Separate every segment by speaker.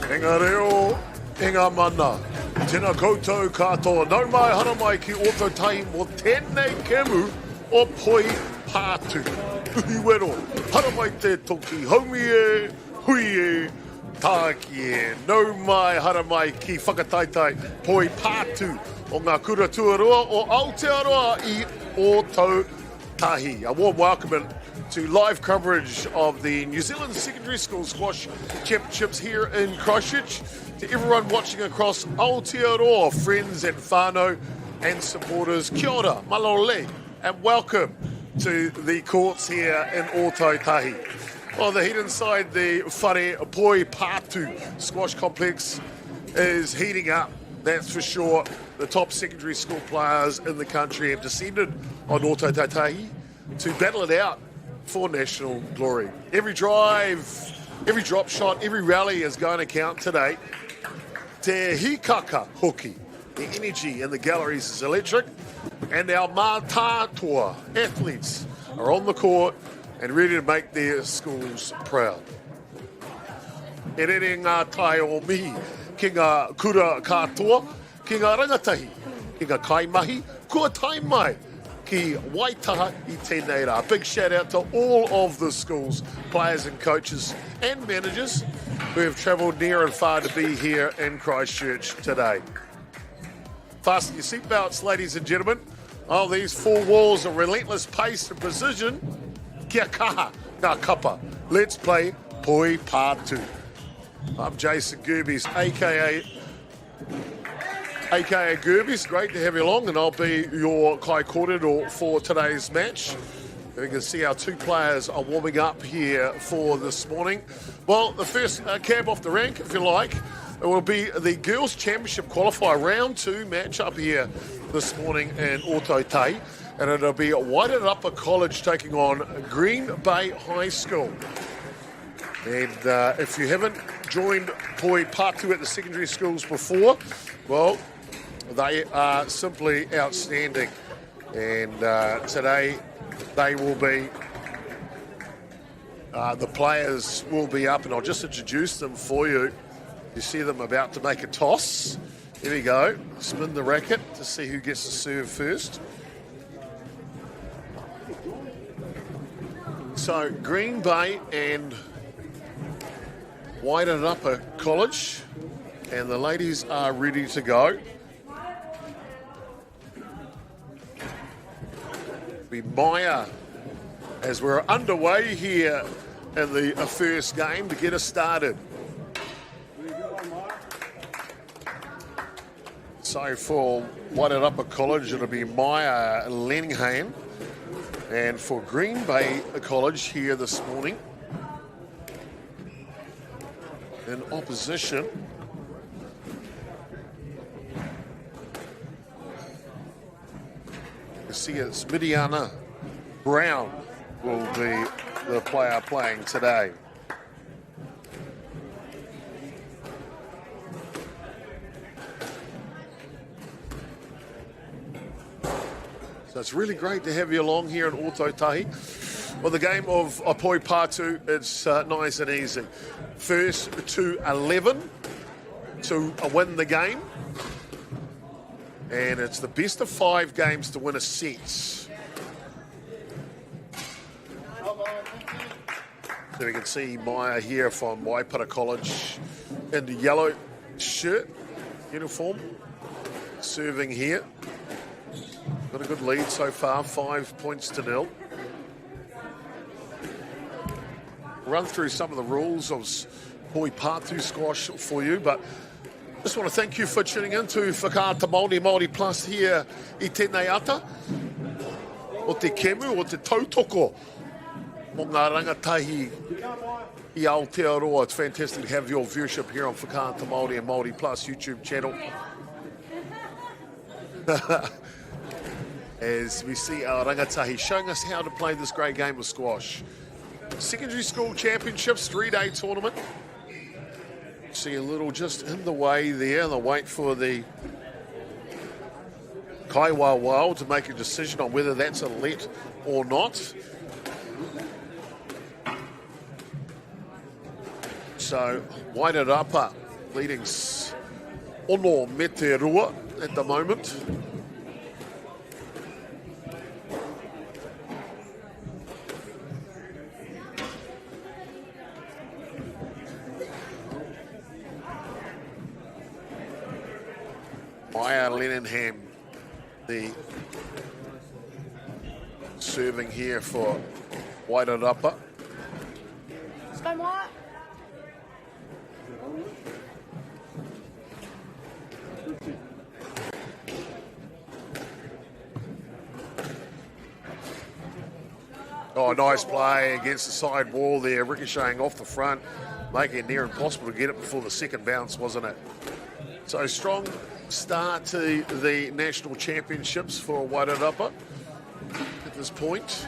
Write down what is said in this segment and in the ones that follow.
Speaker 1: Enga reo, enga mana. Tēnā koutou katoa. Nau mai hana mai ki oto tahi mo tēnei kemu o poi pātu. Uhi wero, hana mai te toki. Haumi e, hui e, tāki e. Nau mai hana mai ki whakataitai poi pātu o ngā kura tuarua o Aotearoa I oto tahi. A warm welcome to live coverage of the New Zealand Secondary School Squash Championships here in Christchurch. To everyone watching across Aotearoa, friends and whānau and supporters, kia ora, malole, and welcome to the courts here in Ōtautahi. Well, the heat inside the Whare Poi Pātu Squash Complex is heating up, that's for sure. The top secondary school players in the country have descended on Ōtautahi to battle it out for national glory. Every drive, every drop shot, every rally is going to count today. Te hikaka hoki, the energy in the galleries is electric, and our mātātoa athletes are on the court and ready to make their schools proud. E rere ngā tai o mihi ki ngā kura katoa, ki ngā rangatahi, ki ngā kaimahi, kua tai mai ki waitaha I tēnei rā. Big shout out to all of the schools, players and coaches and managers who have travelled near and far to be here in Christchurch today. Fasten your seatbelts, ladies and gentlemen. Oh, these four walls of relentless pace and precision. Kia kaha, ngā kapa. Let's play Poi Pātu. I'm Jason Gerbies, aka Gerbies. Great to have you along, and I'll be your kai kōrero for today's match. And you can see our two players are warming up here for this morning. Well, the first cab off the rank, if you like, it will be the Girls' Championship Qualifier Round 2 match up here this morning in Ōtautahi. And it'll be Wairarapa College taking on Green Bay High School. And if you haven't joined Poi Pātu at the secondary schools before, well, they are simply outstanding. And today they will be, the players will be up, and I'll just introduce them for you. You see them about to make a toss. Here we go. Spin the racket to see who gets to serve first. So Green Bay and Wairarapa College, and the ladies are ready to go. Be Maya as we're underway here in the first game to get us started. So for Wairarapa College, it'll be Maya Lenningham, and for Green Bay College here this morning, in opposition, you see it's Midiana Brown will be the player playing today. So it's really great to have you along here in Ōtautahi. Well, the game of Poi Pātu, it's nice and easy. First to 11 to win the game. And it's the best of 5 games to win a set. So we can see Maya here from Waipara College in the yellow shirt, uniform, serving here. Got a good lead so far, 5 points to 0. Run through some of the rules of Poi Pātu squash for you, but just want to thank you for tuning in to Whakaata Māori, MāORI Plus here I tēnei ata. O te kemu, o te tautoko, mo ngā rangatahi I Aotearoa. It's fantastic to have your viewership here on Whakaata Māori and MāORI Plus YouTube channel. As we see our rangatahi showing us how to play this great game of squash. Secondary School Championships, 3-day tournament. See a little just in the way there. They'll wait for the Kaiwa to make a decision on whether that's a let or not. So Wairarapa leading Ono me te rua at the moment. Maya Lenningham, the serving here for Wairarapa.
Speaker 2: Let's go, Maya.
Speaker 1: Oh, nice play against the side wall there, ricocheting off the front, making it near impossible to get it before the second bounce, wasn't it? So strong start to the national championships for Wairarapa at this point.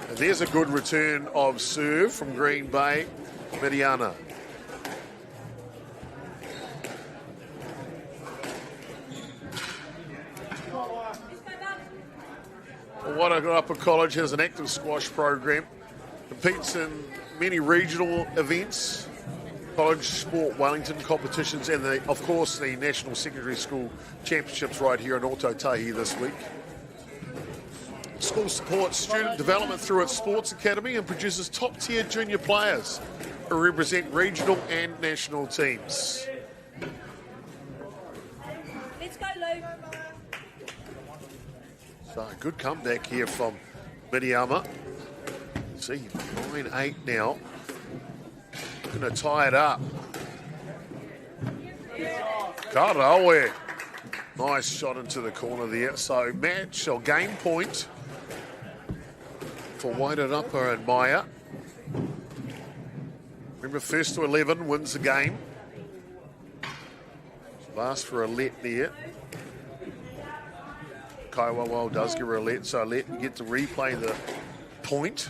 Speaker 1: And there's a good return of serve from Green Bay, Miriana. Wairarapa College has an active squash program, competes in many regional events, college sport Wellington competitions, and of course the National Secondary School Championships right here in Ōtautahi this week. School supports student development through its sports academy and produces top-tier junior players who represent regional and national teams.
Speaker 2: Let's go, Lou.
Speaker 1: So a good comeback here from Miriama. See, 9-8 now. Going to tie it up. Karawe. Nice shot into the corner there. So match or game point for Wairarapa and Maya. Remember, first to 11 wins the game. Last for a let there. Kaiwawao does give her a let, so let you get to replay the point.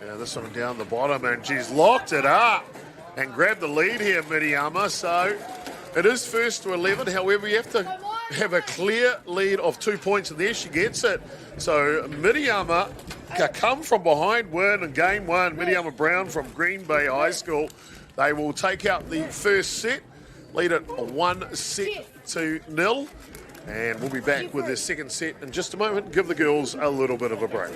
Speaker 1: Yeah, this one down the bottom, and she's locked it up and grabbed the lead here, Miriama. So it is first to 11. However, you have to have a clear lead of 2 points, and there she gets it. So Miriama can come from behind, win in game one. Miriama Brown from Green Bay High School. They will take out the first set, lead it 1-0, and we'll be back with the second set in just a moment. Give the girls a little bit of a break.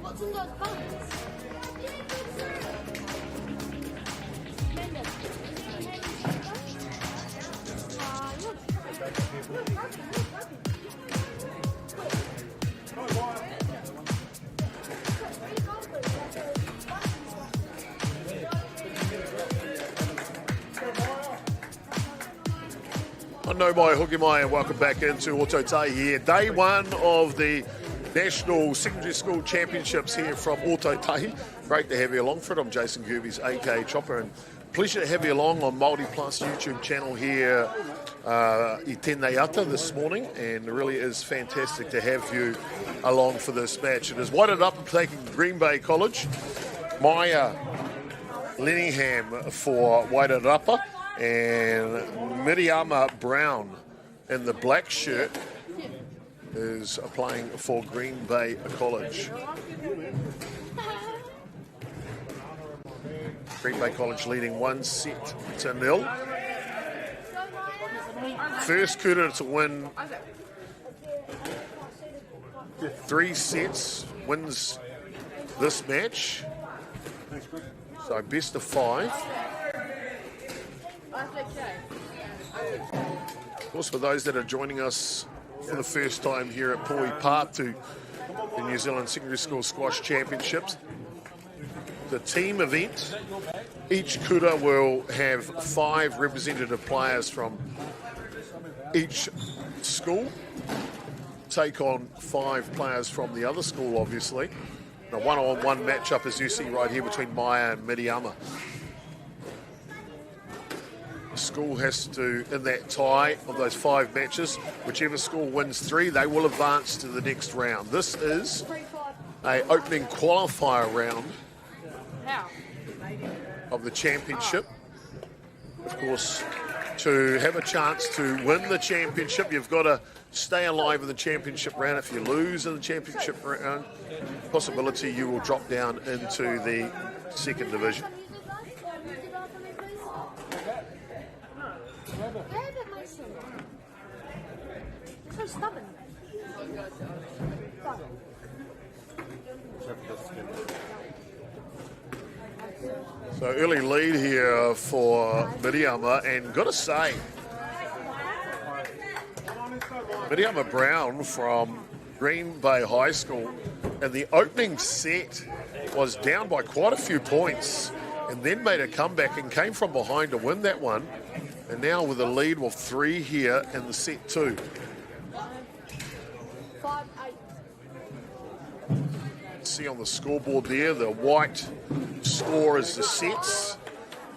Speaker 2: What's in those buns?
Speaker 1: No mai hoki mai, and welcome back into Ōtautahi here. Day one of the National Secondary School Championships here from Ōtautahi. Great to have you along for it. I'm Jason Gervais, aka Chopper, and pleasure to have you along on MāORI Plus YouTube channel here I tēnei ata this morning, and it really is fantastic to have you along for this match. It is Wairarapa taking Green Bay College. Maya Lenningham for Wairarapa, and Miriama Brown in the black shirt is playing for Green Bay College. Green Bay College leading 1-0. First kuta to win 3 sets wins this match. So best of 5. Of course, for those that are joining us for the first time here at Poi Pātu, the New Zealand Secondary School Squash Championships, the team event, each kura will have 5 representative players from each school, take on 5 players from the other school, obviously. A one-on-one matchup, as you see right here, between Maya and Miriama. The school has to, in that tie of those 5 matches, whichever school wins 3, they will advance to the next round. This is an opening qualifier round of the championship. Of course, to have a chance to win the championship, you've got to stay alive in the championship round. If you lose in the championship round, possibility you will drop down into the second division.
Speaker 2: So stubborn.
Speaker 1: So early lead here for Miriama, and got to say, Miriama Brown from Green Bay High School in the opening set was down by quite a few points and then made a comeback and came from behind to win that one. And now with a lead of 3 here in the set 2.
Speaker 2: 5-8.
Speaker 1: See on the scoreboard there, the white score is the sets.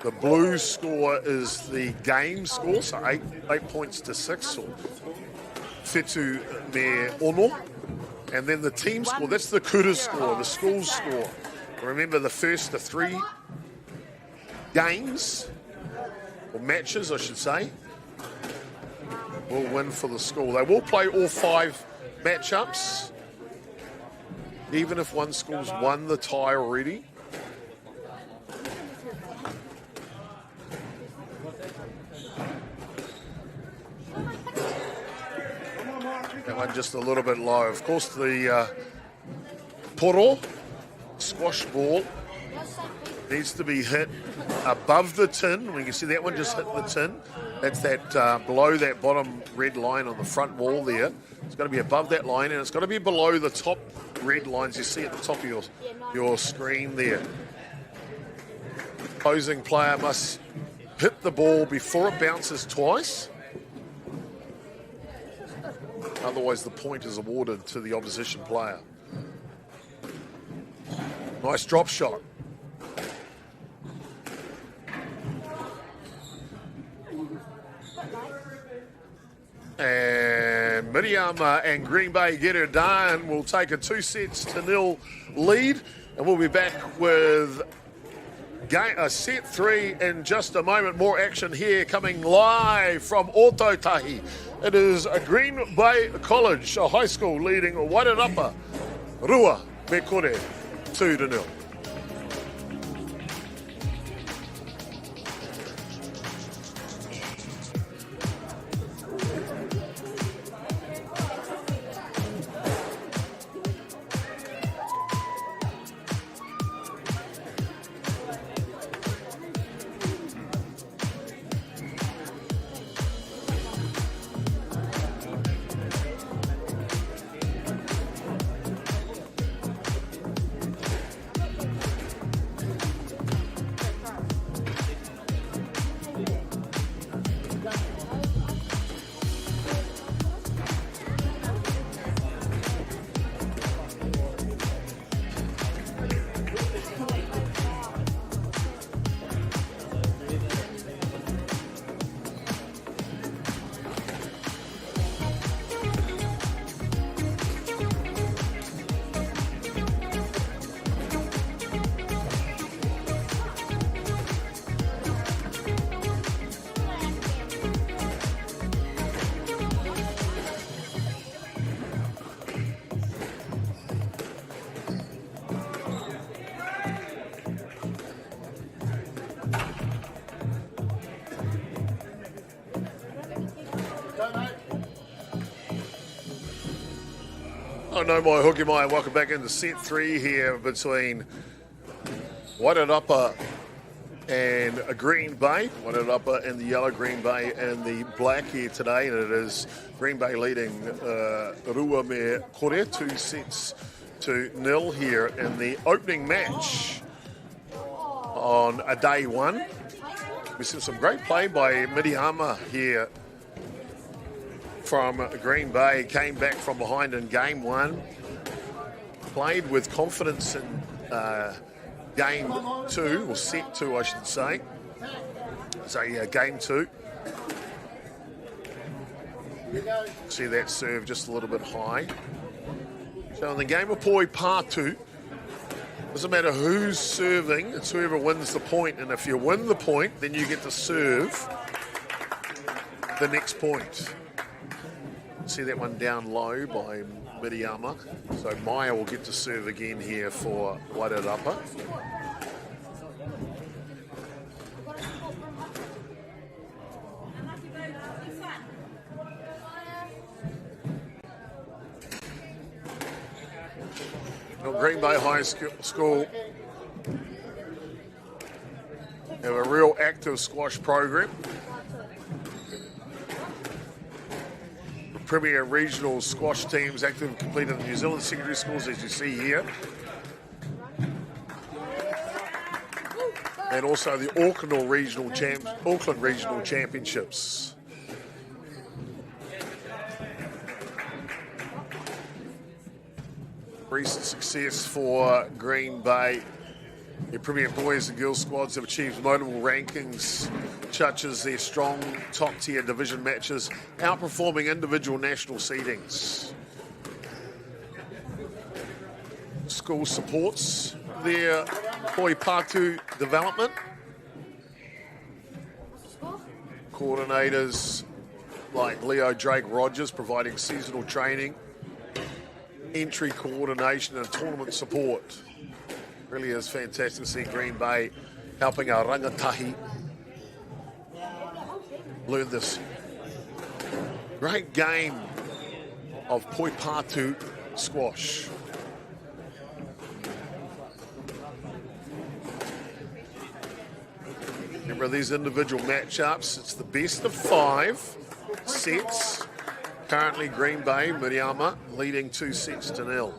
Speaker 1: The blue score is the game score, so 8 points to 6. So Whetu me ono. And then the team score, that's the kura score, the school score. Remember, the first of 3 games, or matches I should say, will win for the school. They will play all 5 matchups, even if one school's won the tie already. That one just a little bit low. Of course, the poro, squash ball, needs to be hit above the tin. We can see that one just hit the tin. That's that below that bottom red line on the front wall there. It's got to be above that line, and it's got to be below the top red lines you see at the top of your screen there. Opposing player must hit the ball before it bounces twice. Otherwise, the point is awarded to the opposition player. Nice drop shot. And Miriama and Green Bay get her done. We'll take a 2-0 lead, and we'll be back with set 3 in just a moment. More action here coming live from Ōtautahi. It is a Green Bay College, a high school, leading Wairarapa Rua Mekore 2-0. Oh no, my hooky mai. Welcome back into set 3 here between Wairarapa and a Green Bay. Wairarapa in the yellow, Green Bay in the black here today, and it is Green Bay leading Rua me Kore 2-0 here in the opening match on a day 1. We see some great play by Midihama here from Green Bay. Came back from behind in game 1. Played with confidence in game 2, or set 2 I should say. So yeah, game 2. See that serve just a little bit high. So in the game of Poi Pātu, doesn't matter who's serving, it's whoever wins the point. And if you win the point, then you get to serve the next point. See that one down low by Midiyama. So Maya will get to serve again here for Wairarapa. Green Bay High School have a real active squash program. The premier regional squash teams active completed in New Zealand secondary schools, as you see here. And also the Auckland Regional Championships. Recent success for Green Bay. Their premier boys and girls squads have achieved notable rankings, such as their strong top-tier division matches, outperforming individual national seedings. School supports their Poi Pātu development. Coordinators like Leo Drake Rogers providing seasonal training, entry coordination and tournament support. Really is fantastic to see Green Bay helping our rangatahi learn this great game of Poi Pātu squash. Remember these individual matchups, it's the best of 5 sets. Currently, Green Bay, Midiyama, leading 2-0.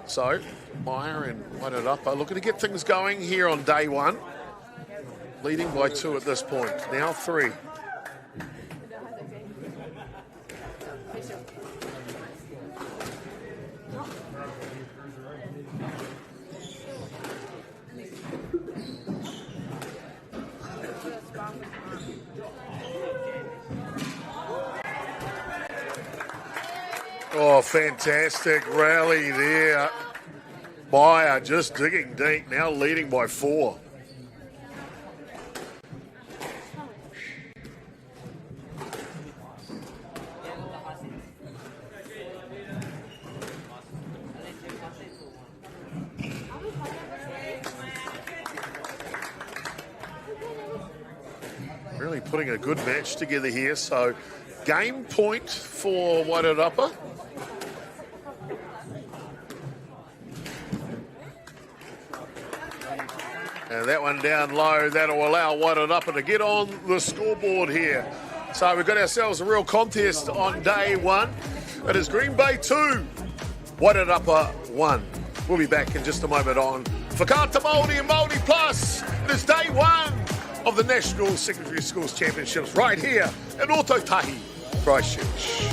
Speaker 1: So, Maya and Wairarapa looking to get things going here on day 1. Leading by 2 at this point. Now 3. Oh, fantastic rally there. Maya just digging deep, now leading by 4. Really putting a good match together here. So, game point for Wairarapa. And that one down low, that'll allow Wairarapa to get on the scoreboard here. So we've got ourselves a real contest on day 1. It is Green Bay 2, Wairarapa 1. We'll be back in just a moment on Whakaata MāORI and MāORI Plus. It is day 1 of the National Secondary Schools Championships right here in Ototahi, Christchurch.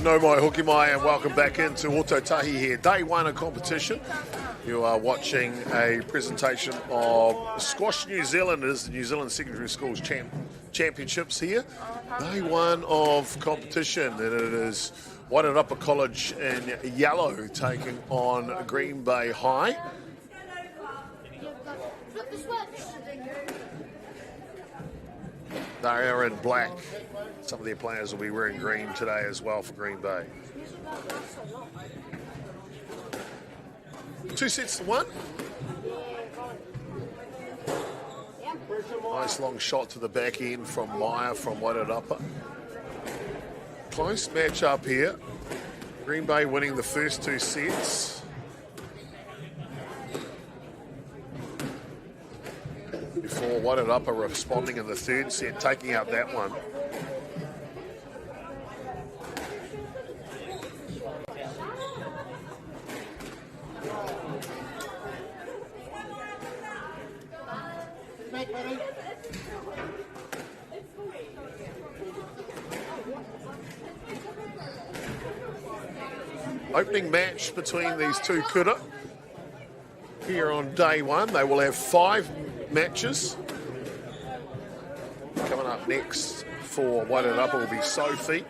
Speaker 1: No mai hoki mai, and welcome back into Ototahi here. Day one of competition. You are watching a presentation of Squash New Zealand. It is the New Zealand Secondary Schools Championships here. Day one of competition, and it is Wairarapa College in yellow taking on Green Bay High.
Speaker 2: Flip the switch.
Speaker 1: They are in black. Some of their players will be wearing green today as well for Green Bay. 2 sets to 1. Nice long shot to the back end from Maya from Wairarapa. Close match up here. Green Bay winning the first 2 sets. Before Wairarapa responding in the third set, taking out that one. Opening match between these two kura here on day one. They will have 5 matches. Coming up next for Wairarapa will be Sophie.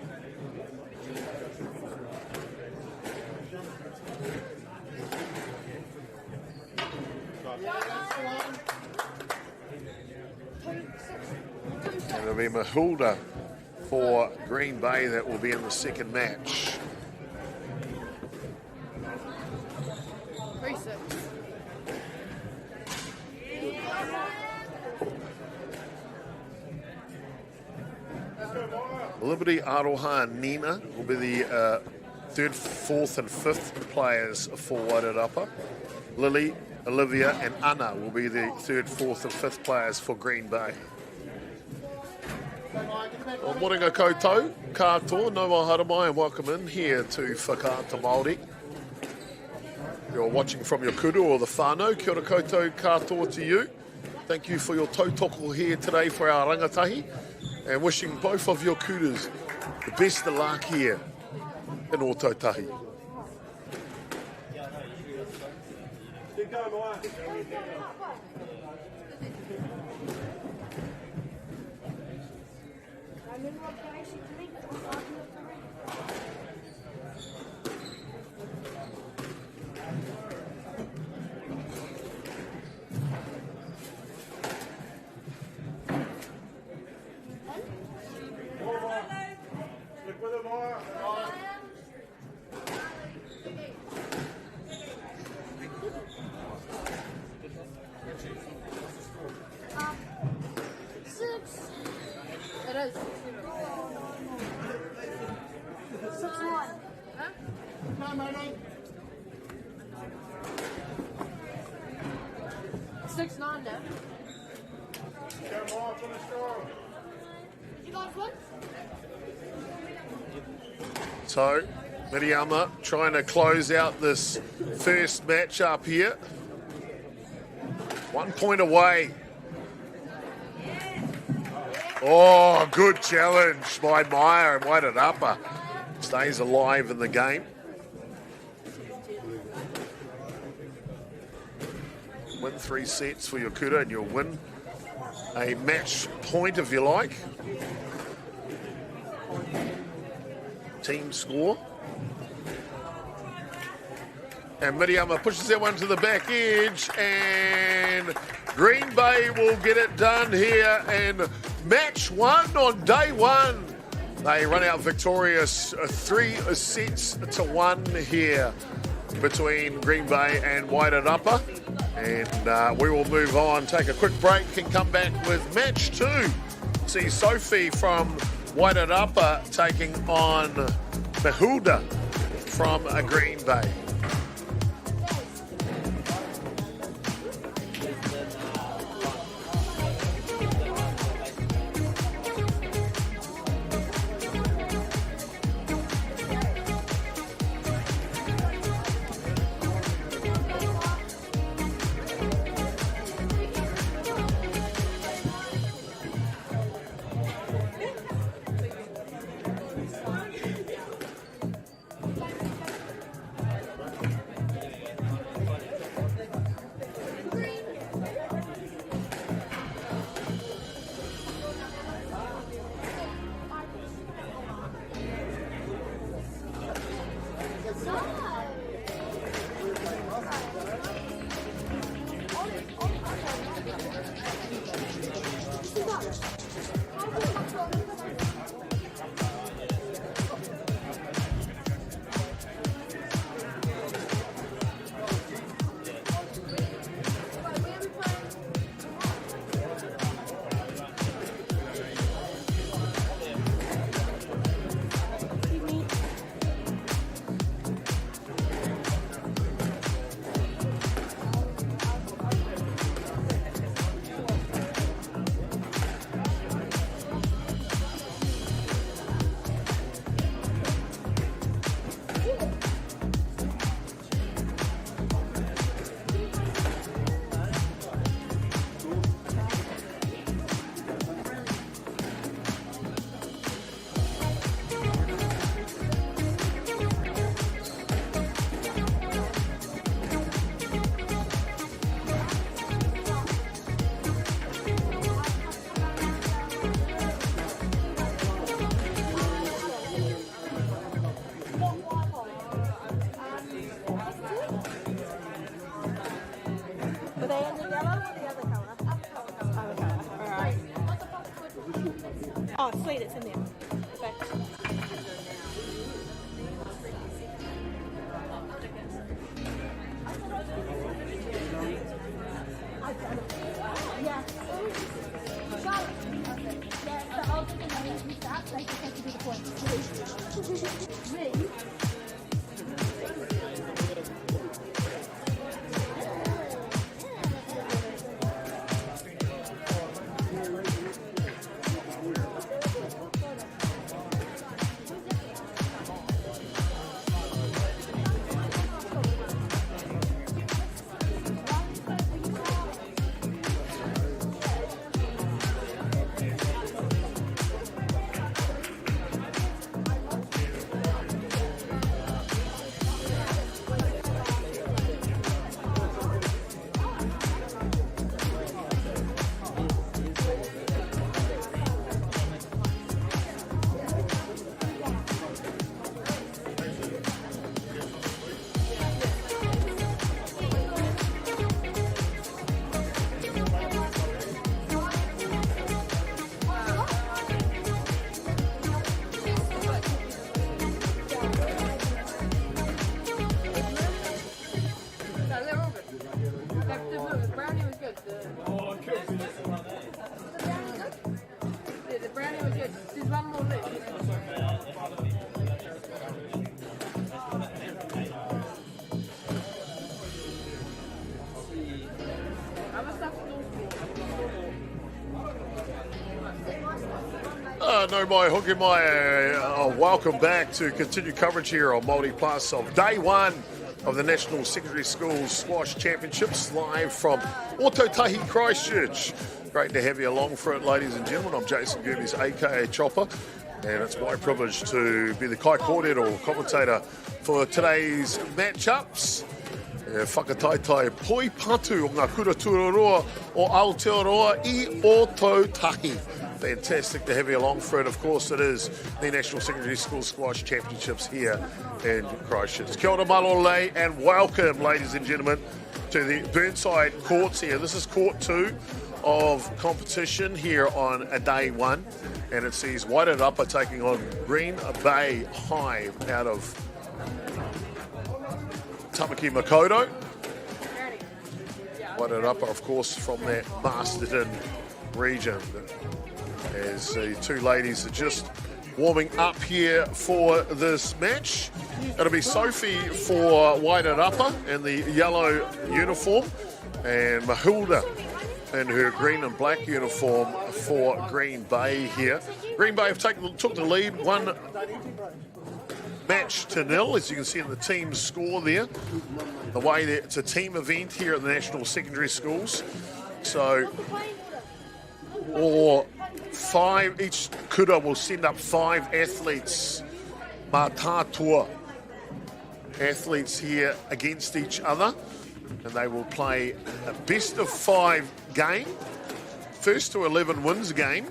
Speaker 1: And it'll be Mahulda for Green Bay that will be in the second match.
Speaker 2: 3-6.
Speaker 1: Liberty Aroha Nina will be the 3rd, 4th and 5th players for Wairarapa. Lily, Olivia and Anna will be the 3rd, 4th and 5th players for Green Bay. Well, moringa koutou, katoa, no mai haramai, and welcome in here to Whakaata Māori. You're watching from your kuru or the whānau, kia ora koutou, katoa to you. Thank you for your tautoko here today for our rangatahi, and wishing both of your kuras the best of luck here in Ototahi.
Speaker 2: It is. 6-1. Huh? 6-9 now. You guys win?
Speaker 1: So, Miriama trying to close out this first match up here. 1 point away. Oh, good challenge by Maya and Wairarapa. Stays alive in the game. Win 3 sets for your kura and you'll win a match point if you like. Team score. And Miriama pushes that one to the back edge, and Green Bay will get it done here in match 1 on day 1. They run out victorious 3 sets to 1 here between Green Bay and Wairarapa. And we will move on, take a quick break and come back with match 2. See Sophie from Wairarapa taking on Mahulda from Green Bay.
Speaker 3: Oh, sweet, it's in there. Perfect.
Speaker 2: Yeah. Charlotte. Yeah, the whole thing is we start, they just have to do the points. Me?
Speaker 1: No mai hoki mai. Welcome back to continued coverage here on Māori Plus of day one of the National Secondary Schools Squash Championships, live from Ōtautahi, Christchurch. Great to have you along for it, ladies and gentlemen. I'm Jason Gurbies, aka Chopper, and it's my privilege to be the kai kōrero commentator for today's matchups. Whakataitai poi patu o ngā kura tuaroa o Aotearoa I Ōtautahi. Fantastic to have you along for it. Of course, it is the National Secondary School Squash Championships here in Christchurch. Kia ora malole and welcome, ladies and gentlemen, to the Burnside courts here. This is court 2 of competition here on a day one, and it sees Wairarapa taking on Green Bay High out of Tamaki Makaurau. Wairarapa, of course, from that Masterton region. As the two ladies are just warming up here for this match. It'll be Sophie for Wairarapa in the yellow uniform, and Mahilda in her green and black uniform for Green Bay here. Green Bay have took the lead 1 match to 0, as you can see in the team score there. The way that it's a team event here at the National Secondary Schools. So, each kura will send up 5 athletes, mātātua athletes here against each other, and they will play a best of 5 game. First to 11 wins a game,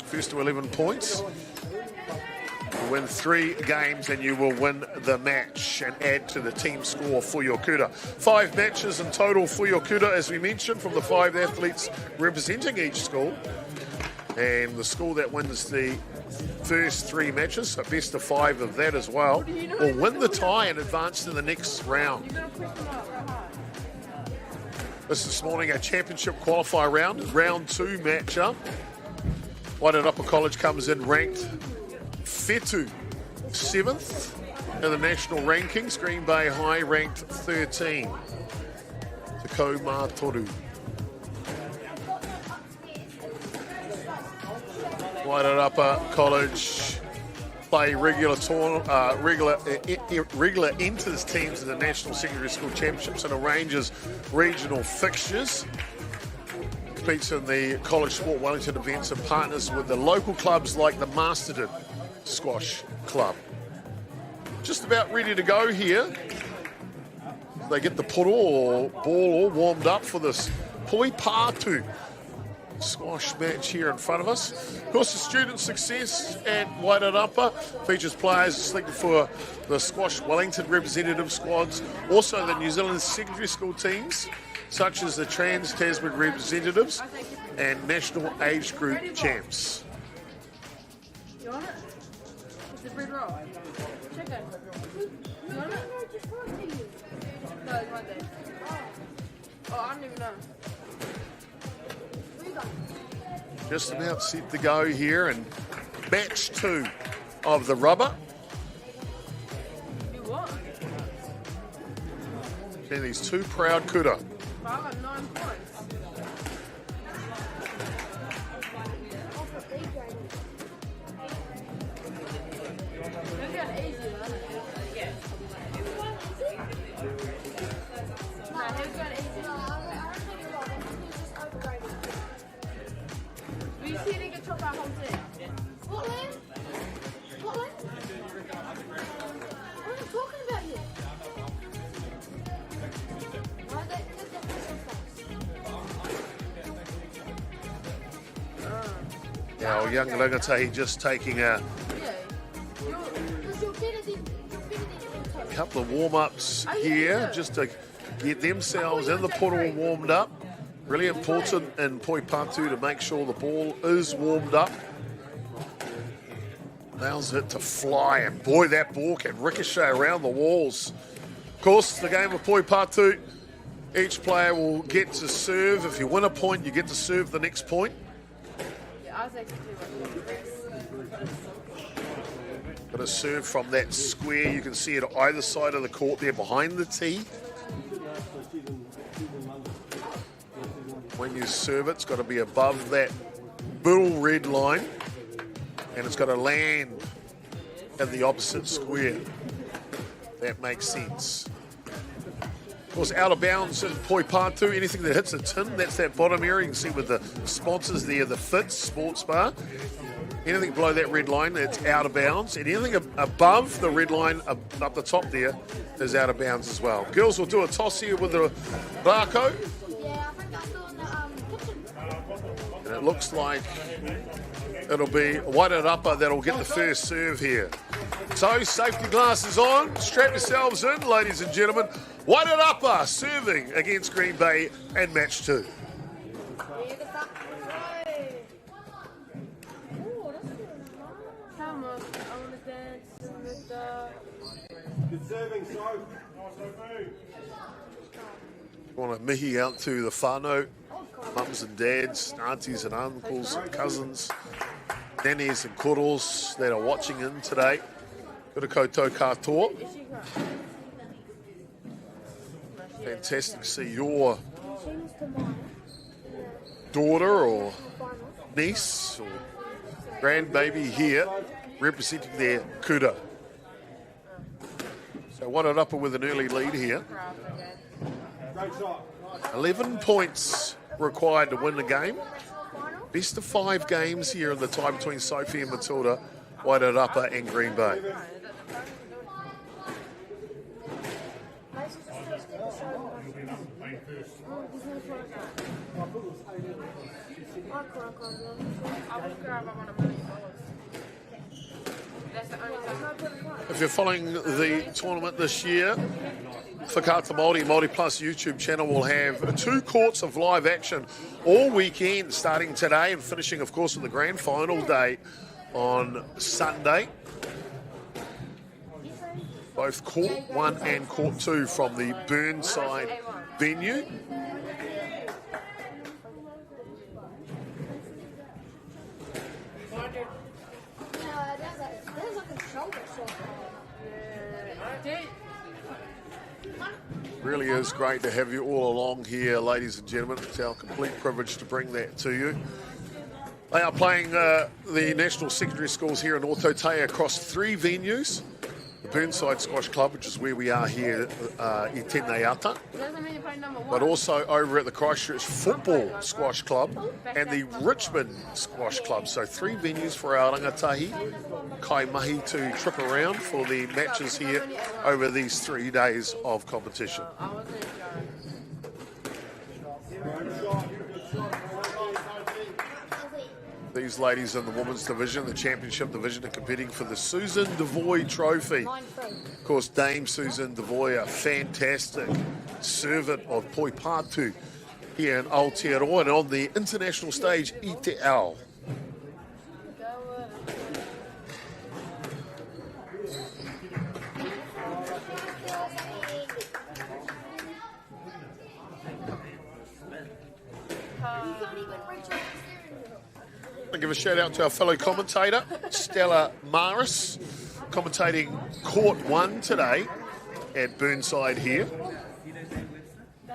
Speaker 1: first to 11 points. You win 3 games and you will win the match and add to the team score for your kura. 5 matches in total for your kura, as we mentioned, from the 5 athletes representing each school. And the school that wins the first 3 matches, so best of 5 of that as well, will win the tie and advance to the next round. This morning, a championship qualifier round, round 2 matchup. Wairarapa College comes in ranked Whetū 7th in the national rankings. Green Bay High ranked 13. Te kaumātoru. Wairarapa College play regular enters teams in the National Secondary School Championships and arranges regional fixtures. Competes in the College Sport Wellington events and partners with the local clubs like the Masterton Squash Club. Just about ready to go here. They get the poro or ball all warmed up for this poi pātu squash match here in front of us. Of course, the student success at Wairarapa features players selected for the Squash Wellington representative squads, also the New Zealand secondary school teams, such as the Trans-Tasman representatives and national age group champs.
Speaker 3: You want it? It's a bread roll. Chicken. You want it? No, it's my day. Oh, I don't even know.
Speaker 1: Just about set to go here, and match 2 of the rubber.
Speaker 3: You what?
Speaker 1: And these 2 proud kuta.
Speaker 3: I got 9 points. Maybe an easy one. Yeah. No, he's got easy. Will you see it get chopped out whole thing?
Speaker 2: What land? What land? What are you talking about here? Why they took that so fast?
Speaker 1: Now, young Rangatahi just taking a
Speaker 2: Because you're better than Toto.
Speaker 1: couple of warm-ups here just to get themselves in the portal warmed up. Really important in Poipatu to make sure the ball is warmed up. Allows it to fly, and boy, that ball can ricochet around the walls. Of course, the game of Poipatu, each player will get to serve. If you win a point, you get to serve the next point.
Speaker 3: Yeah, I was actually
Speaker 1: Got to serve from that square. You can see it either side of the court there behind the tee. When you serve it, it's got to be above that middle red line, and it's got to land in the opposite square. That makes sense. Of course, out of bounds in Poipatu, anything that hits a tin, that's that bottom area. You can see with the sponsors there, the Fitz Sports Bar. Anything below that red line, that's out of bounds. And anything above the red line up the top there is out of bounds as well. Girls will do a toss here with the Rako.
Speaker 2: Yeah, I think I'm doing the kitchen.
Speaker 1: And it looks like it'll be Whited Upper that'll get the first serve here. So, safety glasses on. Strap yourselves in, ladies and gentlemen. Whited Upper serving against Green Bay and match 2.
Speaker 3: Come on, I want to dance with the...
Speaker 4: Good serving, so.
Speaker 1: Want to mihi out to the whānau, mums and dads, aunties and uncles and cousins, nannies and koros that are watching in today. Kura koutou katoa. Fantastic to see your daughter or niece or grandbaby here representing their kuta. So Whited Upper with an early lead here.
Speaker 4: Great shot.
Speaker 1: 11 points required to win the game. Best of 5 games here in the tie between Sophie and Matilda, Whited Upper and Green Bay. If you're following the tournament this year, Whakaata Māori, Māori Plus YouTube channel will have 2 courts of live action all weekend, starting today and finishing, of course, with the grand final day on Sunday. Both Court 1 and Court 2 from the Burnside venue.
Speaker 2: There's like a shoulder shot.
Speaker 1: Really is great to have you all along here, ladies and gentlemen. It's our complete privilege to bring that to you. They are playing the national secondary schools here in Ōtautahi across 3 venues. The Burnside Squash Club, which is where we are here I Tēnei Ata, but also over at the Christchurch Football Squash Club and the Richmond Squash Club. So 3 venues for our rangatahi, kai mahi to trip around for the matches here over these 3 days of competition. These ladies in the women's division, the championship division, are competing for the Susan Devoy Trophy. Of course, Dame Susan Devoy, a fantastic servant of Poipatu here in Aotearoa, and on the international stage, i te ao. to give a shout out to our fellow commentator, Stella Maris, commentating Court 1 today at Burnside here.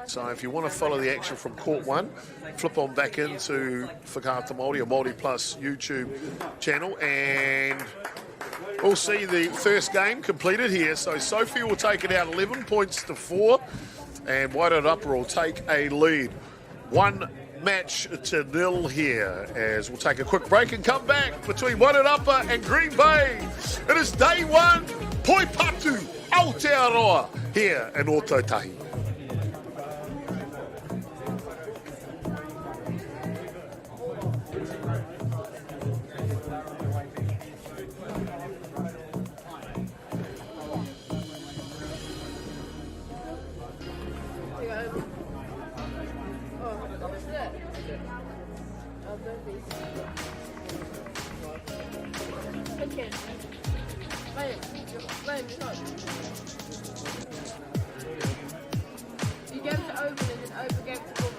Speaker 1: So if you want to follow the action from Court 1, flip on back into Whakaata Māori or Māori Plus YouTube channel, and we'll see the first game completed here. So Sophie will take it out 11 points to 4, and Wairarapa will take a lead. 1 match to 0 here, as we'll take a quick break and come back between Wairarapa and Green Bay. It is day 1, Poi Patu, Aotearoa, here in Ōtautahi.
Speaker 3: You gave it to Open and then Open gave it to Woman.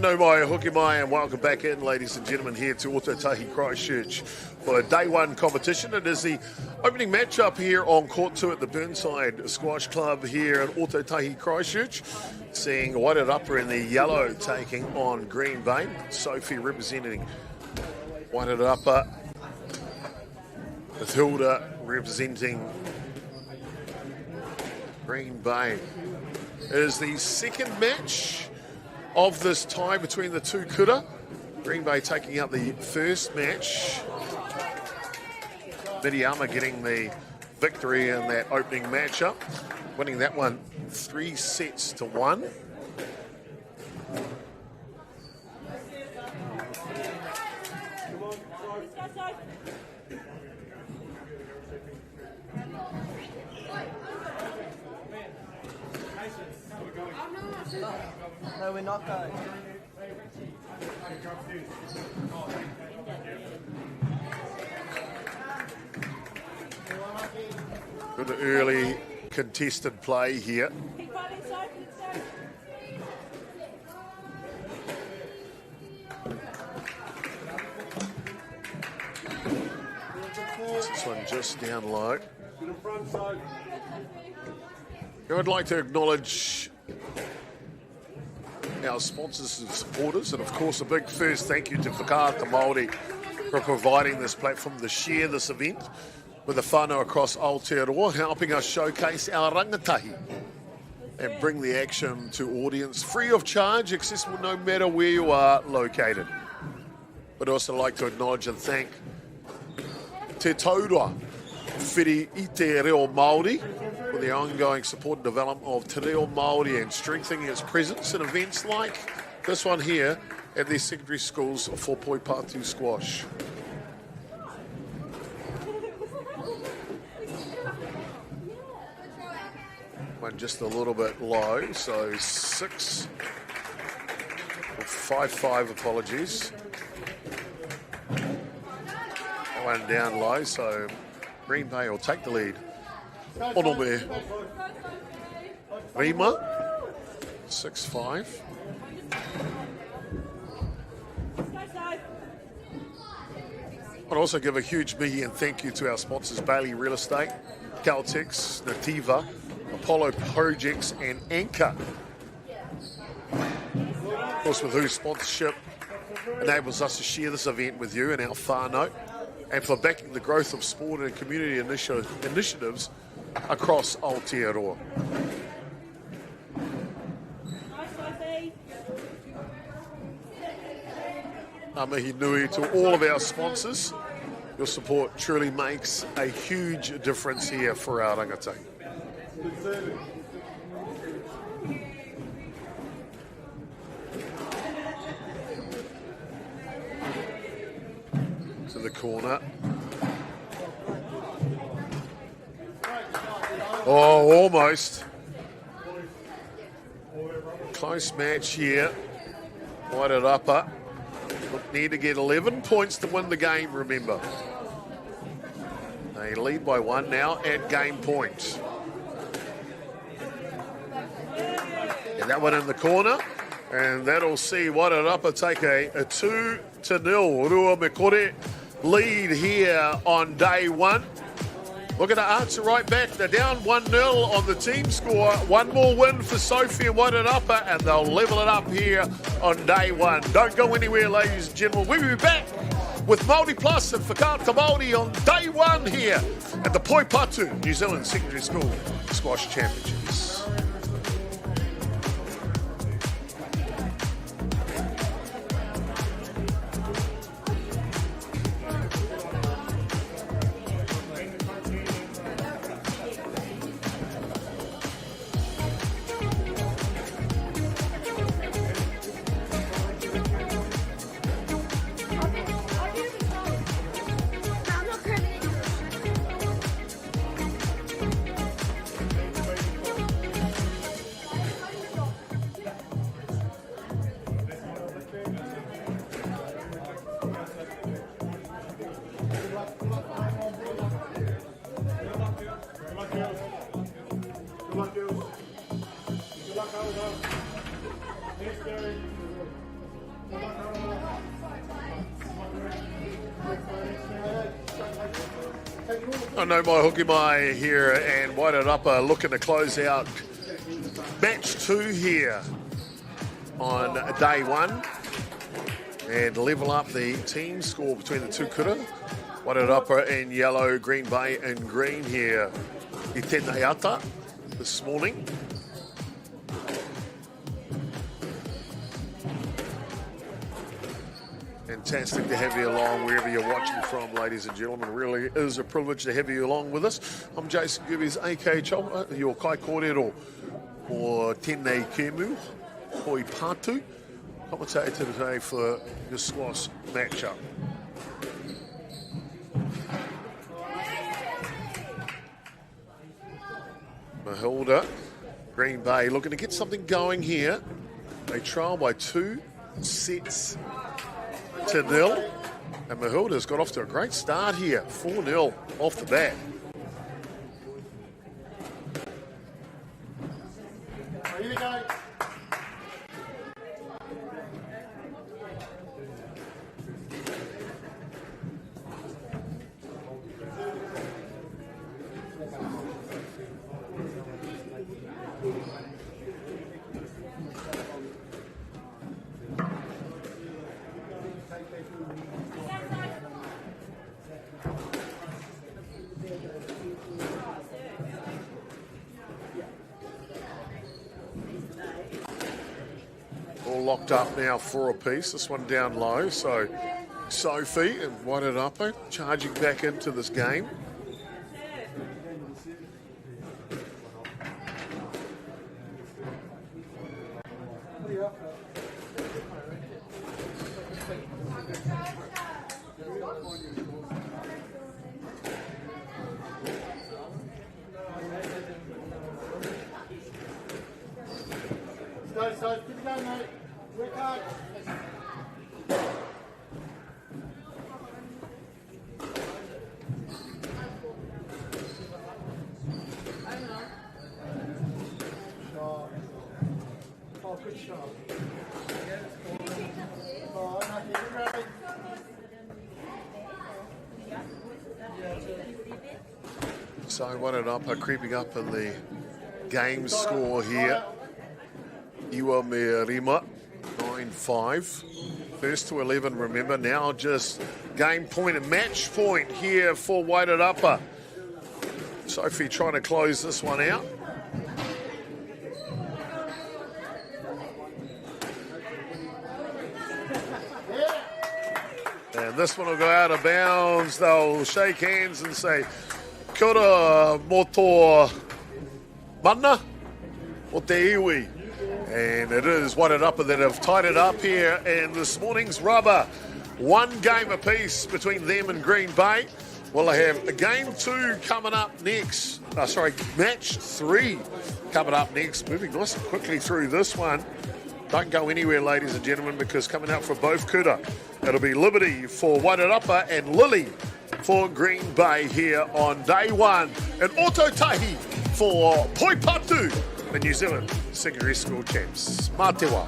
Speaker 1: No mai, hoki mai, and welcome back in, ladies and gentlemen, here to Ōtautahi Christchurch for day 1 competition. It is the opening matchup here on Court 2 at the Burnside Squash Club here in Ōtautahi Christchurch. Seeing Wairarapa in the yellow taking on Green Bay. Sophie representing Wairarapa, with Hilda representing Green Bay. It is the second match of this tie between the two kura. Green Bay taking out the first match. Miriyama getting the victory in that opening matchup, winning that one 3 sets to 1.
Speaker 5: No, we're not going.
Speaker 1: Good early contested play here. This one just down low. I would like to acknowledge our sponsors and supporters, and of course a big first thank you to Whakaata Māori for providing this platform to share this event with the whānau across Aotearoa, helping us showcase our rangatahi and bring the action to audience free of charge, accessible no matter where you are located. But I'd also like to acknowledge and thank Te Taurua Whiri I Te Reo Māori for the ongoing support and development of Te Reo Māori and strengthening its presence in events like this one here at the secondary schools for Poi Patu squash. One just a little bit low, so 5-5, apologies. One down low, so Green Bay will take the lead. Onome Rima, 6-5. I'd also give a huge mihi and thank you to our sponsors, Bailey Real Estate, Caltex, Nativa, Apollo Projects and Anchor. Of course, with whose sponsorship enables us to share this event with you and our whānau, and for backing the growth of sport and community initiatives across Aotearoa. Ngā mihi nui to all of our sponsors. Your support truly makes a huge difference here for our rangatahi. To the corner. Oh, almost. Close match here. Wairarapa need to get 11 points to win the game, remember. They lead by 1 now at game point. And that one in the corner. And that'll see Wairarapa take a 2-0 Rua Mekore lead here on day 1. Looking to answer right back. They're down 1-0 on the team score. One more win for Sophie and Wairarapa, and they'll level it up here on day 1. Don't go anywhere, ladies and gentlemen. We'll be back with Māori Plus and Whakaata Māori on day 1 here at the Poipatu New Zealand Secondary School Squash Championships. I know my hooky mai here, and Wairarapa looking to close out match 2 here on day 1 and level up the team score between the two kura. Wairarapa in yellow, Green Bay in green here. I tēnei ata this morning. Fantastic to have you along wherever you're watching from, ladies and gentlemen. It really is a privilege to have you along with us. I'm Jason Gibbies, aka Chola, your kai kōrero o tēnei kēmu, hoi pātu. Commentator today for your squash matchup. Mahilda, Green Bay looking to get something going here. They trail by 2 sets to 0, and Mahilda's got off to a great start here, 4-0 off the bat.
Speaker 4: Here we go.
Speaker 1: All locked up now for a piece. This one down low, so Sophie and Wairarapa charging back into this game.
Speaker 4: So, keep going, mate. Work hard. Shot. Oh, good shot. Oh, unlucky. Good rally.
Speaker 1: So Wairarapa creeping up in the game score here. Iwa me rima, 9-5. first to 11, remember, now just game point and match point here for Wairarapa. Sophie trying to close this one out. And this one will go out of bounds. They'll shake hands and say, kia ora moto mana o te iwi. And it is Wairarapa that have tied it up here in this morning's rubber. One game apiece between them and Green Bay. We'll have a game 2 coming up next. Match 3 coming up next. Moving nice and quickly through this one. Don't go anywhere, ladies and gentlemen, because coming out for both kuta, it'll be Liberty for Wairarapa and Lily for Green Bay here on day 1. And Ototahi for Poipatu, the New Zealand secondary school champs. Mā te wā.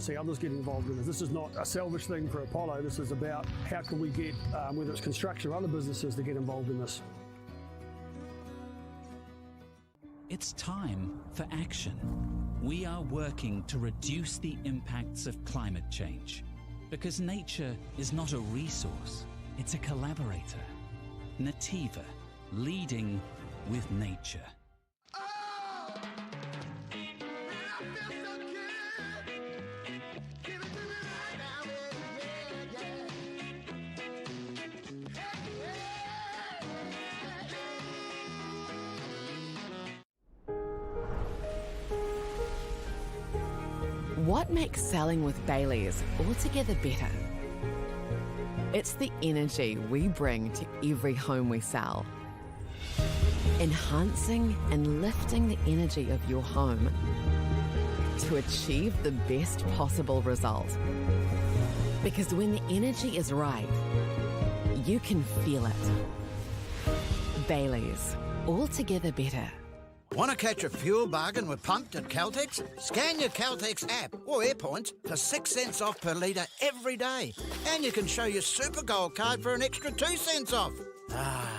Speaker 5: See others get involved in this. This is not a selfish thing for Apollo. This is about how can we get, whether it's construction or other businesses, to get involved in this.
Speaker 6: It's time for action. We are working to reduce the impacts of climate change because nature is not a resource, it's a collaborator. Nativa, leading with nature.
Speaker 7: What makes selling with Baileys altogether better? It's the energy we bring to every home we sell. Enhancing and lifting the energy of your home to achieve the best possible result. Because when the energy is right, you can feel it. Baileys, altogether better.
Speaker 8: Want to catch a fuel bargain with Pumped at Caltex? Scan your Caltex app or AirPoints for 6 cents off per litre every day. And you can show your Super Gold card for an extra 2 cents off. Ah,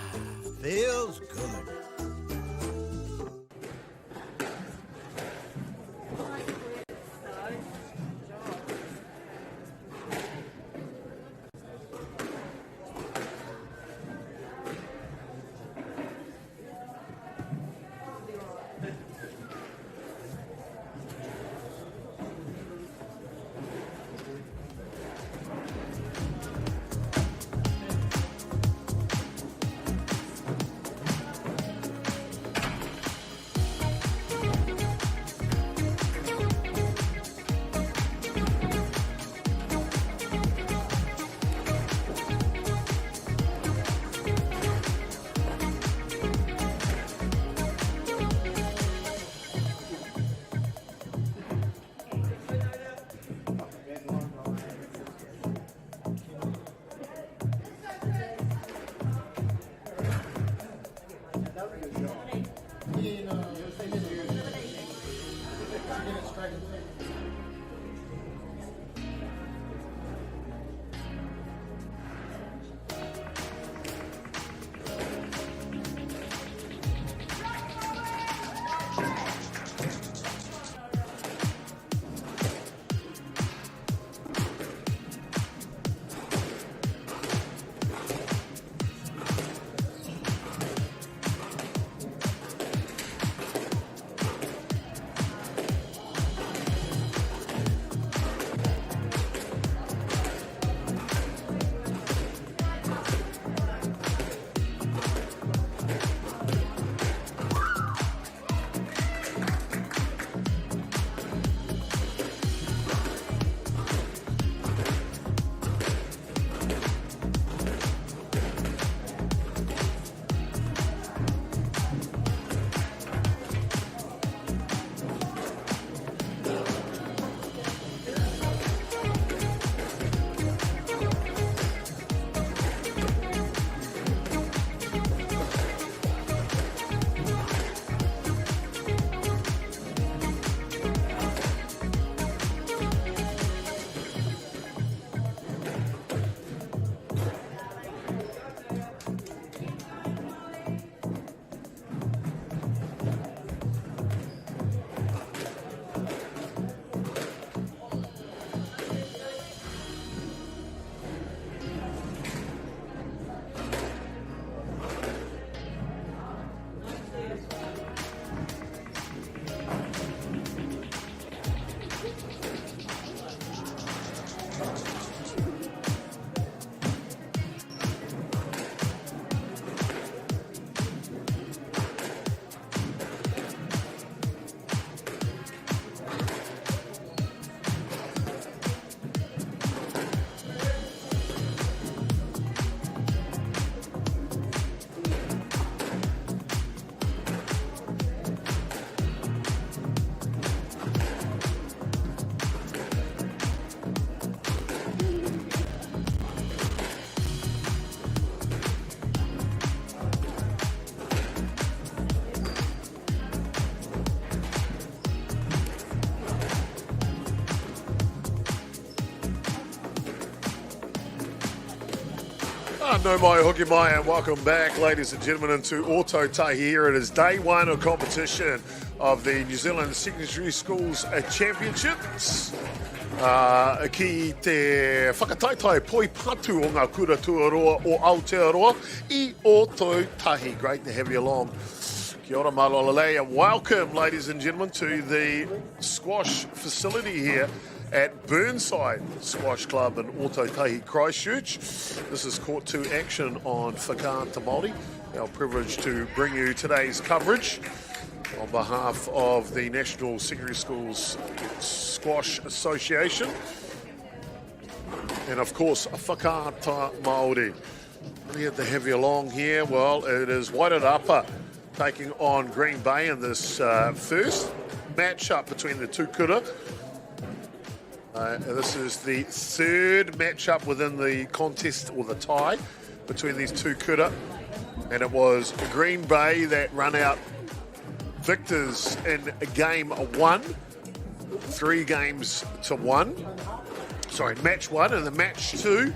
Speaker 8: feels good.
Speaker 1: No mai hoki mai, and welcome back, ladies and gentlemen, into Auto Tahi. Here it is day one of competition of the New Zealand Secondary Schools Championships. Ki te whakataitai poi patu o ngā kura tuaroa o Aotearoa I Auto Tahi. Great to have you along. Kia ora malolele, and welcome, ladies and gentlemen, to the squash facility here at Burnside Squash Club in Auto Tahi, Christchurch. This is Court 2 action on Whakaata Māori. Our privilege to bring you today's coverage on behalf of the National Secondary Schools Squash Association. And of course, Whakaata Māori. Glad to have you along here. Well, it is Wairarapa taking on Green Bay in this first match-up between the two kura. This is the third match-up within the contest, or the tie, between these two kura. And it was Green Bay that run out victors in game one, 3-1. Sorry, match one, and the match two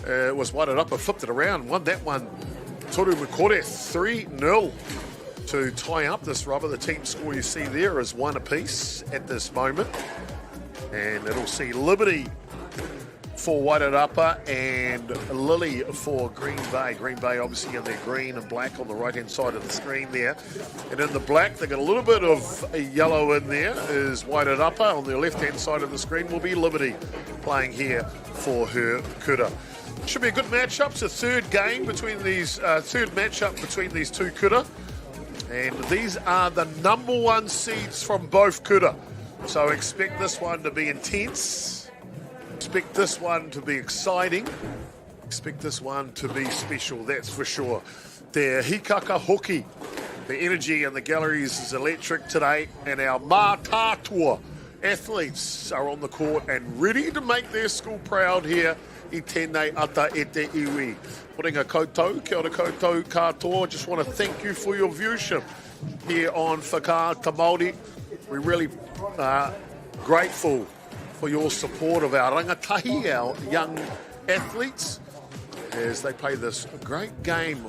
Speaker 1: was Wairarapa, flipped it around, won that one. Toru Makore 3-0 to tie up this rubber. The team score you see there is 1 apiece at this moment. And it'll see Liberty for Wairarapa and Lily for Green Bay. Green Bay obviously in their green and black on the right-hand side of the screen there. And in the black, they got a little bit of a yellow in there, is Wairarapa. On the left-hand side of the screen will be Liberty playing here for her kura. Should be a good matchup. It's a third game between these, third matchup between these two kura. And these are the number one seeds from both kura. So expect this one to be intense. Expect this one to be exciting. Expect this one to be special, that's for sure. The hikaka hoki, the energy in the galleries is electric today, and our mātātua athletes are on the court and ready to make their school proud here I tēnei ata e te iwi. Puringa koutou, kia ora koutou katoa. Just want to thank you for your viewership here on Whakaata Māori. We're really grateful for your support of our rangatahi, our young athletes, as they play this great game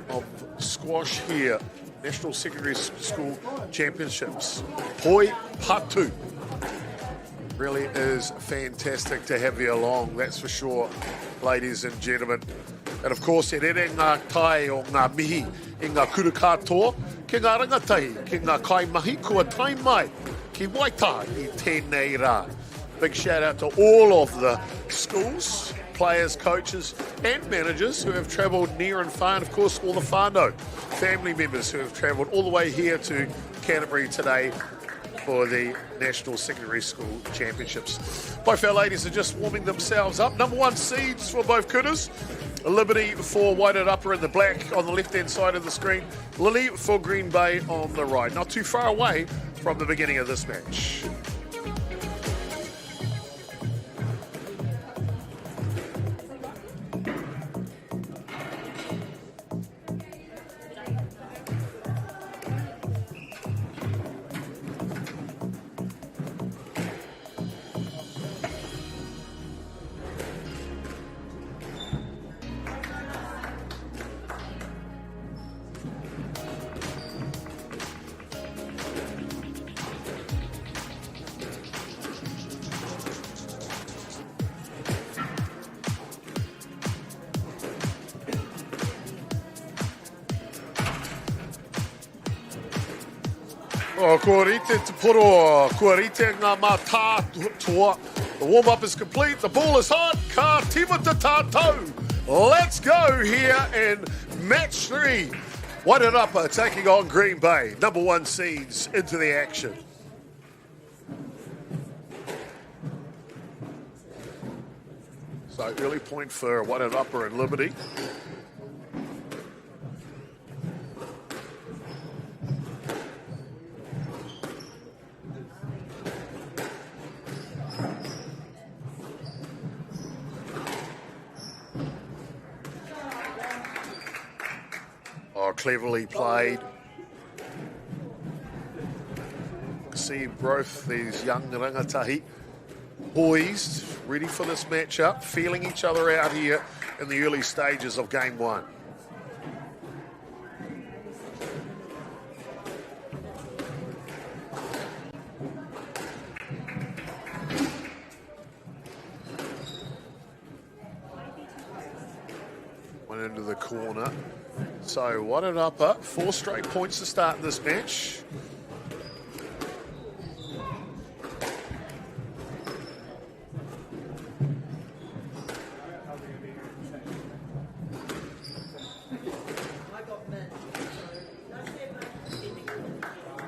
Speaker 1: of squash here, National Secondary School Championships. Poi Patu. Really is fantastic to have you along, that's for sure, ladies and gentlemen. And of course, e rere ngā tai o ngā mihi I ngā kura katoa, ki ngā rangatahi, ki ngā kai mahi, kua tai mai, ki waita I tēnei rā. Big shout out to all of the schools, players, coaches and managers who have travelled near and far, and of course all the whānau, family members who have travelled all the way here to Canterbury today for the National Secondary School Championships. Both our ladies are just warming themselves up. Number one seeds for both kuras. Liberty for Wairarapa in the black on the left-hand side of the screen. Lily for Green Bay on the right. Not too far away from the beginning of this match. Kua rite te poro, kua rite ngā mātātua. The warm-up is complete, the ball is hot, ka tima te tātou. Let's go here in match 3. Wairarapa taking on Green Bay, number one seeds into the action. So early point for Wairarapa and Liberty. Cleverly played. See both these young rangatahi poised, ready for this matchup, feeling each other out here in the early stages of game one. One into the corner. So what an upper, 4 straight points to start this match.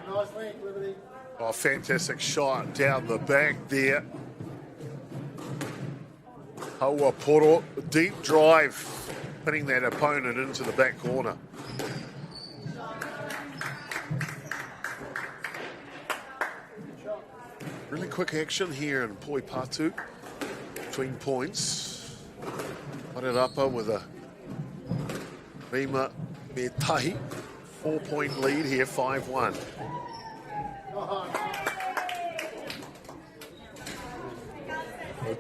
Speaker 4: Nice link, Liberty.
Speaker 1: Oh, fantastic shot down the back there. Haua Poro, deep drive, pinning that opponent into the back corner. Really quick action here in Poipatu between points. Wairarapa with a Rima Metahi, 4-point lead here, 5-1.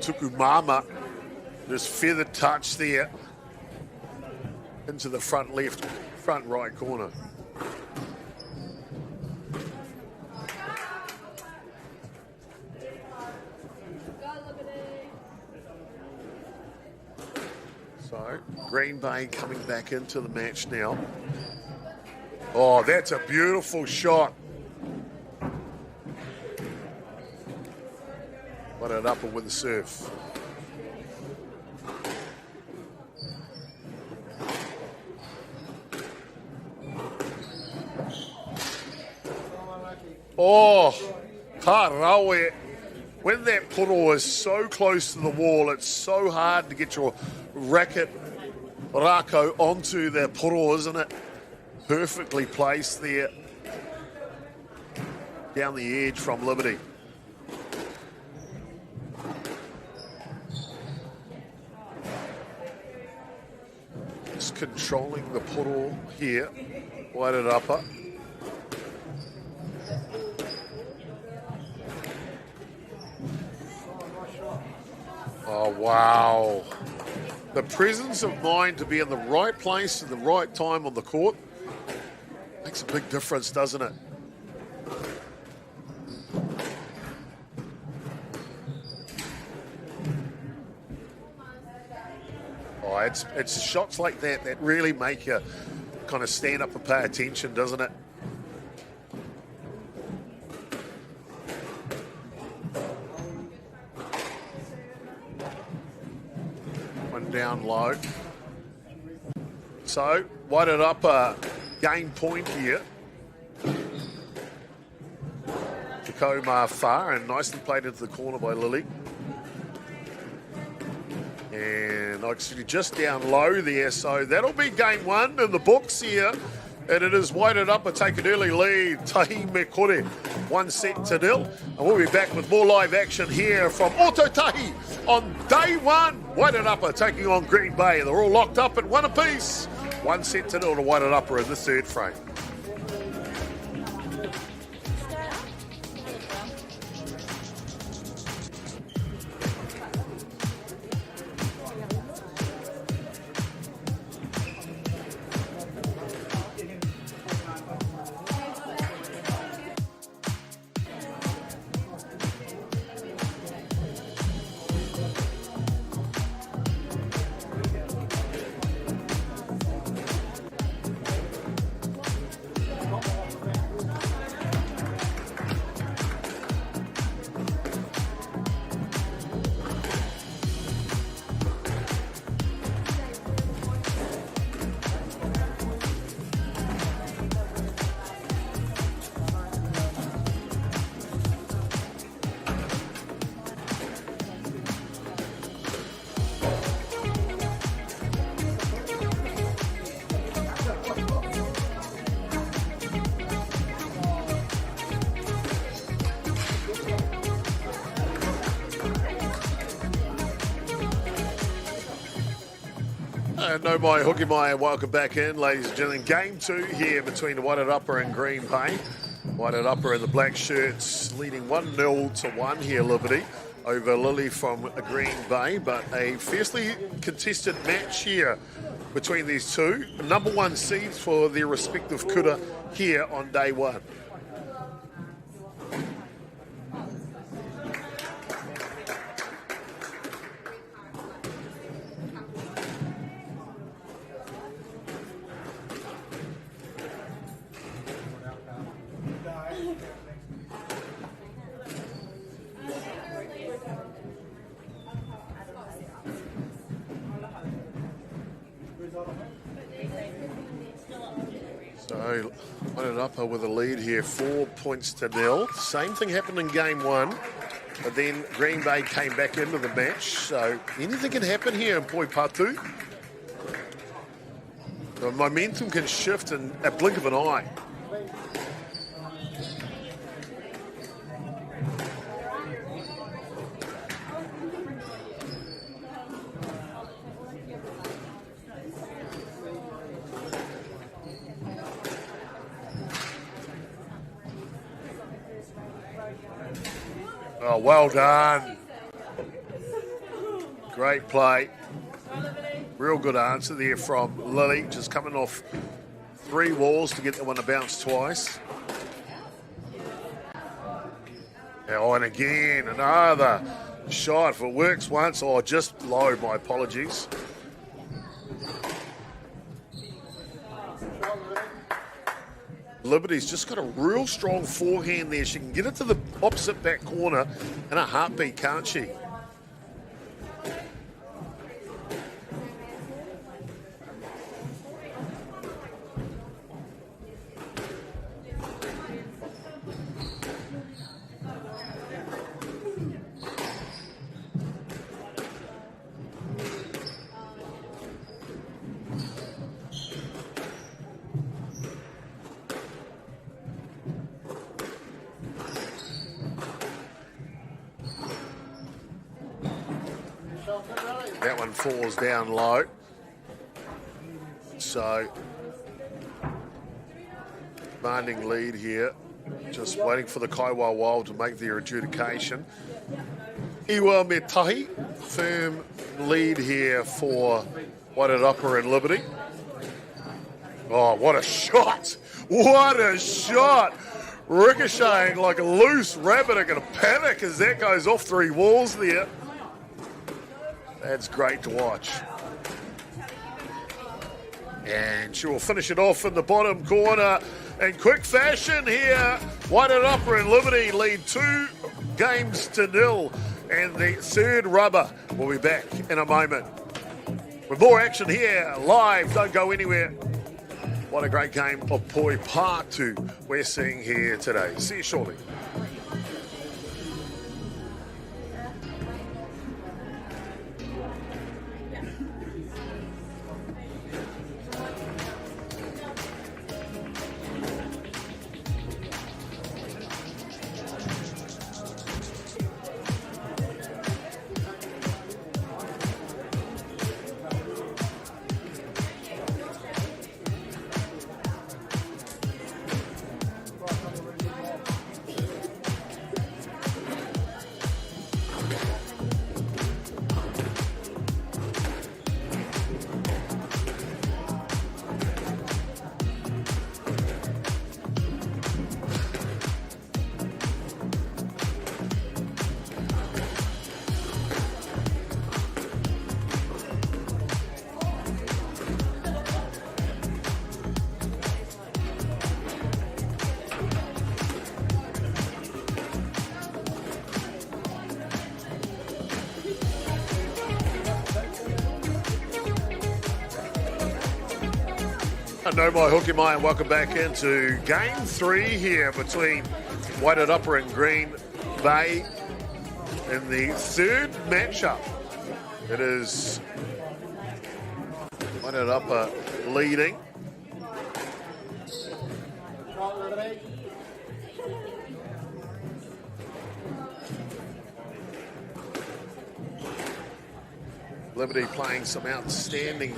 Speaker 1: Tukumama, just feather touch there into the front left, front right corner. So, Green Bay coming back into the match now. Oh, that's a beautiful shot. What an upper with the serve. Oh, Tarawe. When that puro is so close to the wall, it's so hard to get your racket rako onto the puro, isn't it? Perfectly placed there. Down the edge from Liberty. Just controlling the puro here. Wairarapa. Oh, wow. The presence of mind to be in the right place at the right time on the court makes a big difference, doesn't it? Oh, it's shots like that that really make you kind of stand up and pay attention, doesn't it? Down low. So, Wairarapa game point here. Tacoma far and nicely played into the corner by Lily. And actually just down low there. So that'll be game one in the books here. And it is Wairarapa take an early lead. Tahi Mekore, 1-0. And we'll be back with more live action here from Ototahi on day one. Wairarapa taking on Green Bay. They're all locked up at 1 apiece. 1-0 to Wairarapa in the third frame. No mai hoki mai, and welcome back in, ladies and gentlemen. Game two here between the Wairarapa and Green Bay. Wairarapa in the black shirts leading 1-0 to 1 here, Liberty, over Lily from Green Bay, but a fiercely contested match here between these two. Number one seeds for their respective kura here on day one. So, Wairarapa with a lead here, 4-0. Same thing happened in game one, but then Green Bay came back into the match. So, anything can happen here in Poipatu. The momentum can shift in a blink of an eye. Oh, well done. Great play. Real good answer there from Lily, just coming off 3 walls to get that one to bounce twice. Oh, and again, another shot. If it works once, oh, just low, my apologies. Liberty's just got a real strong forehand there. She can get it to the opposite back corner in a heartbeat, can't she? That one falls down low. So, commanding lead here. Just waiting for the Kaiwa Wild to make their adjudication. Iwa Metahi, firm lead here for Wairarapa and Liberty. Oh, what a shot! What a shot! Ricocheting like a loose rabbit. I'm going to panic as that goes off 3 walls there. That's great to watch. And she will finish it off in the bottom corner in quick fashion here. Wairarapa and Liberty lead 2-0. And the third rubber will be back in a moment. With more action here, live, don't go anywhere. What a great game of Poipatu we're seeing here today. See you shortly. No more hooky mai, and welcome back into game 3 here between Wairarapa and Green Bay in the third matchup. It is Wairarapa leading. Liberty playing some outstanding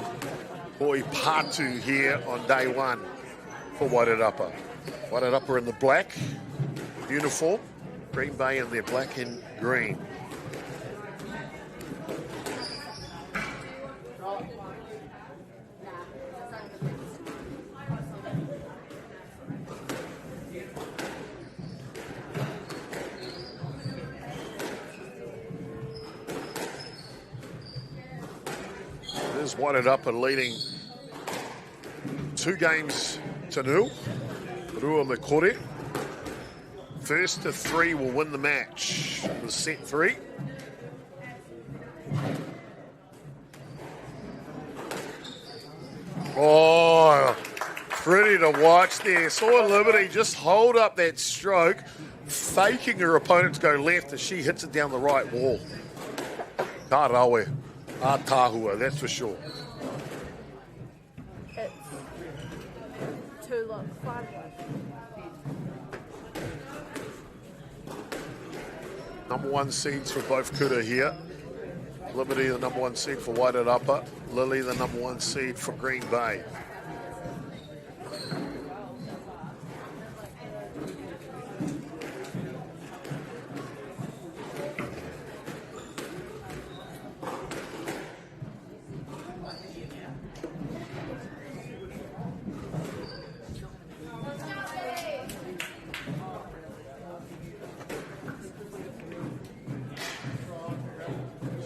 Speaker 1: Poipatu here on day 1 for Wairarapa. Wairarapa in the black uniform, Green Bay in their black and green. Here's Wairarapa leading 2 games to 0. Rua Makore. First to 3 will win the match. The set 3. Oh, pretty to watch there. Saw Liberty just hold up that stroke, faking her opponent to go left as she hits it down the right wall. Tā rawe, a tāhua, that's for sure.
Speaker 3: It's 2 look, 5
Speaker 1: Number 1 seeds for both kura here. Liberty the number 1 seed for Wairarapa. Lily the number 1 seed for Green Bay.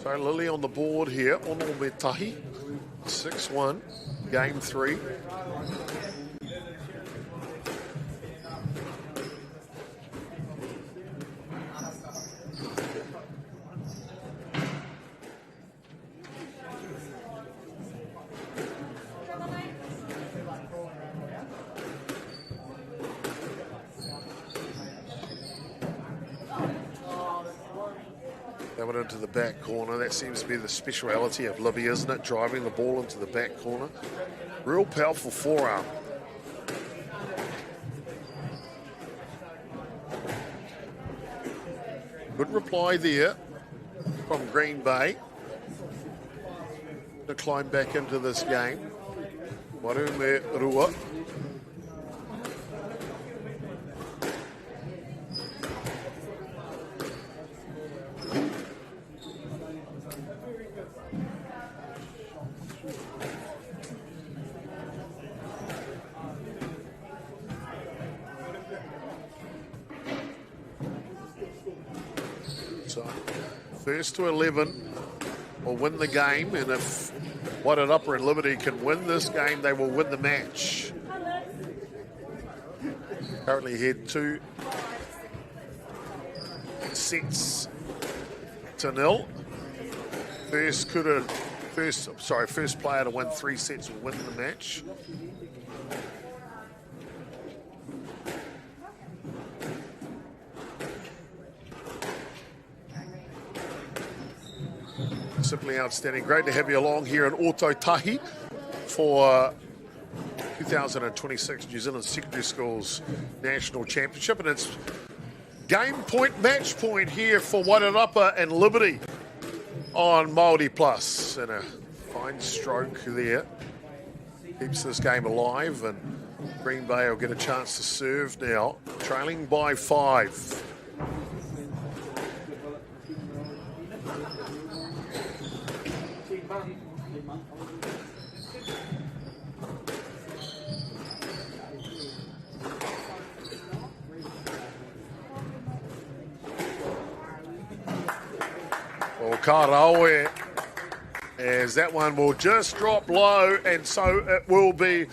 Speaker 1: So Lily on the board here, Ono Metahi, 6-1, game 3. That went into the back corner. That seems to be the speciality of Libby, isn't it? Driving the ball into the back corner. Real powerful forearm. Good reply there from Green Bay to climb back into this game. Marume Rua. So, first to 11 will win the game, and if Wairarapa and Liberty can win this game, they will win the match. Currently head 2 sets to 0. First player to win 3 sets will win the match. Simply outstanding. Great to have you along here in Ōtautahi for 2026 New Zealand Secondary Schools National Championship. And it's game point, match point here for Wairarapa and Liberty on MāORI Plus. And a fine stroke there. Keeps this game alive, and Green Bay will get a chance to serve now. Trailing by 5. Well, Karawe, as that one will just drop low, and so it will be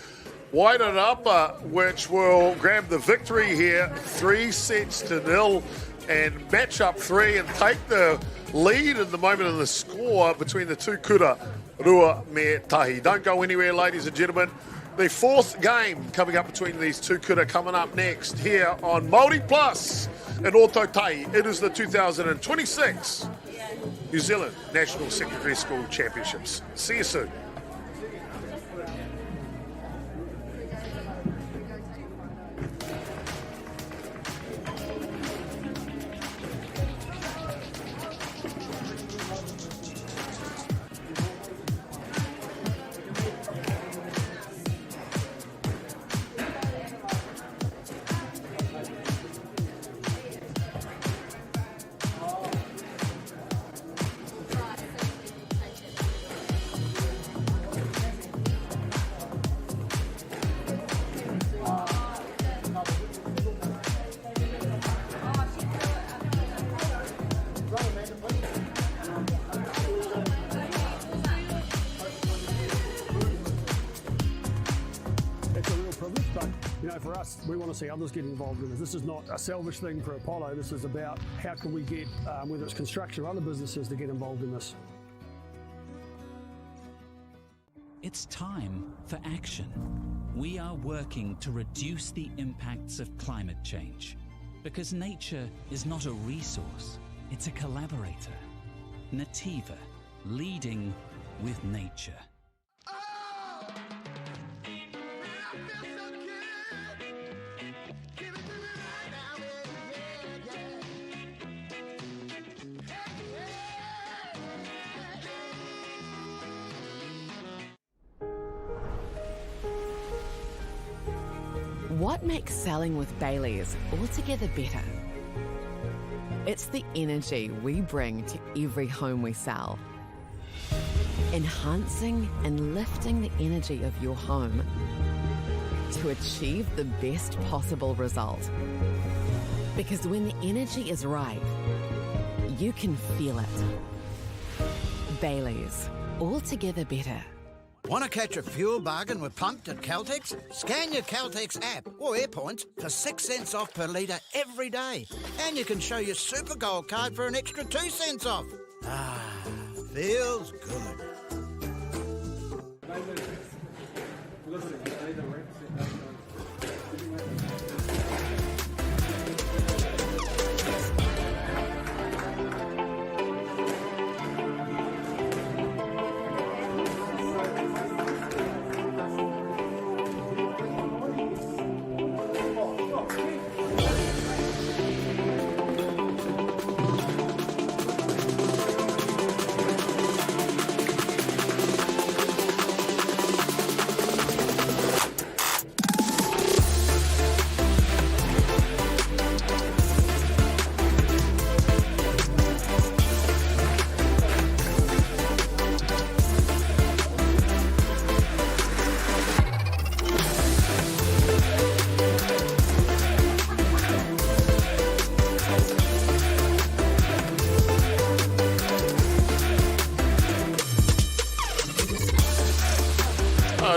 Speaker 1: Wairarapa, which will grab the victory here, 3 sets to 0, and match up 3 and take the lead in the moment of the score between the 2 kura, Rua me Tahi. Don't go anywhere, ladies and gentlemen. The 4th game coming up between these 2 kura coming up next here on MāORI Plus in Ōtautahi. It is the 2026 New Zealand National Secondary School Championships. See you soon.
Speaker 5: us, we want to see others get involved in this. This is not a selfish thing for Apollo. This is about how can we get, whether it's construction or other businesses, to get involved in this.
Speaker 6: It's time for action. We are working to reduce the impacts of climate change because nature is not a resource, it's a collaborator. Nativa, leading with nature.
Speaker 7: What makes selling with Baileys altogether better? It's the energy we bring to every home we sell. Enhancing and lifting the energy of your home to achieve the best possible result. Because when the energy is right, you can feel it. Baileys, altogether better.
Speaker 8: Want to catch a fuel bargain with Pumped at Caltex? Scan your Caltex app or AirPoints for 6 cents off per litre every day. And you can show your Super Gold card for an extra 2 cents off. Ah, feels good.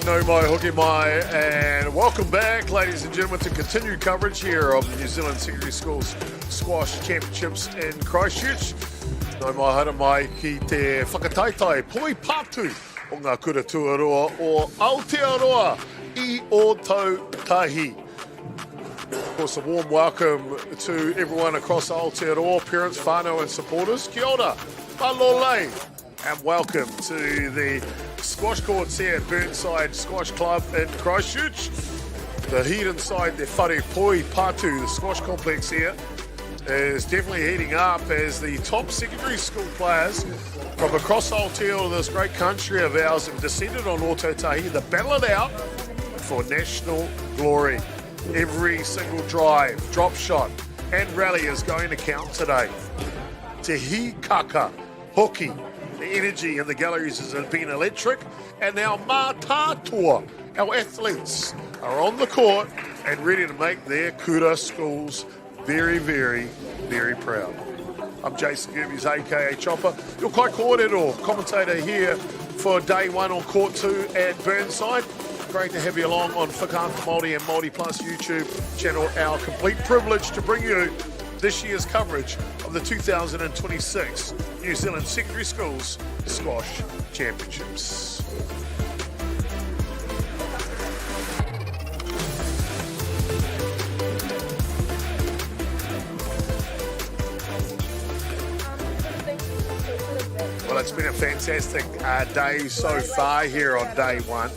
Speaker 1: No mai, hoki mai, and welcome back, ladies and gentlemen, to continued coverage here of the New Zealand Secondary Schools Squash Championships in Christchurch. No mai, hara mai ki te whakataitai poi pātu o ngā kura tuaroa o Aotearoa I o tau tahi. Of course, a warm welcome to everyone across Aotearoa, parents, whānau and supporters. Kia ora, malolei, and welcome to the squash courts here at Burnside Squash Club in Christchurch. The heat inside the Whare Poi Pātu, the squash complex here, is definitely heating up as the top secondary school players from across Aotearoa, this great country of ours, have descended on Ōtautahi. The battle it out for national glory. Every single drive, drop shot and rally is going to count today. Te hikaka, hoki, the energy in the galleries has been electric, and now mātātua, our athletes, are on the court and ready to make their kura schools very, very, very proud. I'm Jason Gerbies, aka Chopper, your kai kōrero commentator here for day one on court 2 at Burnside. Great to have you along on Whakaata Māori and Māori Plus YouTube channel. Our complete privilege to bring you this year's coverage of the 2026 New Zealand Secondary Schools Squash Championships. Well, it's been a fantastic day so far here on day one,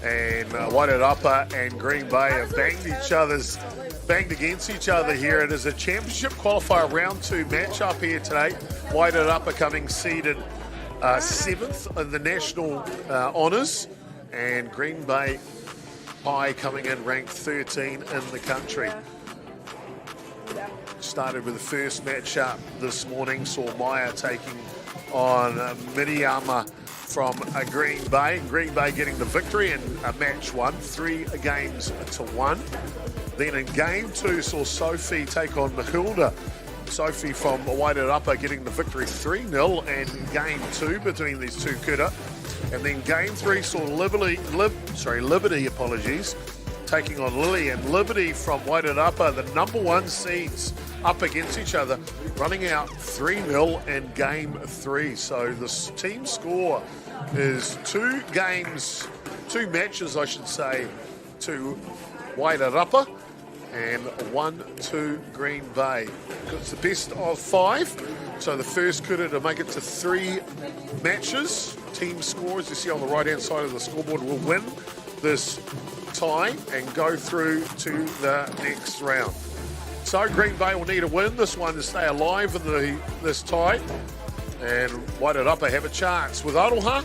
Speaker 1: and Wairarapa and Green Bay have banged against each other here. It is a championship qualifier round 2 matchup here today. Wairarapa coming seeded 7th in the national honours, and Green Bay High coming in ranked 13 in the country. Started with the first matchup this morning, saw Maya taking on Miriyama from Green Bay. Green Bay getting the victory in match 1, 3 games to 1. Then in game 2 saw Sophie take on Mahilda. Sophie from Wairarapa getting the victory 3-0 in game 2 between these two kura. And then game 3 saw Liberty taking on Lily and Liberty from Wairarapa, the number 1 seeds, up against each other, running out 3-0 in game 3. So this team score is 2 matches, I should say, to Wairarapa and 1 to Green Bay. It's the best of 5. So the first kura to make it to 3 matches. Team scores, you see on the right-hand side of the scoreboard, will win this tie and go through to the next round. So Green Bay will need a win this one to stay alive in this tie. And Wairarapa have a chance with Aroha.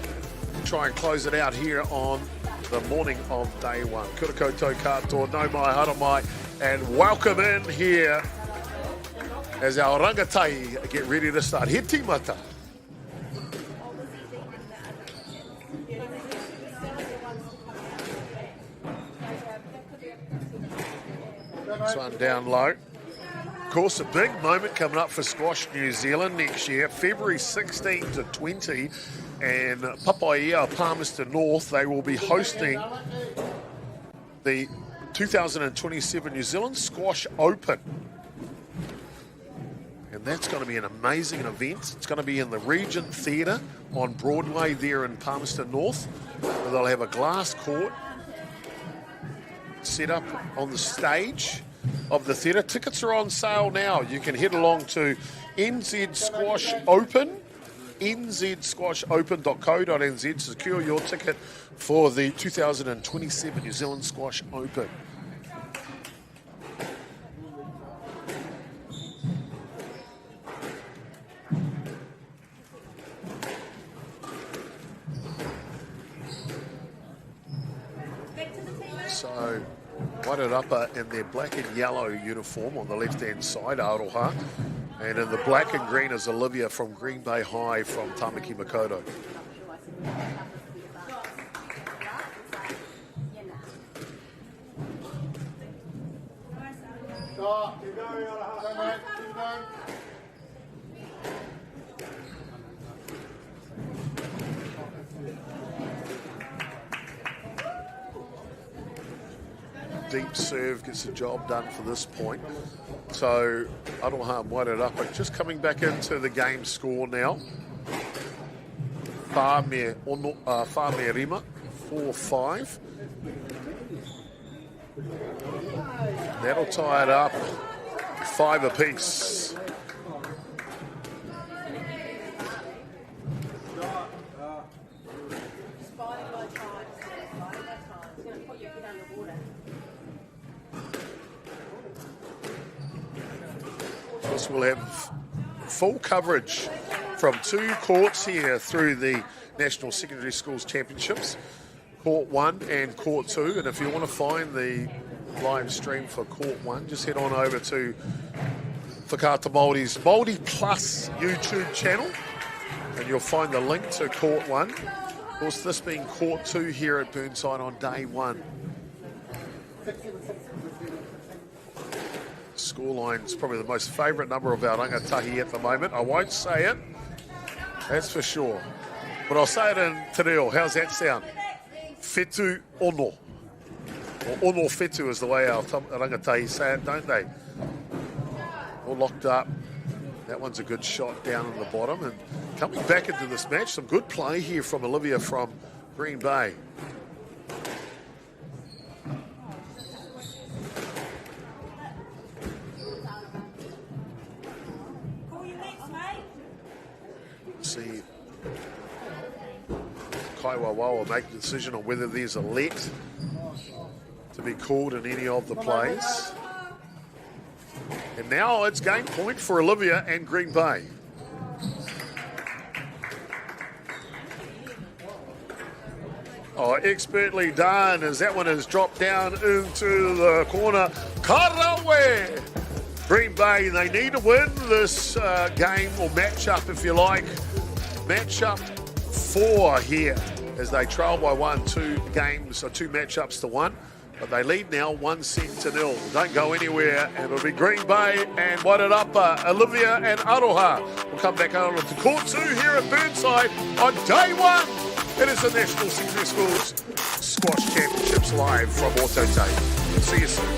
Speaker 1: Try and close it out here on the morning of day 1. Kia ora koutou katoa, nau mai, hara mai, and welcome in here as our rangatai get ready to start. He tīmata. This one down low. Of course, a big moment coming up for Squash New Zealand next year, February 16 to 20, and Papaia, Palmerston North, they will be hosting the 2027 New Zealand Squash Open. And that's going to be an amazing event. It's going to be in the Regent Theatre on Broadway there in Palmerston North, where they'll have a glass court set up on the stage of the theatre. Tickets are on sale now. You can head along to NZ Squash Open, nzsquashopen.co.nz to secure your ticket for the 2027 New Zealand Squash Open. So, Wairarapa in their black and yellow uniform on the left-hand side, Aroha. And in the black and green is Olivia from Green Bay High from Tamaki Makaurau.
Speaker 4: Keep going, Aroha, mate. Keep going.
Speaker 1: Deep serve gets the job done for this point. So Aroha Wairarapa just coming back into the game score now. Whāme Rima, 4-5. That'll tie it up, 5 apiece. We'll have full coverage from 2 courts here through the National Secondary Schools Championships, Court 1 and Court 2. And if you want to find the live stream for Court 1, just head on over to Whakaata Māori's Māori Plus YouTube channel and you'll find the link to Court 1. Of course, this being Court 2 here at Burnside on day 1. Scoreline's probably the most favourite number of our rangatahi at the moment. I won't say it, that's for sure. But I'll say it in te reo. How's that sound? Whetu ono. Or ono whetu is the way our rangatahi say it, don't they? All locked up. That one's a good shot down in the bottom. And coming back into this match, some good play here from Olivia from Green Bay. See Kaiwa will make the decision on whether there's a let to be called in any of the plays. And now it's game point for Olivia and Green Bay. Oh, expertly done as that one has dropped down into the corner. Karawe! Green Bay, they need to win this game or matchup, if you like. Matchup 4 here as they trail by 2 matchups to 1. But they lead now 1-0. Don't go anywhere, and it'll be Green Bay and Wairarapa, Olivia and Aroha. We'll come back on to Court 2 here at Burnside on day 1. It is the National Secondary Schools Squash Championships live from Autotape. See you soon.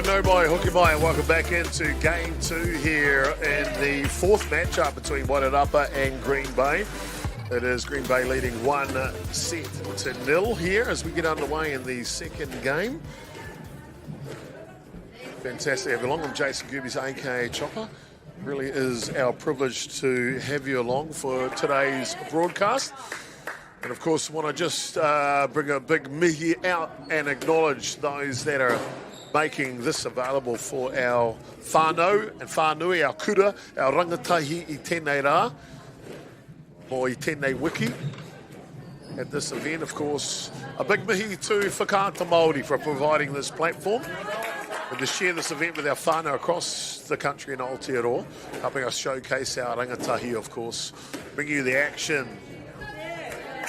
Speaker 1: No mai, hoki mai, and welcome back into Game 2 here in the fourth matchup between Wairarapa and Green Bay. It is Green Bay leading 1-0 here as we get underway in the second game. Fantastic to have you along. I'm Jason Goobies, aka Chopper. Really is our privilege to have you along for today's broadcast. And of course, want to just bring a big mihi out and acknowledge those that are making this available for our whānau and whānui, our kura, our rangatahi I tēnei rā, or I tēnei wiki. At this event, of course, a big mihi to Whakaata Māori for providing this platform and to share this event with our whānau across the country in Aotearoa, helping us showcase our rangatahi, of course, bring you the action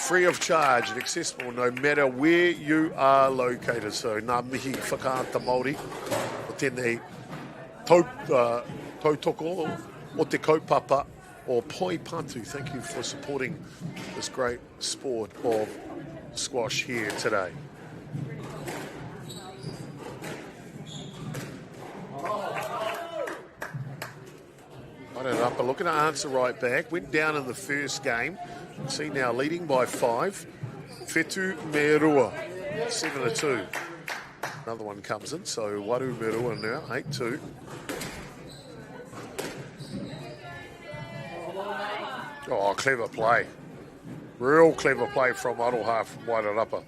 Speaker 1: free of charge and accessible no matter where you are located. So nā mihi whakaata Māori o tēnei tautoko o te kaupapa o poi patu. Thank you for supporting this great sport of squash here today. Wairarapa looking to answer right back. Went down in the first game. See now leading by 5. Whetu Merua, 7-2. Another one comes in, so Waru Merua now, 8-2. Oh, clever play. Real clever play from Aroha from Wairarapa.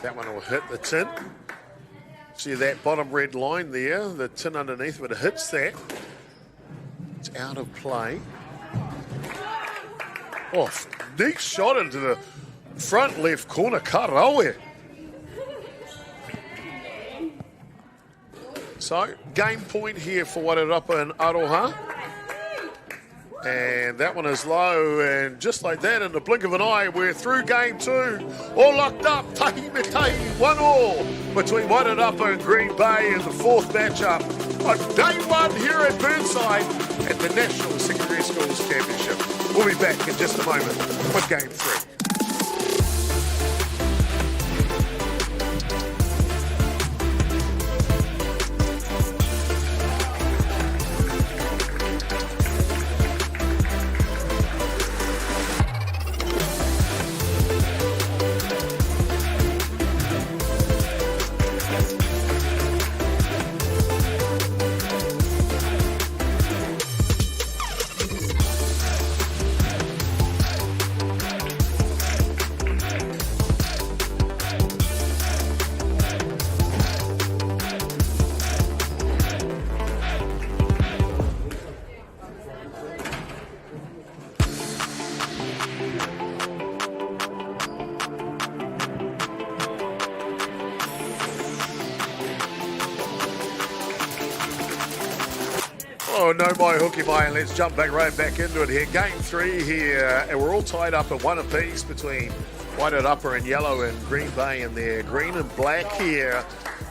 Speaker 1: That one will hit the tin. See that bottom red line there, the tin underneath, but it hits that. It's out of play. Oh, neat shot into the front left corner, Karawe. So, game point here for Wairarapa and Aroha. And that one is low, and just like that, in the blink of an eye, we're through game 2. All locked up, tahi me tahi, 1-1 between Wairarapa and Green Bay in the fourth matchup on day 1 here at Burnside at the National Secondary Schools Championship. We'll be back in just a moment with game 3. Oh, no, my hooky, my, and let's jump right back into it here. Game 3 here, and we're all tied up at 1 apiece between Wairarapa and Yellow and Green Bay, and they're green and black here.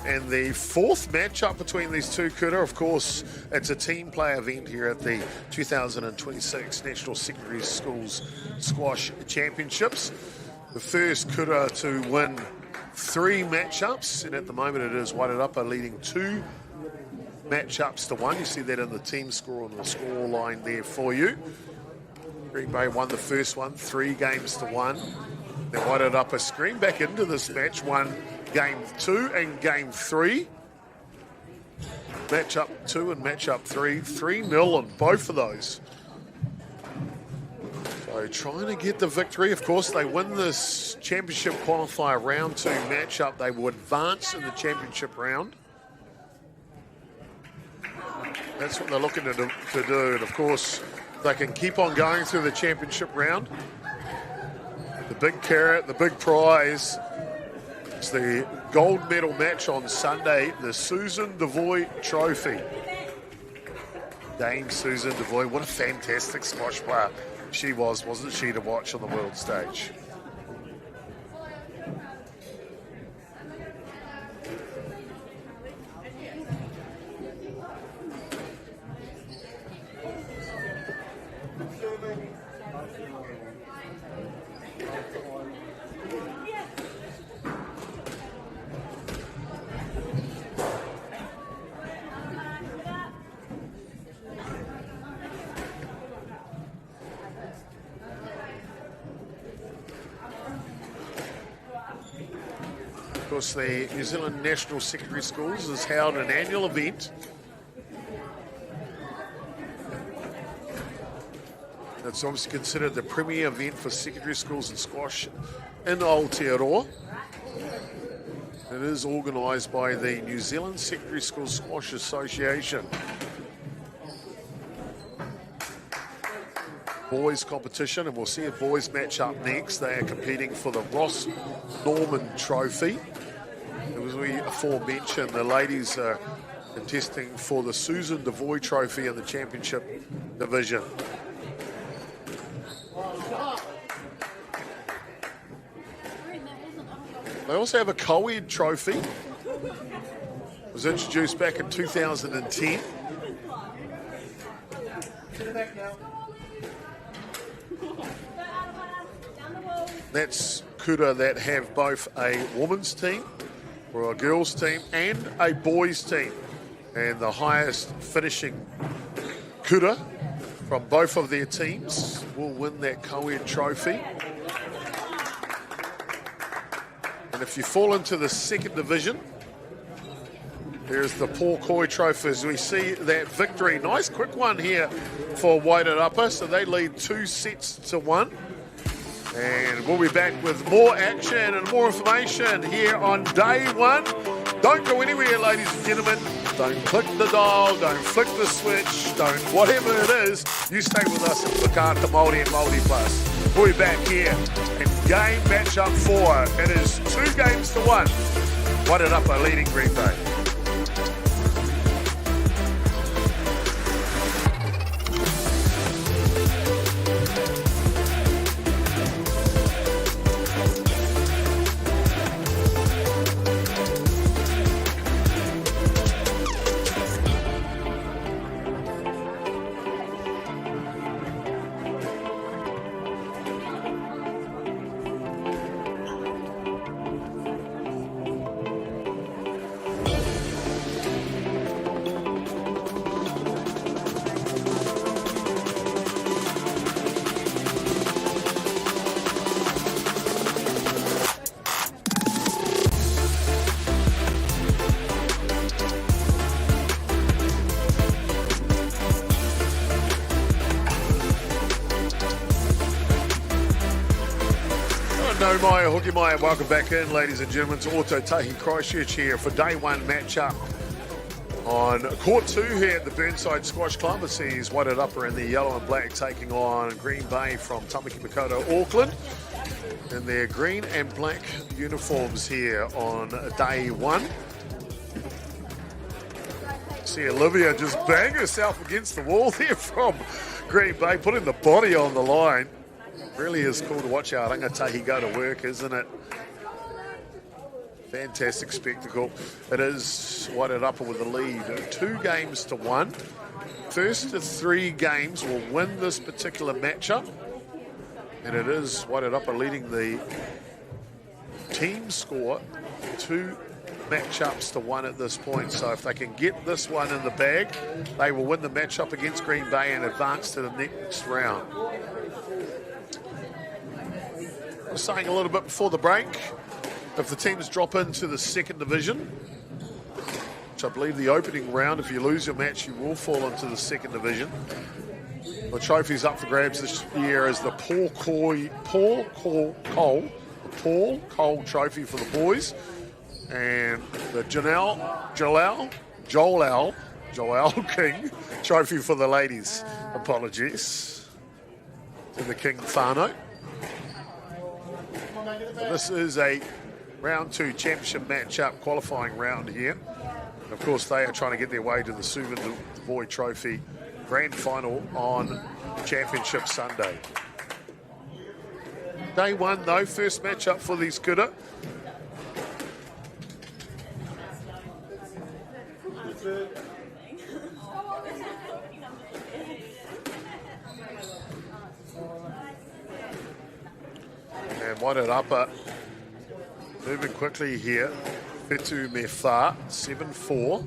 Speaker 1: And the fourth matchup between these two kura, of course, it's a team play event here at the 2026 National Secondary Schools Squash Championships. The first kura to win 3 matchups, and at the moment it is Wairarapa leading 2 matchups to 1. You see that in the team score on the score line there for you. Green Bay won the first one, 3 games to 1. Then Wairarapa screamed back into this match, won game 2 and game 3. Matchup 2 and matchup 3, 3-0 on both of those. So trying to get the victory. Of course, they win this championship qualifier round 2 matchup, they will advance in the championship round. That's what they're looking to do. And of course, they can keep on going through the championship round. The big carrot, the big prize, it's the gold medal match on Sunday, the Susan Devoy Trophy. Dame Susan Devoy, what a fantastic squash player she was, wasn't she, to watch on the world stage? Of course, the New Zealand National Secondary Schools has held an annual event. It's obviously considered the premier event for secondary schools and squash in Aotearoa. It is organised by the New Zealand Secondary School Squash Association. Boys competition, and we'll see a boys match up next. They are competing for the Ross Norman Trophy. As we aforementioned, the ladies are contesting for the Susan Devoy Trophy in the championship division. They also have a co-ed trophy. It was introduced back in 2010. That's kura that have both a women's team or a girls team and a boys team. And the highest finishing kura from both of their teams will win that co-ed trophy. And if you fall into the second division, there's the Paul Coy Trophy as we see that victory. Nice quick one here for Wairarapa, so they lead 2-1. And we'll be back with more action and more information here on day 1. Don't go anywhere, ladies and gentlemen. Don't click the dial, don't flick the switch, don't whatever it is. You stay with us at Whakaata Māori and Māori Plus. We'll be back here in game matchup 4. It is 2 games to 1. Wairarapa leading Green Bay. Maya, Hooky Maya, welcome back in, ladies and gentlemen, to Ōtautahi Christchurch here for day 1 matchup on court 2 here at the Burnside Squash Club. It sees Wairarapa in the yellow and black taking on Green Bay from Tamaki Makaurau, Auckland, in their green and black uniforms here on day 1. See Olivia just bang herself against the wall there from Green Bay, putting the body on the line. Really is cool to watch our rangatahi go to work, isn't it? Fantastic spectacle. It is Wairarapa with the lead, 2-1. First of 3 games will win this particular matchup. And it is Wairarapa leading the team score 2 matchups to 1 at this point. So if they can get this one in the bag, they will win the matchup against Green Bay and advance to the next round. I was saying a little bit before the break, if the teams drop into the 2nd division, which I believe the opening round, if you lose your match, you will fall into the 2nd division. The trophies up for grabs this year is the Paul Cole Trophy for the boys, and the Joel King Trophy for the ladies. Apologies to the King Whānau. This is a round 2 championship matchup qualifying round here. And of course, they are trying to get their way to the Suva Boy Trophy Grand Final on Championship Sunday. Day 1 though, first matchup for these kura. And Wairarapa moving quickly here. Whetu me whā, 7-4.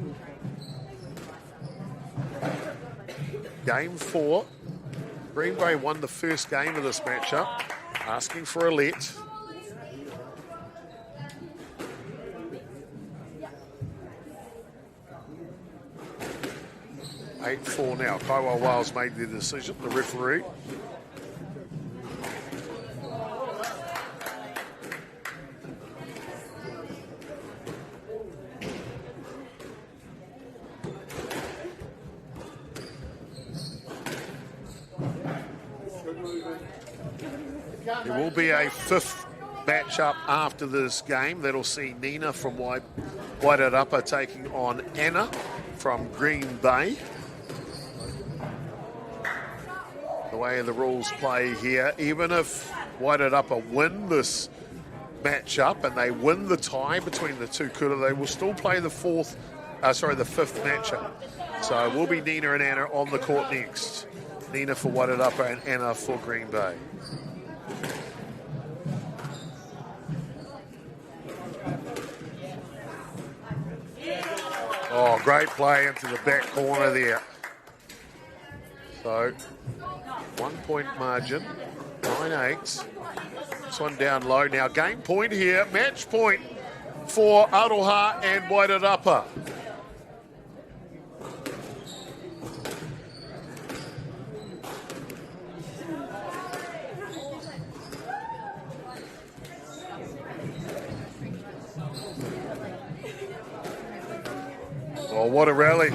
Speaker 1: Game 4. Green Bay won the first game of this matchup, asking for a let. Eight 8-4 now. Kaiwa Wales made the decision, the referee. There will be a 5th matchup after this game. That'll see Nina from Wairarapa taking on Anna from Green Bay. The way the rules play here, even if Wairarapa win this matchup and they win the tie between the two kura, they will still play the 5th matchup. So it will be Nina and Anna on the court next. Nina for Wairarapa and Anna for Green Bay. Oh, great play into the back corner there. So, 1 point margin, 9-8. This one down low now. Game point here, match point for Aroha and Wairarapa. Oh, what a rally.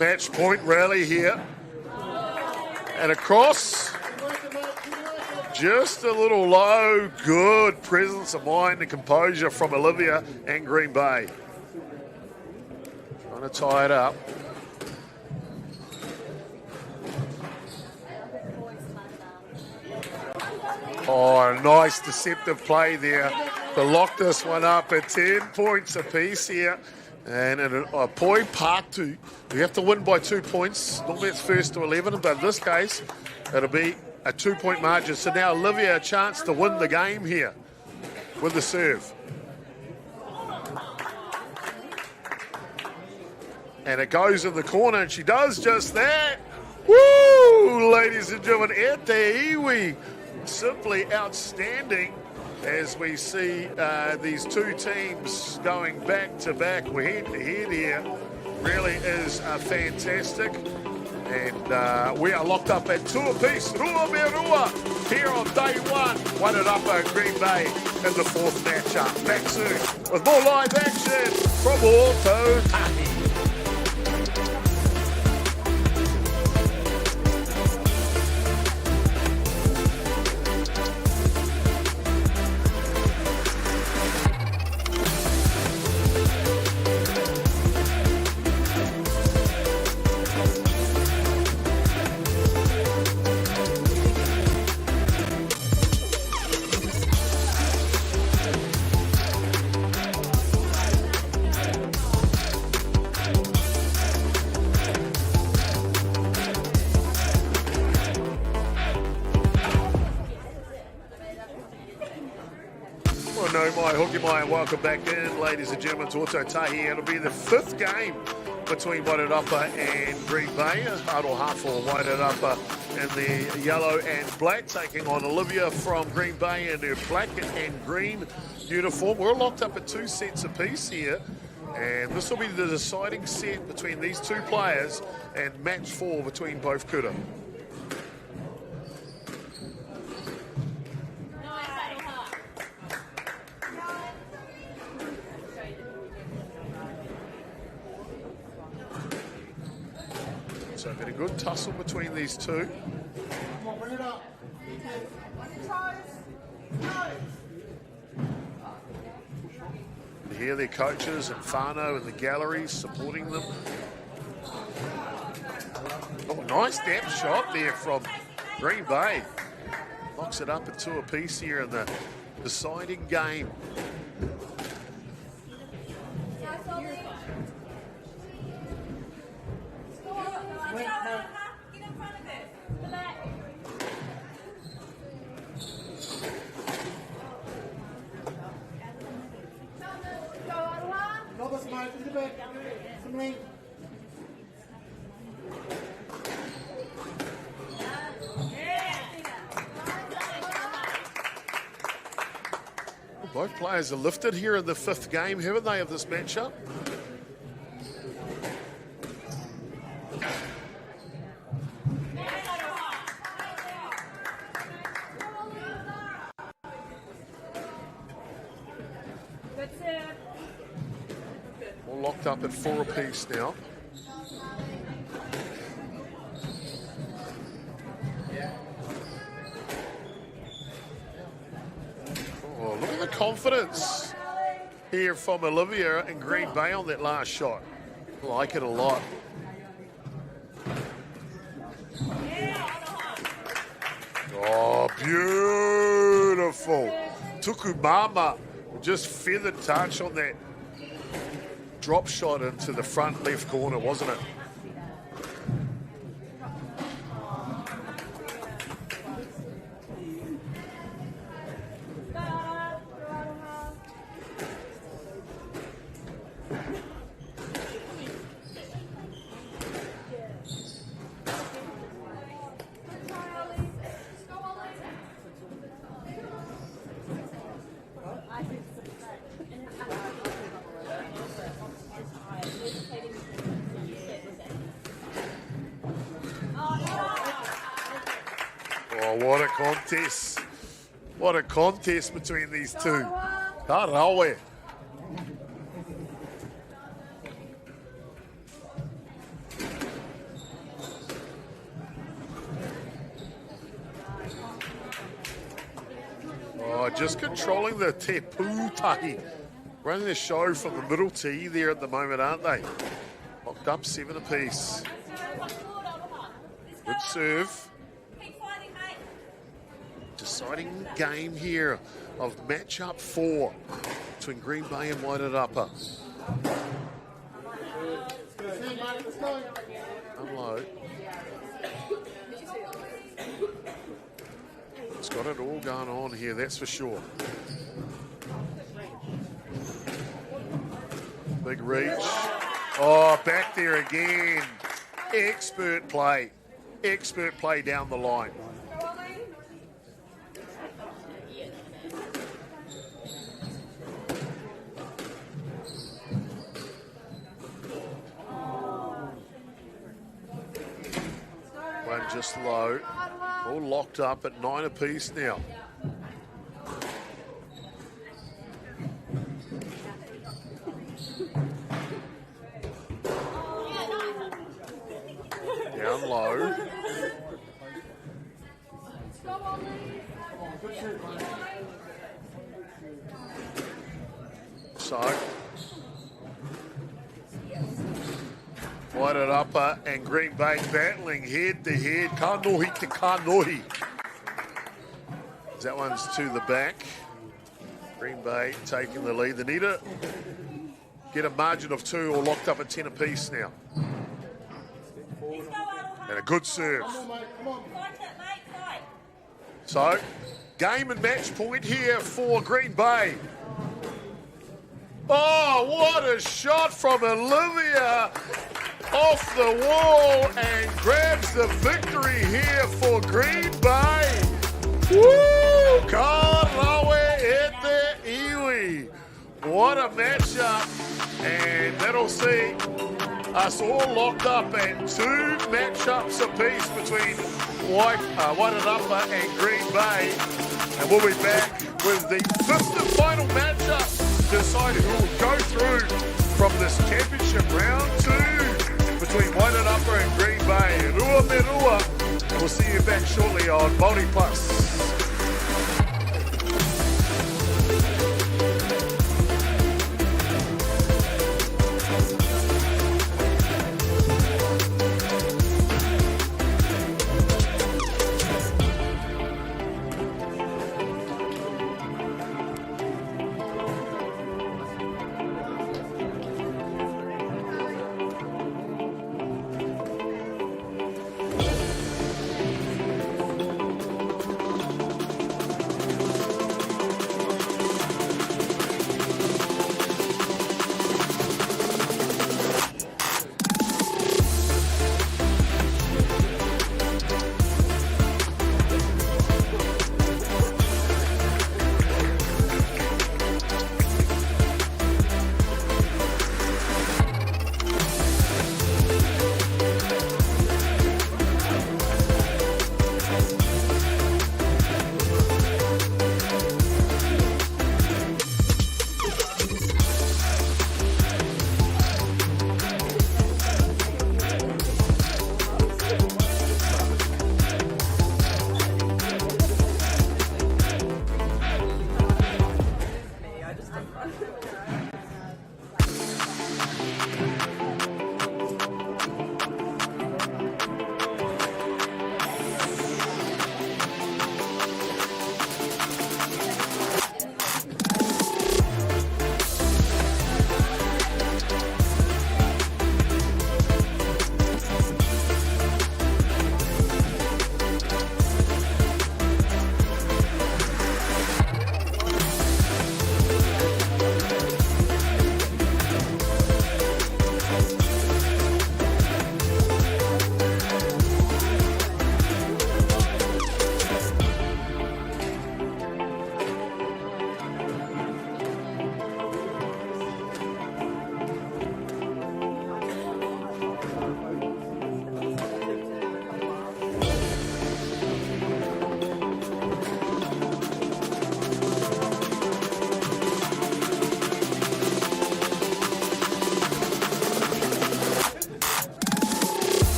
Speaker 1: Match point rally here. And across. Just a little low. Good presence of mind and composure from Olivia and Green Bay. Trying to tie it up. Oh, nice deceptive play there to lock this one up at 10 points apiece here. And in a poi pātu, we have to win by 2 points. Normally it's first to 11, but in this case, it'll be a 2 point margin. So now Olivia a chance to win the game here with the serve. And it goes in the corner, and she does just that. Woo! Ladies and gentlemen, e te iwi. Simply outstanding. As we see these two teams going back to back, we're head to head here, really is fantastic. And we are locked up at 2 apiece. Rua me rua here on day 1. Wairarapa Green Bay in the 4th matchup. Back soon with more live action from Ōtautahi. no mai, hoki mai, and welcome back in, ladies and gentlemen, to Otautahi. It'll be the fifth game between Wairarapa and Green Bay. Aroha for Wairarapa in the yellow and black, taking on Olivia from Green Bay in her black and green uniform. We're locked up at 2 sets apiece here, and this will be the deciding set between these two players and match 4 between both kura. So a good tussle between these two.
Speaker 4: Come on, bring it up.
Speaker 1: Here their coaches and whānau in the galleries supporting them. Oh, nice depth shot there from Green Bay. Locks it up at 2 apiece here in the deciding game.
Speaker 4: Robert, smile to the back. Some length.
Speaker 1: Both players are lifted here in the 5th game, haven't they, of this matchup? All locked up at 4 apiece now. Oh, look at the confidence here from Olivia and Green Bay on that last shot. I like it a lot. Oh, beautiful. Tukumama, just feathered touch on that drop shot into the front left corner, wasn't it? Oh, what a contest. What a contest between these two. Ka rawe. Oh, just controlling the te pūtahi. Running the show from the middle tee there at the moment, aren't they? Locked up 7 apiece. Good serve. Deciding game here of matchup 4 between Green Bay and Wairarapa. Unload. It's got it all going on here, that's for sure. Big reach. Oh, back there again. Expert play. Expert play down the line. One just low. All locked up at 9 apiece now. Down low. So, Wairarapa and Green Bay battling head to head. Kanohi to kanohi. That one's to the back. Green Bay taking the lead. They need to get a margin of 2 or locked up at 10 apiece now. And a good serve. So, game and match point here for Green Bay. Oh, what a shot from Olivia off the wall and grabs the victory here for Green Bay. Woo! Ka rawe e te iwi. What a matchup. And that'll see us all locked up and 2 matchups apiece between Wairarapa and Green Bay. And we'll be back with the 5th and final matchup to decide who will go through from this championship round 2 between Wairarapa and Green Bay. Rua me rua. We'll see you back shortly on MāORI Plus.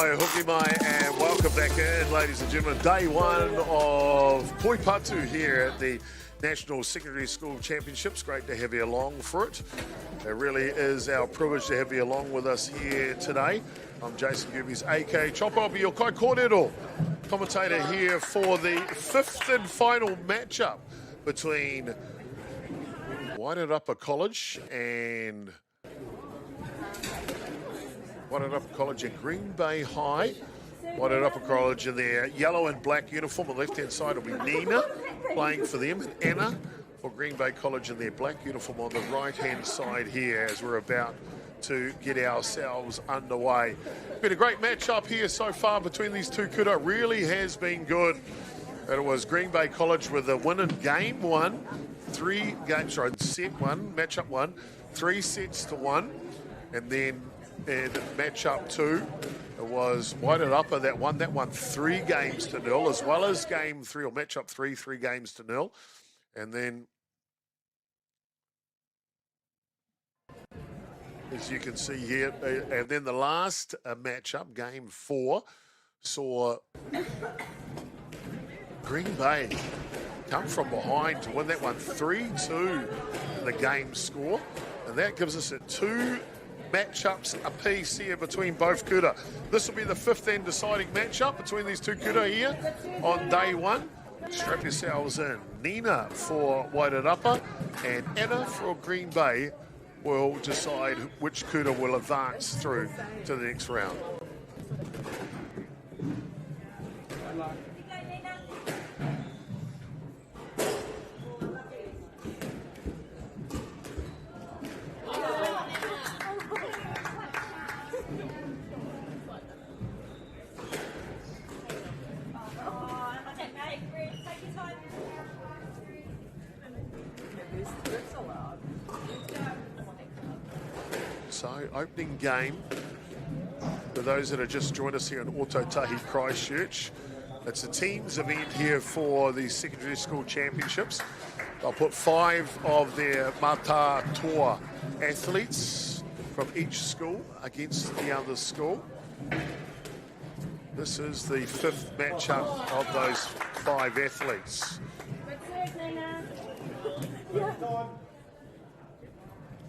Speaker 1: moi, hoki mai, and welcome back in, ladies and gentlemen. Day one of Poi Patu here at the National Secondary School Championships. Great to have you along for it. It really is our privilege to have you along with us here today. I'm Jason Goobies, AK Chopper. I'll be your kai kōrero commentator here for the fifth and final matchup between Wairarapa College and Green Bay High. Wairarapa College in their yellow and black uniform. On the left-hand side will be Nina playing for them, and Anna for Green Bay College in their black uniform on the right-hand side here as we're about to get ourselves underway. Been a great match-up here so far between these two kura. Really has been good. And it was Green Bay College with a win in game one, matchup one, 3 sets to 1. And then in matchup 2, it was Wairarapa that won 3 games to 0, as well as game 3 or matchup 3, 3 games to 0. And then, as you can see here, and then the last matchup, game 4, saw Green Bay come from behind to win that one 3-2 in the game score. And that gives us a 2 matchups apiece here between both kura. This will be the 5th and deciding matchup between these two kura here on day one. Strap yourselves in. Nina for Wairarapa and Anna for Green Bay will decide which kura will advance through to the next round. So, opening game, for those that have just joined us here in Ōtautahi, Christchurch, it's a teams event here for the Secondary School Championships. They'll put 5 of their Matatoa athletes from each school against the other school. This is the 5th matchup of those 5 athletes.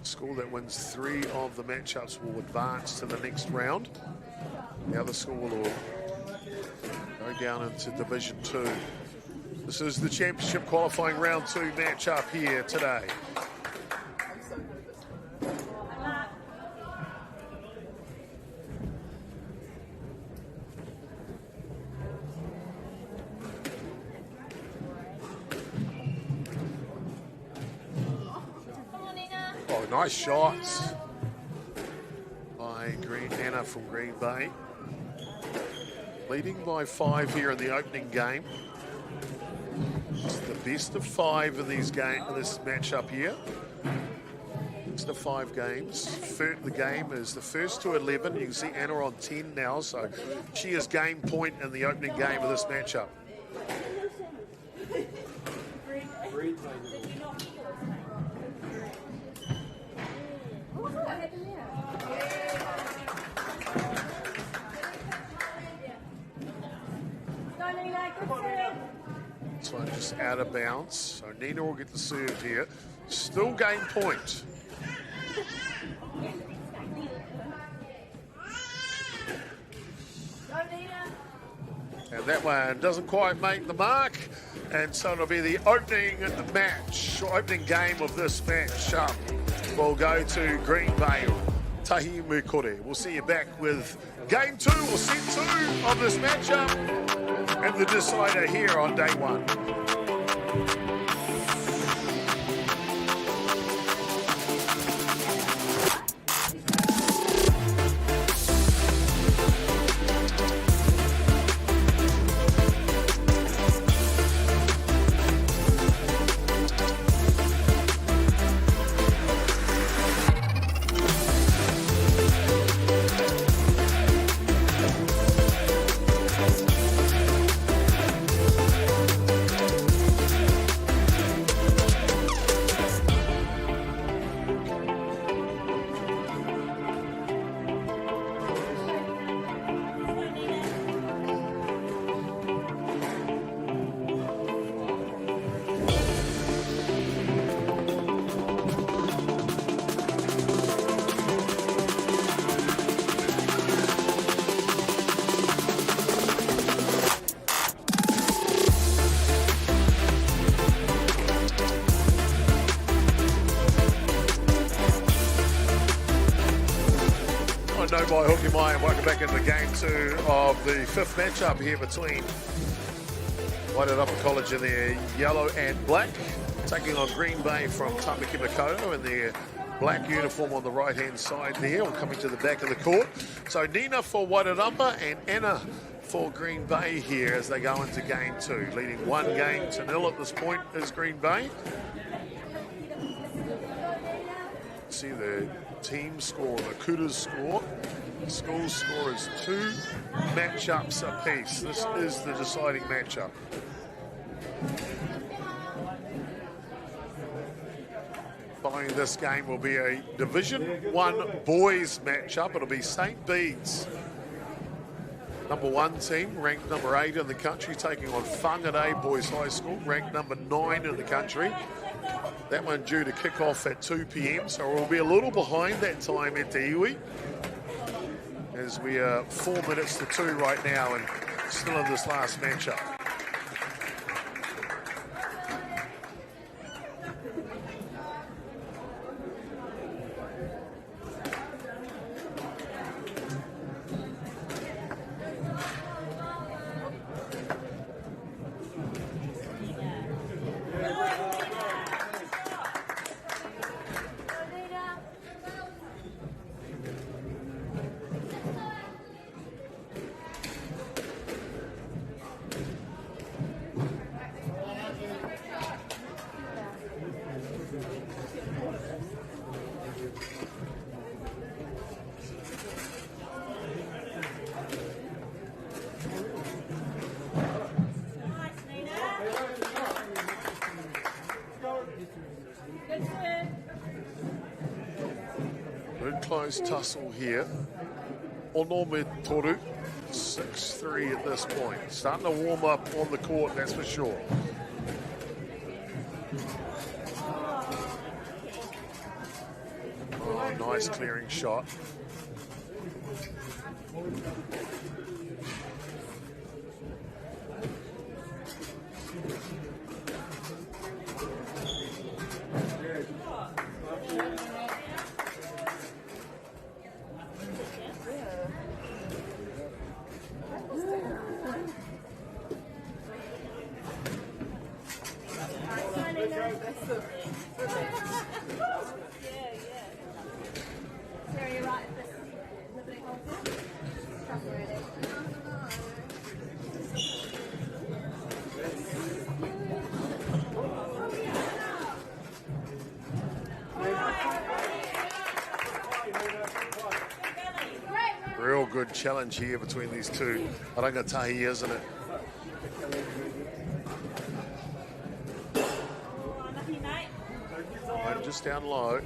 Speaker 1: School that wins 3 of the matchups will advance to the next round. The other school will go down into Division 2. This is the championship qualifying round 2 matchup here today. Nice shots by Anna from Green Bay. Leading by 5 here in the opening game. It's the best of 5 in this matchup here. Best of 5 games. The game is the first to 11. You can see Anna on 10 now, so she is game point in the opening game of this matchup. This one just out of bounds, so Nina will get the serve here. Still game point. And that one doesn't quite make the mark. And so it'll be the opening match, or opening game of this match. We'll go to Green Bay, Tahi Mukore. We'll see you back with game 2 or set 2 of this matchup and the decider here on day 1. Righto by Hooky Mai, and welcome back into game 2 of the 5th matchup here between Wairarapa College in their yellow and black, taking on Green Bay from Tamaki Makaurau in their black uniform on the right-hand side there, or coming to the back of the court. So Nina for Wairarapa and Anna for Green Bay here as they go into game 2. Leading 1-0 at this point is Green Bay. See the team score, the Kutas score. The school score is 2 matchups apiece. This is the deciding matchup. Following this game will be a Division 1 boys matchup. It'll be St. Bede's number 1 team, ranked number 8 in the country, taking on Whangarei Boys High School, ranked number 9 in the country. That one due to kick off at 2 p.m, so we'll be a little behind that time at Te Iwi, as we are 4 minutes to 2 right now and still in this last matchup. Good close tussle here. Onome Toru, 6-3 at this point. Starting to warm up on the court, that's for sure. Oh, nice clearing shot. Real good challenge here between these two. Rangatahi, isn't it? And just down low.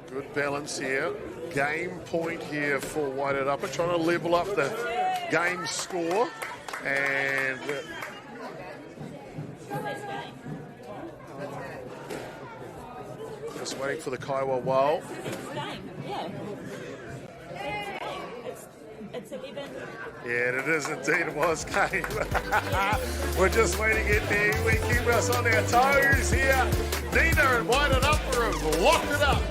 Speaker 1: Good balance here. Game point here for Wairarapa, trying to level up the game score. And just waiting for the Kaiwa Wall. Yeah, it is indeed. It was game. We're just waiting it there. We keep us on our toes here. Nina and Wairarapa have locked it up.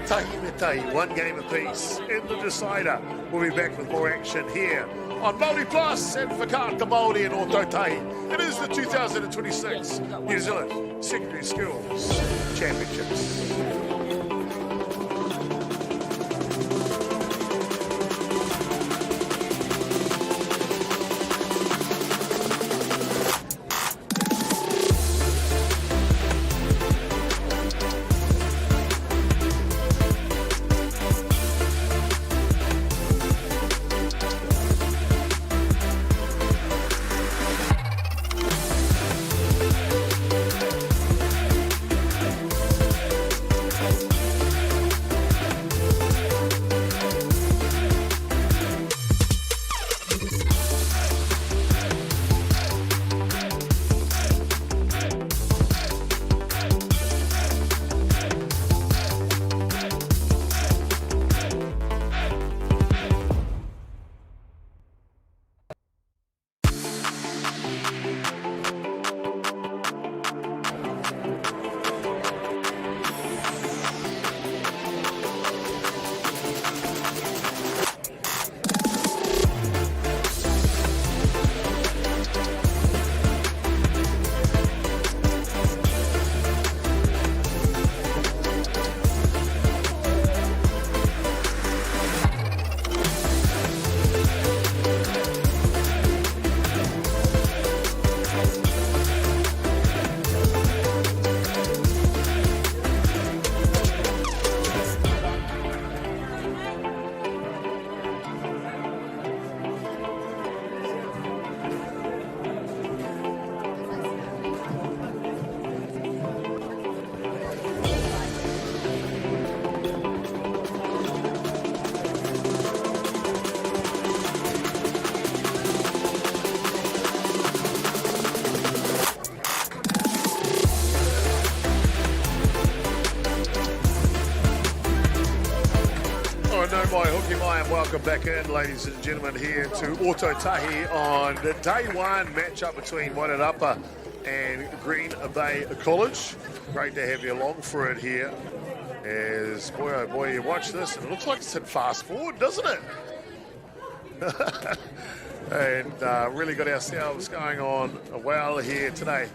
Speaker 1: Tahi me tahi, 1 game apiece in the decider. We'll be back with more action here on MāORI Plus and Whakaata MāORI and Ōtautahi. It is the 2026 New Zealand Secondary Schools Championships. mai, hoki mai, and welcome back in, ladies and gentlemen, here to Ototahi on the day one matchup between Wairarapa and Green Bay College. Great to have you along for it here. As boy, oh boy, you watch this, and it looks like it's hit fast forward, doesn't it? And really got ourselves going on well here today.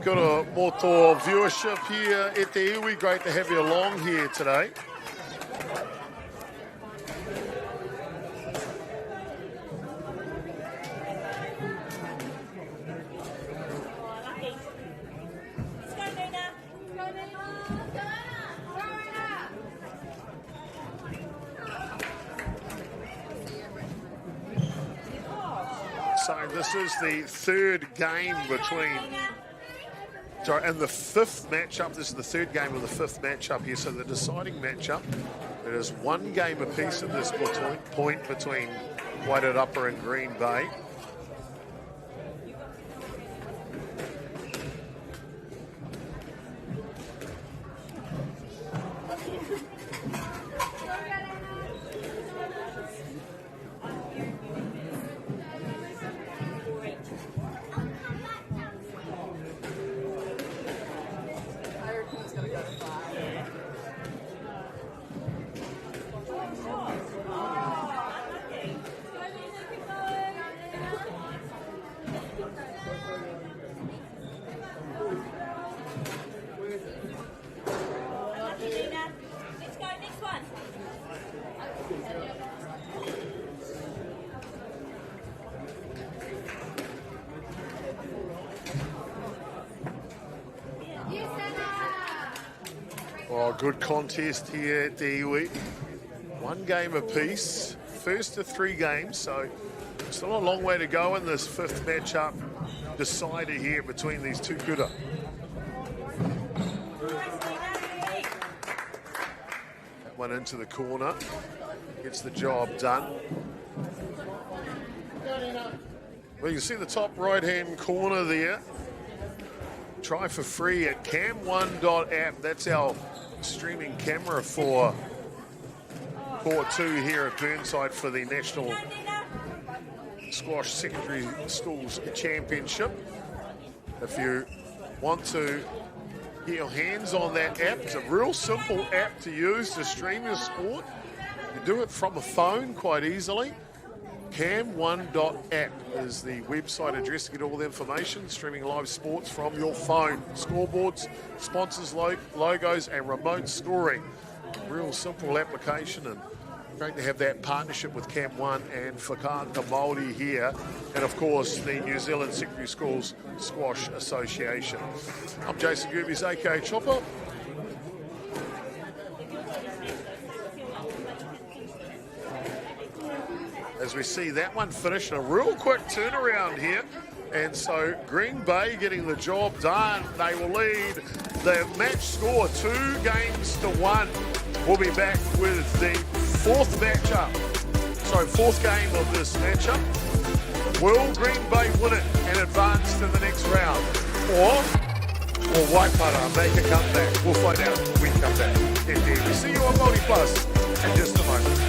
Speaker 1: Got a moto viewership here at the iwi. Great to have you along here today. So this is the third game between, sorry, and the fifth matchup. This is the third game of the fifth matchup here. So the deciding matchup, it is one game apiece at this point between Wairarapa and Green Bay. Oh, good contest here at the iwi. One game apiece, first of three games, so still a long way to go in this fifth matchup decider here between these two kura. That one into the corner, gets the job done. Well, you can see the top right-hand corner there. Try for free at cam1.app. That's our streaming camera for Court 2 here at Burnside for the National Squash Secondary Schools Championship. If you want to get your hands on that app, it's a real simple app to use to stream your sport. You do it from a phone quite easily. Cam1.app is the website address to get all the information, streaming live sports from your phone. Scoreboards, sponsors, logos, and remote scoring. Real simple application, and great to have that partnership with Cam1 and Whakaata MāORI here, and of course the New Zealand Secondary Schools Squash Association. I'm Jason Gooby's aka Chopper. As we see that one finish in a real quick turnaround here. And so Green Bay getting the job done. They will lead the match score 2-1. We'll be back with the fourth game of this matchup. Will Green Bay win it and advance to the next round? Or will Waipara make a comeback? We'll find out when we come back. Indeed. We'll see you on Māori Plus in just a moment.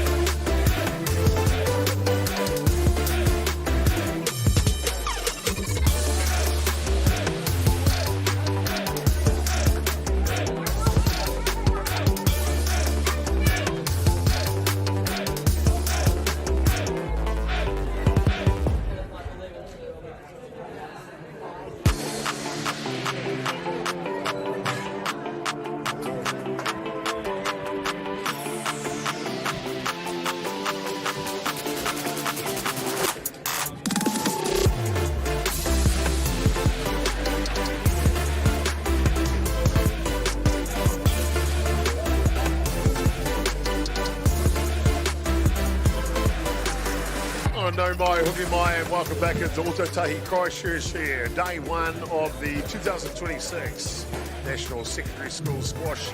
Speaker 1: No mai, hoki mai, and welcome back into Ototahi Christchurch here. Day one of the 2026 National Secondary School Squash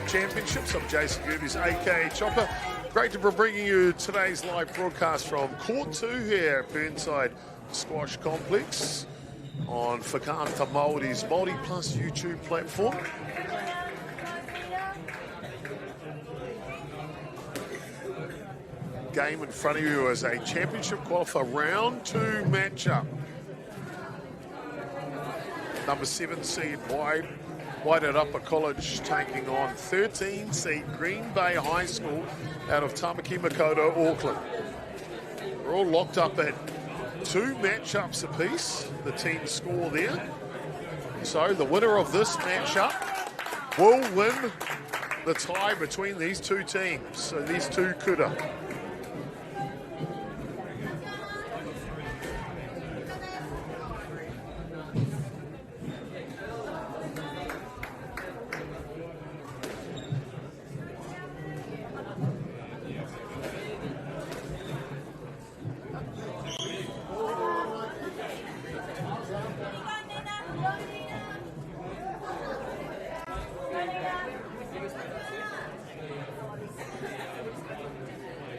Speaker 1: Championships. I'm Jason Gooby's aka Chopper. Great to be bringing you today's live broadcast from Court 2 here at Burnside Squash Complex on Whakaata MāORI's Māori Plus YouTube platform. game in front of you as a championship qualifier round 2 matchup. Number 7 seed Whited Upper College taking on 13 seed Green Bay High School out of Tamaki Makaurau, Auckland. We're all locked up at 2 matchups apiece, the team score there. So the winner of this matchup will win the tie between these 2 teams, so these 2 kura.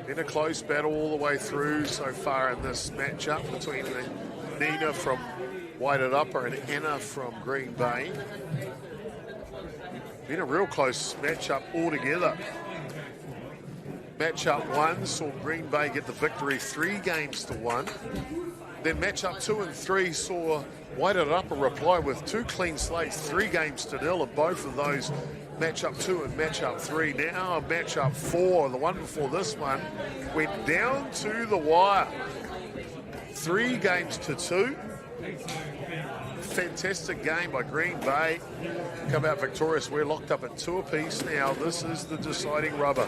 Speaker 1: Been a close battle all the way through so far in this matchup between Nina from Whited Upper and Anna from Green Bay. Been a real close matchup altogether. Matchup 1 saw Green Bay get the victory 3 games to 1. Then matchup 2 and 3 saw Whited Upper reply with 2 clean slates, 3 games to 0, and both of those matchup 2 and matchup 3. Now matchup 4, the one before this one, went down to the wire. 3 games to 2. Fantastic game by Green Bay. Come out victorious. We're locked up at 2 apiece now. This is the deciding rubber.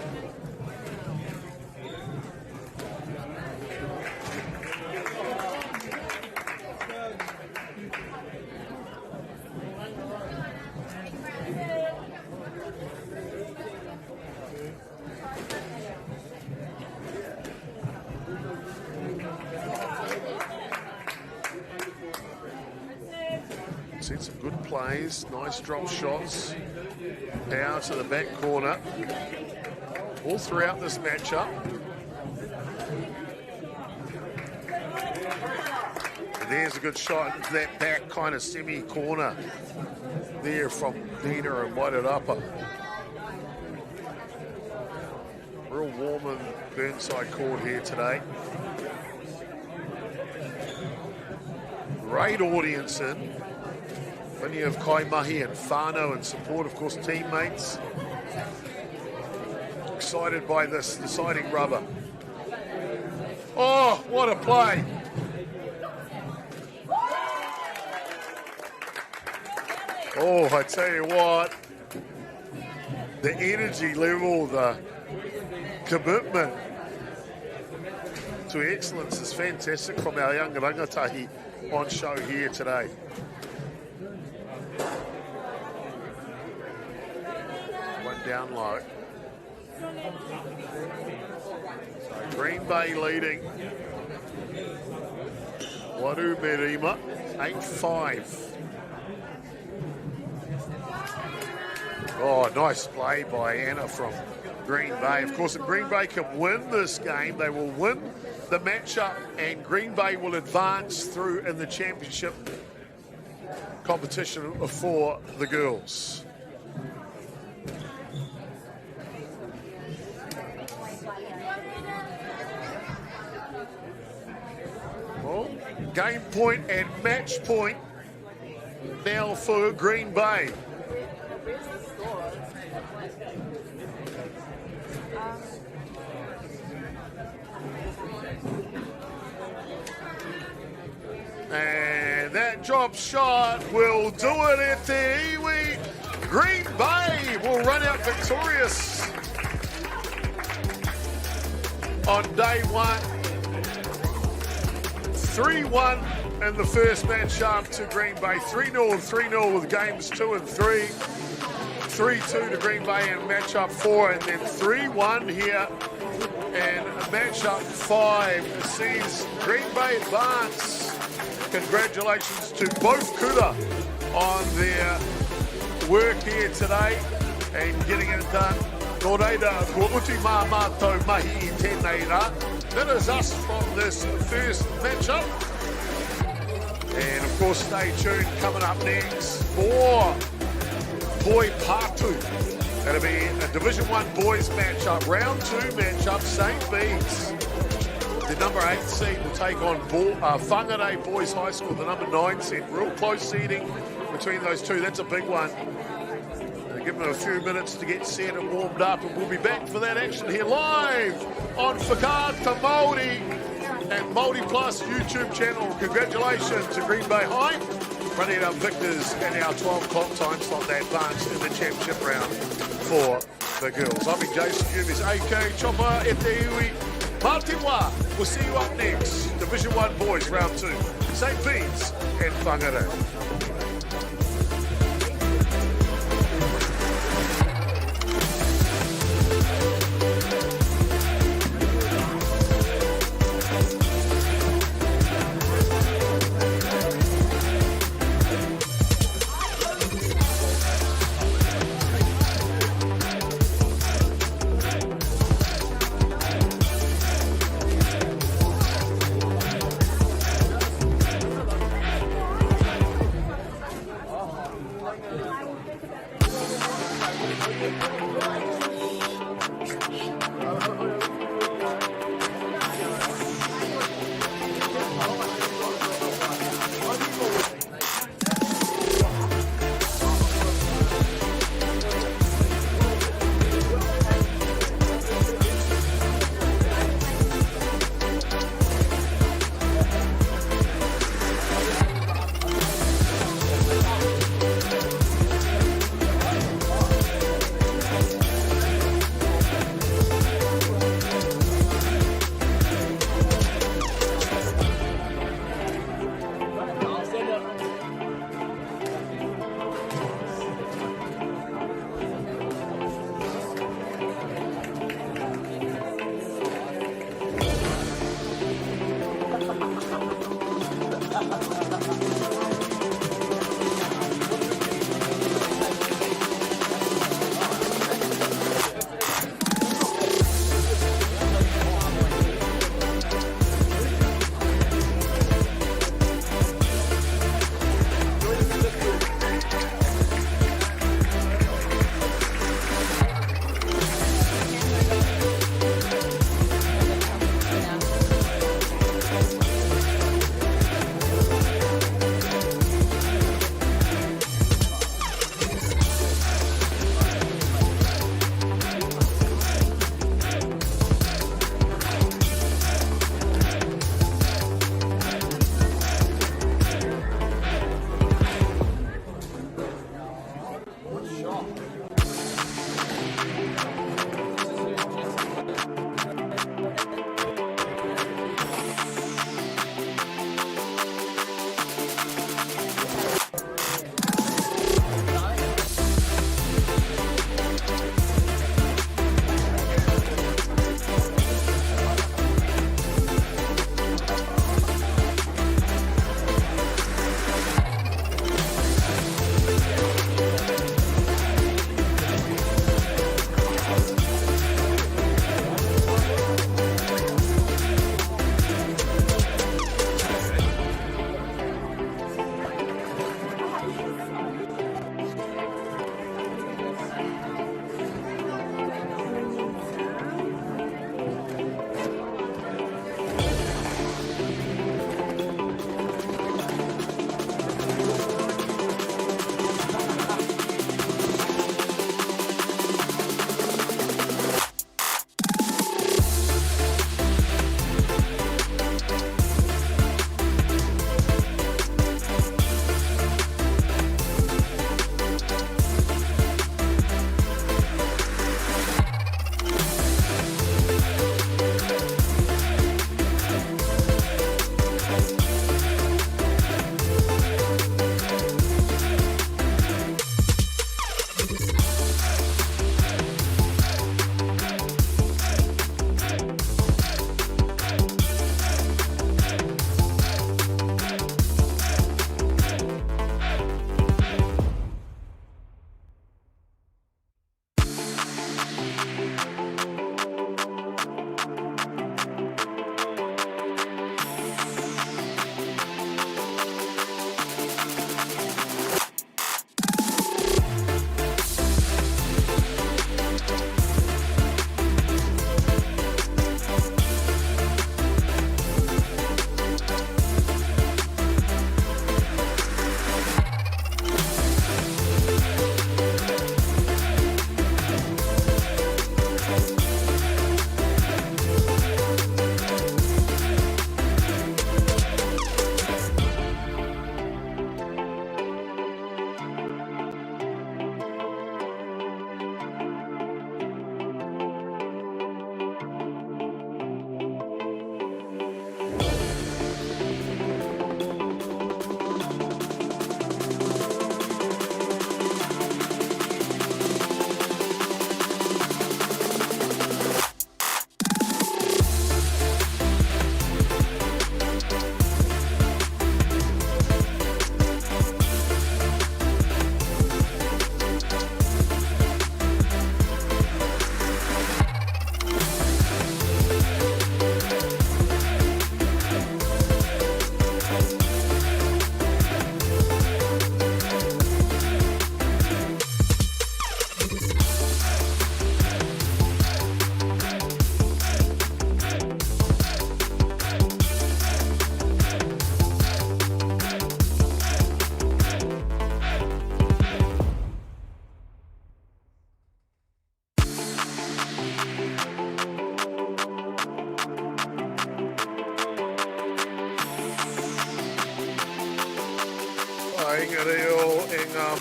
Speaker 1: Seen some good plays, nice drop shots, power to the back corner, all throughout this matchup. And there's a good shot into that back kind of semi-corner there from Nina and Whited Upper. Real warm in Burnside court here today. Great audience in. Plenty of kaimahi and whānau and support, of course, teammates. Excited by this deciding rubber. Oh, what a play. Oh, I tell you what, the energy level, the commitment to excellence is fantastic from our young rangatahi on show here today. Down low. So Green Bay leading. Wadu Merima, 8-5. Oh, nice play by Anna from Green Bay. Of course, if Green Bay can win this game, they will win the matchup and Green Bay will advance through in the championship competition for the girls. Well, game point and match point now for Green Bay. And that drop shot will do it at the iwi. Green Bay will run out victorious on day 1. 3-1 in the first matchup to Green Bay. 3-0 and 3-0 with games 2 and 3. 3-2 to Green Bay in matchup 4, and then 3-1 here. And matchup 5 sees Green Bay advance. Congratulations to both kura on their work here today and getting it done. Nō reira, ko uti mā mātou mahi I tēnei rā. That is us from this first matchup. And of course, stay tuned. Coming up next, more Poi Pātu That'll be a Division 1 boys matchup, round 2 matchup, St. Bede's. The number 8 seed will take on Whangarei Boys High School, the number 9 seed. Real close seeding between those two. That's a big one. Give them a few minutes to get set and warmed up, and we'll be back for that action here live on Whakaata Māori and Māori Plus YouTube channel. Congratulations to Green Bay High, running up victors in our 12 o'clock time slot. They advanced in the championship round for the girls. I've been Jason Humes, AK Chopper, E Te Iwi, Matiwa. We'll see you up next. Division 1 boys, round 2. St. Bede's and Whangarei.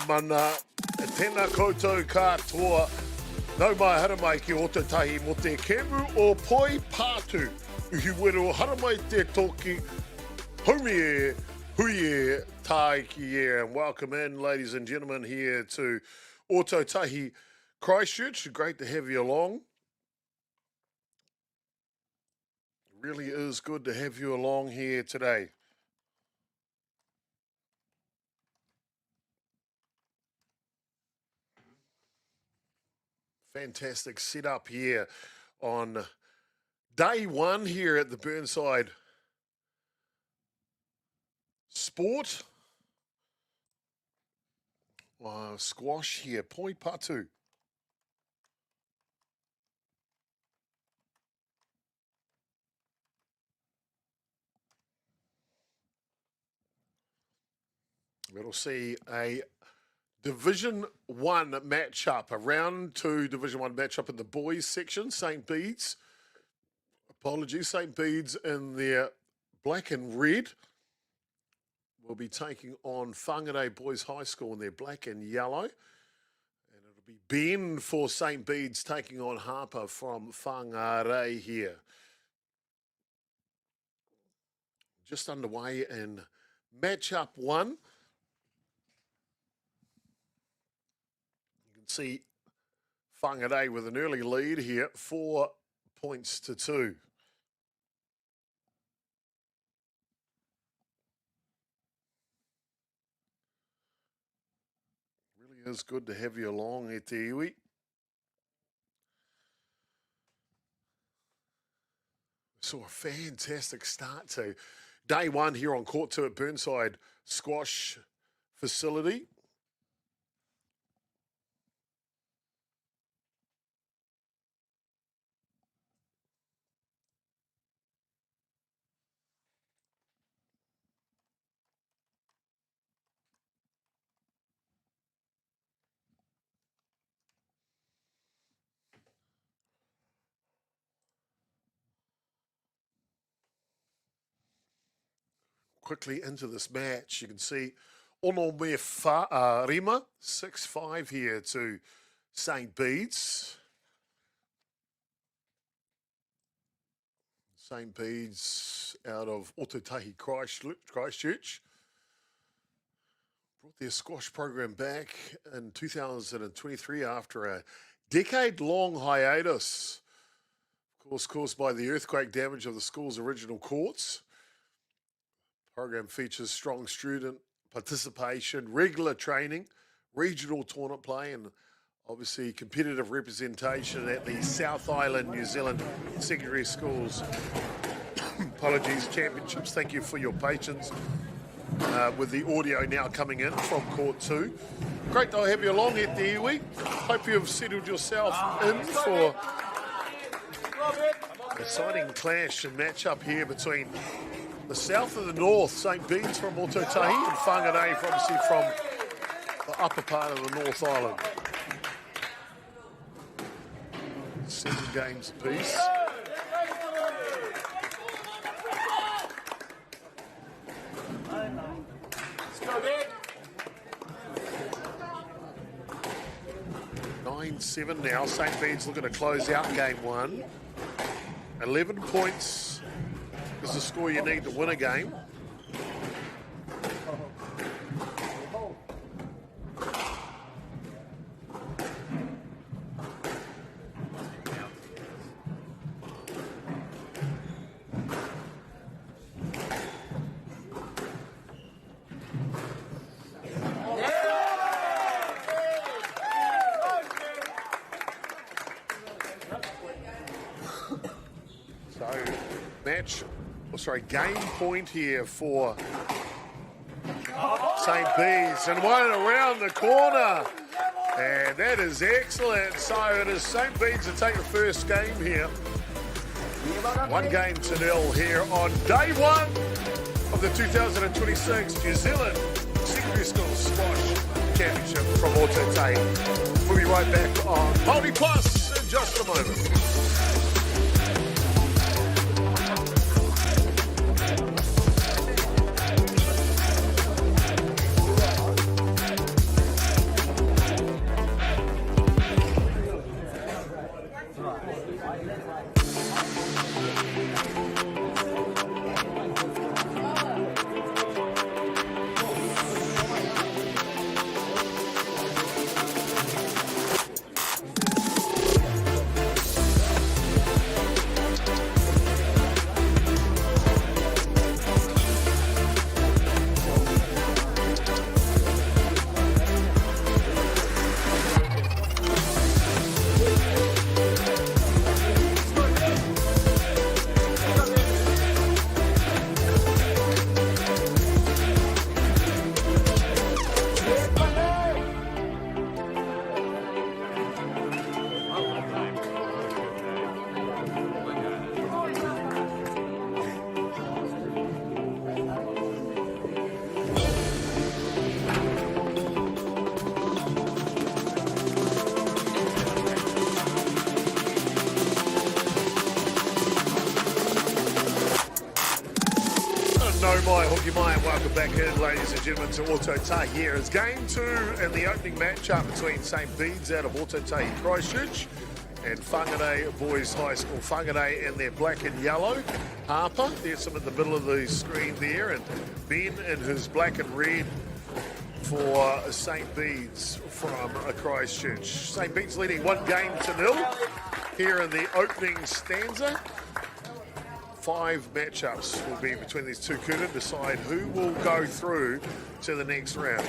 Speaker 1: mana, tēnā koutou katoa, nau mai haramai ki o te tahi mo te kemu o poi pātu. Uhi wero haramai te toki, haumi e, hui e, tai ki e. And welcome in, ladies and gentlemen, here to Ōtautahi Christchurch. Great to have you along. Really is good to have you along here today. Fantastic setup here on day one here at the Burnside Sport. Squash here, poi patu. We'll see a Division 1 matchup, a round 2 Division 1 matchup in the boys section. St. Bede's, St. Bede's in their black and red will be taking on Whangarei Boys High School in their black and yellow. And it'll be Ben for St. Bede's taking on Harper from Whangarei here. Just underway in matchup 1. See Whangarei with an early lead here, 4 points to 2. Really is good to have you along, e te iwi. Saw a fantastic start to day one here on court 2 at Burnside Squash Facility. Quickly into this match, you can see Ono me Rima, 6-5 here to St. Bede's. St. Bede's out of Ōtautahi Christchurch. Brought their squash program back in 2023 after a decade-long hiatus, of course, caused by the earthquake damage of the school's original courts. Program features strong student participation, regular training, regional tournament play, and obviously competitive representation at the South Island, New Zealand secondary schools. Championships. Thank you for your patience with the audio now coming in from court 2. Great to have you along here, te iwi. Hope you've settled yourself in for an exciting clash and matchup here between the south and the north, St. Bede's from Ōtautahi and Whangarei obviously from the upper part of the North Island. 7 games apiece. Nine, 7 now. St. Bede's looking to close out game 1. 11 points is the score you need to win a game. Game point here for St. Bede's, and one around the corner, and that is excellent. So it is St. Bede's to take the first game here. 1-0 here on day 1 of the 2026 New Zealand Secondary School Squash Championship from Ōtautahi. We'll be right back on MāORI Plus in just a moment. mai, hoki mai, and welcome back in, ladies and gentlemen, to Ōtautahi. Here is game 2 in the opening matchup between St. Bede's out of Ōtautahi Christchurch and Whangarei Boys High School. Whangarei in their black and yellow. Harper, there's him in the middle of the screen there, and Ben in his black and red for St. Bede's from Christchurch. St. Bede's leading 1-0 here in the opening stanza. 5 matchups will be between these two kuta, decide who will go through to the next round.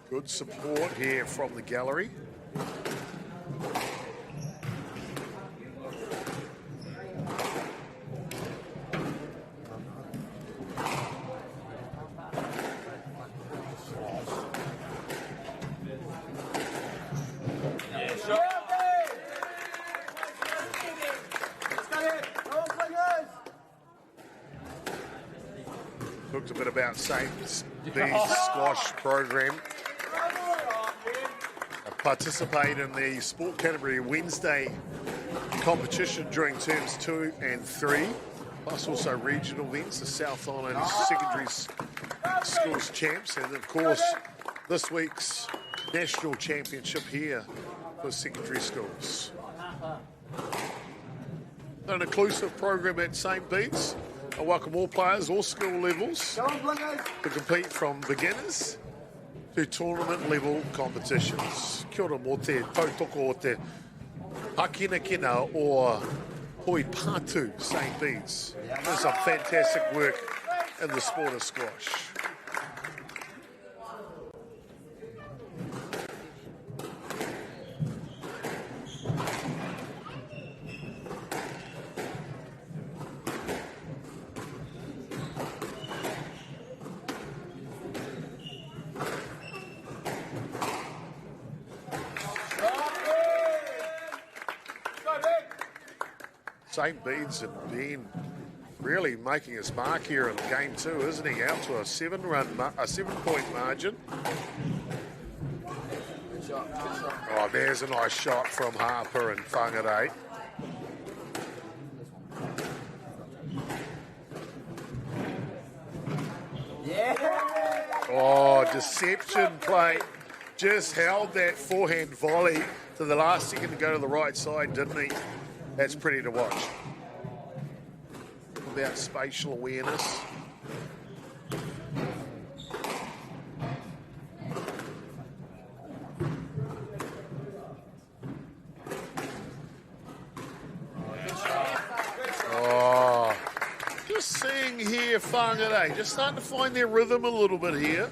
Speaker 1: Good support here from the gallery. Talked a bit about St. Bede's squash program. Participate in the Sport Canterbury Wednesday competition during terms 2 and 3, plus also regional events, the South Island Secondary Schools Champs, and of course this week's National Championship here for secondary schools. An inclusive program at St. Bede's. I welcome all players, all skill levels, to compete from beginners to tournament level competitions. Kia ora mō te tautoko o te Pakinakina or Hoi Pātu St. Bede's. Doing some fantastic work in the sport of squash. St. Bede's have been really making his mark here in game 2, isn't he? Out to a 7-point margin. Oh, there's a nice shot from Harper and Whangarei. Oh, deception play. Just held that forehand volley to the last second to go to the right side, didn't he? That's pretty to watch. About spatial awareness. Oh, just seeing here Whangarei, just starting to find their rhythm a little bit here.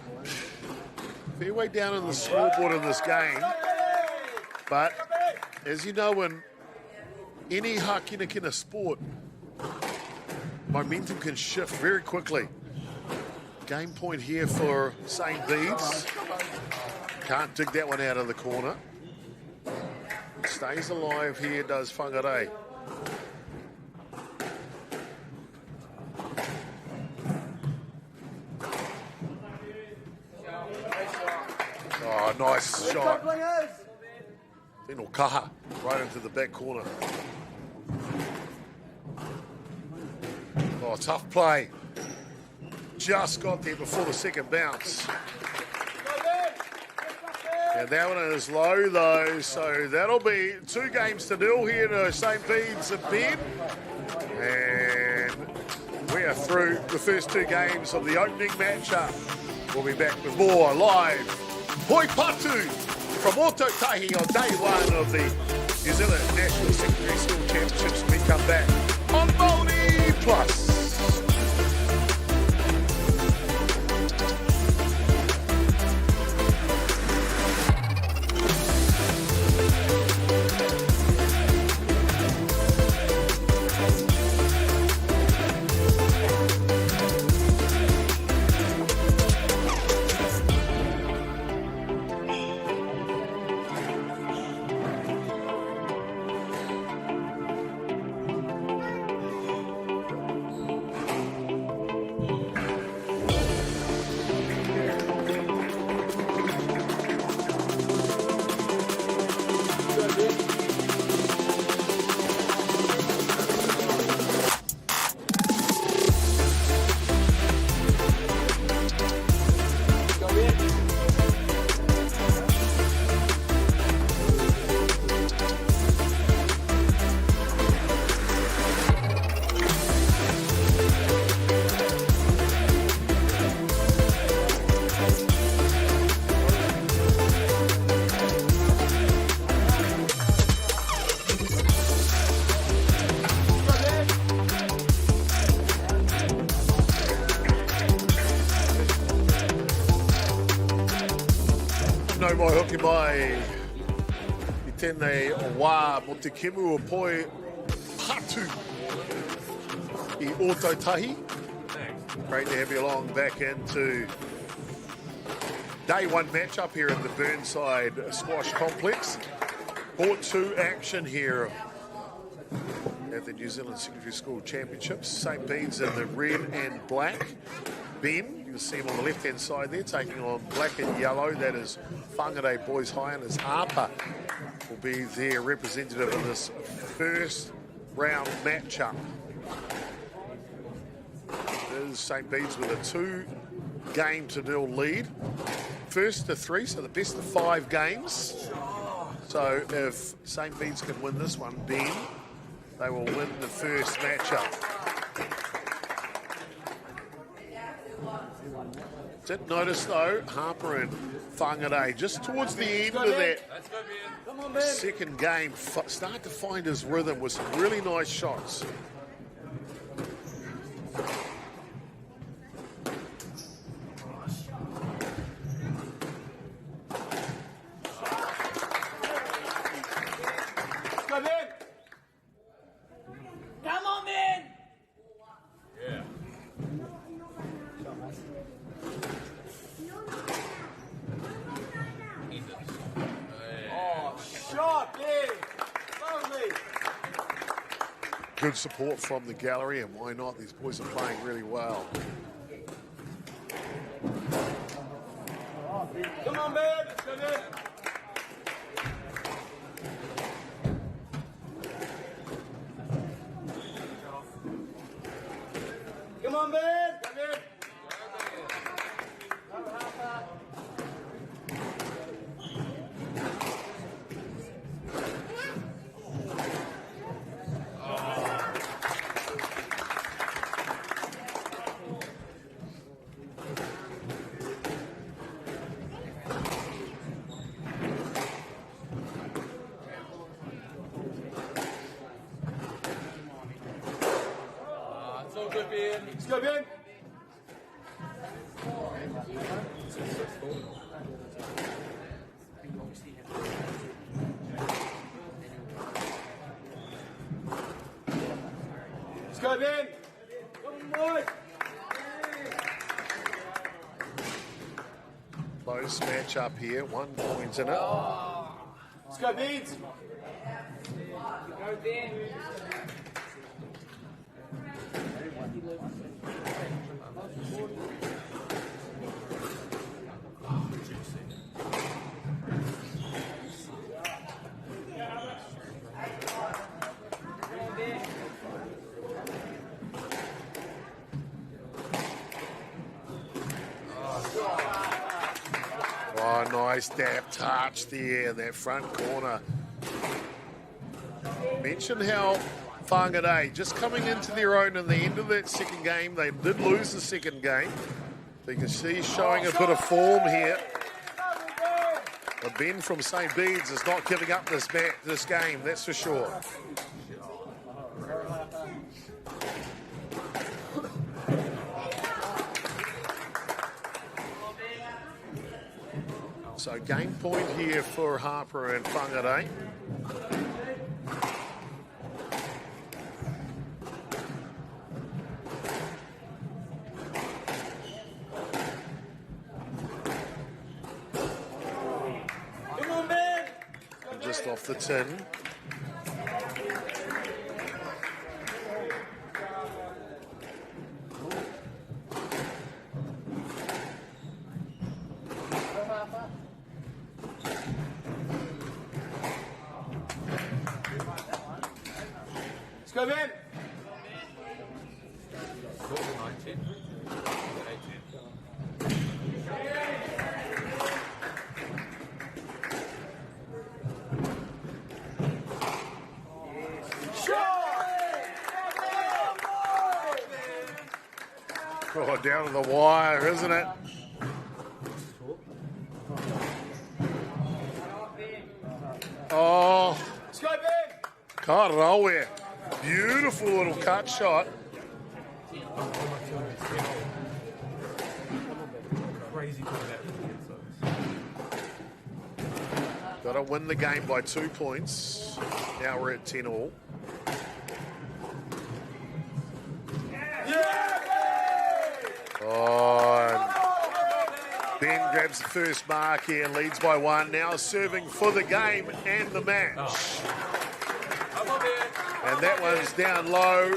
Speaker 1: Fair way down in the scoreboard in this game. But as you know, in any hakinakina sport, momentum can shift very quickly. Game point here for St. Bede's. Can't dig that one out of the corner. Stays alive here, does Whangarei. Oh, nice shot. Tino Kaha right into the back corner. Oh, tough play. Just got there before the second bounce. And that one is low though, so that'll be 2-0 here to St. Bede's and Ben. And we are through the first 2 games of the opening matchup. We'll be back with more live Hoi Pātu from Ōtautahi on day 1 of the New Zealand National Secondary School Championships. We come back on MāORI Plus. no mai hoki mai I tēnei wā mo te kemu o poi patu I Ōtautahi. Great to have you along back into day one matchup here in the Burnside Squash Complex. Court 2 action here at the New Zealand Secondary School Championships. St. Bede's in the red and black. Ben, you can see him on the left-hand side there, taking on black and yellow. That is Whangarei Boys High, and his Harper will be their representative in this first round matchup. It is St. Bede's with a 2-game-0 lead. First to 3, so the best of 5 games. So if St. Bede's can win this one, Ben, they will win the first matchup. Did notice though, Harper and Whangarei just towards the end of that second game start to find his rhythm with some really nice shots.
Speaker 9: Come on, man! Shot, yeah! Lovely!
Speaker 1: Good support from the gallery, and why not? These boys are playing really well.
Speaker 9: Come on, man! Let's go, man! Come on, man! Come in! It's all good, Ben. Let's go, Ben. Let's go, Ben. Come on, boys.
Speaker 1: Close match up here, 1 point in it.
Speaker 9: Let's go, Beads. Go, Ben.
Speaker 1: Oh, nice dab touch there, that front corner. Mentioned how Whangarei just coming into their own in the end of that second game. They did lose the second game. So you can see showing a bit of form here. But Ben from St. Bede's is not giving up this game, that's for sure. So game point here for Harper and Whangarei.
Speaker 9: Come on, man.
Speaker 1: Just off the tin.
Speaker 9: Let's go, Ben.
Speaker 1: Oh, down to the wire, isn't it? Oh,
Speaker 9: Let's go, Ben.
Speaker 1: Karawe. Beautiful little cut shot. Got to win the game by 2 points. Now we're at 10 all. Oh, and Ben grabs the first mark here, leads by 1. Now serving for the game and the match. And that one's down low.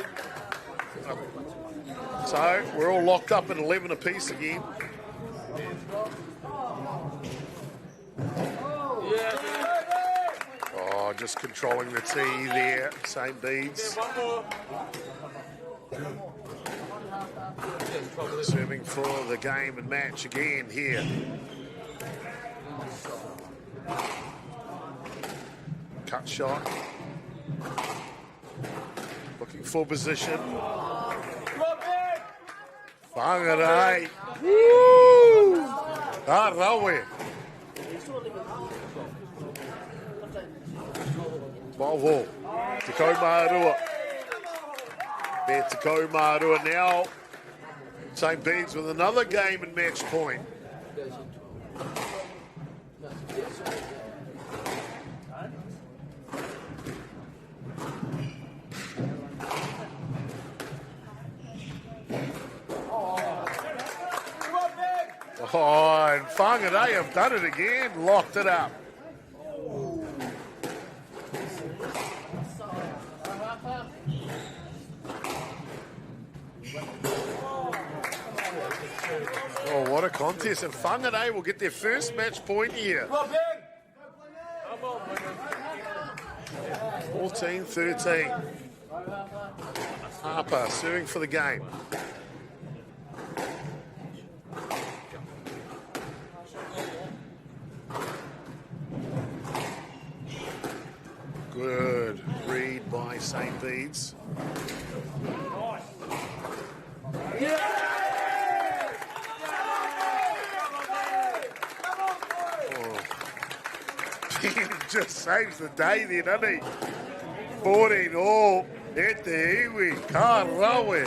Speaker 1: So we're all locked up at 11 apiece again. Oh, just controlling the tee there. St. Bede's. Serving for the game and match again here. Cut shot. Looking for position. Whangarei. Woo! Arawe. Bovo. Te Mārua. There to Mārua now. St. Bede's with another game and match point. Oh, and Whangarei have done it again, locked it up. Oh, what a contest. And Whangarei will get their first match point here. 14-13. Harper serving for the game. Good read by St. Bede's. Just saves the day there, doesn't he? 14 all at the iwi. Ka rawe.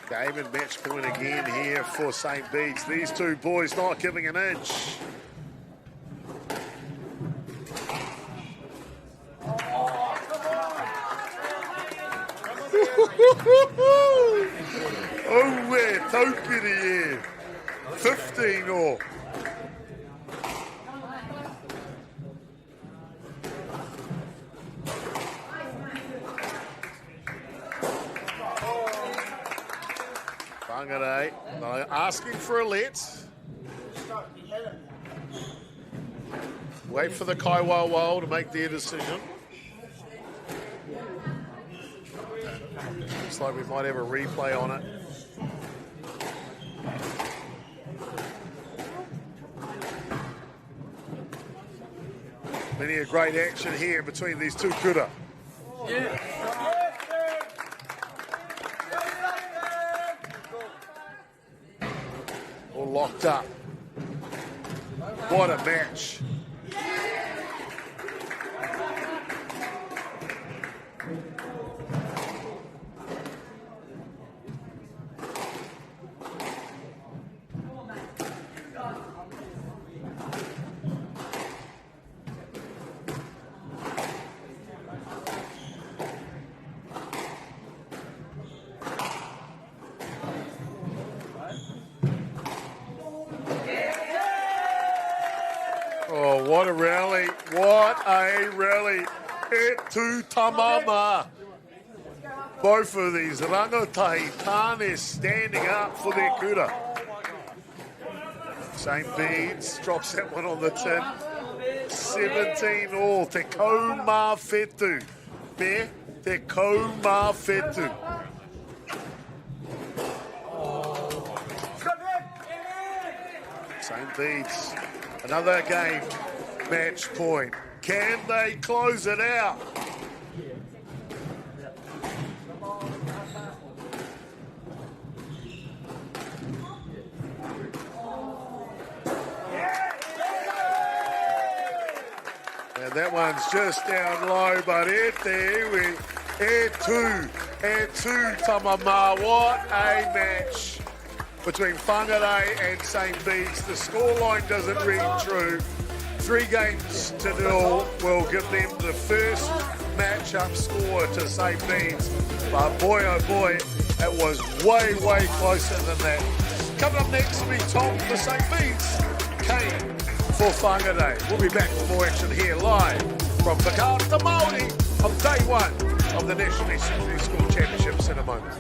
Speaker 1: Game and match point again here for St. Bede's. These two boys not giving an inch. Oh, we're taukiri here. 15 all. Whangarei asking for a let. Wait for the Kaiwaiwao to make their decision. Looks like we might have a replay on it. Plenty of great action here between these two kura. All locked up. What a match. Oh, what a rally. What a rally. Et tu tamama. Both of these rangotahi tāne standing up for their kura. St. Bede's drops that one on the tin. 17 all. Te kaumā whetū. Be te kaumā whetū. St. Bede's. Another game, match point. Can they close it out? And that one's just down low, but e two tamama. What a match between Whangarei and St. Bede's. The scoreline doesn't ring true. 3 games to 0 will give them the first match-up score to St. Bede's. But boy, oh boy, it was way, way closer than that. Coming up next will be Tom for St. Bede's, Kane for Whangarei. We'll be back with more action here live from Whakaata Māori on day 1 of the National Secondary School Championships in a moment.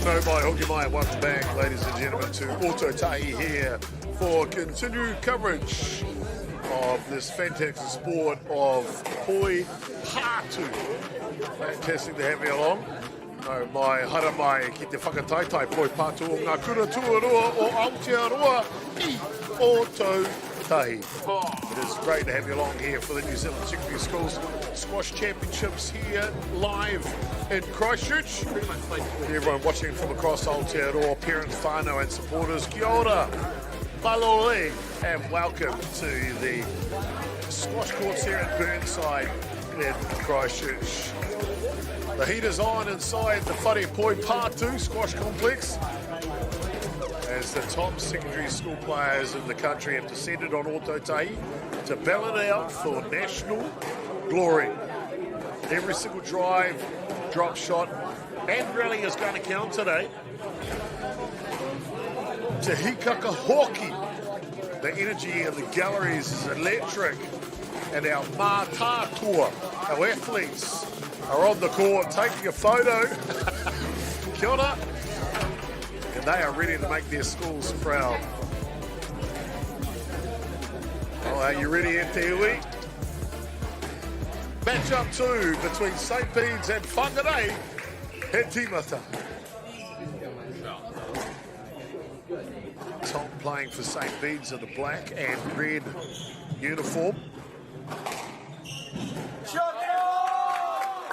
Speaker 1: No mai hoki mai, welcome back ladies and gentlemen to Ototahi here for continued coverage of this fantastic sport of poi pātu. Fantastic to have you along. No mai hara mai ki te whakataitai poi pātu o ngā kura tuarua o Aotearoa I Ototahi. It is great to have you along here for the New Zealand Secondary Schools Squash Championships here live in Christchurch. Everyone watching from across Aotearoa, parents, whānau and supporters, kia ora, malole, and welcome to the squash courts here at Burnside in Christchurch. The heat is on inside the Whare Poi Pātu Squash Complex as the top secondary school players in the country have descended on Ototahi to battle it out for national glory. Every single drive, drop shot and rally is going to count today. Te hikaka hoki. The energy in the galleries is electric, and our mātātua, our athletes, are on the court taking a photo. Kia ora. And they are ready to make their schools proud. Oh, are you ready, Te Hui? Match up 2 between St. Bede's and Whangarei at Timata. Tom playing for St. Bede's in the black and red uniform.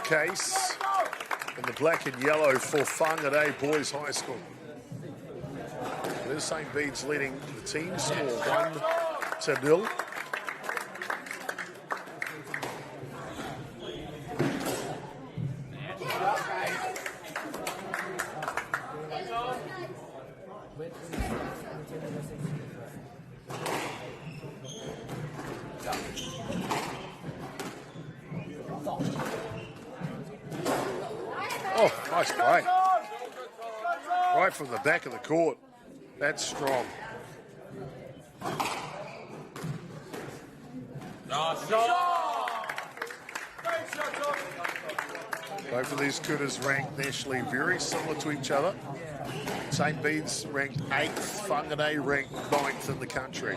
Speaker 1: Case in the black and yellow for Whangarei Boys High School. There's St. Bede's leading the team score 1-0. Oh, nice play. Right from the back of the court. That's strong. Both of these kutas ranked nationally very similar to each other. St. Bede's ranked 8th, Whangarei ranked 9th in the country.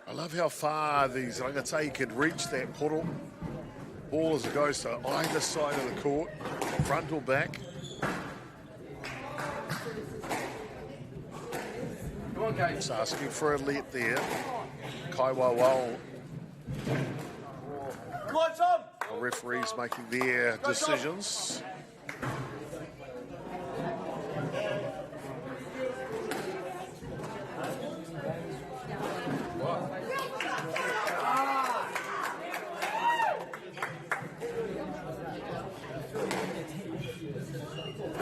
Speaker 1: I love how far these rangatai can reach that poro. Ball as it goes to either side of the court, front or back. Just asking for a let there. Kaiwawao. The referees making their decisions.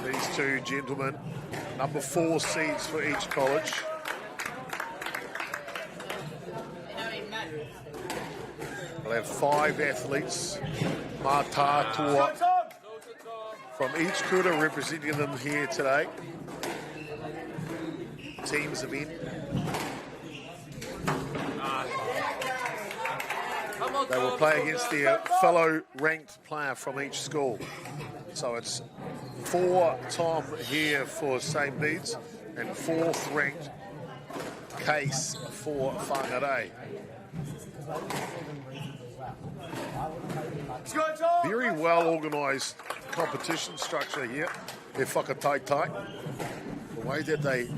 Speaker 1: These two gentlemen, number 4 seeds for each college. We'll have 5 athletes, mātātua, from each kuta representing them here today. Teams event. They will play against their fellow ranked player from each school. So it's 4 Tom here for St. Bede's and 4th ranked Case for Whangarei. Very well organised competition structure here. They're whakataitai. The way that they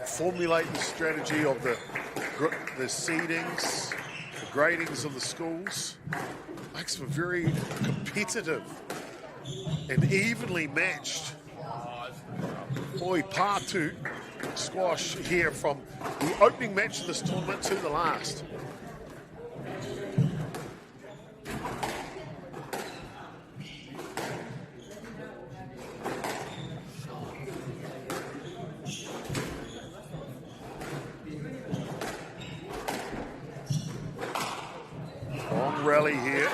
Speaker 1: formulate the strategy of the seedings, the gradings of the schools, makes for very competitive and evenly matched poi pātu squash here from the opening match of this tournament to the last. rally here.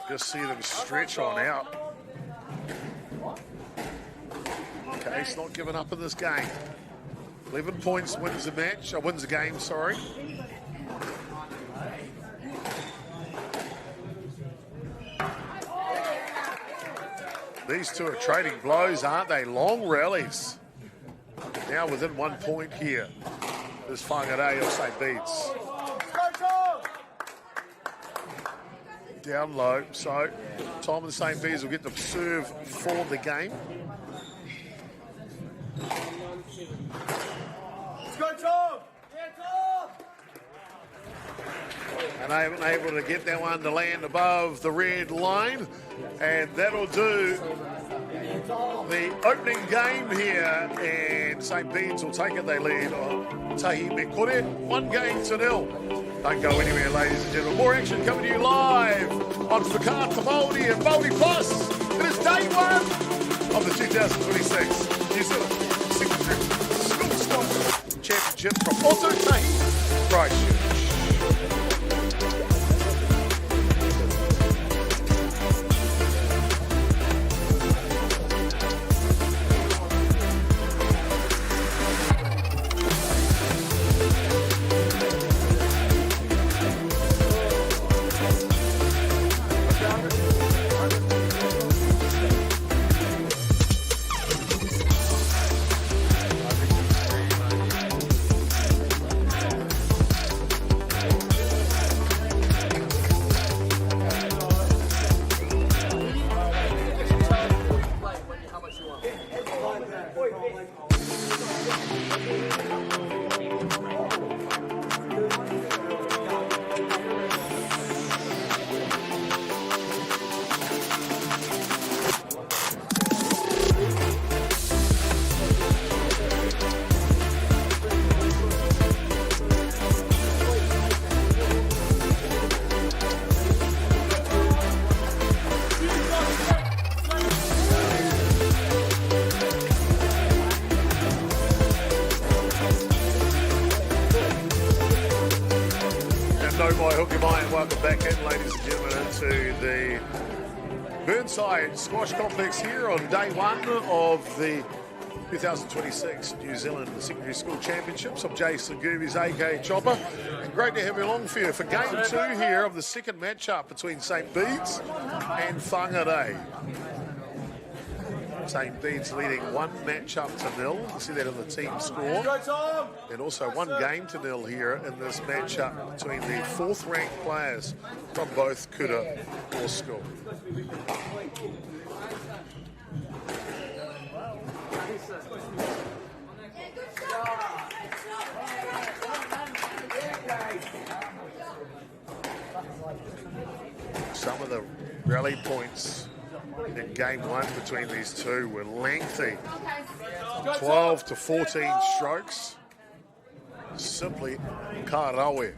Speaker 1: Just see them stretch on out. Okay, he's not giving up in this game. 11 points wins the match, wins the game, sorry. These two are trading blows, aren't they? Long rallies. Now within 1 point here. There's Whangarei of St. Bede's. Down low, so Tom and St. Bede's will get to serve for the game.
Speaker 9: Let's go, Tom! Yeah, Tom!
Speaker 1: And they haven't able to get that one to land above the red line. And that'll do the opening game here. And St. Bede's will take it. They lead on Tahi Mekore, 1-0. Don't go anywhere, ladies and gentlemen. More action coming to you live on Whakaata Māori and Māori Plus. It is day one of the 2026 New Zealand Secondary School Squash Championship from Otautahi, Christchurch. Welcome back in, ladies and gentlemen, into the Burnside Squash Complex here on day one of the 2026 New Zealand Secondary School Championships. I'm Jason Goobies, aka Chopper. Great to have you along for you for game two here of the second matchup between St. Bede's and Whangarei. St. Bede's leading 1-0. You see that in the team score. And also 1-0 here in this matchup between the 4th ranked players from both Kuta or school. Some of the rally points in game one between these two were lengthy. 12 to 14 strokes. Simply karawe.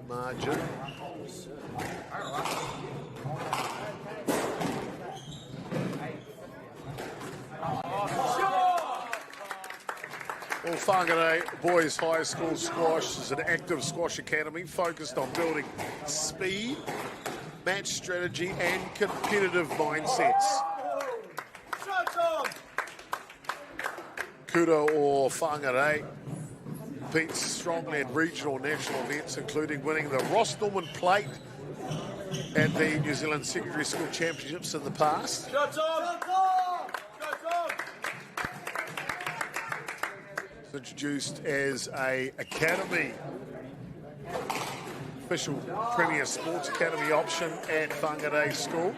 Speaker 1: Margin. Well, Whangarei Boys High School Squash is an active squash academy focused on building speed, match strategy and competitive mindsets. Kuta or Whangarei competes strongly at regional national events, including winning the Ross Norman Plate at the New Zealand Secondary School Championships in the past. introduced as a academy, official Premier Sports Academy option at Whangarei School.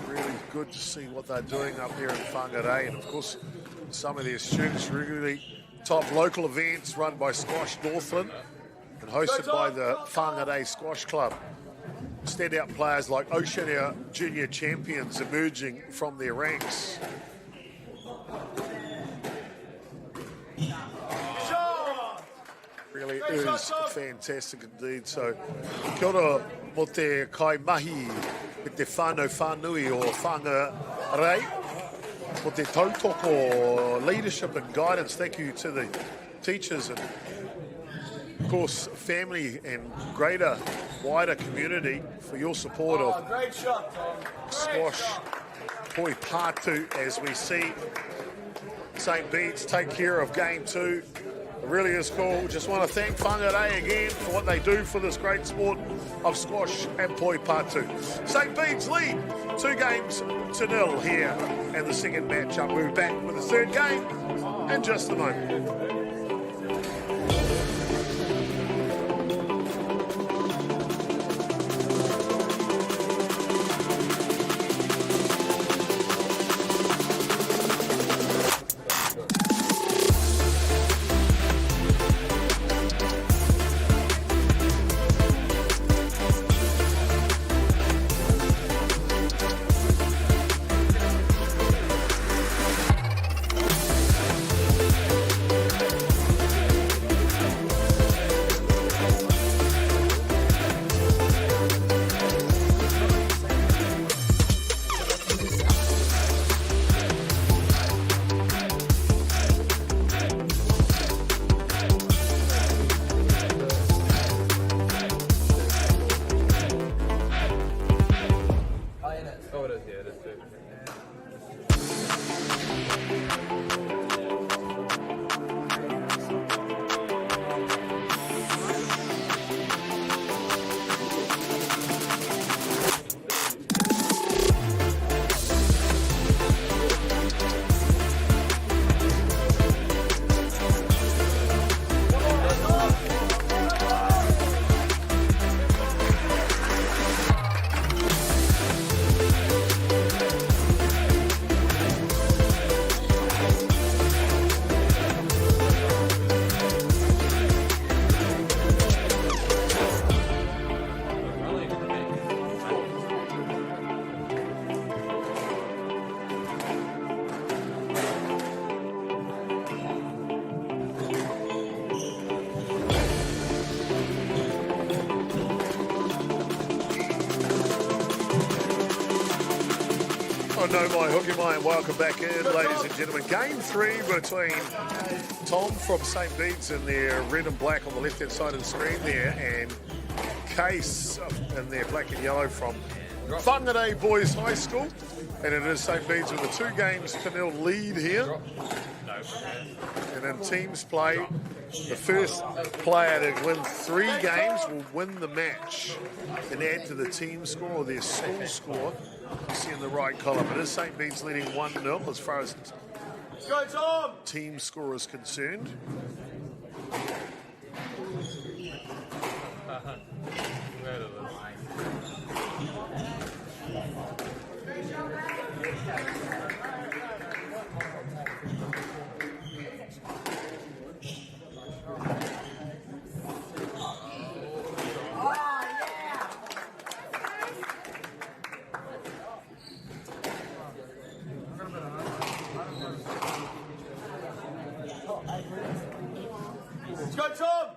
Speaker 1: Really good to see what they're doing up here in Whangarei, and of course some of their students regularly top local events run by Squash Northland and hosted by the Whangarei Squash Club. Standout players like Oceania Junior champions emerging from their ranks. Really is fantastic indeed. So, kia ora mo te kai mahi me te whānau whānui o Whangarei, mo te tautoko, leadership and guidance. Thank you to the teachers and, of course, family and greater, wider community for your support of squash poi pātu as we see St. Bede's take care of game 2. It really is cool. Just want to thank Whangarei again for what they do for this great sport of squash and poi pātu. St. Bede's lead 2-0 here in the second matchup. We'll be back with the third game in just a moment. No, my hooky my, and welcome back in, ladies and gentlemen. Game 3 between Tom from St. Bede's in their red and black on the left-hand side of the screen there, and Case in their black and yellow from Whangarei Boys High School. And it is St. Bede's with a 2-0 lead here. And in teams play, the first player to win 3 games will win the match and add to the team score or their school score. You see in the right column, it is St. Bede's leading 1-0 as far as team score is concerned.
Speaker 9: Let's go, Tom!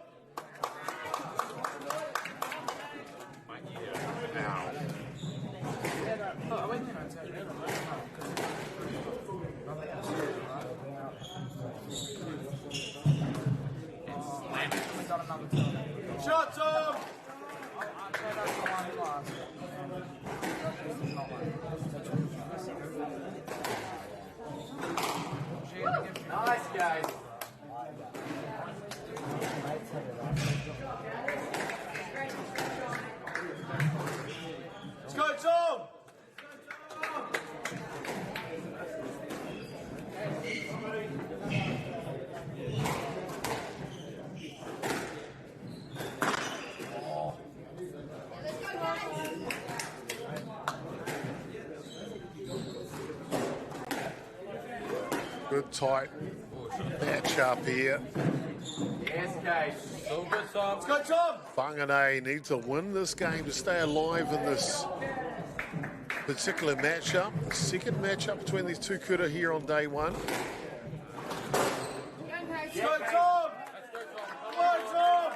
Speaker 1: Now, Good tight match up here.
Speaker 9: Yes, Case. So good, Tom. Let's go, Tom.
Speaker 1: Whanganei need to win this game to stay alive in this particular matchup. The second matchup between these two kura here on day one.
Speaker 9: Let's go, Tom. Come on, Tom.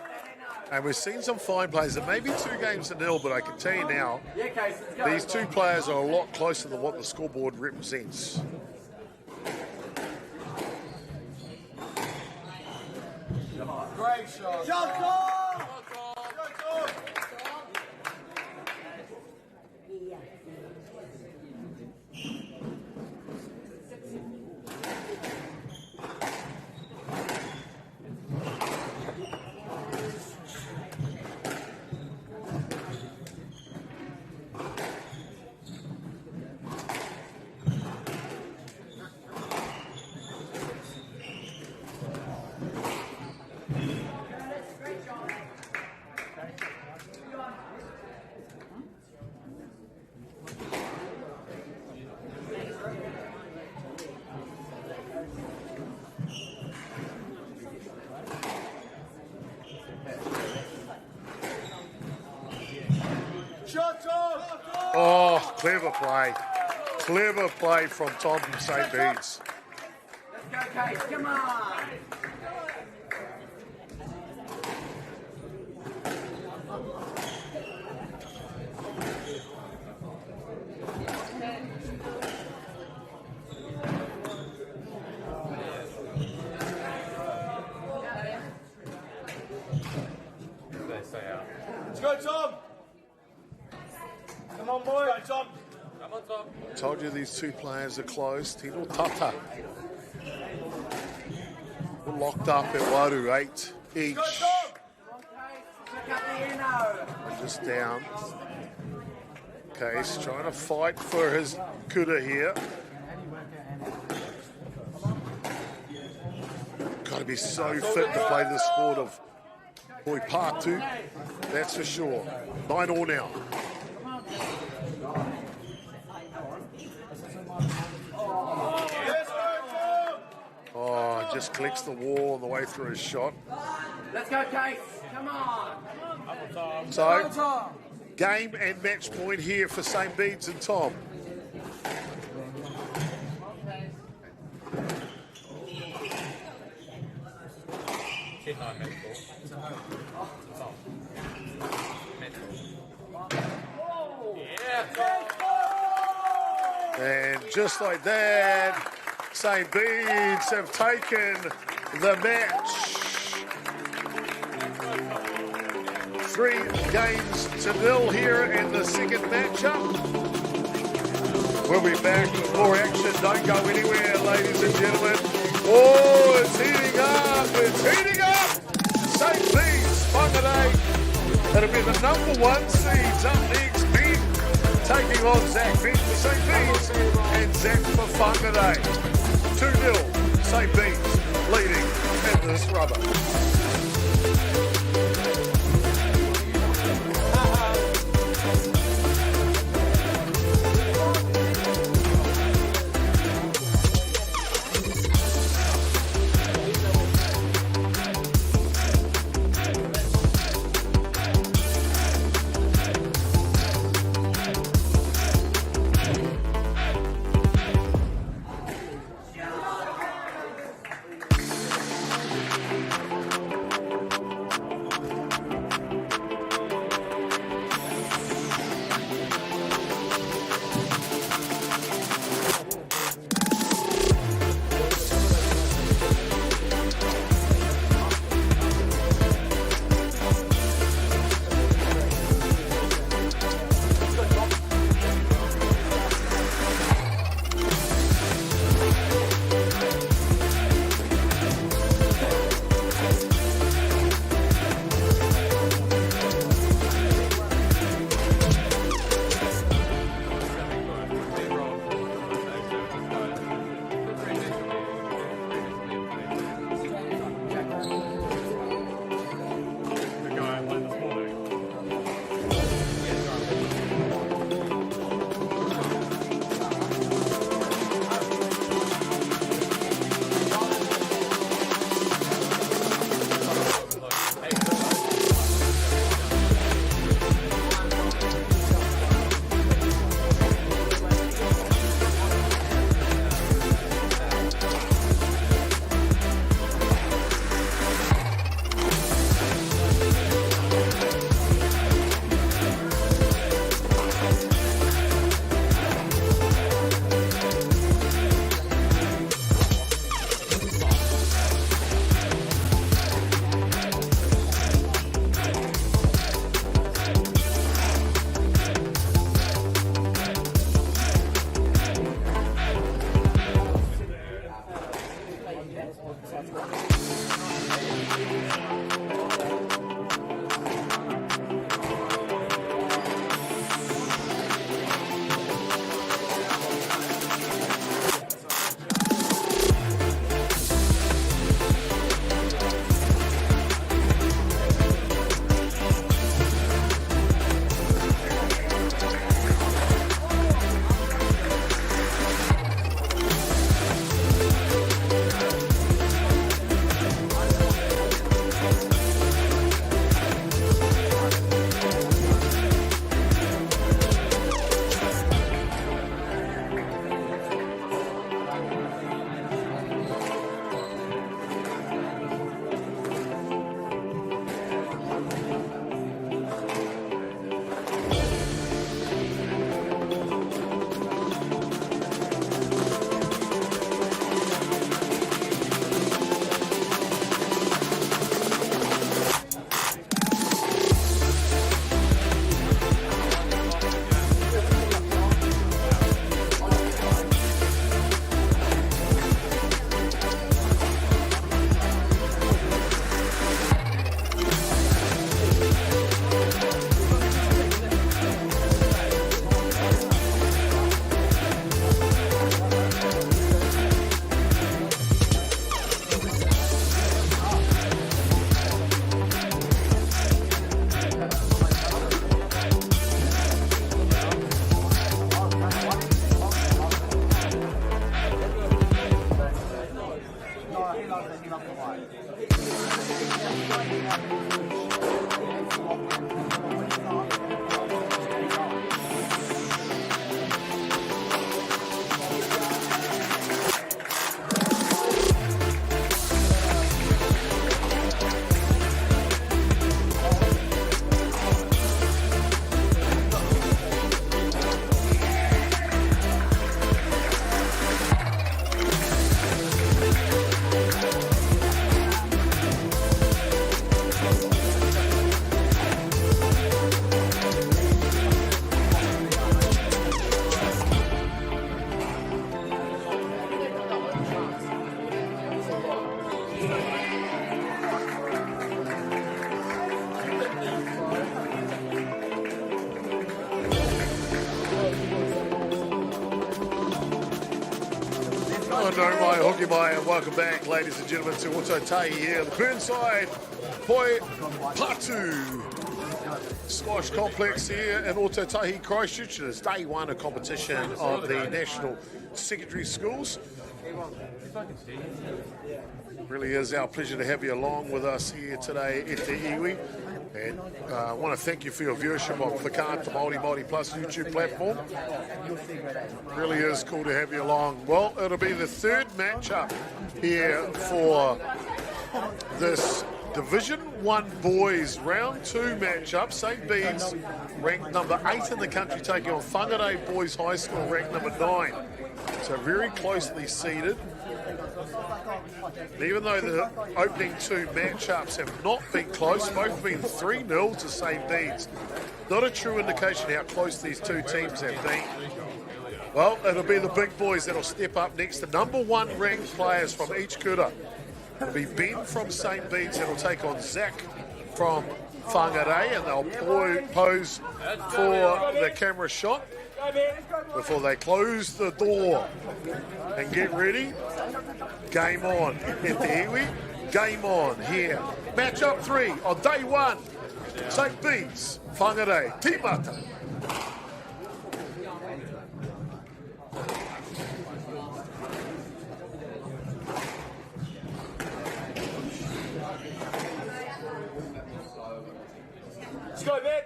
Speaker 1: And we've seen some fine plays. It may be 2-0, but I can tell you now,
Speaker 9: Yeah, Case, let's go.
Speaker 1: these two players are a lot closer than what the scoreboard represents.
Speaker 9: Great shot. Shot, Tom. Go, Tom. Shot, Tom.
Speaker 1: Oh, clever play. Clever play from Tom from St. Bede's.
Speaker 9: Let's go, Case. Come on. Let's go, Tom. Come on, boy. Let's go, Tom. Come on, Tom.
Speaker 1: Told you these two players are close. Tino Tata. We're locked up at Waru, 8 each.
Speaker 9: Go, Tom. Come on, Case. Pick up the Eno.
Speaker 1: Just down. Case trying to fight for his kura here. Got to be so fit to play this sport of boy Patu. That's for sure. 9-9 now.
Speaker 9: Let's go, Tom.
Speaker 1: Oh, just clicks the wall on the way through his shot.
Speaker 9: Let's go, Case. Come on.
Speaker 1: So, game and match point here for St. Bede's and Tom. And just like that, St. Bede's have taken the match. 3-0 here in the second matchup. We'll be back with more action. Don't go anywhere, ladies and gentlemen. Oh, it's heating up. It's heating up. St. Bede's, Whanganei. That'll be the #1 seeds up next. Big taking on Zach Beach for St. Bede's and Zach for Whanganei. 2-0, St. Bede's leading in this rubber. Oh, no mai, hoki mai, and welcome back, ladies and gentlemen, to Ototahi here, the Burnside Poi Patu Squash Complex here in Ototahi, Christchurch. It is day one of competition of the National Secondary Schools. It really is our pleasure to have you along with us here today at the iwi. And I want to thank you for your viewership on Whakaata MāORI Plus YouTube platform. Really is cool to have you along. Well, it'll be the third matchup here for this Division 1 boys round 2 matchup. St. Bede's ranked number 8 in the country taking on Whangarei Boys High School ranked number 9. So very closely seeded. And even though the opening 2 matchups have not been close, both have been 3-0 to St. Bede's. Not a true indication how close these two teams have been. Well, it'll be the big boys that'll step up next. The number 1 ranked players from each kura. It'll be Ben from St. Bede's that'll take on Zach from Whangarei, and they'll pose for the camera shot before they close the door. And get ready. Game on at the iwi. Game on here. Matchup 3 on day 1. St. Bede's, Whangarei, Tīmata.
Speaker 9: Let's go, man.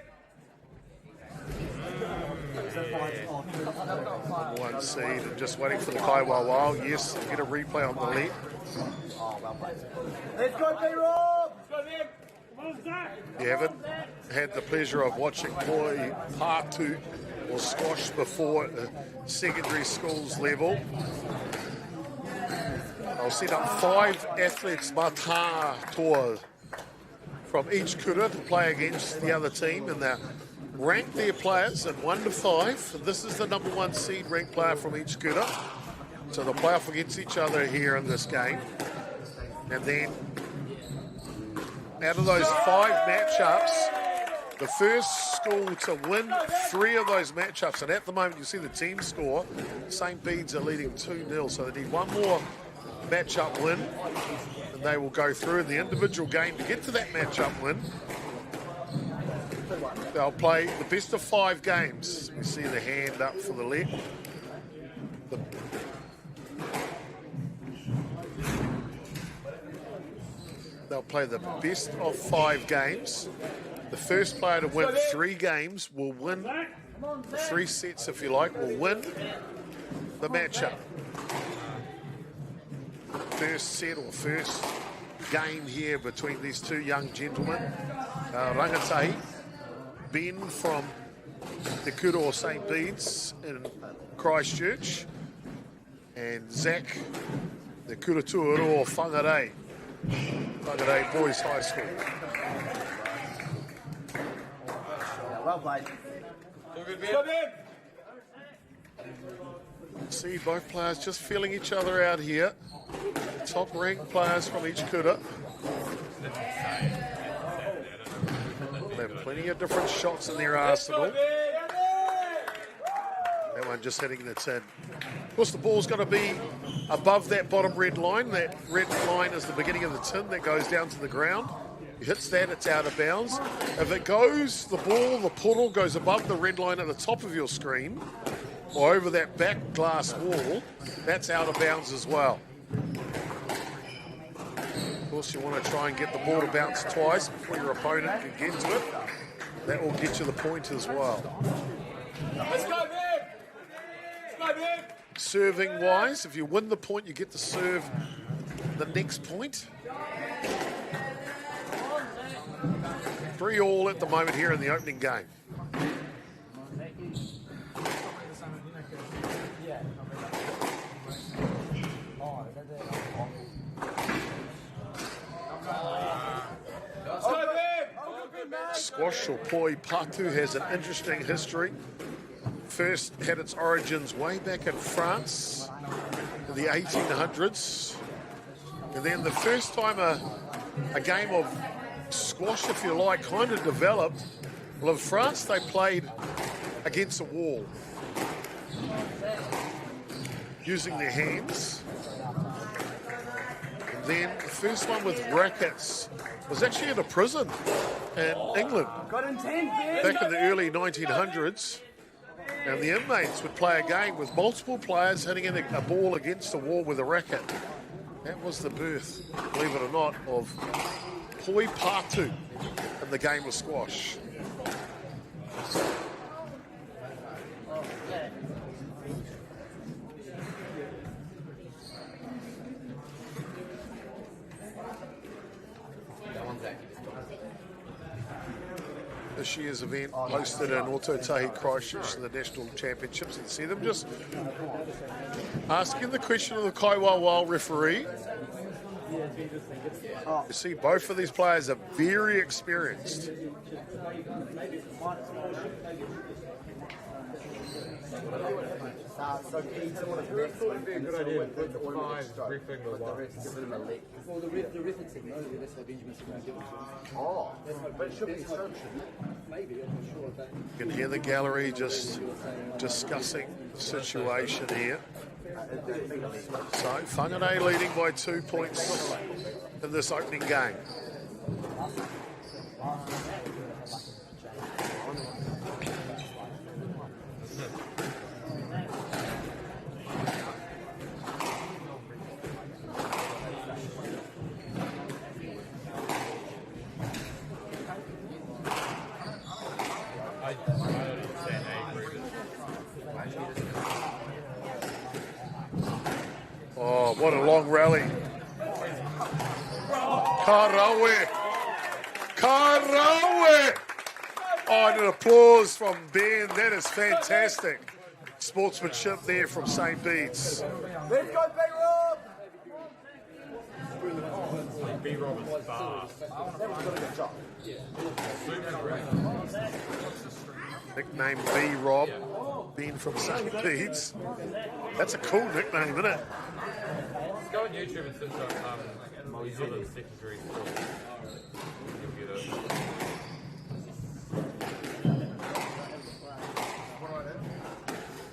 Speaker 1: Number 1 seed and just waiting for the Kaiwa. Yes, get a replay on the left.
Speaker 9: Let's go, B-Rob. Let's go, man.
Speaker 1: You haven't had the pleasure of watching Poi Patu or squash before at the secondary schools level. I'll set up 5 athletes Mata from each kura to play against the other team, and they're rank their players in 1 to 5. This is the number 1 seed ranked player from each kura. So they'll play off against each other here in this game. And then out of those 5 matchups, the first school to win 3 of those matchups, and at the moment you see the team score, St. Bede's are leading 2-0, so they need 1 more matchup win, and they will go through in the individual game to get to that matchup win. They'll play the best of 5 games. We see the hand up for the left. They'll play the best of 5 games. The first player to win 3 games will win 3 sets, if you like, will win the matchup. First set or first game here between these 2 young gentlemen. Rangatahi, Ben from the kura or St. Bede's in Christchurch, and Zach, the kura tuaro or Whangarei Boys High School.
Speaker 9: Well played. Go, man.
Speaker 1: See both players just feeling each other out here. Top ranked players from each kura. They have plenty of different shots in their arsenal. That one just hitting the tin. Of course, the ball's going to be above that bottom red line. That red line is the beginning of the tin that goes down to the ground. It hits that, it's out of bounds. If it goes, the portal goes above the red line at the top of your screen, or over that back glass wall, that's out of bounds as well. Of course, you want to try and get the ball to bounce twice before your opponent can get to it. That will get you the point as well.
Speaker 9: Let's go, man. Let's go, man.
Speaker 1: Serving wise, if you win the point, you get to serve the next point. 3-3 at the moment here in the opening game. Squash or Poi Patu has an interesting history. First had its origins way back in France in the 1800s. And then the first time a game of squash, if you like, kind of developed, well, in France they played against a wall. using their hands. And then the first one with rackets was actually in a prison in England back in the early 1900s. And the inmates would play a game with multiple players hitting a ball against the wall with a racket. That was the birth, believe it or not, of poi pātu in the game of squash. This year's event hosted in Ototahi, Christchurch in the National Championships. You can see them just asking the question of the Kaiwaiwao referee. You see both of these players are very experienced.
Speaker 9: So it's would be a good idea to put the five briefing the one.
Speaker 10: Well, the ref had said no, that's why Benjamin said no.
Speaker 9: Oh, but it should be so,
Speaker 10: Maybe, I'm not sure if that.
Speaker 1: You can hear the gallery just discussing the situation here. So, Whangarei leading by 2 points in this opening game. Oh, what a long rally. Karawe. Karawe. Oh, and an applause from Ben. That is fantastic. Sportsmanship there from St. Bede's.
Speaker 9: Let's go, B-Rob! B-Rob is fast.
Speaker 1: Nickname B-Rob. Ben from St. Bede's. That's a cool nickname, isn't it?
Speaker 9: Go on YouTube and search up New Zealand secondary school. You'll get it.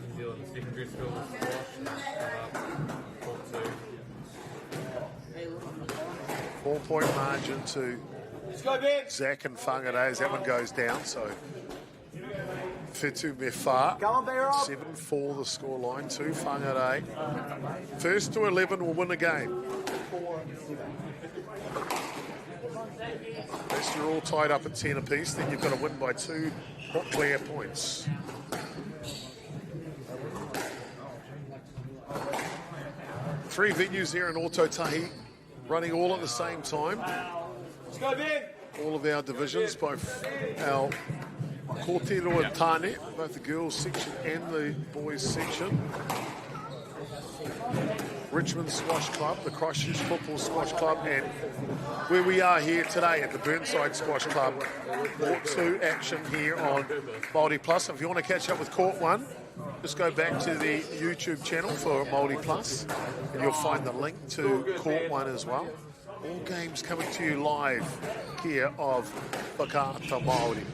Speaker 9: New Zealand secondary school squash.
Speaker 1: 4-point margin to Zach and Whangarei as that one goes down. So Fitu Mefa, 7-4 the scoreline to Whangarei. First to 11 will win the game. Unless you're all tied up at 10 apiece, then you've got to win by 2 clear points. Three venues here in Ototahi, running all at the same time.
Speaker 9: Let's go, Ben!
Speaker 1: All of our divisions, both our Kōtero and Tāne, both the girls section and the boys section. Richmond Squash Club, the Christchurch Football Squash Club, and where we are here today at the Burnside Squash Club. Court 2 action here on MāORI Plus. If you want to catch up with Court 1, just go back to the YouTube channel for MāORI Plus, and you'll find the link to Court 1 as well. All games coming to you live here of Whakaata Māori.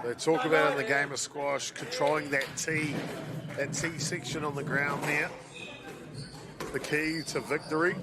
Speaker 1: They talk about in the game of squash, controlling that T section on the ground there. The key to victory.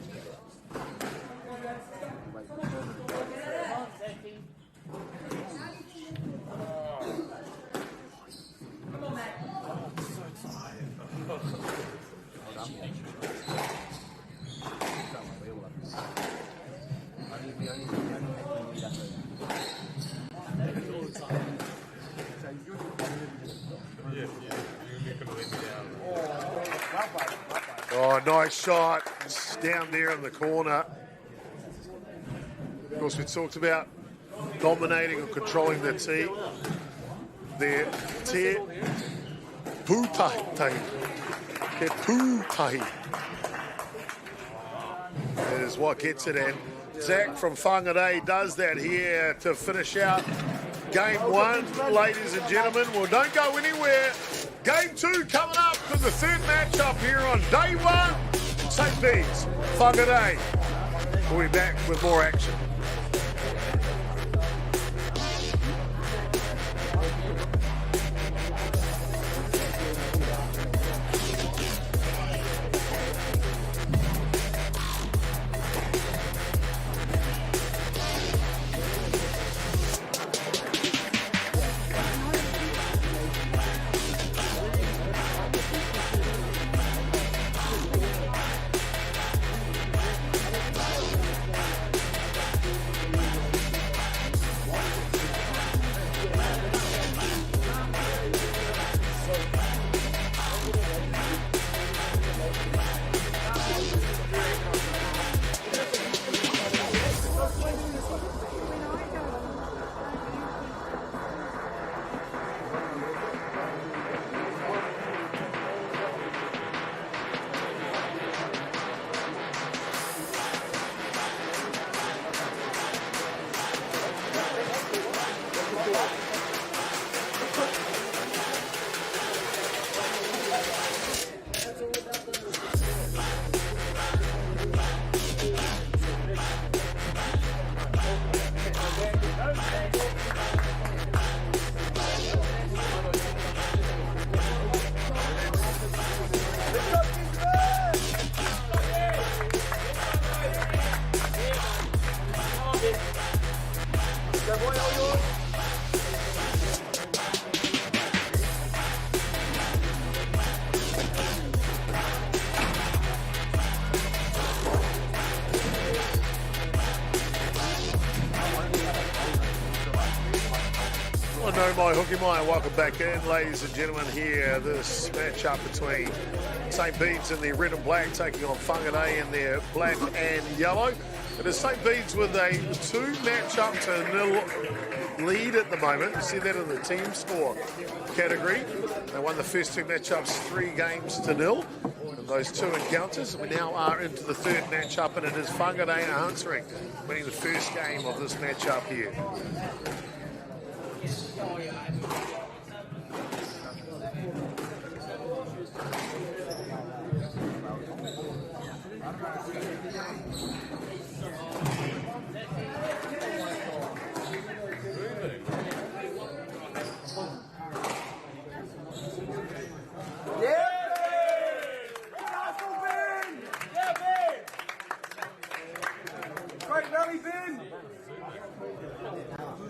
Speaker 1: Oh, nice shot. It's down there in the corner. Of course, we talked about dominating or controlling the tee. There, te pūtahi. Te pūtahi. It is what gets it in. Zach from Whangarei does that here to finish out game 1, ladies and gentlemen. Well, don't go anywhere. Game 2 coming up for the third matchup here on day 1. St. Bede's, Whangarei. We'll be back with more action. My hooky mine, welcome back in, ladies and gentlemen. Here, this matchup between St. Bede's in their red and black taking on Whangarei in their black and yellow. It is St. Bede's with a 2-matchup-to-0 lead at the moment. You see that in the team score category. They won the first 2 matchups 3-0 in those 2 encounters. We now are into the third matchup, and it is Whangarei answering, winning the first game of this matchup here.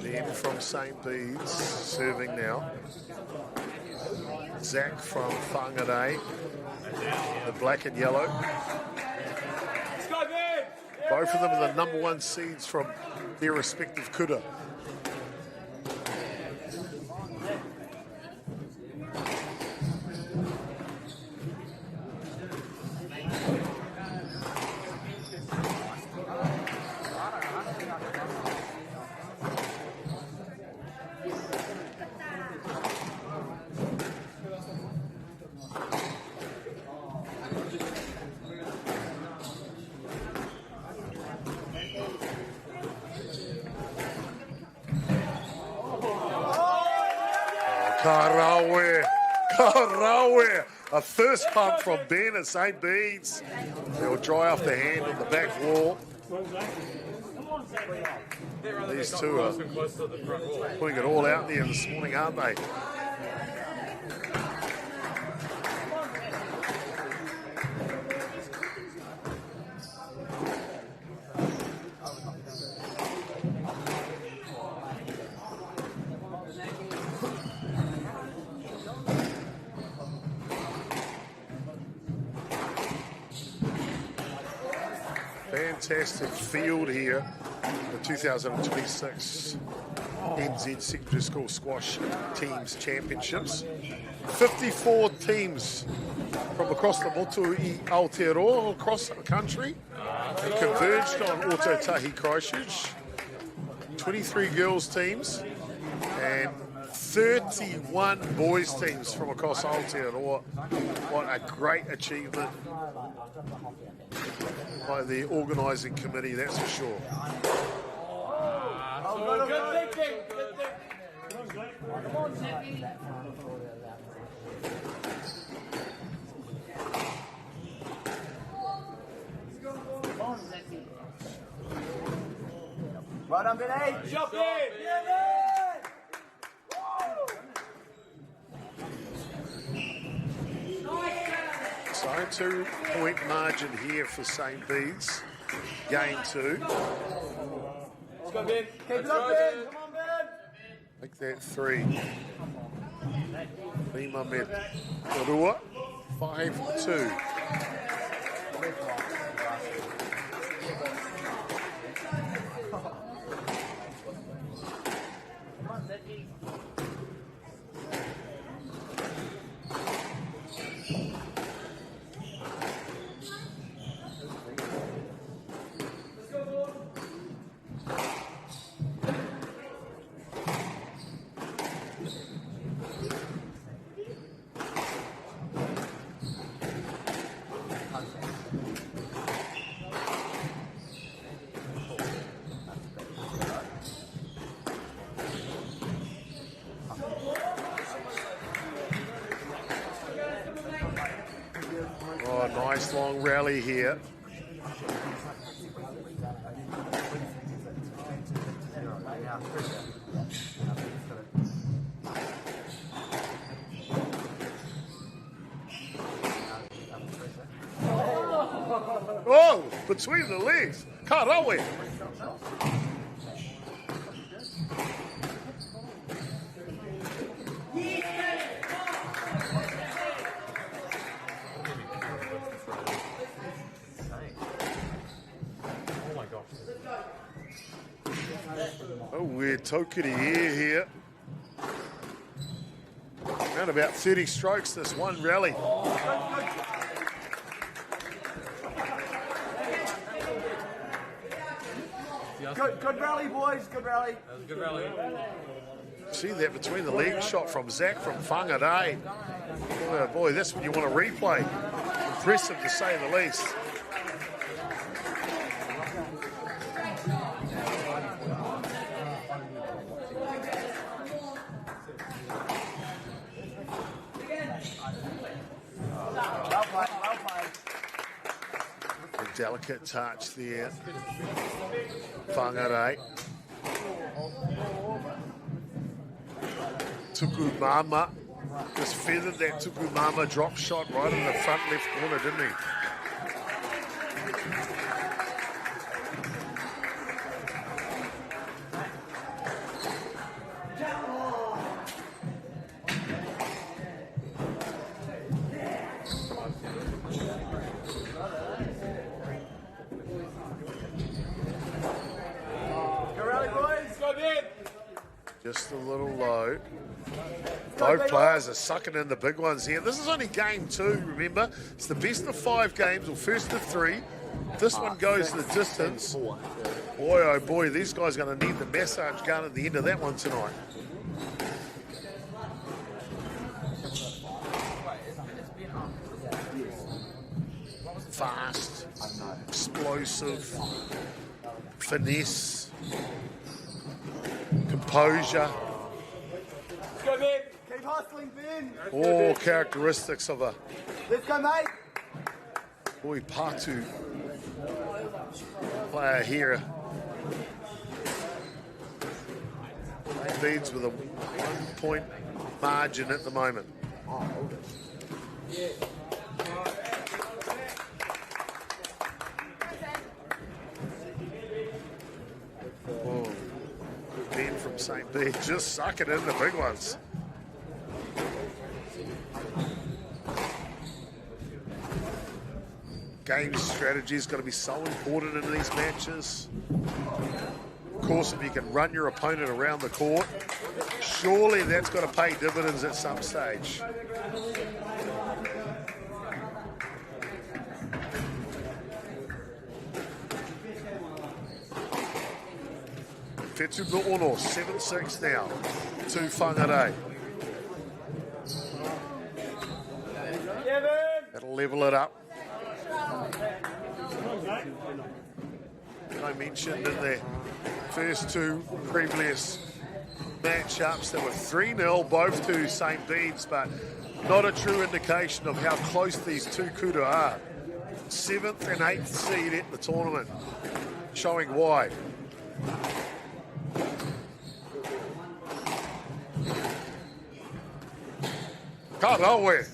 Speaker 1: Ben from St. Bede's serving now. Zach from Whangarei, the black and yellow. Both of them are the number 1 seeds from their respective kuta. Karawe, a first pump from Ben at St. Bede's. They'll dry off the hand on the back wall. These two are putting it all out there this morning, aren't they? Fantastic field here, the 2026 NZ Secondary School Squash Teams Championships. 54 teams from across the motu I Aotearoa, across the country, and converged on Ōtautahi Christchurch. 23 girls teams and 31 boys teams from across Aotearoa. What a great achievement. by the organising committee, that's for sure.
Speaker 9: Good thinking.
Speaker 10: Right on, Benny.
Speaker 9: Jump in.
Speaker 1: So 2-point margin here for St. Bede's. Game 2.
Speaker 9: Let's go, Ben.
Speaker 10: Keep it up, Ben. Come on, Ben.
Speaker 1: Make that 3. Lima Med Orua, 5-2. Oh, nice long rally here. Oh, between the legs. Karawe. Oh, weird tokiri here. Around about 30 strokes this one rally.
Speaker 10: Good rally, boys. Good rally.
Speaker 9: That was a good rally.
Speaker 1: See that between the leg shot from Zach from Whangarei. Oh boy, that's what you want to replay. Impressive to say the least. A delicate touch there. Whangarei. Tukumama just feathered that Tukumama drop shot right in the front left corner, didn't he? Just a little low. Both players are sucking in the big ones here. This is only game 2, remember? It's the best of 5 games, or first of 3. This one goes the distance. Boy, oh boy, these guys are going to need the massage gun at the end of that one tonight. Fast, explosive, finesse, composure.
Speaker 10: Let's go, Ben. Keep hustling, Ben.
Speaker 1: All characteristics of a
Speaker 10: Let's go, mate.
Speaker 1: boy Patu player here. Leads with a 1-point margin at the moment. Oh, Ben from St. B just sucking in the big ones. Game strategy is going to be so important in these matches. Of course, if you can run your opponent around the court, surely that's got to pay dividends at some stage. Fetsu Ono, 7-6 now to Whangarei. That'll level it up. like I mentioned in the first two previous matchups, that were 3-0, both to St. Bede's, but not a true indication of how close these two kuta are. 7th and 8th seed at the tournament, showing why. Karawe,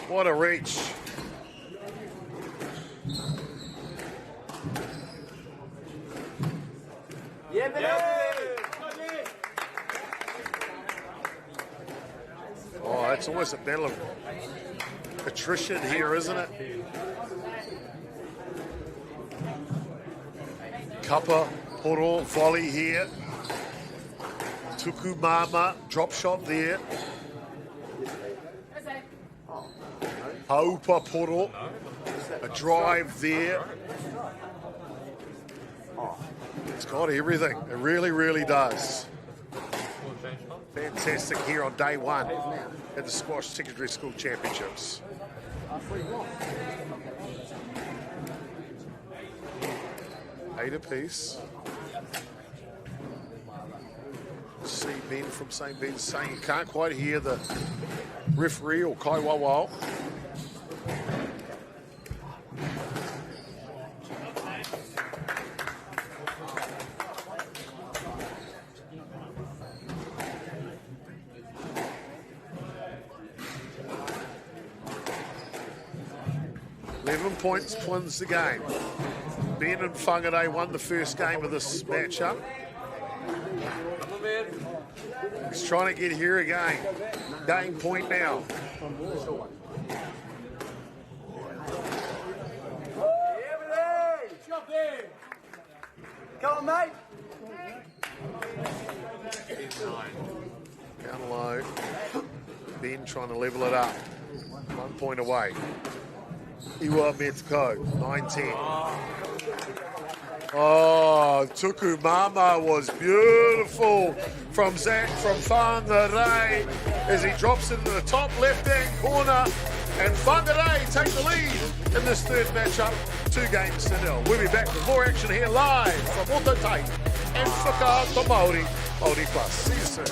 Speaker 1: what a reach. Oh, it's almost a battle of attrition here, isn't it? Kappa, Poro, volley here. Tukumama, drop shot there. Haupa Poro, a drive there. It's got everything. It really, really does. Fantastic here on day one at the Squash Secondary School Championships. Eight apiece. See Ben from St. Ben's saying you can't quite hear the referee or Kai Wawao. 11 points wins the game. Ben and Whangarei won the first game of this matchup. He's trying to get here again. Game point now.
Speaker 10: Come on, mate.
Speaker 1: Down low. Ben trying to level it up. 1 point away. Iwa Metko, 9-10. Oh, Tukumama was beautiful from Whangarei as he drops into the top left-hand corner, and Whangarei take the lead in this third matchup, 2-0. We'll be back with more action here live from Ototai and Whakaata Māori, Māori Plus. See you soon.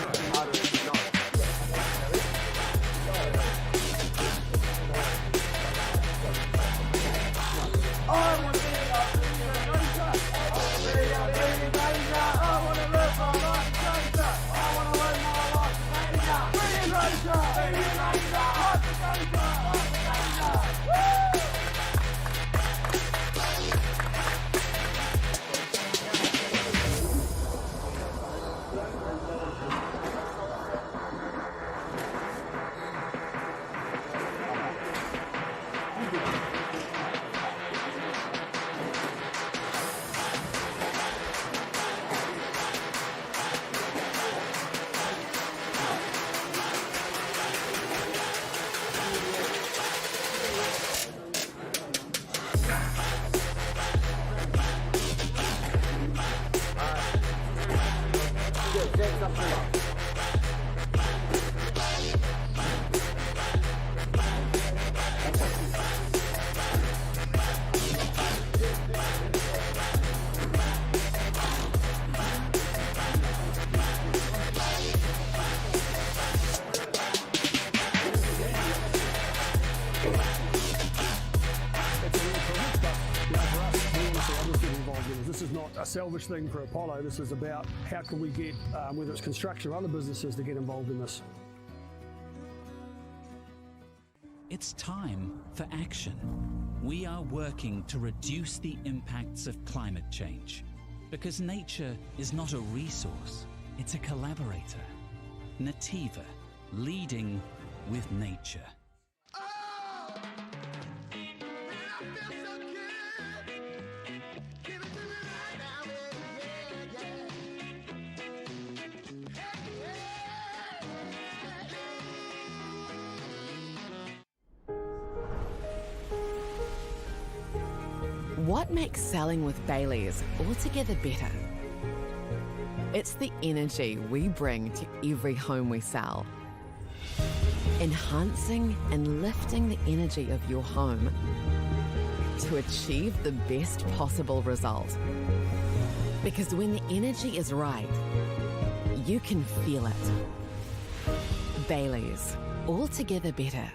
Speaker 5: This is not a salvage thing for Apollo. This is about how can we get, whether it's construction or other businesses, to get involved in this.
Speaker 6: It's time for action. We are working to reduce the impacts of climate change because nature is not a resource, it's a collaborator. Nativa, leading with nature.
Speaker 7: What makes selling with Bailey's altogether better? It's the energy we bring to every home we sell. Enhancing and lifting the energy of your home to achieve the best possible result. Because when the energy is right, you can feel it. Baileys, altogether better.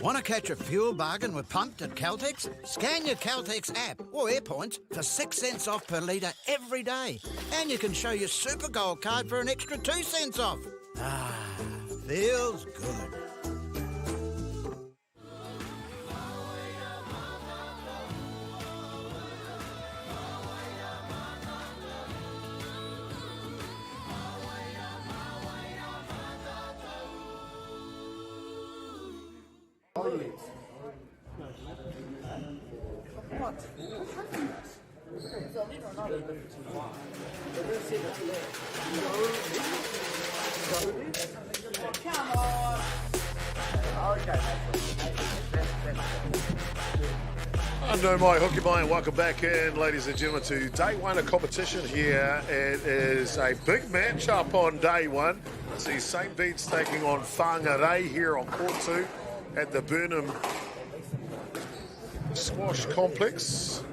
Speaker 8: Want to catch a fuel bargain with Pumped at Caltex? Scan your Caltex app or AirPoints for 6 cents off per litre every day. And you can show your Super Gold card for an extra 2 cents off. Ah, feels good.
Speaker 1: No, my hooky mine. Welcome back in, ladies and gentlemen, to day one of competition here. It is a big matchup on day one. It's the St. Bede's taking on Whangarei here on court 2 at the Burnham Squash Complex.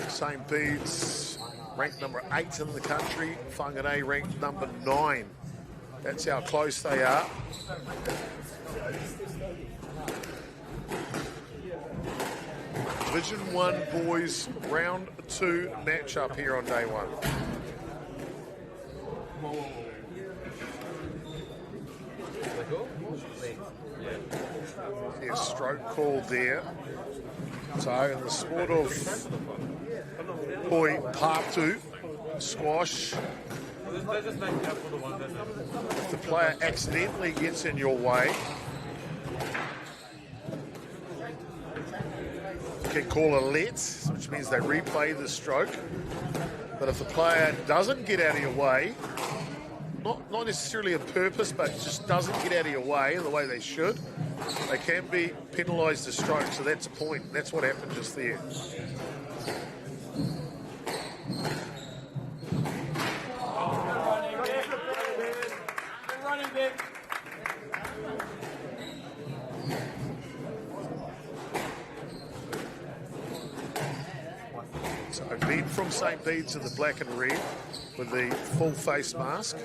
Speaker 1: St. Bede's ranked number 8 in the country. Whangarei ranked number 9. That's how close they are. Division 1 boys round 2 matchup here on day one. There's stroke called there. So in the sport of poi pātu, squash, if the player accidentally gets in your way, can call a let, which means they replay the stroke. But if the player doesn't get out of your way, not necessarily on purpose, but just doesn't get out of your way the way they should, they can be penalised a stroke. So that's a point. That's what happened just there. So Ben from St. Bede's in the black and red with the full face mask,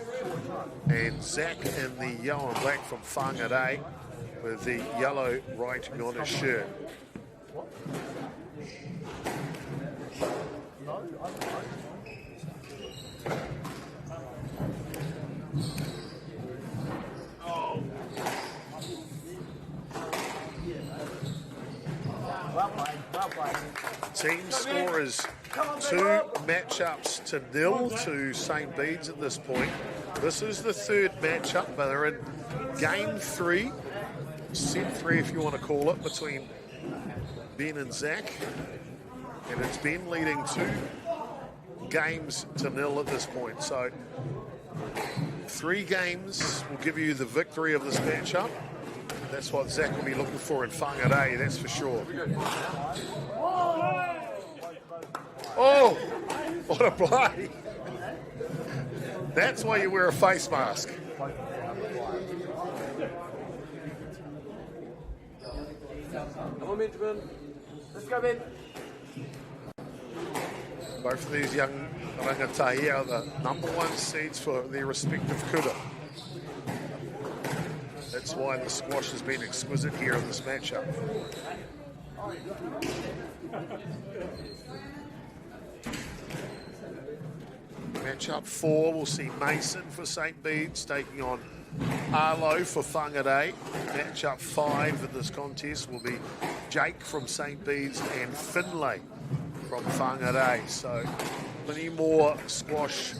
Speaker 1: and Zach in the yellow and black from Whangarei with the yellow writing on his shirt. Team score is 2 matchups to 0 to St. Bede's at this point. This is the 3rd matchup, but they're in game 3, set 3 if you want to call it, between Ben and Zach. And it's Ben leading 2 games to 0 at this point. So 3 games will give you the victory of this matchup. That's what Zach will be looking for in Whangarei, that's for sure. Oh, what a play. That's why you wear a face mask.
Speaker 10: Come on, Benjamin. Let's go, Ben.
Speaker 1: Both of these young rangatahi are the number 1 seeds for their respective kura. That's why the squash has been exquisite here in this matchup. Matchup 4, we'll see Mason for St. Bede's taking on Arlo for Whangarei. Matchup 5 in this contest will be Jake from St. Bede's and Finlay from Whangarei. So plenty more squash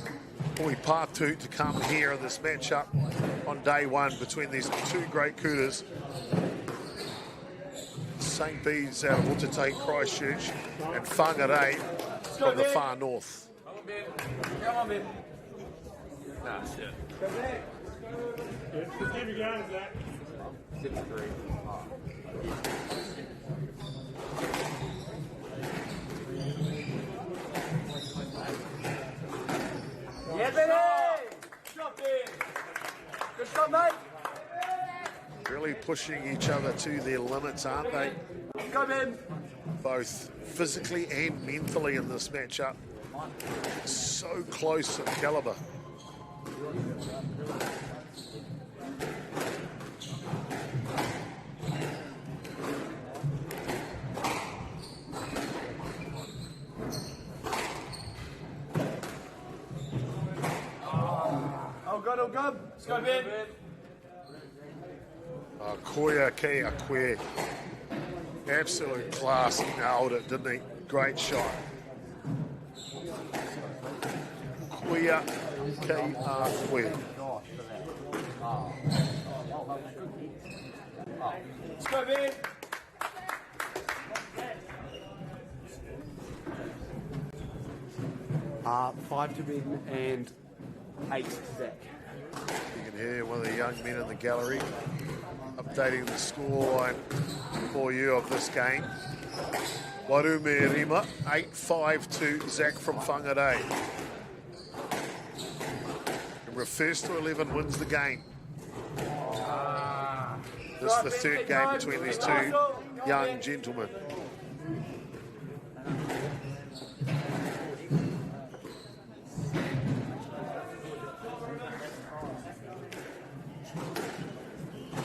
Speaker 1: poi pātu to come here in this matchup on day 1 between these 2 great kutas. St. Bede's out of Otatai, Christchurch, and Whangarei from the far north.
Speaker 9: Come on, Ben. Nah, shit.
Speaker 5: Just keep it going, Zach.
Speaker 9: 6-3.
Speaker 10: Yeah, baby! Good shot, Ben. Good shot, mate.
Speaker 1: Really pushing each other to their limits, aren't they?
Speaker 10: Go, Ben.
Speaker 1: both physically and mentally in this matchup. So close in calibre.
Speaker 10: Oh, good, oh, good. Let's go, Ben.
Speaker 1: Koia ke a koe. Absolute class. He nailed it, didn't he? Great shot. Koia ke a koe.
Speaker 10: Let's go, Ben.
Speaker 11: Five to Ben and 8 to Zach.
Speaker 1: You can hear one of the young men in the gallery updating the scoreline for you of this game. Warume Rima, 8-5 to Zach from Whangarei. Remember, first to 11 wins the game. This is the third game between these two young gentlemen.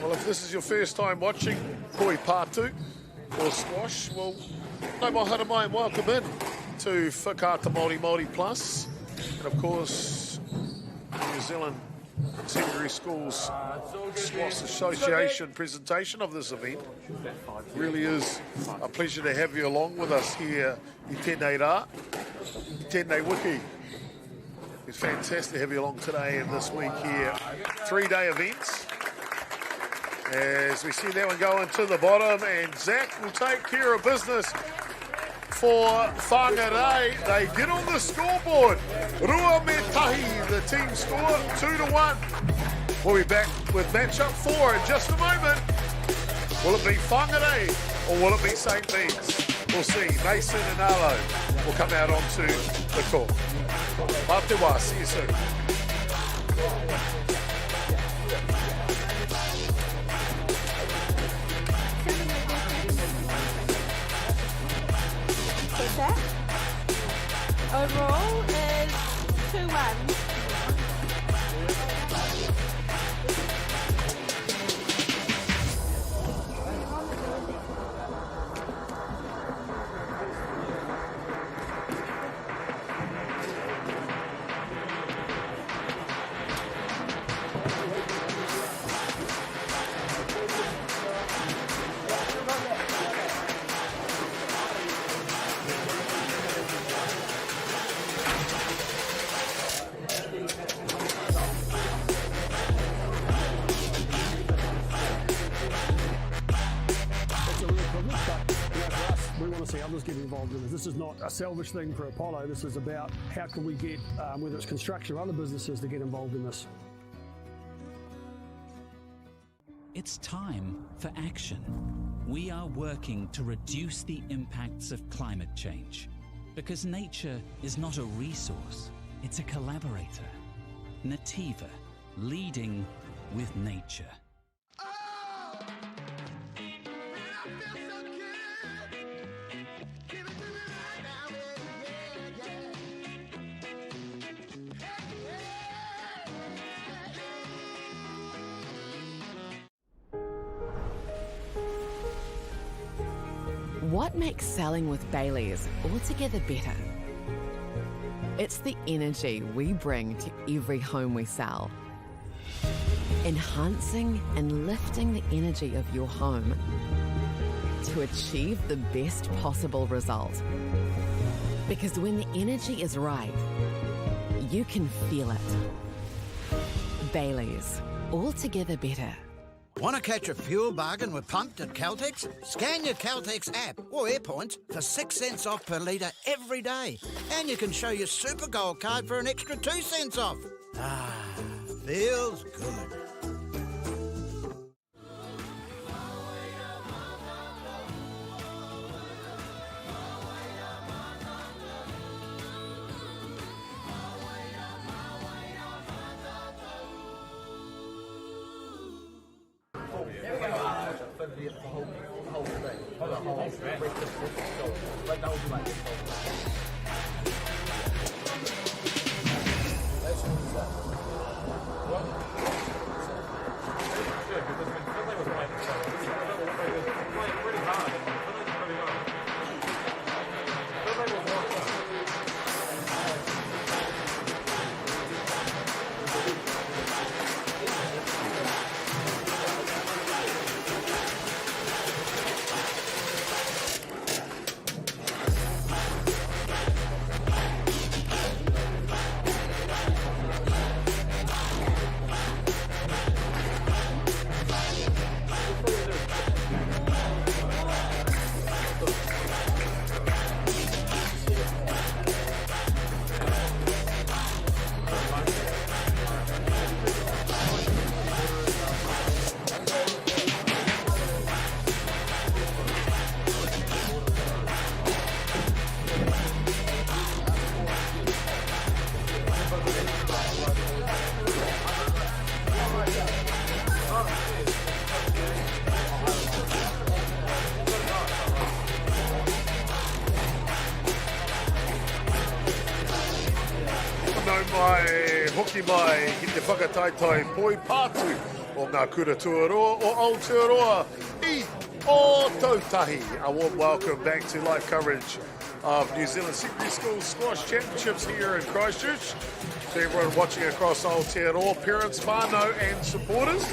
Speaker 1: Well, if this is your first time watching Koi Pātu or squash, well, no mai hara mai and welcome in to Whakaata MāORI Plus. And of course, New Zealand Secondary Schools Squash Association presentation of this event. Really is a pleasure to have you along with us here in Tēnei Rā, Tēnei Wiki. It's fantastic to have you along today and this week here. 3-day events. As we see that one go into the bottom, and Zach will take care of business for Whangarei. They get on the scoreboard. Rua me tahi, the team score 2-1. We'll be back with matchup 4 in just a moment. Will it be Whangarei or will it be St. Bede's? We'll see. Mason and Arlo will come out onto the court. Matewa, see you soon.
Speaker 2: Overall is 2-1.
Speaker 5: See others get involved in this. This is not a selfish thing for Apollo. This is about how can we get, whether it's construction or other businesses, to get involved in this.
Speaker 6: It's time for action. We are working to reduce the impacts of climate change because nature is not a resource, it's a collaborator. Nativa, leading with nature.
Speaker 7: What makes selling with Bailey's altogether better? It's the energy we bring to every home we sell. Enhancing and lifting the energy of your home to achieve the best possible result. Because when the energy is right, you can feel it. Bailey's, altogether better.
Speaker 8: Want to catch a fuel bargain with Pumped at Caltex? Scan your Caltex app or AirPoints for 6 cents off per litre every day. And you can show your Super Gold card for an extra 2 cents off. Ah, feels good.
Speaker 10: The whole thing.
Speaker 1: No mai, hoki mai, ki te whakataitai poi pātu o ngā kura tuaroa o Aotearoa I o Tautahi. A warm welcome back to live coverage of New Zealand Secondary School Squash Championships here in Christchurch. To everyone watching across Aotearoa, parents, whānau and supporters,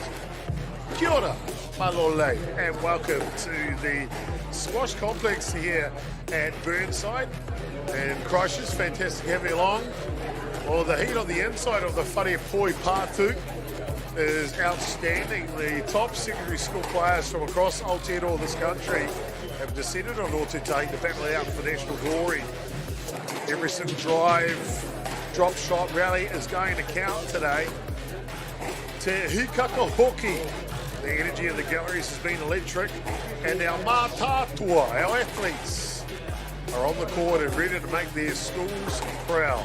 Speaker 1: kia ora, malole, and welcome to the squash complex here at Burnside and Christchurch. Fantastic to have you along. Well, the heat on the inside of the Whare Poi Pātu is outstanding. The top secondary school players from across Aotearoa this country have descended on Ōtautahi to battle it out for national glory. Every single drive, drop shot, rally is going to count today. Te hikaka hoki. The energy in the galleries has been electric. And our mātātua, our athletes, are on the court and ready to make their schools proud.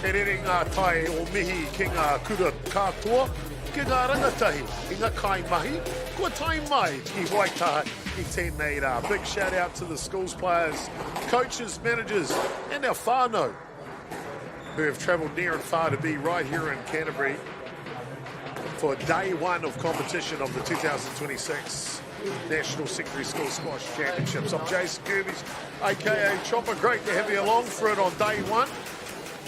Speaker 1: E rere ngā tai o mihi ki ngā kura katoa, ki ngā rangatahi, ki ngā kaimahi, kua tai mai ki Waitaha I tēnei rā. Big shout out to the schools players, coaches, managers, and our whānau who have travelled near and far to be right here in Canterbury for day one of competition of the 2026 National Secondary School Squash Championships. I'm Jason Kirby's, aka Chopper. Great to have you along for it on day one.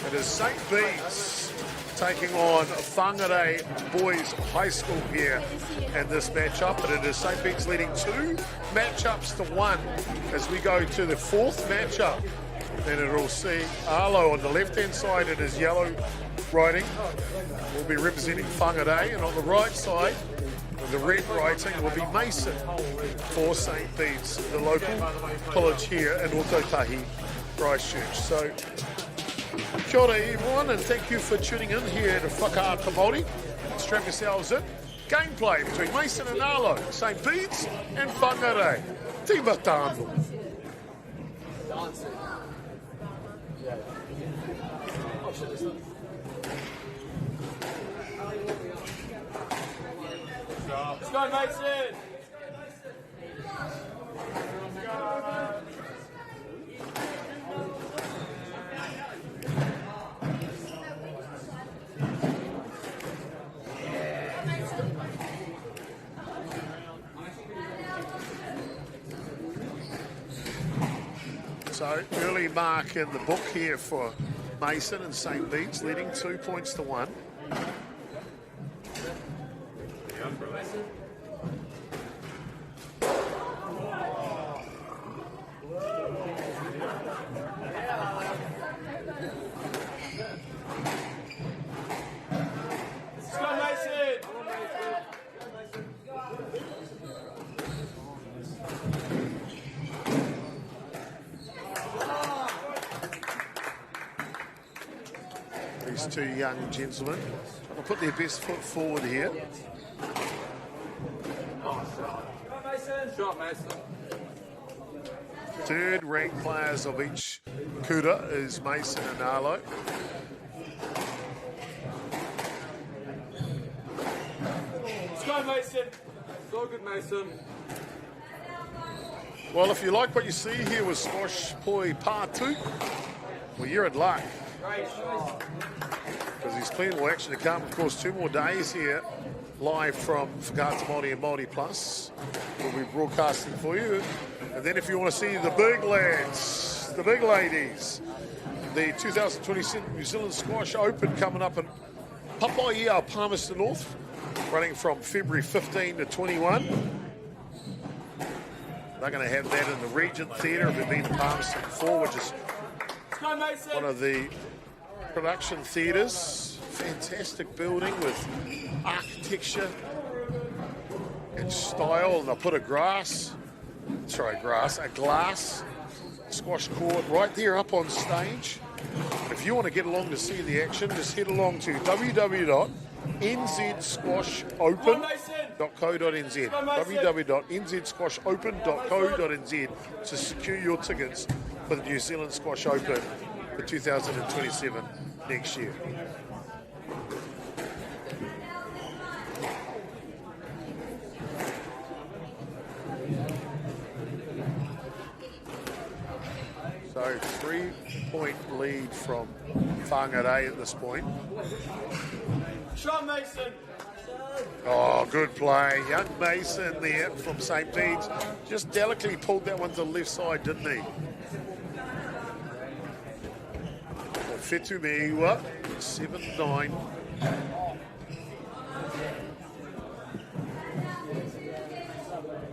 Speaker 1: It is St. Bede's taking on Whangarei Boys High School here in this matchup, but it is St. Bede's leading 2 matchups to 1 as we go to the 4th matchup. And it'll see Arlo on the left-hand side. It is yellow writing. Will be representing Whangarei, and on the right side, with the red writing, will be Mason for St. Bede's, the local college here in Ōtautahi, Christchurch. So, kia ora everyone, and thank you for tuning in here to Whakaata Māori. Strap yourselves in. Gameplay between Mason and Arlo, St. Bede's and Whangarei. Tima tānu.
Speaker 10: Let's go, Mason!
Speaker 1: So early mark in the book here for Mason and St. Bede's, leading 2 points to 1. These two young gentlemen will put their best foot forward here.
Speaker 10: Shot, Mason.
Speaker 1: Third ranked players of each kura is Mason and Arlo.
Speaker 10: Let's go, Mason. Go good, Mason.
Speaker 1: Well, if you like what you see here with Squash Poi Pātu, well, you're in luck. Because there's plenty more action to come. Of course, 2 more days here, live from Whakaata Māori and Māori Plus. We'll be broadcasting for you. And then if you want to see the big lads, the big ladies, the 2027 New Zealand Squash Open coming up in Papaia, Palmerston North, running from February 15 to 21. They're going to have that in the Regent Theatre. We've been to Palmerston before, which is one of the production theatres. Fantastic building with architecture and style. And they'll put a glass squash court right there up on stage. If you want to get along to see the action, just head along to www.nzsquashopen.co.nz www.nzsquashopen.co.nz to secure your tickets for the New Zealand Squash Open for 2027 next year. So 3-point lead from Whangarei at this point.
Speaker 10: Sean Mason.
Speaker 1: Oh, good play. Young Mason there from St. Bede's. Just delicately pulled that one to the left side, didn't he? Fetumiwa, 7-9.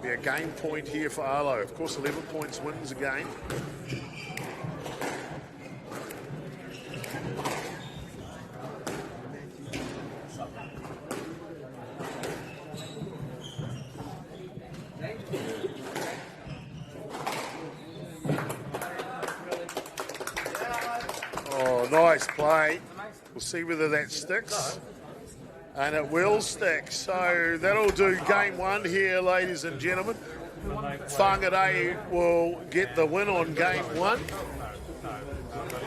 Speaker 1: Be a game point here for Arlo. Of course, 11 points wins a game. Oh, nice play. We'll see whether that sticks. And it will stick. So that'll do game 1 here, ladies and gentlemen. Whangarei will get the win on game 1.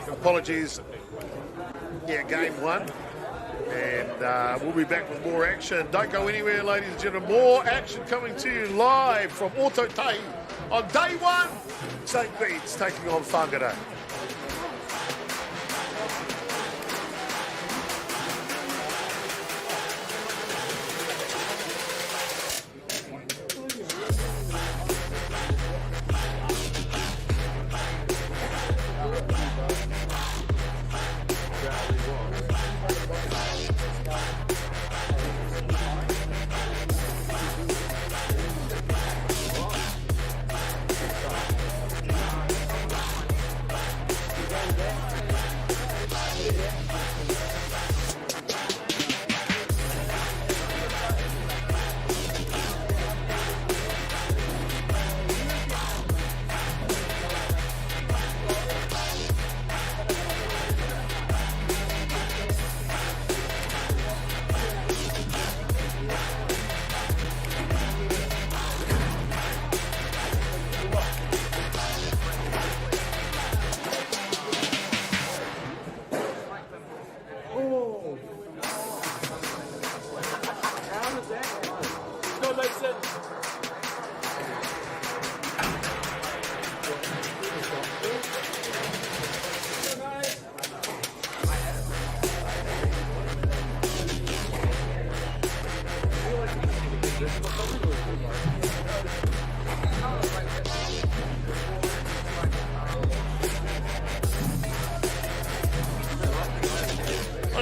Speaker 1: Apologies. Yeah, game 1. And we'll be back with more action. Don't go anywhere, ladies and gentlemen. More action coming to you live from Ototahi on day 1. St. Bede's taking on Whangarei.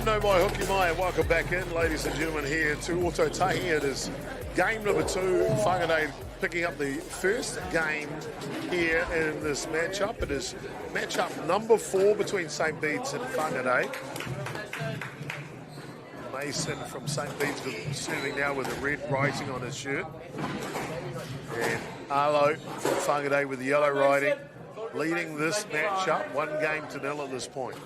Speaker 1: No, my hooky mai, and welcome back in, ladies and gentlemen, here to Ototahi. It is game number 2. Whangarei picking up the first game here in this matchup. It is matchup number 4 between St. Bede's and Whangarei. Mason from St. Bede's serving now with the red writing on his shirt. And Arlo from Whangarei with the yellow writing, leading this matchup 1-0 at this point.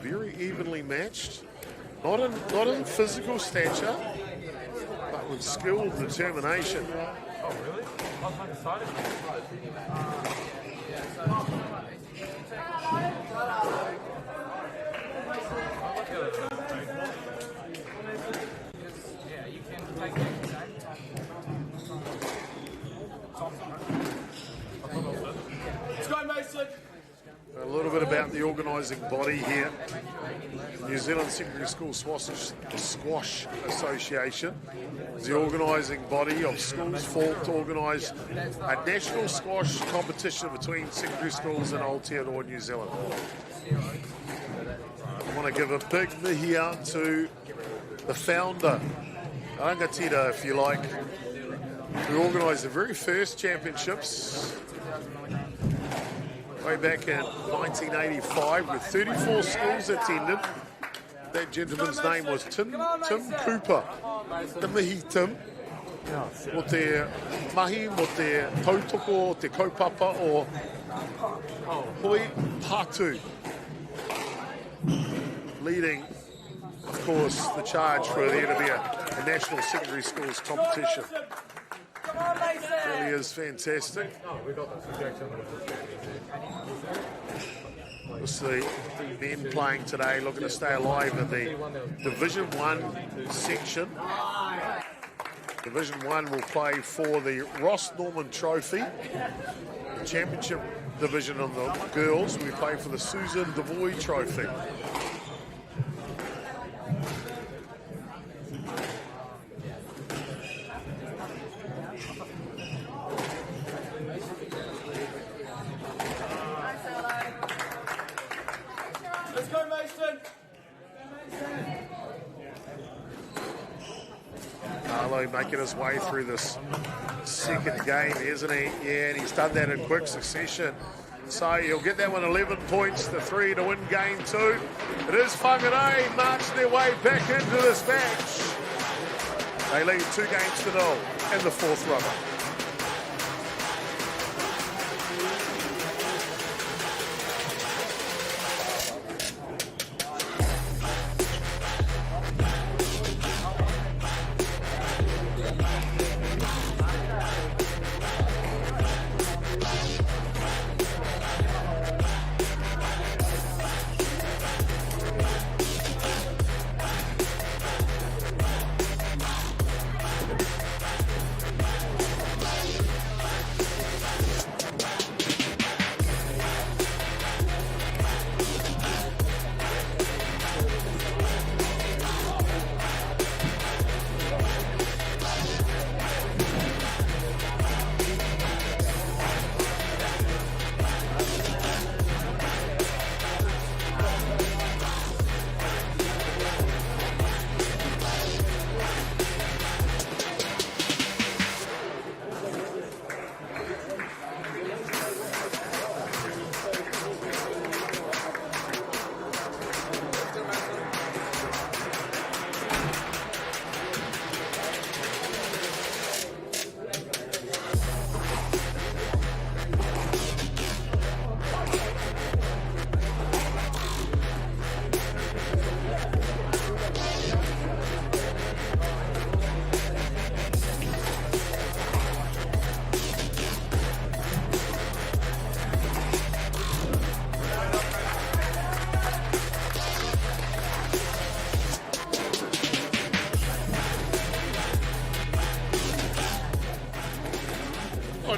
Speaker 1: very evenly matched. Not in physical stature, but with skill and determination.
Speaker 9: Oh, really? I was undecided.
Speaker 10: Yeah, you can take that. Let's go, Mason.
Speaker 1: A little bit about the organising body here. New Zealand Secondary School Squash Association is the organising body of schools formed to organise a national squash competition between secondary schools in Aotearoa, New Zealand. I want to give a big mihi out to the founder, rangatira if you like, who organised the very first championships way back in 1985 with 34 schools attended. That gentleman's name was Tim Cooper. Te mihi Tim. Mo te mahi, mo te tautoko, te kaupapa o Hoi Patu. Leading, of course, the charge for there to be a national secondary schools competition. Really is fantastic. We'll see men playing today looking to stay alive in the Division 1 section. Division 1 will play for the Ross Norman Trophy. The Championship Division on the girls will play for the Susan Devoy Trophy.
Speaker 10: Let's go, Mason.
Speaker 1: Arlo making his way through this second game, isn't he? Yeah, and he's done that in quick succession. So he'll get that one 11 points, the 3 to win game 2. It is Whangarei marching their way back into this match. They lead 2 games to 0 in the 4th rubber.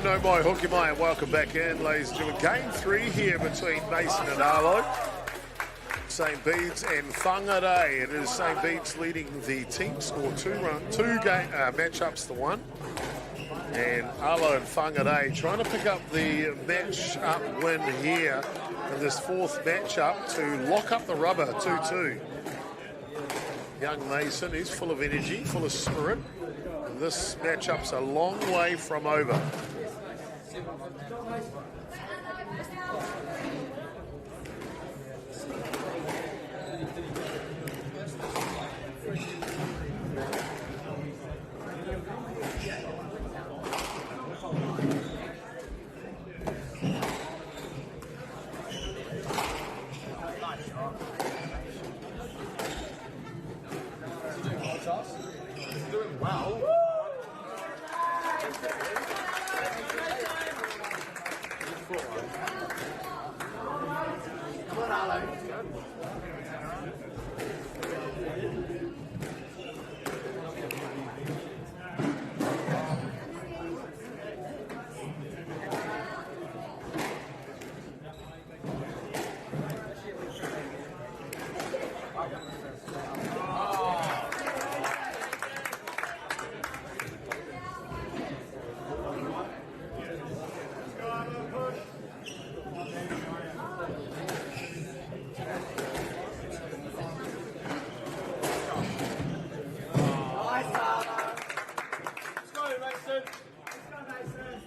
Speaker 1: No mai hoki mai, and welcome back in, ladies and gentlemen. Game 3 here between Mason and Arlo. St. Bede's and Whangarei. It is St. Bede's leading the team score 2 matchups to 1. And Arlo and Whangarei trying to pick up the match-up win here in this 4th matchup to lock up the rubber 2-2. Young Mason, he's full of energy, full of spirit. And this matchup's a long way from over.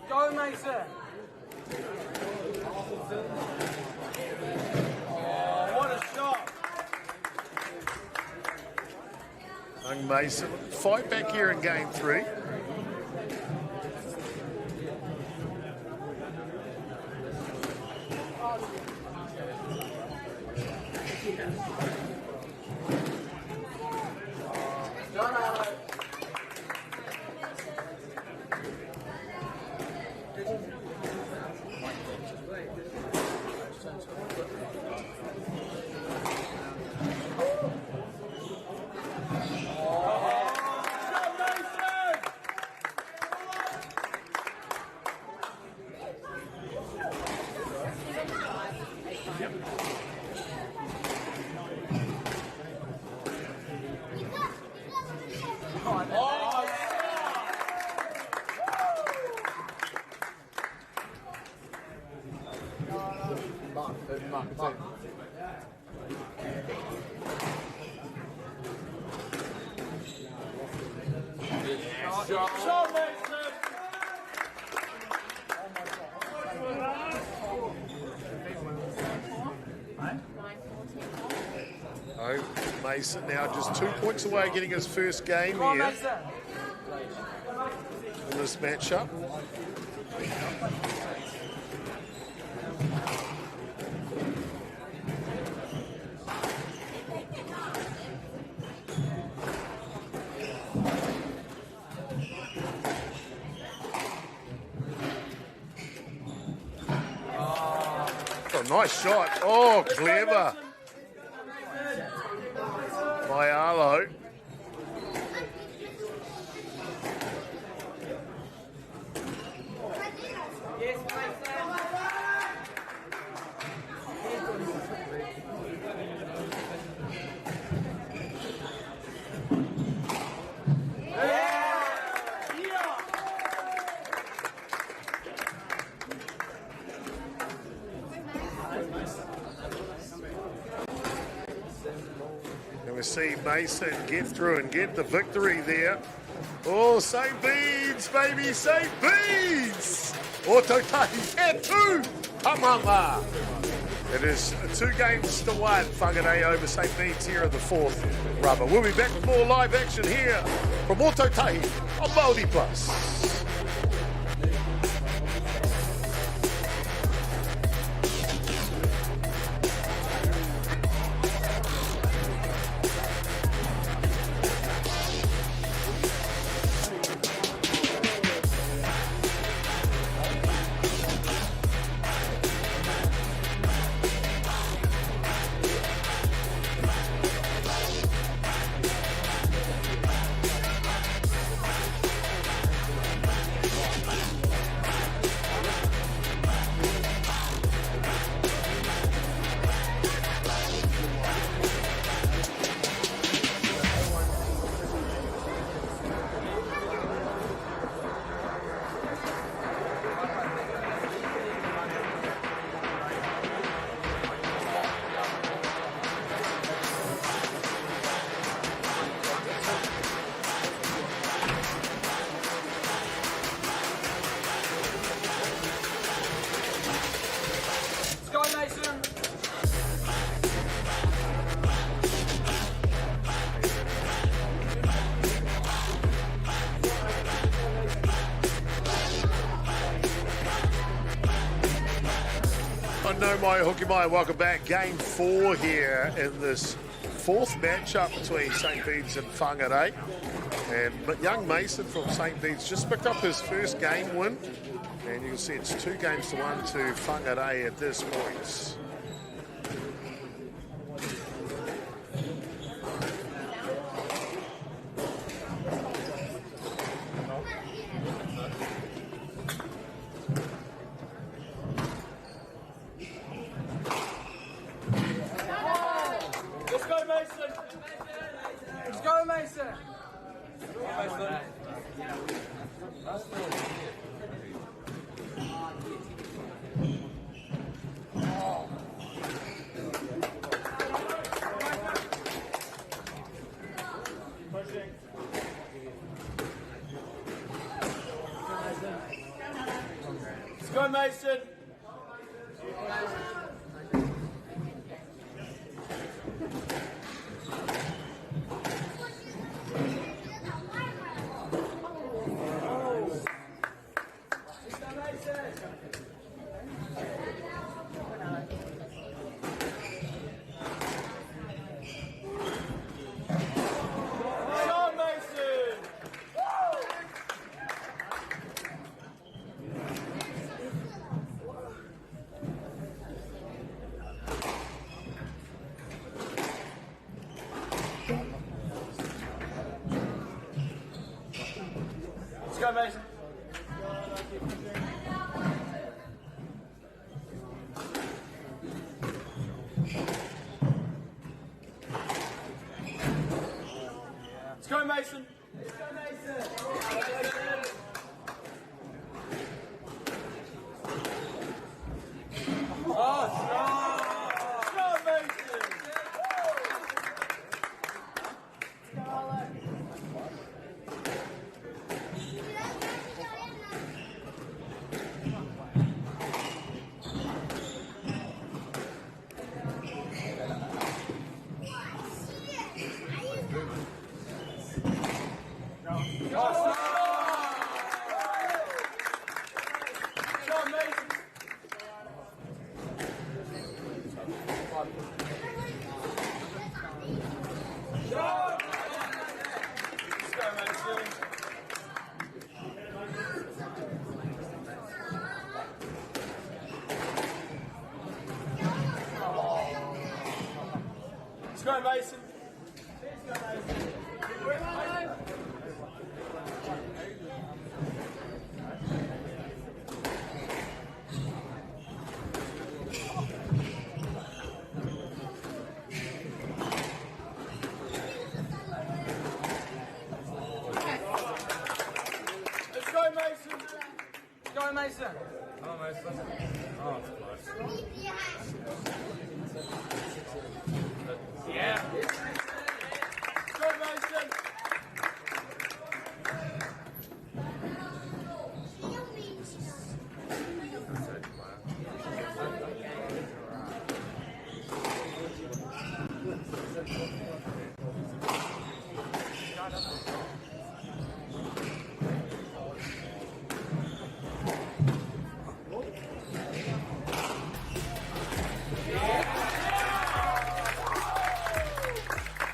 Speaker 10: Go, Mason. Oh, what a shot.
Speaker 1: Young Mason, fight back here in game 3. Oh, Mason now just 2 points away getting his first game here in this matchup. Oh, nice shot. Oh, clever. MΑORI. And we see Mason get through and get the victory there. Oh, St. Beans, baby, St. Beans! Ototahi e tū, hamanga. It is 2 games to 1, Whangarei over St. Beans here in the 4th rubber. We'll be back with more live action here from Ototahi on MΑORI Plus. No mai hoki mai, welcome back. Game 4 here in this fourth matchup between St. Bede's and Whangarei. And young Mason from St. Bede's just picked up his first game win. And you can see it's 2 games to 1 to Whangarei at this point.
Speaker 10: Let's go, Mason. Let's go, Mason. Let's go, Mason. Let's go, Mason. Let's go, Mason. Let's go, Mason. Let's go, Mason. Let's go, Mason. Oh, Mason. Oh, it's close. Yeah. Let's go, Mason.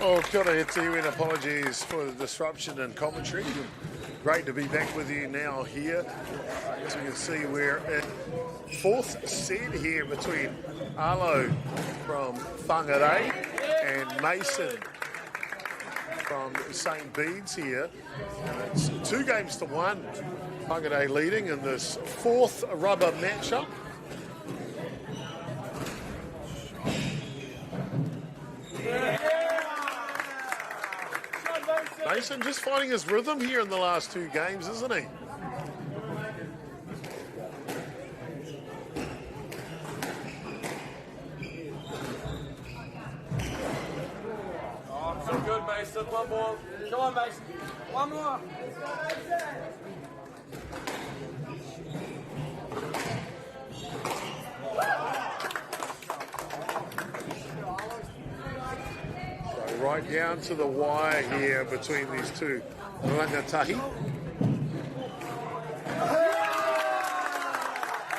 Speaker 1: Oh, kia ora te iwi, and apologies for the disruption in commentary. Great to be back with you now here. As you can see, we're in fourth set here between Arlo from Whangarei and Mason from St. Bede's here. It's 2 games to 1. Whangarei leading in this fourth rubber matchup. Mason just finding his rhythm here in the last 2 games, isn't he?
Speaker 10: Oh, so good, Mason. One more. Come on, Mason. One more.
Speaker 1: Right down to the wire here between these two rangatahi.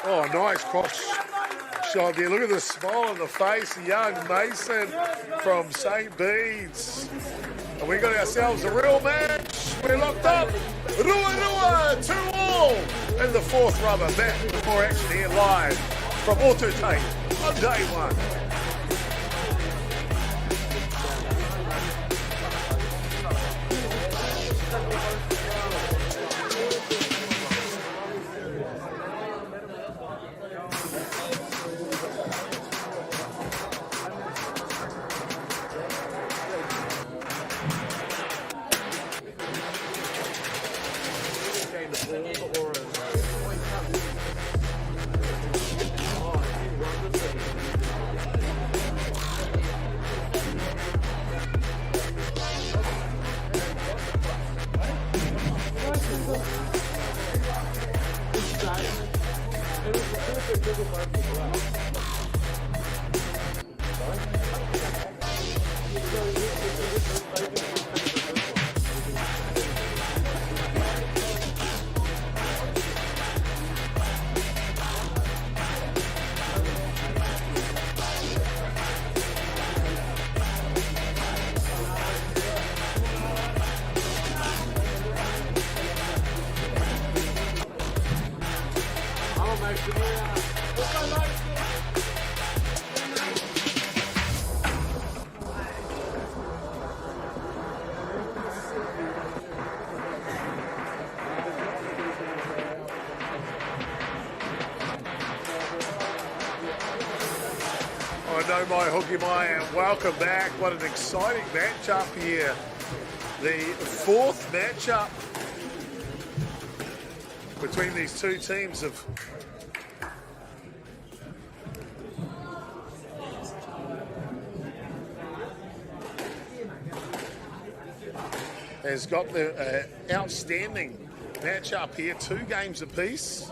Speaker 1: Oh, nice cross shot there. Look at the smile on the face of young Mason from St. Bede's. And we got ourselves a real match. We're locked up. Rua Rua, 2-2 in the fourth rubber. Back with more action here live from Auto Tape on day one. No, my hooky, my welcome back. What an exciting matchup here. The fourth matchup between these two teams has got the outstanding matchup here. 2 games apiece.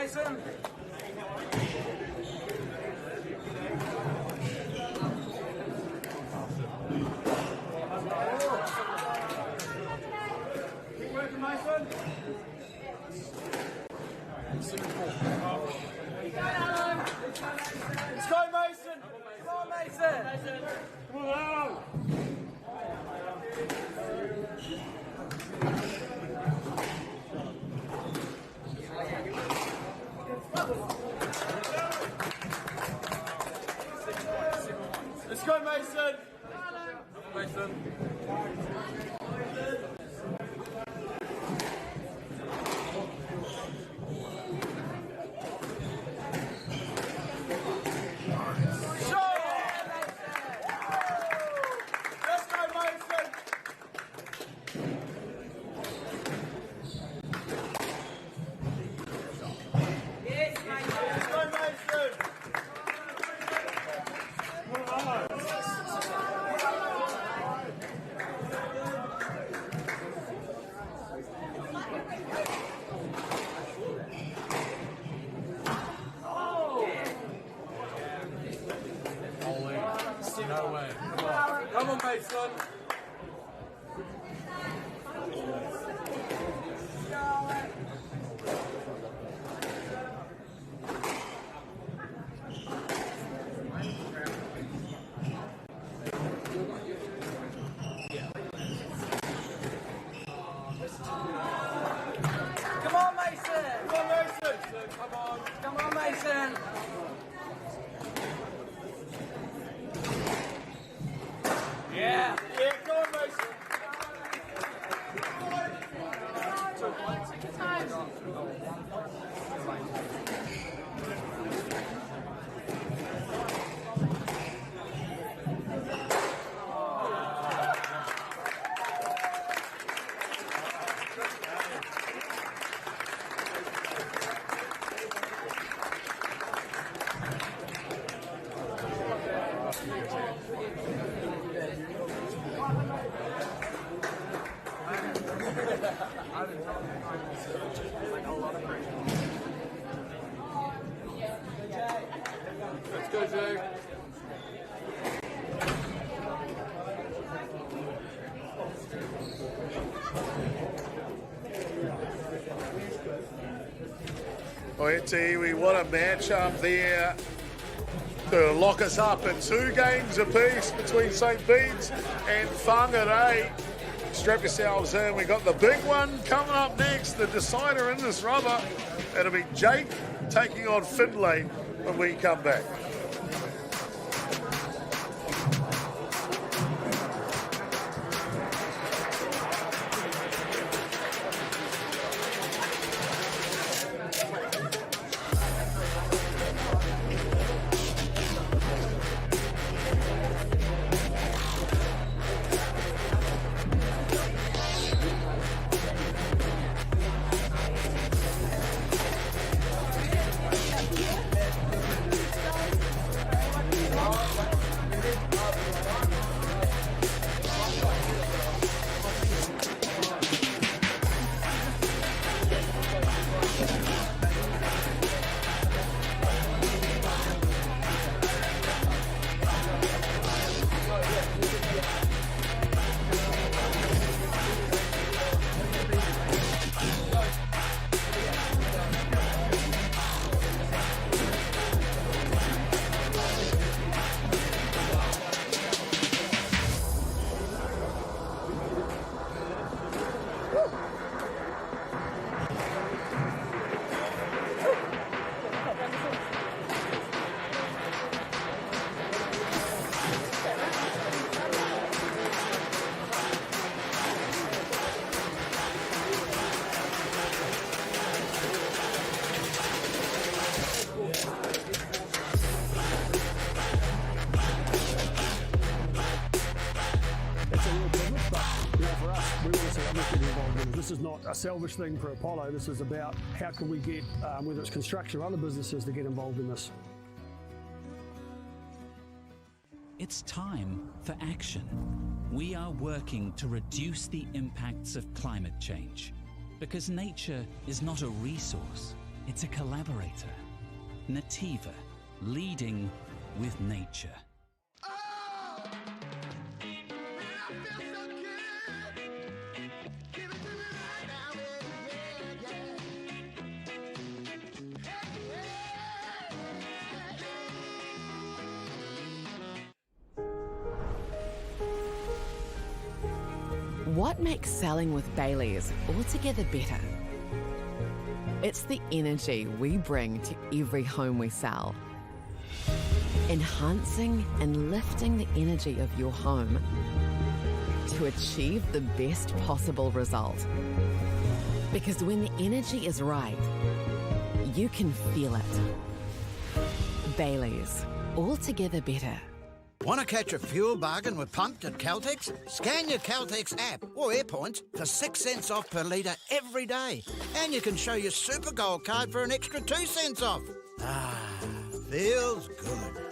Speaker 10: Mason. Keep working, Mason. Let's go, Mason. Come on, Mason. Mason! Come on! Let's go, Mason! Mason. No way. Come on, Mason.
Speaker 3: Come on, Mason!
Speaker 10: Come on, Mason. Come on.
Speaker 3: Come on, Mason! Yeah!
Speaker 10: Yeah, go on, Mason. Let's go, Jay.
Speaker 1: Oh, it's Iwi, what a match-up there to lock us up in 2 games apiece between St. Bede's and Whangarei. Strap yourselves in, we got the big one coming up next, the decider in this rubber. It'll be Jake taking on Finlay when we come back.
Speaker 5: This is not a selfish thing for Apollo. This is about how can we get, whether it's construction or other businesses, to get involved in this.
Speaker 6: It's time for action. We are working to reduce the impacts of climate change because nature is not a resource, it's a collaborator. Nativa, leading with nature.
Speaker 7: What makes selling with Baileys altogether better? It's the energy we bring to every home we sell. Enhancing and lifting the energy of your home to achieve the best possible result. Because when the energy is right, you can feel it. Baileys, altogether better.
Speaker 8: Want to catch a fuel bargain with Pumped at Caltex? Scan your Caltex app or AirPoints for 6 cents off per litre every day. And you can show your Super Gold card for an extra 2 cents off. Ah, feels good.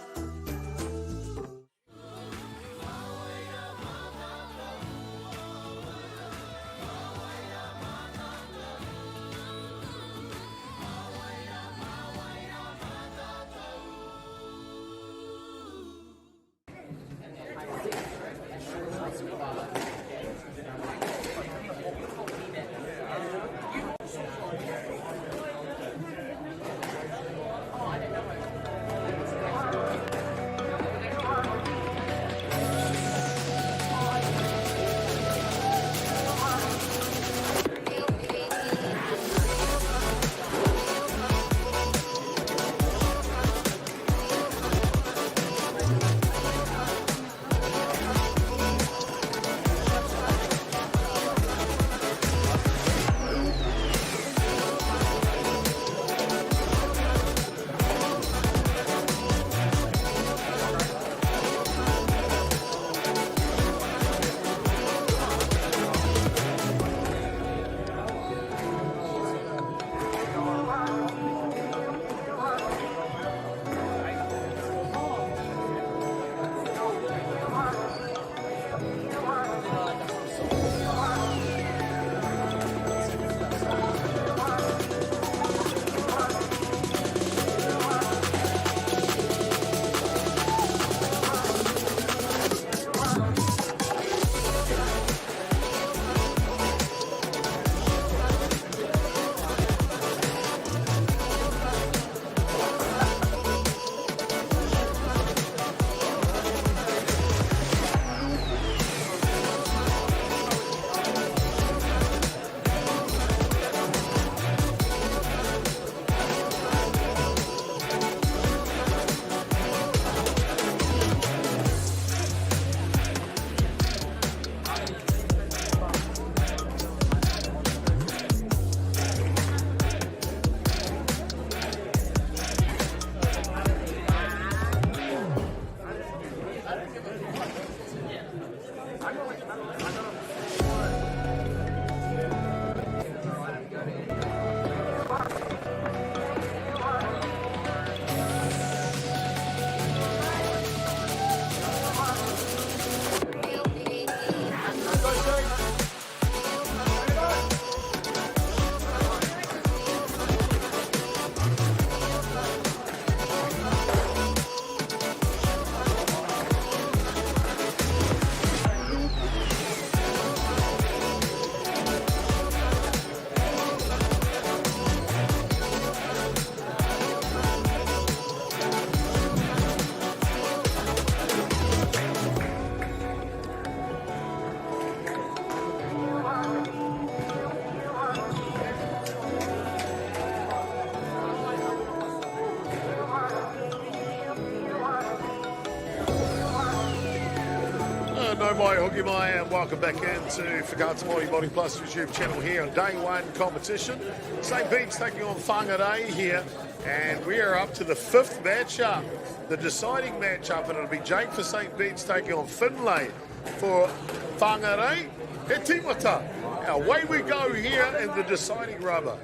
Speaker 1: No mai, hoki mai, and welcome back into Whakaata MāORI Body Plus YouTube channel here on day one competition. St. Bede's taking on Whangarei here, and we are up to the 5th matchup, the deciding matchup, and it'll be Jake for St. Bede's taking on Finlay for Whangarei. He tīmata. Away we go here in the deciding rubber.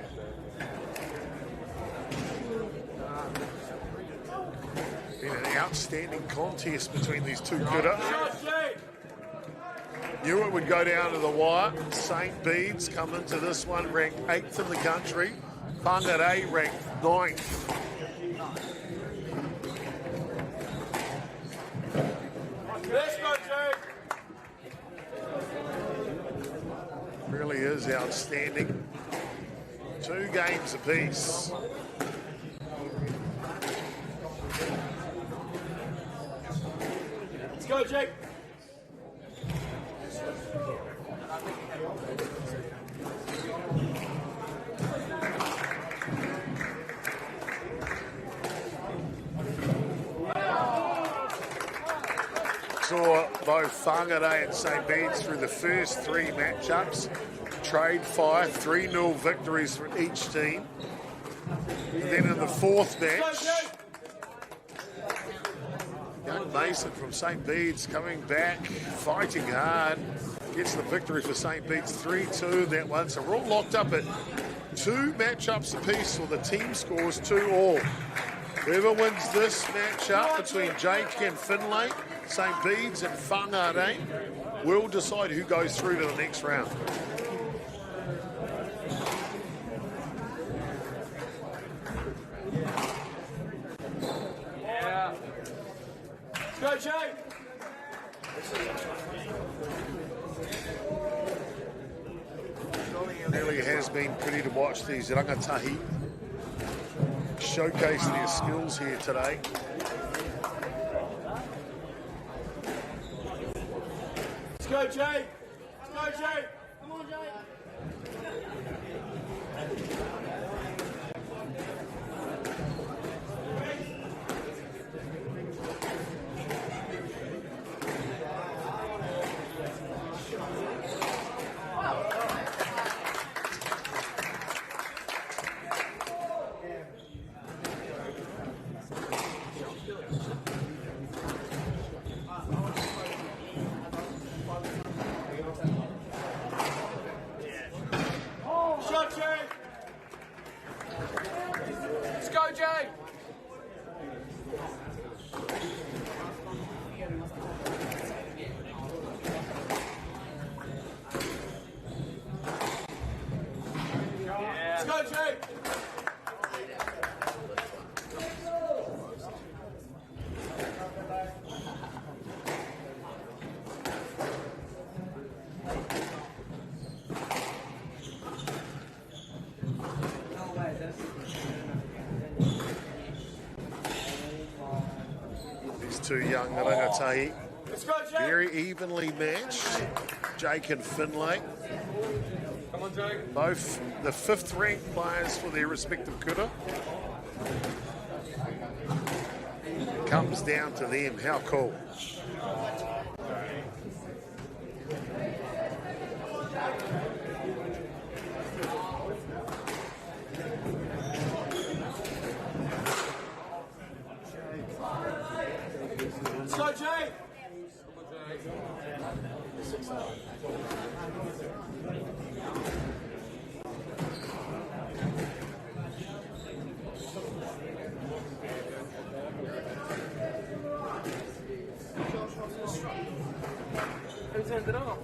Speaker 1: Been an outstanding contest between these two kura. Knew it would go down to the wire. St. Bede's come into this one ranked 8th in the country. Whangarei ranked 9th.
Speaker 10: Let's go, Jake.
Speaker 1: Really is outstanding. 2 games apiece.
Speaker 10: Let's go, Jake.
Speaker 1: Saw both Whangarei and St. Bede's through the first three matchups. Trade fire, 3-0 victories for each team. And then in the fourth match, young Mason from St. Bede's coming back, fighting hard. Gets the victory for St. Bede's 3-2 that one. So we're all locked up at 2 matchups apiece, or the team scores 2-2. Whoever wins this matchup between Jake and Finlay, St. Bede's and Whangarei, will decide who goes through to the next round.
Speaker 10: Yeah. Go, Jake!
Speaker 1: Really has been pretty to watch these rangatahi showcase their skills here today.
Speaker 10: Let's go, Jake! Let's go, Jake! Come on, Jake! Let's go, Jay! Let's go, Jay!
Speaker 1: These two young rangatahi, very evenly matched. Jake and Finlay,
Speaker 10: Come on, Jake.
Speaker 1: both the 5th ranked players for their respective kura. It comes down to them. How cool.
Speaker 10: Let's go, Jake! Who turned it off?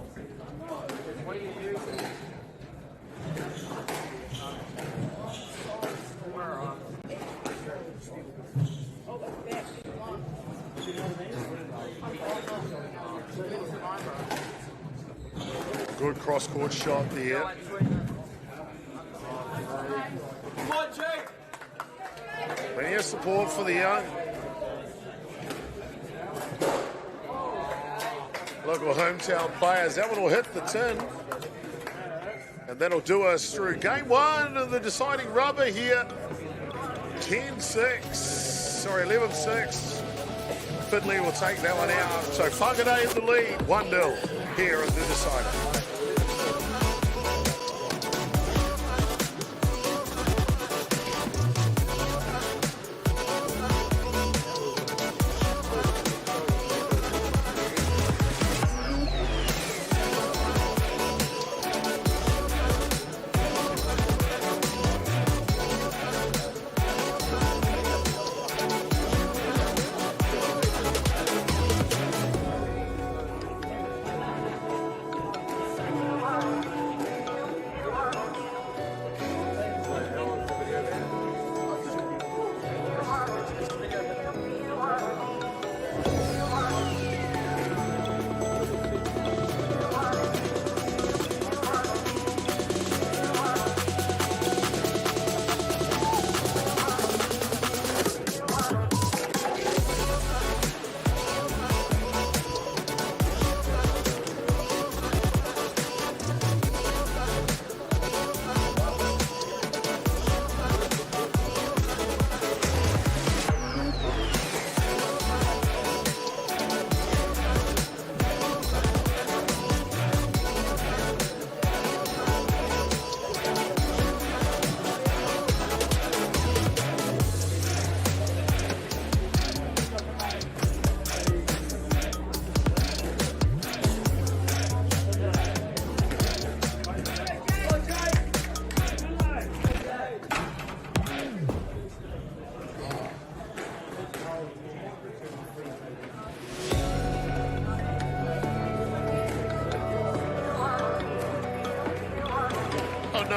Speaker 10: What are you using? Where are
Speaker 1: Good cross-court shot there.
Speaker 10: Come on, Jake!
Speaker 1: Plenty of support for the young. Local hometown players. That one will hit the tin. And that'll do us through game 1 of the deciding rubber here. 10-6. Sorry, 11-6. Finlay will take that one out. So Whangarei in the lead, 1-0 here at the decider.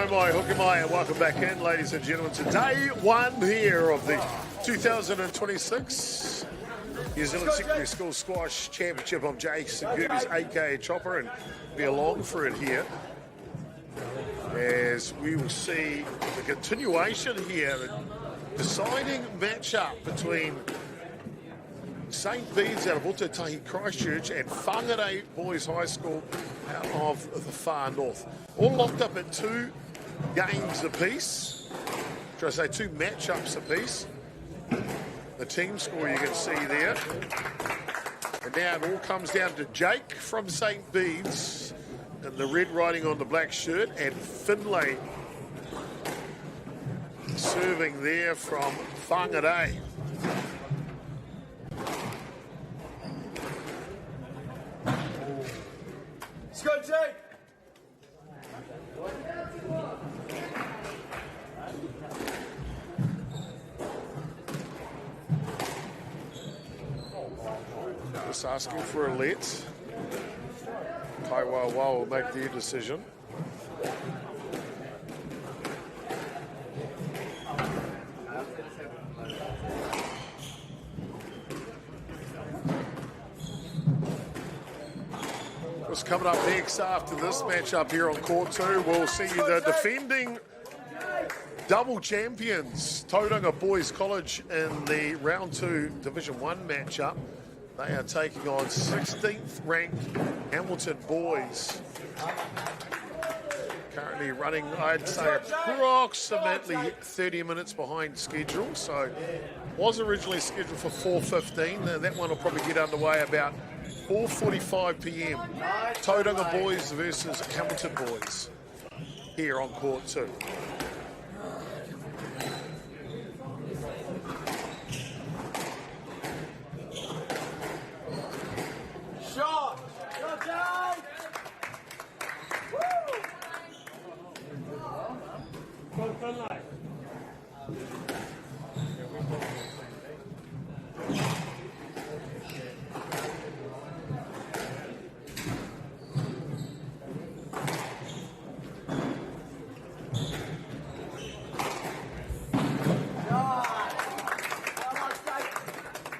Speaker 1: Nau mai, hoki mai, and welcome back in, ladies and gentlemen, to day one here of the 2026 New Zealand Secondary School Squash Championship. I'm Jake Sagoos, aka Chopper, and be along for it here as we will see the continuation here, the deciding matchup between St. Bede's out of Otatahi Christchurch and Whangarei Boys High School out of the far north. All locked up at 2 games apiece. Should I say 2 matchups apiece? The team score you can see there. And now it all comes down to Jake from St. Bede's and the red writing on the black shirt, and Finlay serving there from Whangarei.
Speaker 10: Let's go, Jake!
Speaker 1: Just asking for a let. Kaiwawa will make their decision. What's coming up next after this matchup here on Court 2, we'll see the defending double champions, Tauranga Boys College, in the round 2 Division 1 matchup. They are taking on 16th ranked Hamilton Boys. Currently running, I'd say, approximately 30 minutes behind schedule. So was originally scheduled for 4:15. That one will probably get underway about 4:45 p.m. Tauranga Boys versus Hamilton Boys here on Court 2.
Speaker 10: Shot! Go, Jake! Woo! Go, Finlay!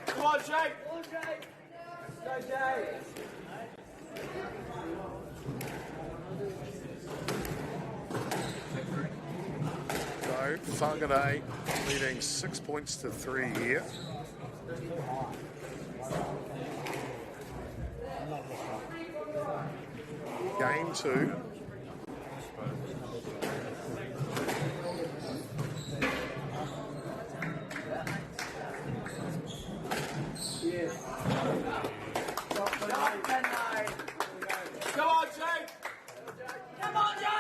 Speaker 10: Come on, Jake! Go, Jake!
Speaker 1: So Whangarei leading 6 points to 3 here. Game 2.
Speaker 10: Come on, Jake! Come on, Jake!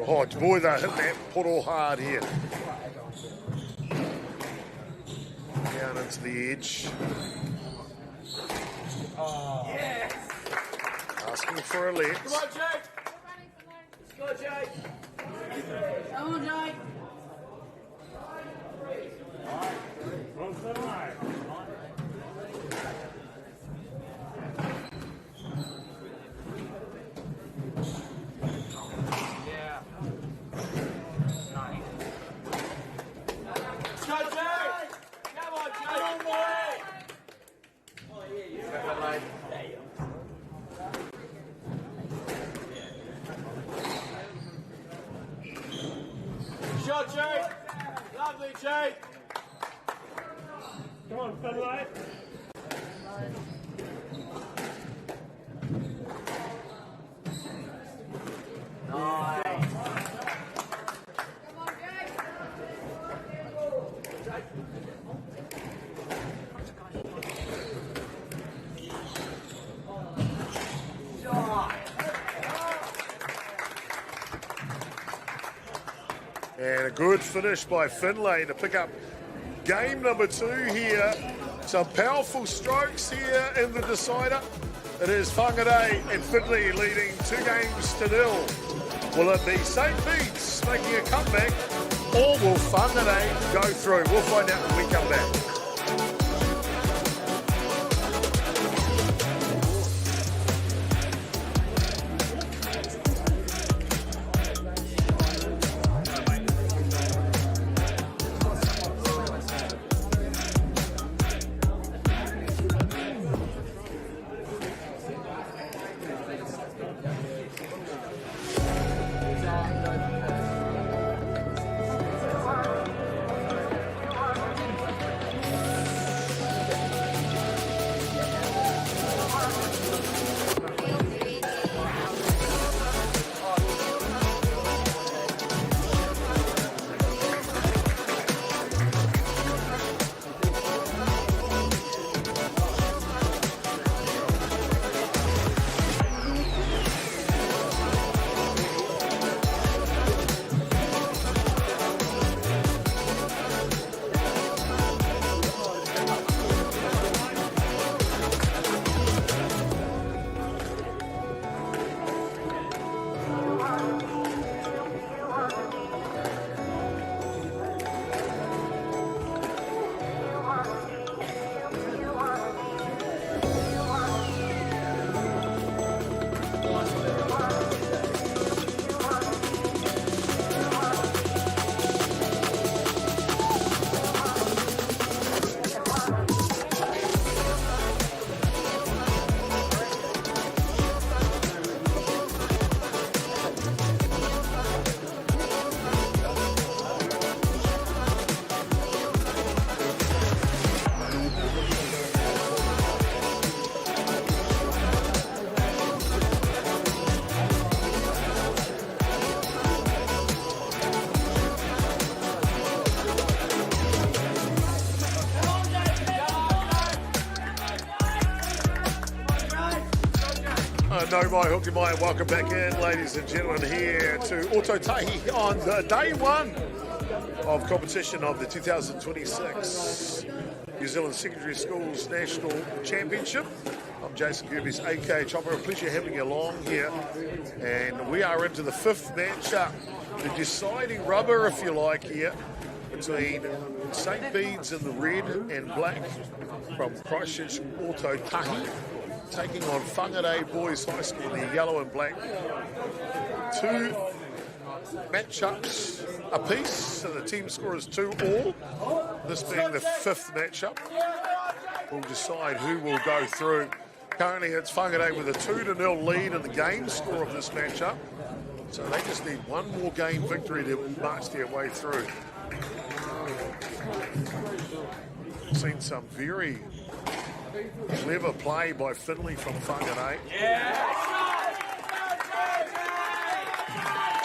Speaker 1: Oh, boy, they hit that puddle hard here. Down into the edge.
Speaker 10: Yes!
Speaker 1: Asking for a let.
Speaker 10: Come on, Jake! Let's go, Jake! Come on, Jake! Yeah. Nice. Let's go, Jake! Come on, Jake! Come on, boy! Oh, yeah, yeah. Shot, Jake! Lovely, Jake! Come on, Finlay! Nice! Come on, Jake! Shot!
Speaker 1: And a good finish by Finlay to pick up game number 2 here. Some powerful strokes here in the decider. It is Whangarei and Finley leading 2-0. Will it be St. Bede's making a comeback, or will Whangarei go through? We'll find out when we come back. No mai, hoki mai, and welcome back in, ladies and gentlemen, here to Ototahi on the day 1 of competition of the 2026 New Zealand Secondary Schools National Championship. I'm Jason Gerbies, aka Chopper. A pleasure having you along here. And we are into the 5th matchup, the deciding rubber, if you like, here between St. Bede's in the red and black from Christchurch, Ototahi, taking on Whangarei Boys High School in the yellow and black. 2 matchups apiece, so the team score is 2-all. This being the 5th matchup, will decide who will go through. Currently it's Whangarei with a 2-0 lead in the game score of this matchup, so they just need one more game victory to march their way through. Seen some very clever play by Finley from Whangarei.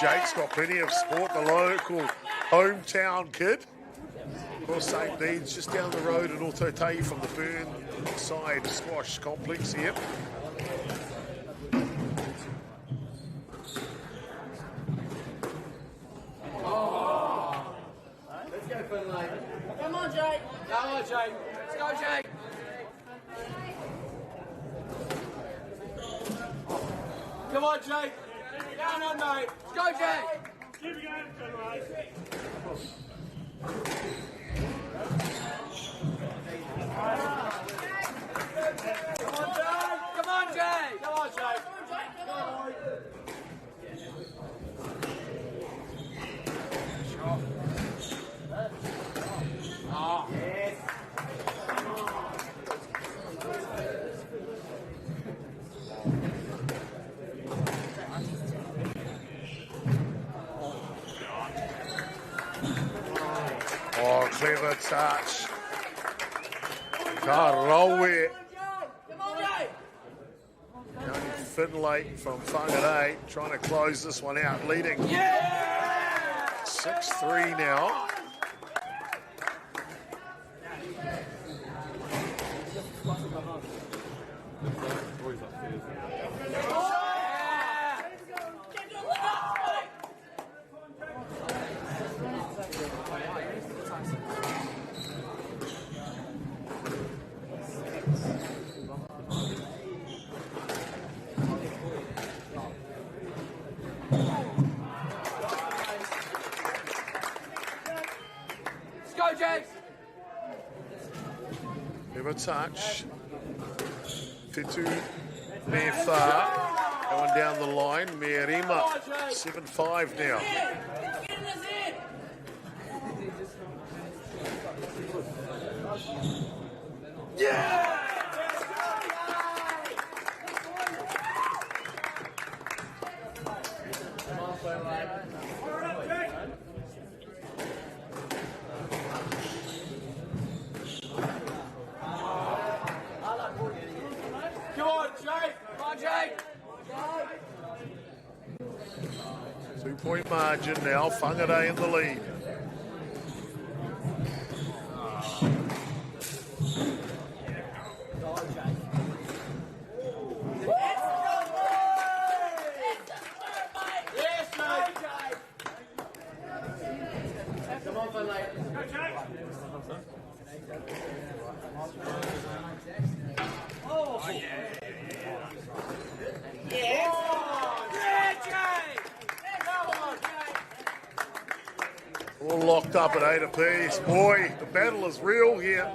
Speaker 1: Jake's got plenty of sport, the local hometown kid. Of course, St. Bede's just down the road in Ototahi from the Burnside Squash Complex here.
Speaker 10: Let's go, Finley. Come on, Jake. Come on, Jake. Let's go, Jake. Come on, Jake. Come on, mate. Let's go, Jake. Keep it going, Finley. Come on, Jake. Come on, Jake. Oh, yes.
Speaker 1: Oh, clever touch. Karowe. Finlay from Whangarei trying to close this one out, leading 6-3 now. touch. Fitu me whā. Going down the line. Merima 7-5 now.
Speaker 10: Yeah!
Speaker 1: 2-point margin now. Whangarei in the lead. All locked up at 8 apiece. Boy, the battle is real here.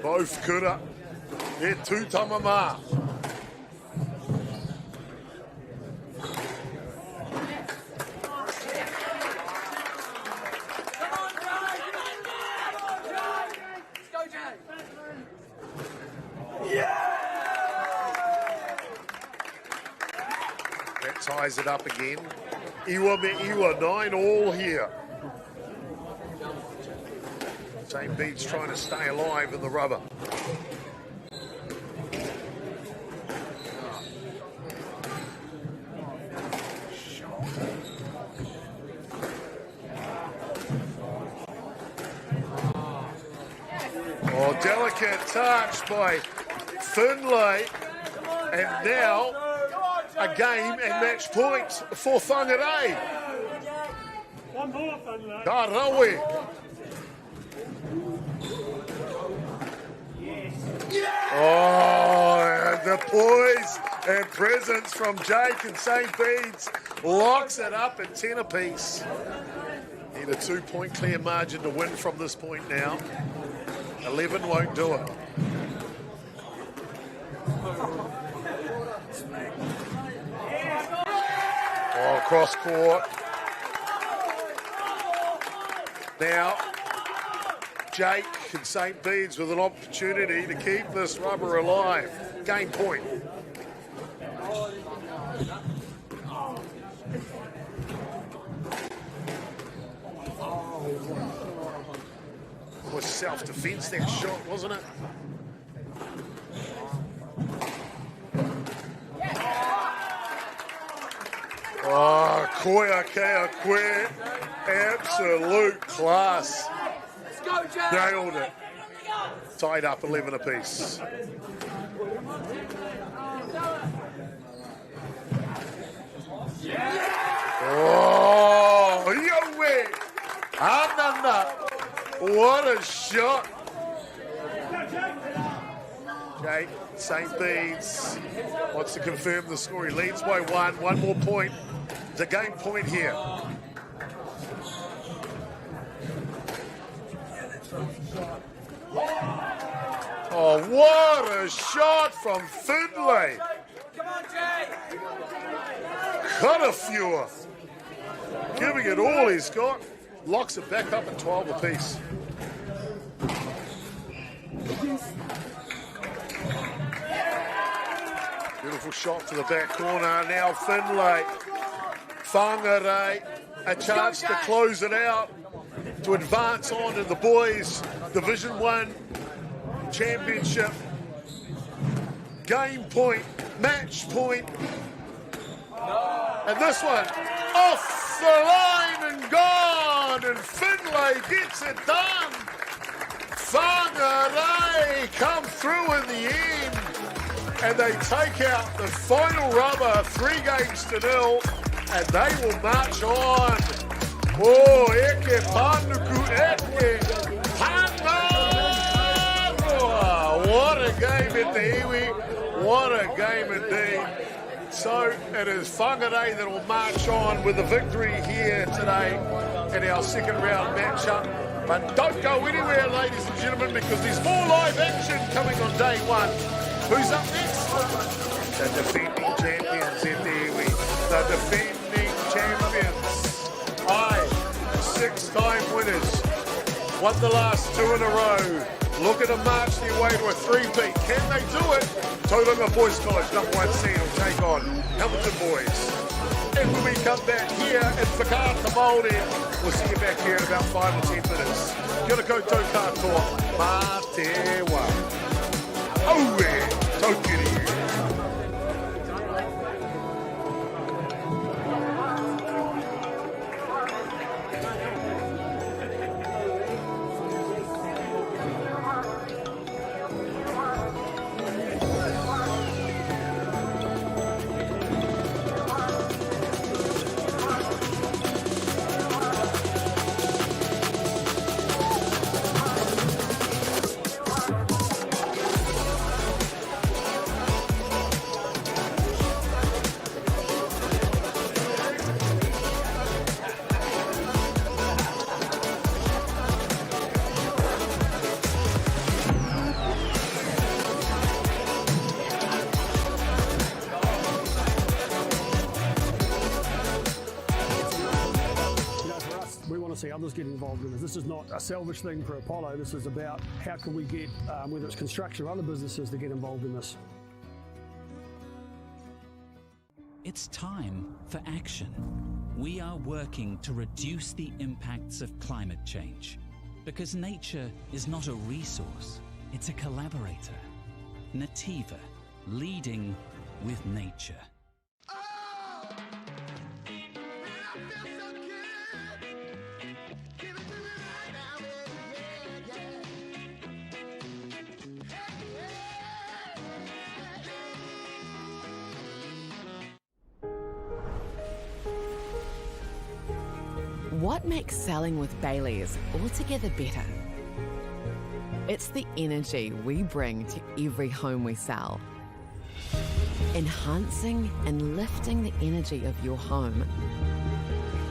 Speaker 1: Both kura. They're two tamama. That ties it up again. Iwa me Iwa, 9 all here. St. Bede's trying to stay alive in the rubber. Oh, delicate touch by Finlay. And now a game and match point for Whangarei.
Speaker 5: One more, Finlay.
Speaker 1: Karawe. Oh, and the poise and presence from Jake and St. Bede's locks it up at 10 apiece. Need a 2-point clear margin to win from this point now. 11 won't do it. Oh, cross court. Now, Jake and St. Bede's with an opportunity to keep this rubber alive. Game point. It was self-defense, that shot, wasn't it? Oh, koia kea koe. Absolute class. Nailed it. Tied up 11 apiece. Oh, yo way. Ananda. What a shot. Jake, St. Bede's wants to confirm the score. He leads by 1. One more point. It's a game point here. Oh, what a shot from Finlay.
Speaker 10: Come on, Jay.
Speaker 1: Cuttafewer. Giving it all he's got. Locks it back up at 12 apiece. Beautiful shot to the back corner. Now Finlay. Whangarei. A chance to close it out. To advance on in the boys' Division 1 Championship. Game point, match point. And this one, off the line and gone. And Finlay gets it done. Whangarei come through in the end. And they take out the final rubber, 3-0. And they will march on. Oh, eke panuku eke Pangaroa. What a game at the iwi. What a game indeed. So it is Whangarei that will march on with the victory here today in our second round matchup. But don't go anywhere, ladies and gentlemen, because there's more live action coming on day one. Who's up next? The defending champions in the Iwi. The defending champions. Aye, 6-time winners. Won the last 2 in a row. Looking to march their way to a 3-peat. Can they do it? Tauranga Boys College, #1 seed, will take on Hamilton Boys. And when we come back here at Whakaata Māori, we'll see you back here in about 5 or 10 minutes. Kia ora koutou katoa, mā te wā. Aue, taukiri.
Speaker 5: See others get involved in this. This is not a selfish thing for Apollo. This is about how can we get, whether it's construction or other businesses, to get involved in this.
Speaker 6: It's time for action. We are working to reduce the impacts of climate change because nature is not a resource, it's a collaborator. Nativa, leading with nature.
Speaker 7: What makes selling with Bailey's altogether better? It's the energy we bring to every home we sell. Enhancing and lifting the energy of your home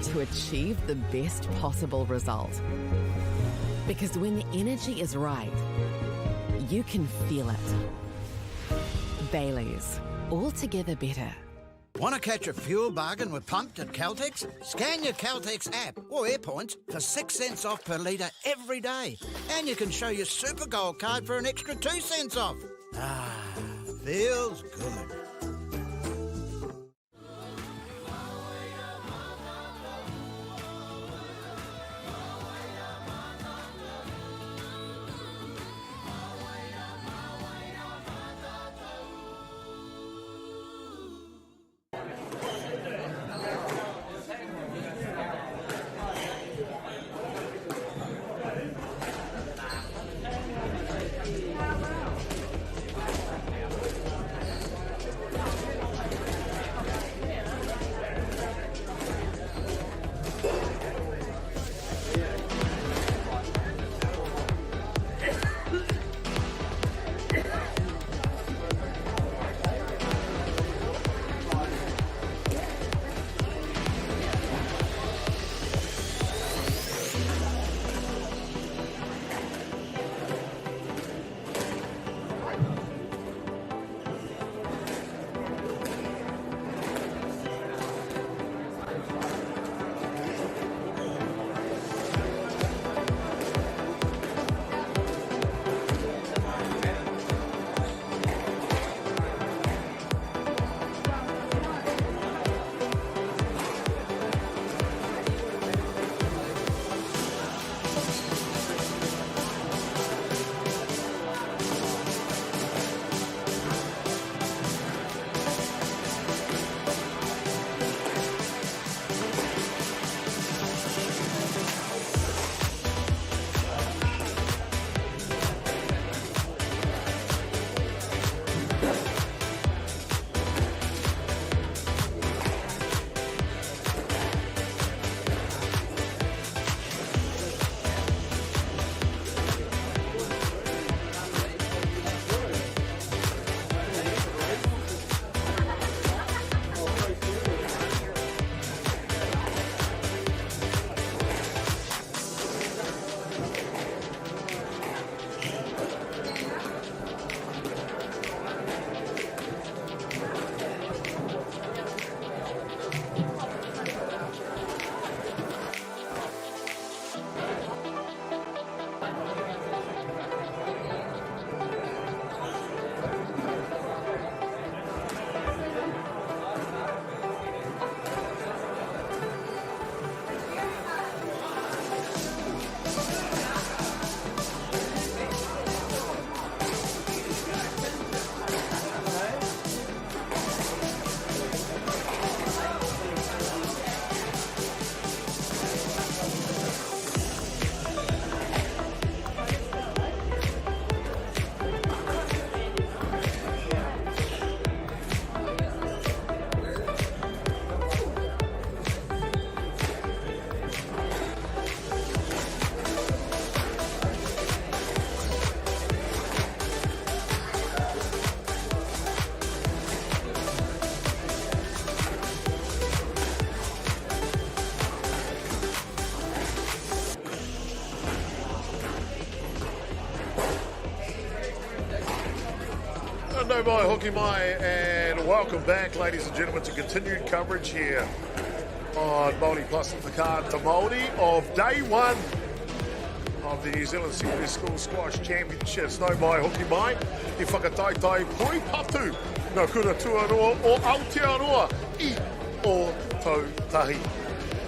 Speaker 7: to achieve the best possible result. Because when the energy is right, you can feel it. Bailey's, altogether better.
Speaker 8: Want to catch a fuel bargain with Pumped at Caltex? Scan your Caltex app or AirPoints for 6 cents off per litre every day. And you can show your Super Gold card for an extra 2 cents off. Ah, feels good.
Speaker 1: No mai, hoki mai, and welcome back, ladies and gentlemen, to continued coverage here on MāORI Plus the card to MāORI of day one of the New Zealand Secondary School Squash Championships. No mai, hoki mai, I whakataitai poi patu, no kura tuaroa o Aotearoa I o Tautahi.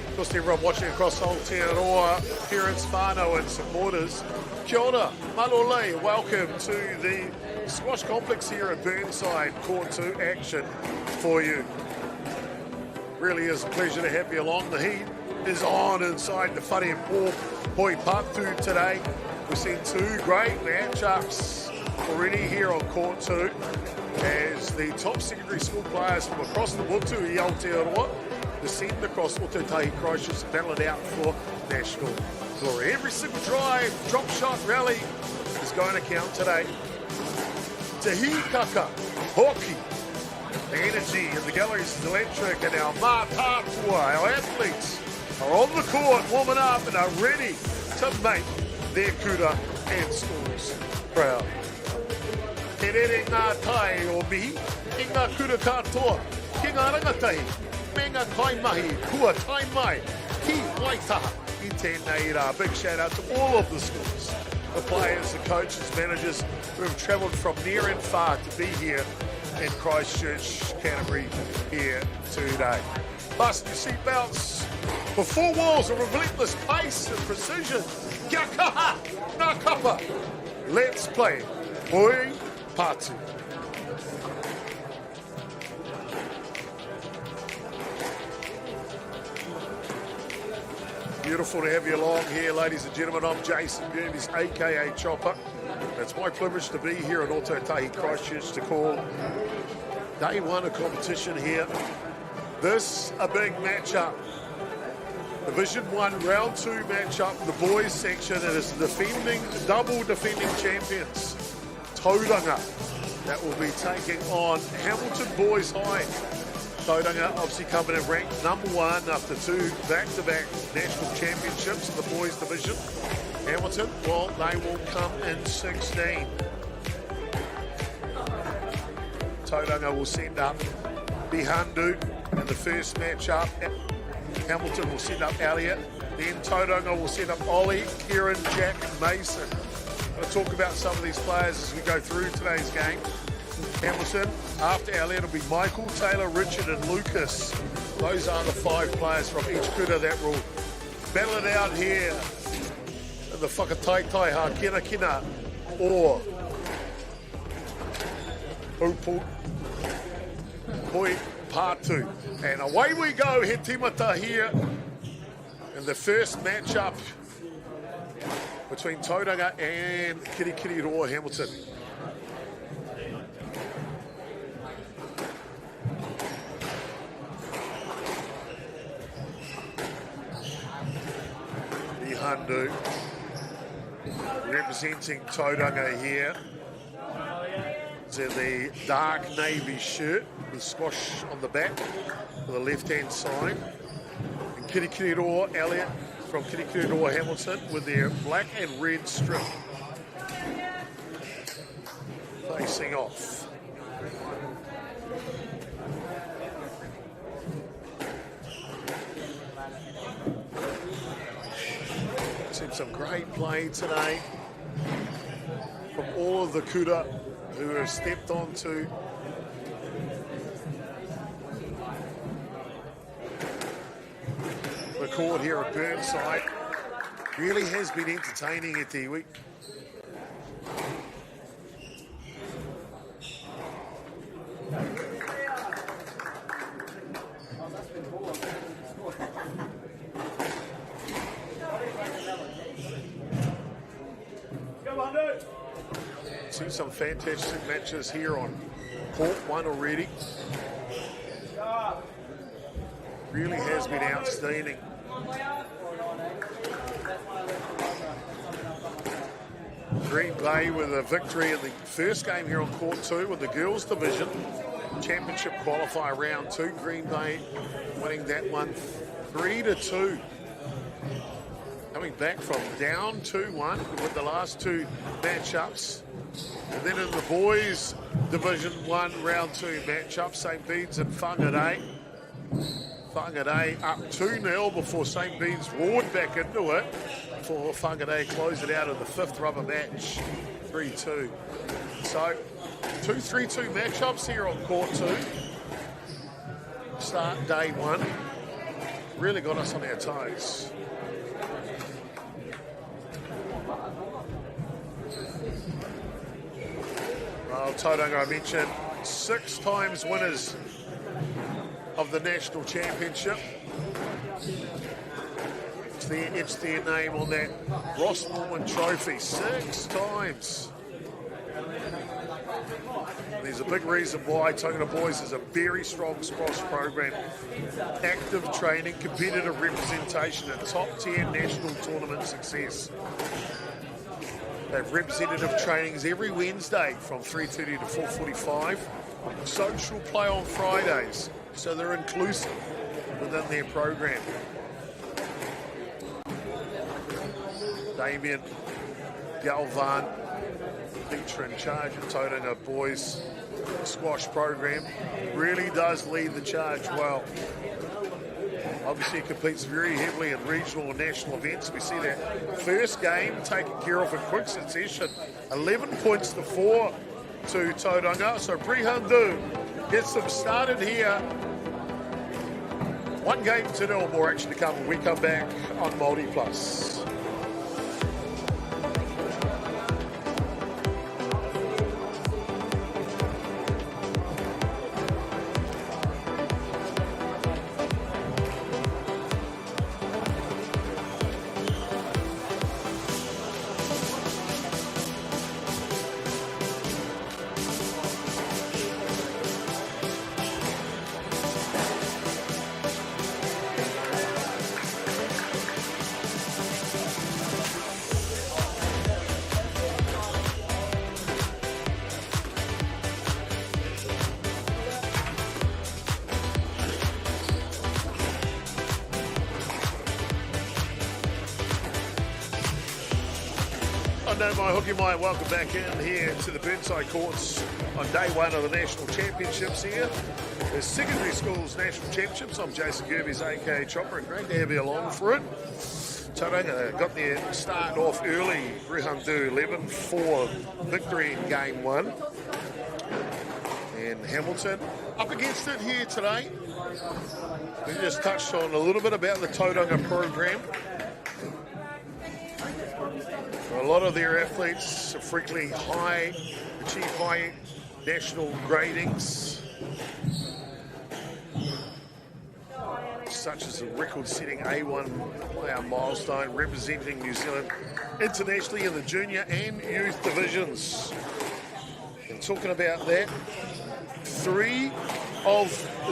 Speaker 1: Of course, everyone watching across Aotearoa, parents, whānau and supporters, kia ora, malolei, welcome to the Squash Complex here at Burnside. Court 2 action for you. Really is a pleasure to have you along. The heat is on inside the Whare Poi Patu today. We've seen two great matchups already here on Court 2 as the top secondary school players from across the Motu i Aotearoa descend across Ōtautahi Christchurch and battle it out for national glory. Every single drive, drop shot, rally is going to count today. Te hikaka, hoki, the energy in the galleries is electric, and our mātātua, our athletes, are on the court, warming up and are ready to make their kura and schools proud. Te rere ngā tai o mihi, i ngā kura katoa, ki ngā rangatahi, me ngā kaimahi, kua tai mai, ki waitaha, i tēnei rā. Big shout out to all of the schools, the players, the coaches, managers who have travelled from near and far to be here in Christchurch, Canterbury, here today. Fasten your seatbelts for four walls of relentless pace and precision. Kia kaha, ngā kapa. Let's play Poi Patu. Beautiful to have you along here, ladies and gentlemen. I'm Jason Burmese, aka Chopper. It's my privilege to be here at Ōtautahi Christchurch to call day one of competition here. This a big matchup. Division 1 round 2 matchup, the boys section. It is the double defending champions, Tauranga, that will be taking on Hamilton Boys High. Tauranga obviously coming in ranked number 1 after 2 back-to-back national championships in the boys division. Hamilton, well, they will come in 16. Tauranga will send up Bihandu in the first matchup. Hamilton will send up Elliot. Then Tauranga will send up Ollie, Kieran, Jack and Mason. I'm going to talk about some of these players as we go through today's game. Hamilton, after Elliot, will be Michael, Taylor, Richard and Lucas. Those are the 5 players from each kura that will battle it out here in the whakataitai ha kina kina or Upu Poi Patu. And away we go, he timata here in the first matchup between Tauranga and Kirikiriroa Hamilton. Bihandu representing Tauranga here. It's in the dark navy shirt with squash on the back for the left-hand side. And Kirikiriroa Elliot from Kirikiriroa Hamilton with their black and red strip facing off. Seen some great play today from all of the kuta who have stepped onto the court here at Burnside. Really has been entertaining at the week. Seen some fantastic matches here on court one already. Really has been outstanding. Green Bay with a victory in the first game here on court 2 with the girls division. Championship qualifier round 2. Green Bay winning that one 3-2. Coming back from down 2-1 with the last 2 matchups. And then in the boys division 1 round 2 matchup, St. Bede's and Whangarei. Whangarei up 2-0 before St. Bede's roared back into it. Before Whangarei closed it out in the 5th rubber match, 3-2. So, 2 3-2 matchups here on court 2. Start day 1. Really got us on our toes. Well, Tauranga, I mentioned 6 times winners of the national championship. It's their name on that Ross Norman trophy. 6 times. And there's a big reason why Tauranga Boys is a very strong squash program. Active training, competitive representation, and top 10 national tournament success. They have representative trainings every Wednesday from 3:30 to 4:45. Social play on Fridays, so they're inclusive within their program. Damien Galvan, teacher in charge of Tauranga Boys squash program, really does lead the charge well. Obviously, he competes very heavily in regional and national events. We see that first game taken care of in quick succession. 11 points to 4 to Tauranga. So Brihandu gets them started here. 1 game to 0, more action to come when we come back on MāORI Plus. My hooky mate, welcome back in here to the Burnside Courts on day 1 of the National Championships here. The Secondary Schools National Championships. I'm Jason Gerbies, aka Chopper, and great to have you along for it. Tauranga got their start off early. Brihandu 11-4 victory in game 1. And Hamilton up against it here today. We just touched on a little bit about the Tauranga program. A lot of their athletes frequently achieve high national gradings, such as a record-setting A1 player milestone representing New Zealand internationally in the junior and youth divisions. And talking about that, 3 of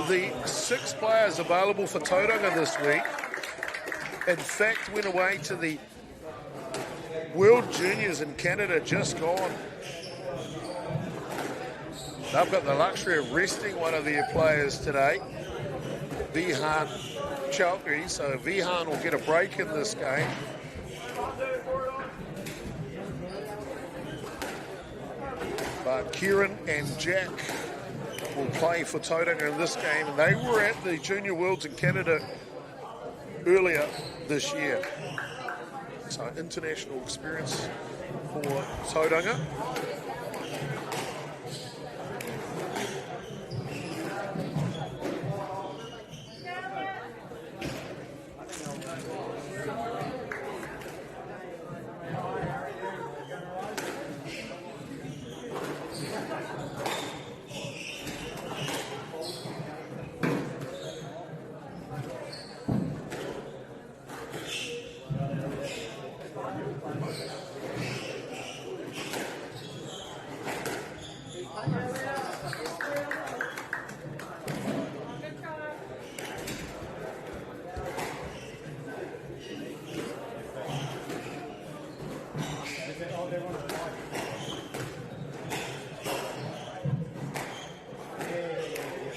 Speaker 1: the 6 players available for Tauranga this week, in fact, went away to the World Juniors in Canada just gone. They've got the luxury of resting one of their players today, Vihan Chowdhury, so Vihan will get a break in this game. But Kieran and Jack will play for Tauranga in this game, and they were at the Junior Worlds in Canada earlier this year. So So international experience for Tauranga.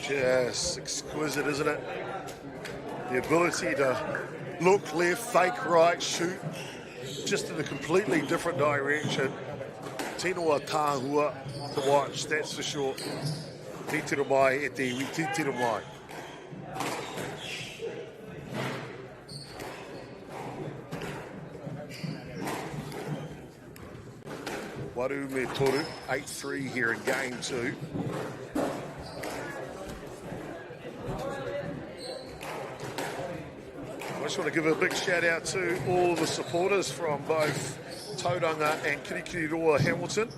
Speaker 1: Just exquisite, isn't it? The ability to look left, fake right, shoot, just in a completely different direction. Tino tāhua to watch, that's for sure. Titira mai e te iwi, titira mai. Waru me toru, 8-3 here in game 2. I just want to give a big shout out to all the supporters from both Tauranga and Kirikiriroa Hamilton.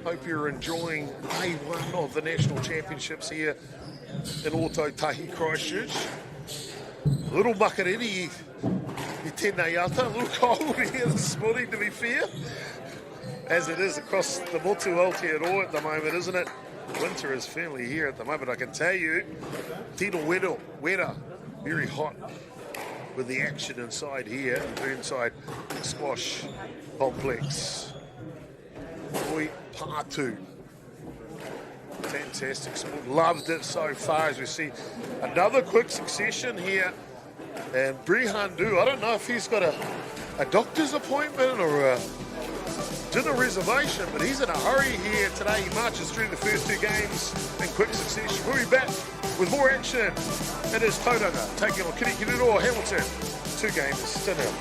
Speaker 1: Hope you're enjoying day one of the National Championships here in Ōtautahi, Christchurch. A little makariri i tēnei ata, a little cold here this morning to be fair, as it is across the Motu Aotearoa at the moment, isn't it? Winter is firmly here at the moment, I can tell you. Tino wera, very hot with the action inside here, inside squash complex. Oi Pātu. Fantastic sport. Loved it so far as we see another quick succession here. And Brihandu, I don't know if he's got a doctor's appointment or a dinner reservation, but he's in a hurry here today. He marches through the first 2 games in quick succession. We'll be back with more action. It is Tauranga taking on Kirikiriroa Hamilton. 2 games to 0.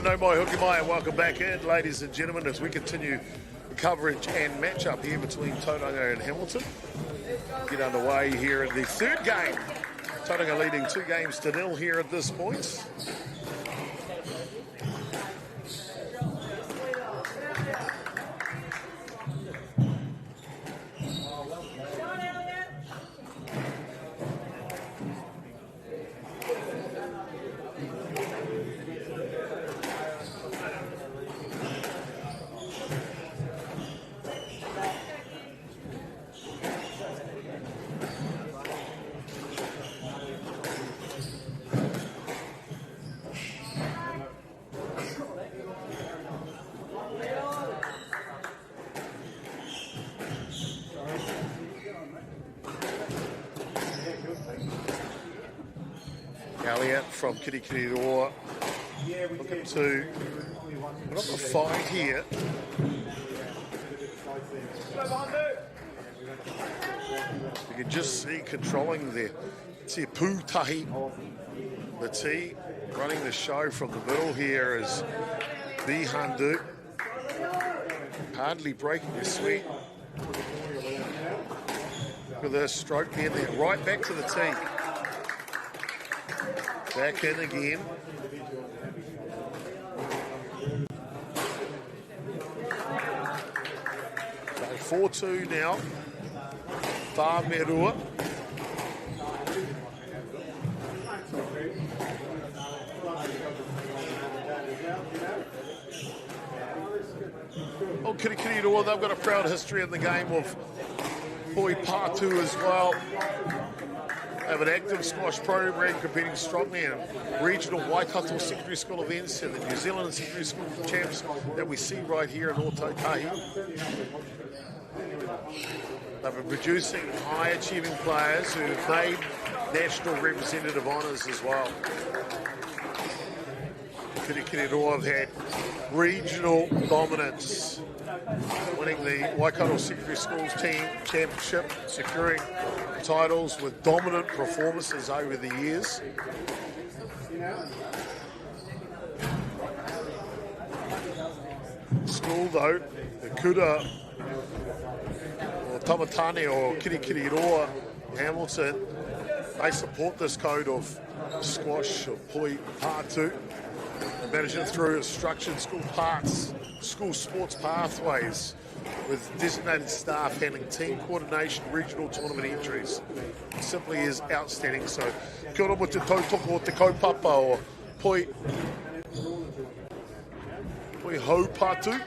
Speaker 1: No mai hoki mai, and welcome back in, ladies and gentlemen, as we continue the coverage and match-up here between Tauranga and Hamilton. Get underway here in the 3rd game. Tauranga leading 2 games to 0 here at this point. Elliott from Kirikiriroa looking to put up a fight here. You can just see controlling the Te Pūtahi. The T running the show from the middle here is Bihandu. Hardly breaking the sweat. Look at this stroke there, right back to the tee. Back in again. So 4-2 now. Whāmerua. Oh, Kirikiriroa, they've got a proud history in the game of Poi Pātu as well. They have an active squash program competing strongly in regional Waikato secondary school events and the New Zealand secondary school champs that we see right here in Ōtautahi. They've been producing high-achieving players who've made national representative honours as well. Kirikiriroa have had regional dominance, winning the Waikato Secondary Schools Team Championship, securing titles with dominant performances over the years. School, though, the Kura, or Tamatane, or Kirikiriroa, Hamilton, they support this code of squash, or Poi Pātu. They manage it through structured school sports pathways with designated staff handling team coordination, regional tournament entries. It simply is outstanding. So, kia ora mo te tautoko o te kaupapa o Poi Haupatu.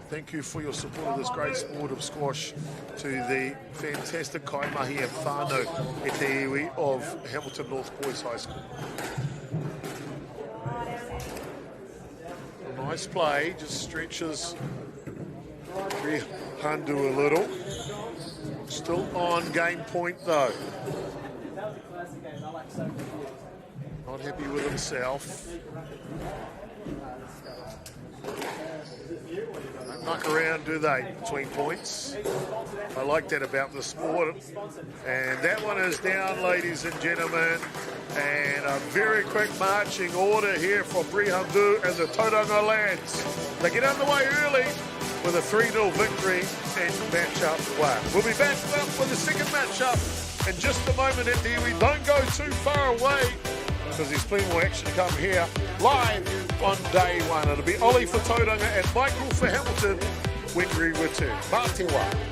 Speaker 1: Thank you for your support of this great sport of squash to the fantastic kaimahi and whānau e te iwi of Hamilton North Boys High School. Nice play, just stretches Handu a little. Still on game point though. Not happy with himself. Don't muck around, do they, between points? I like that about the sport. And that one is down, ladies and gentlemen. And a very quick marching order here for Brihandu and the Tauranga lads. They get underway early with a 3-0 victory and match-up one. We'll be back with the second match-up in just a moment at the we don't go too far away because there's plenty more action to come here live on day one. It'll be Ollie for Tauranga and Michael for Hamilton when we return. Mātiwa.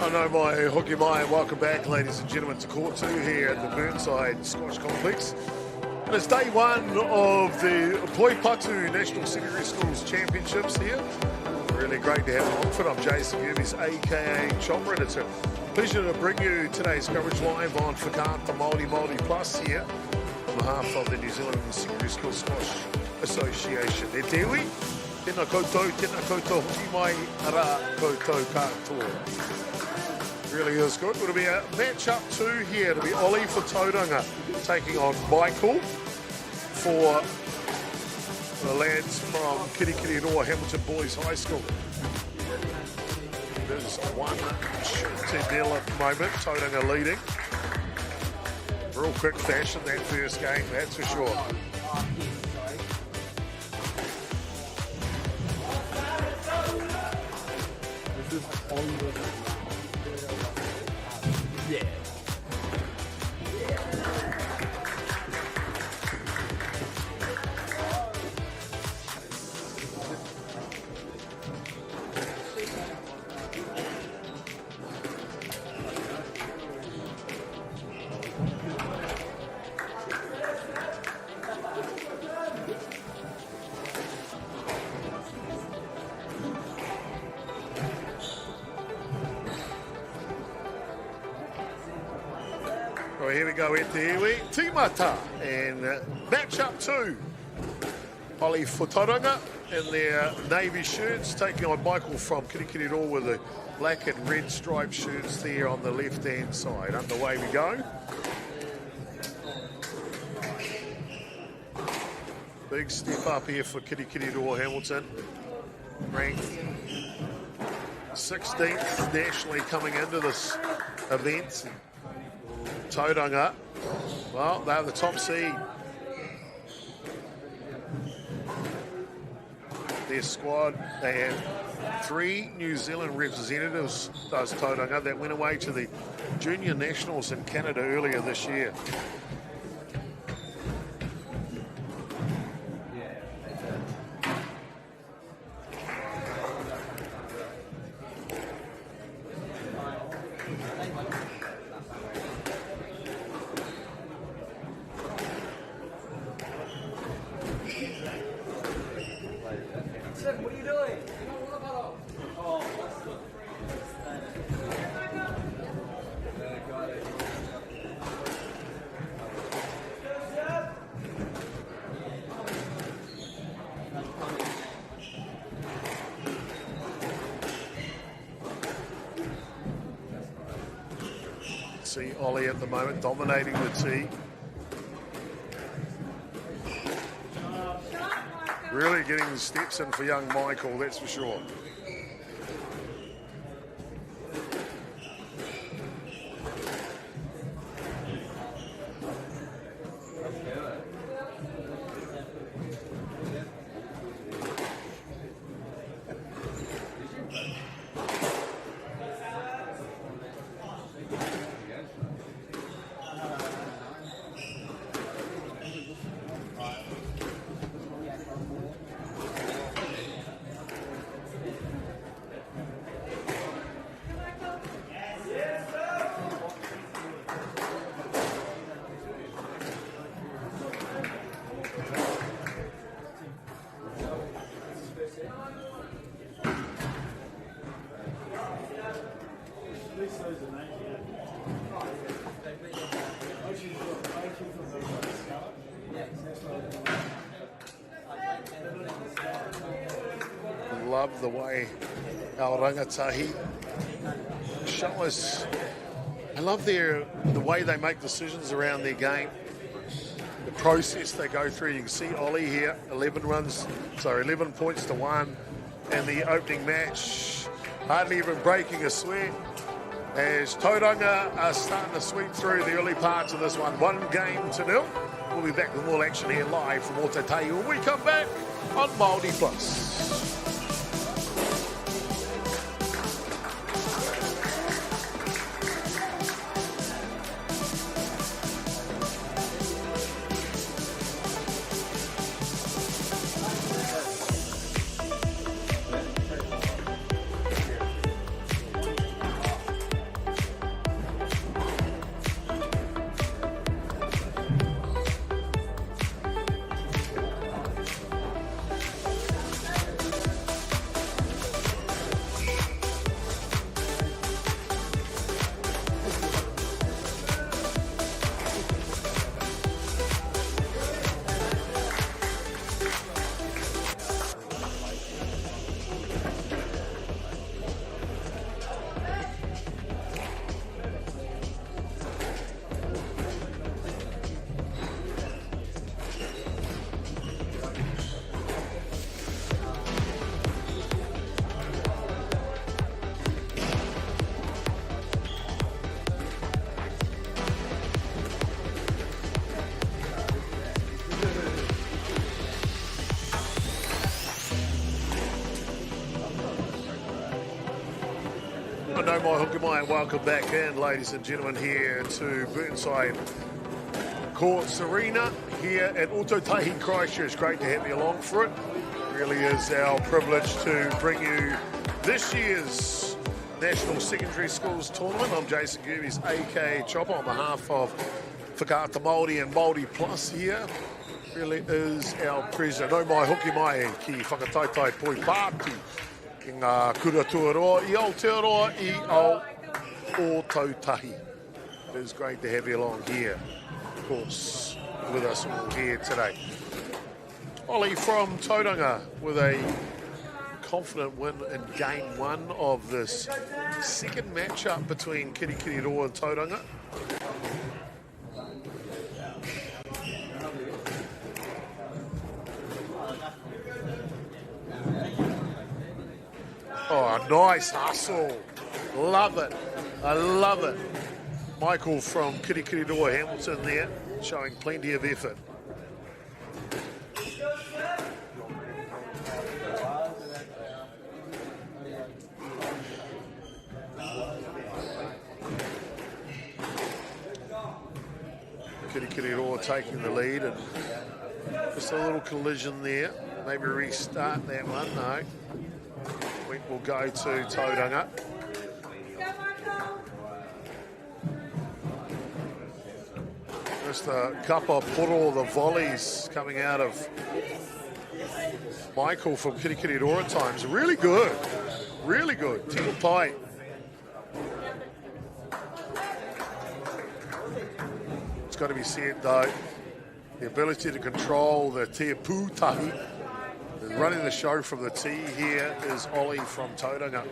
Speaker 1: I know my hoki mai, and welcome back, ladies and gentlemen, to Court 2 here at the Burnside Squash Complex. And it's day one of the Poi Patu National Secondary Schools Championships here. Really great to have you along for it. I'm Jason Gurvis, aka Chopper, and it's a pleasure to bring you today's coverage live on Whakaata MāORI Plus here on behalf of the New Zealand Secondary School Squash Association. E te iwi, tēnā koutou, hoki mai, ara koutou katoa. Really is good. It'll be a match-up 2 here. It'll be Ollie for Tauranga taking on Michael for the lads from Kirikiriroa Hamilton Boys High School. There's 1-0 at the moment. Tauranga leading. Real quick fashion that first game, that's for sure.
Speaker 11: This is on the... Yeah.
Speaker 1: Well, here we go, Etiiwi, Tīmata, and match-up 2. Ollie for Tauranga in their navy shirts, taking on Michael from Kirikiriroa with the black and red striped shirts there on the left-hand side. Underway we go. Big step up here for Kirikiriroa Hamilton. Ranked 16th nationally coming into this event. Tauranga, well, they're the top seed. Their squad, they have 3 New Zealand representatives, does Tauranga, that went away to the Junior Nationals in Canada earlier this year.
Speaker 10: What are you doing?
Speaker 1: See Ollie at the moment dominating the tee. Really getting the steps in for young Michael, that's for sure. Love the way our rangatahi show us. I love the way they make decisions around their game. The process they go through. You can see Ollie here, 11 points to 1 in the opening match. Hardly even breaking a sweat as Tauranga are starting to sweep through the early parts of this one. 1-0. We'll be back with more action here live from Ōtautahi when we come back on MāORI Plus. No more Hookemai, and welcome back in, ladies and gentlemen, here to Burnside Courts Arena here at Ōtautahi, Christchurch. Great to have you along for it. Really is our privilege to bring you this year's National Secondary Schools Tournament. I'm Jason Gervais, aka Chopper, on behalf of Whakaata Māori and MāORI Plus here. Really is our pleasure. No mai hoki mai ki whakataitai poi pāti. I ngā kura tuaroa I Aotearoa I ao Ōtautahi. It is great to have you along here, of course, with us all here today. Ollie from Tauranga with a confident win in game 1 of this second matchup between Kirikiriroa and Tauranga. Oh, nice hustle. Love it. I love it. Michael from Kirikiriroa Hamilton there, showing plenty of effort. Kirikiriroa taking the lead, and just a little collision there. Maybe restart that one. No. Point will go to Tauranga. Just a couple of poro, the volleys coming out of Michael from Kirikiriroa at times. Really good. Really good. Tickle tight. It's got to be said though, the ability to control the te pūtahi. Running the show from the tee here is Ollie from Tauranga.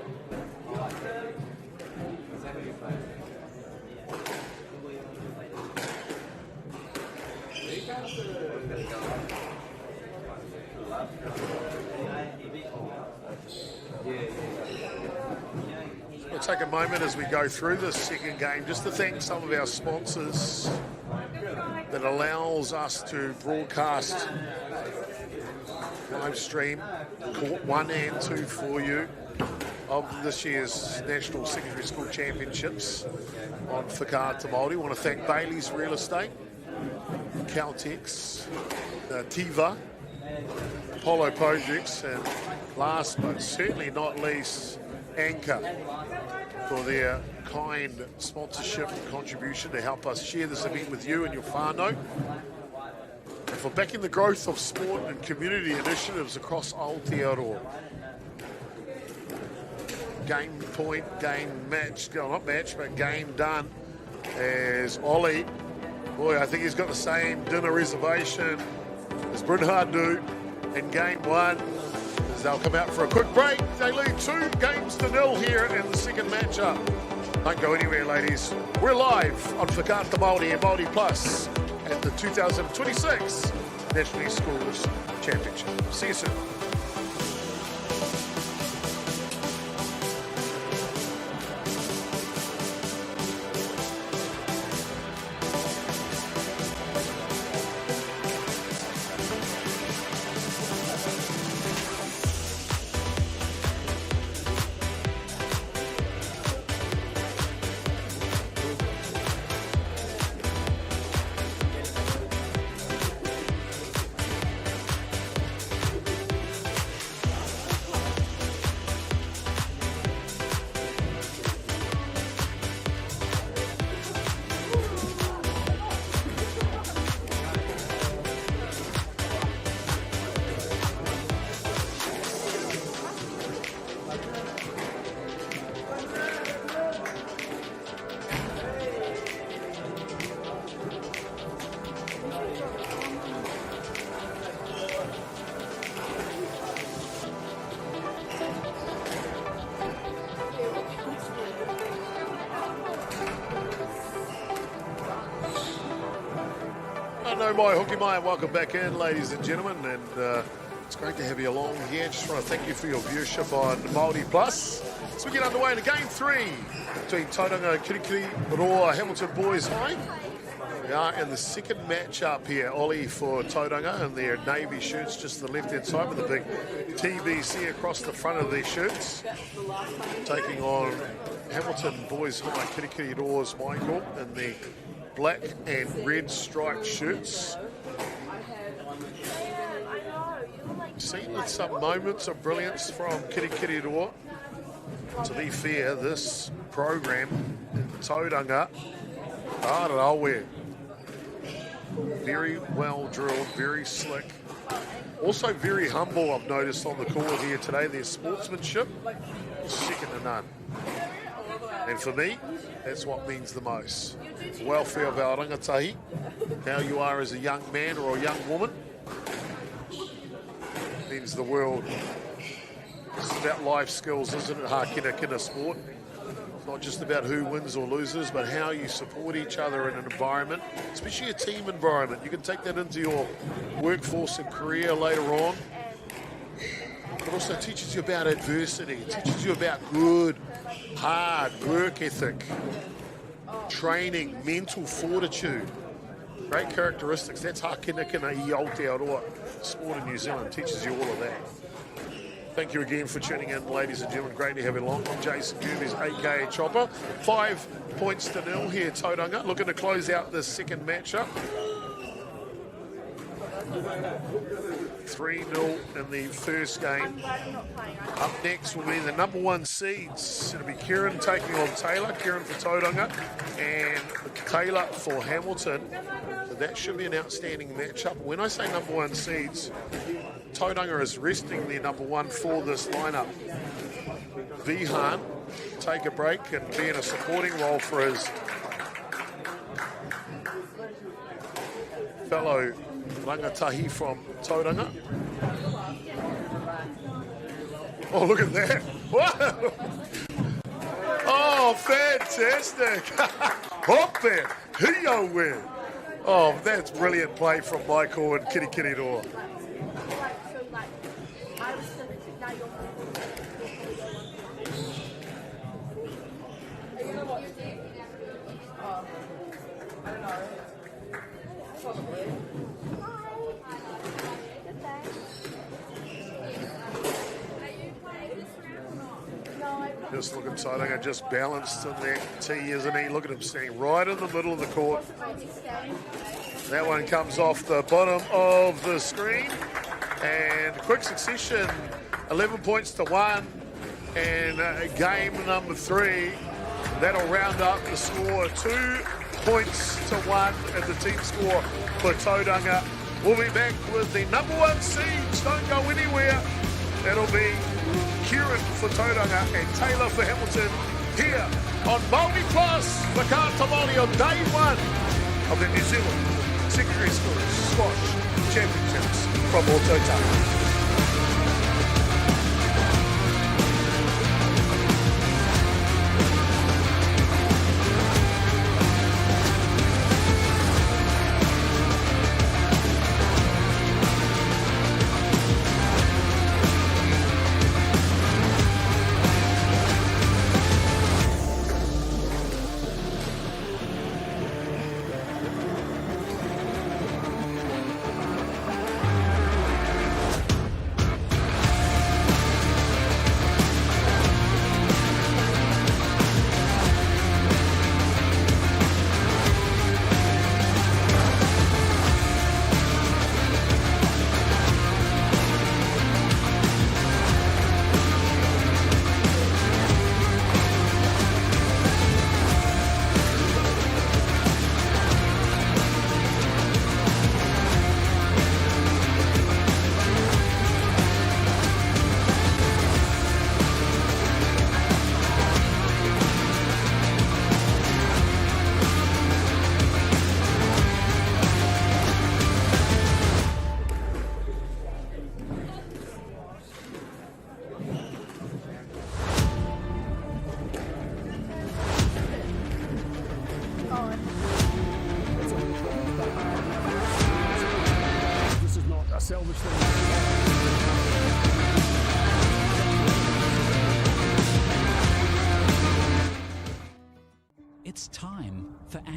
Speaker 1: We'll take a moment as we go through this second game just to thank some of our sponsors that allows us to broadcast live stream Court 1 and 2 for you of this year's National Secondary School Championships on Whakaata Māori. I want to thank Bailey's Real Estate, Caltex, Tiva, Apollo Projects, and last but certainly not least, Anchor, for their kind sponsorship and contribution to help us share this event with you and your whānau, and for backing the growth of sport and community initiatives across Aotearoa. Game point, game match, no, not match, but game done as Ollie, boy, I think he's got the same dinner reservation as Brynhard do in game 1. As they'll come out for a quick break, they lead 2-0 here in the second matchup. Don't go anywhere, ladies. We're live on Whakaata Māori and MāORI Plus at the 2026 National Schools Championship. See you soon. No, my hooky mai, welcome back in, ladies and gentlemen, and it's great to have you along here. Just want to thank you for your viewership on MāORI Plus. So we get underway in game 3 between Tauranga Kirikiri Roa Hamilton Boys High. We are in the second match-up here, Ollie for Tauranga in their navy shirts, just the left-hand side with the big TBC across the front of their shirts. Taking on Hamilton Boys High Kirikiri Roa's Michael in the black and red striped shirts. Seen some moments of brilliance from Kirikiri Roa. To be fair, this program in Tauranga, very well drilled, very slick. Also very humble, I've noticed on the court here today. Their sportsmanship is second to none. And for me, that's what means the most. Welfare of our rangatahi, how you are as a young man or a young woman, means the world. It's about life skills, isn't it? Hakina kina sport. It's not just about who wins or loses, but how you support each other in an environment, especially a team environment. You can take that into your workforce and career later on. It also teaches you about adversity. It teaches you about good, hard work ethic, training, mental fortitude. Great characteristics. That's Hakina kina I Aotearoa. Sport in New Zealand teaches you all of that. Thank you again for tuning in, ladies and gentlemen. Great to have you along. I'm Jason Gervais, aka Chopper. 5 points to 0 here, Tauranga. Looking to close out this second matchup. 3-0 in the first game. Up next will be the number 1 seeds. It'll be Kieran taking on Taylor. Kieran for Tauranga and Taylor for Hamilton. So that should be an outstanding matchup. When I say number 1 seeds, Tauranga is resting their number 1 for this lineup. Vihan take a break and be in a supporting role for his fellow rangatahi from Tauranga. Oh, look at that. Wow. Oh, fantastic. Hop there. Hio win. Oh, that's brilliant play from Michael and Kirikiri Roa. Just look at Tauranga, just balanced in that tee, isn't he? Look at him standing right in the middle of the court. That one comes off the bottom of the screen. And quick succession, 11 points to 1. And game number 3, that'll round up the score. 2 points to 1 at the team score for Tauranga. We'll be back with the number 1 seeds. Don't go anywhere. That'll be Kieran for Tauranga and Taylor for Hamilton here on MāORI Plus, the Kātamoni on day 1 of the New Zealand Secondary School Squash Championships from Ototara.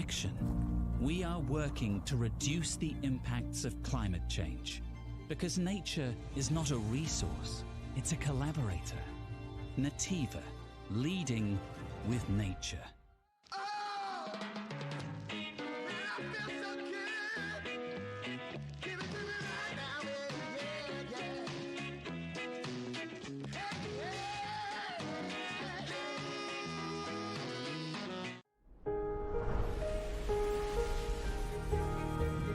Speaker 6: action. We are working to reduce the impacts of climate change because nature is not a resource, it's a collaborator. Nativa, leading with nature.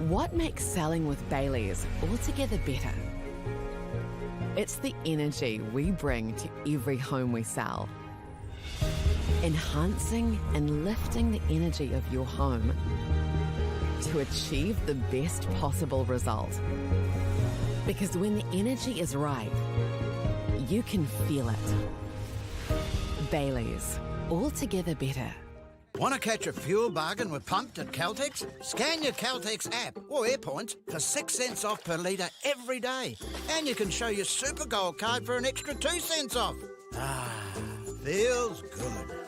Speaker 7: What makes selling with Baileys altogether better? It's the energy we bring to every home we sell. Enhancing and lifting the energy of your home to achieve the best possible result. Because when the energy is right, you can feel it. Baileys, altogether better.
Speaker 8: Want to catch a fuel bargain with Pumped at Caltex? Scan your Caltex app or AirPoints for 6 cents off per litre every day. And you can show your Super Gold card for an extra 2 cents off. Ah, feels good.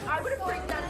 Speaker 3: I would have bring that.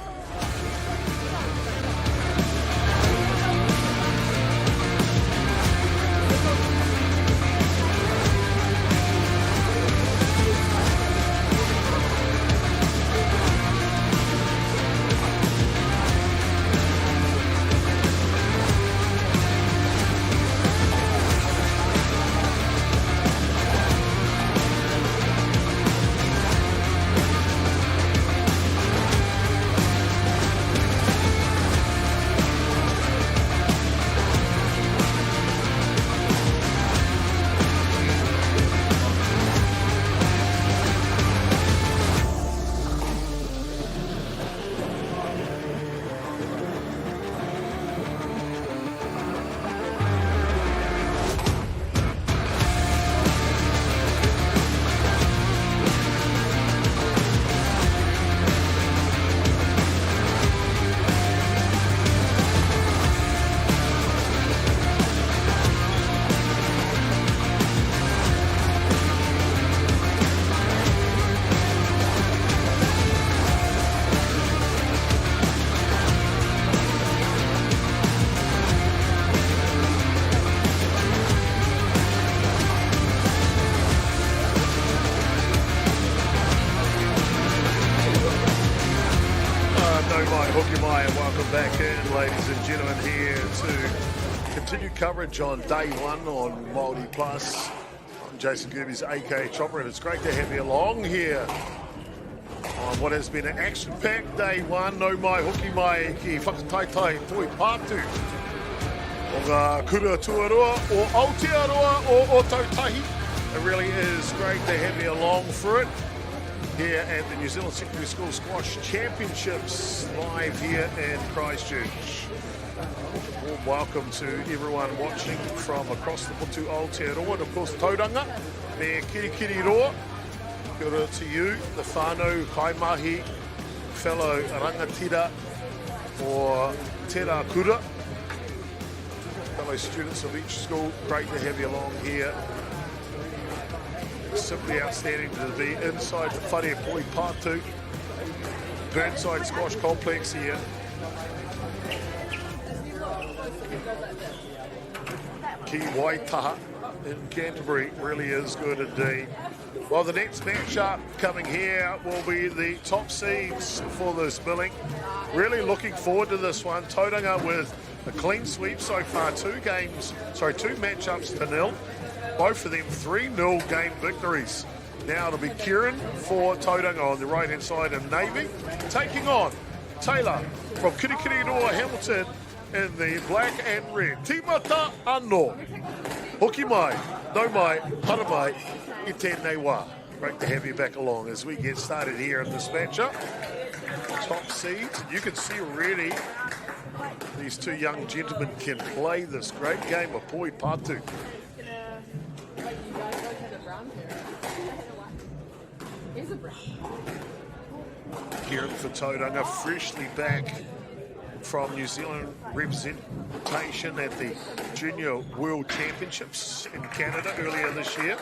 Speaker 1: Back in, ladies and gentlemen, here to continue coverage on day one on MāORI Plus. I'm Jason Gerbies, aka Chopper, and it's great to have you along here on what has been an action-packed day one. No mai hoki mai ki whakataitai toi pātu o ngā kura tuaroa o Aotearoa o Tautahi. It really is great to have you along for it here at the New Zealand Secondary School Squash Championships live here in Christchurch. Warm welcome to everyone watching from across the Putu Aotearoa and of course Tauranga, me Kirikiri Roa. Kia ora to you, the whānau, kaimahi, fellow rangatira or tērā kura, fellow students of each school. Great to have you along here. Simply outstanding to be inside the Whare Poi Pātu Burnside Squash Complex here. Ki Waitaha in Canterbury really is good indeed. Well, the next matchup coming here will be the top seeds for this billing. Really looking forward to this one. Tauranga with a clean sweep so far, two matchups to nil. Both of them 3-0 game victories. Now it'll be Kieran for Tauranga on the right-hand side and Navy, taking on Taylor from Kirikiriroa Hamilton in the black and red. Tīmata anō. Hoki mai, no mai, hara mai, I tēnei wā. Great to have you back along as we get started here in this matchup. Top seeds, and you can see already These two young gentlemen can play this great game of poi patu. Kieran for Tauranga, freshly back from New Zealand representation at the Junior World Championships in Canada earlier this year.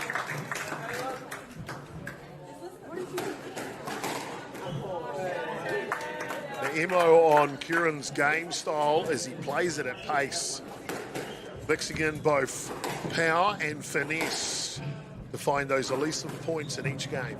Speaker 1: The MO on Kieran's game style is he plays it at pace, mixing in both power and finesse to find those elusive points in each game.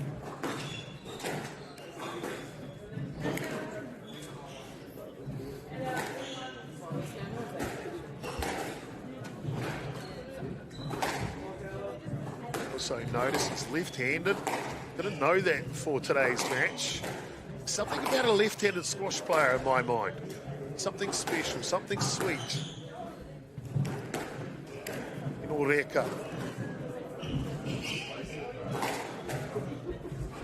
Speaker 1: Also notice he's left-handed. Didn't know that for today's match. Something about a left-handed squash player in my mind. Something special, something sweet. In Oreka.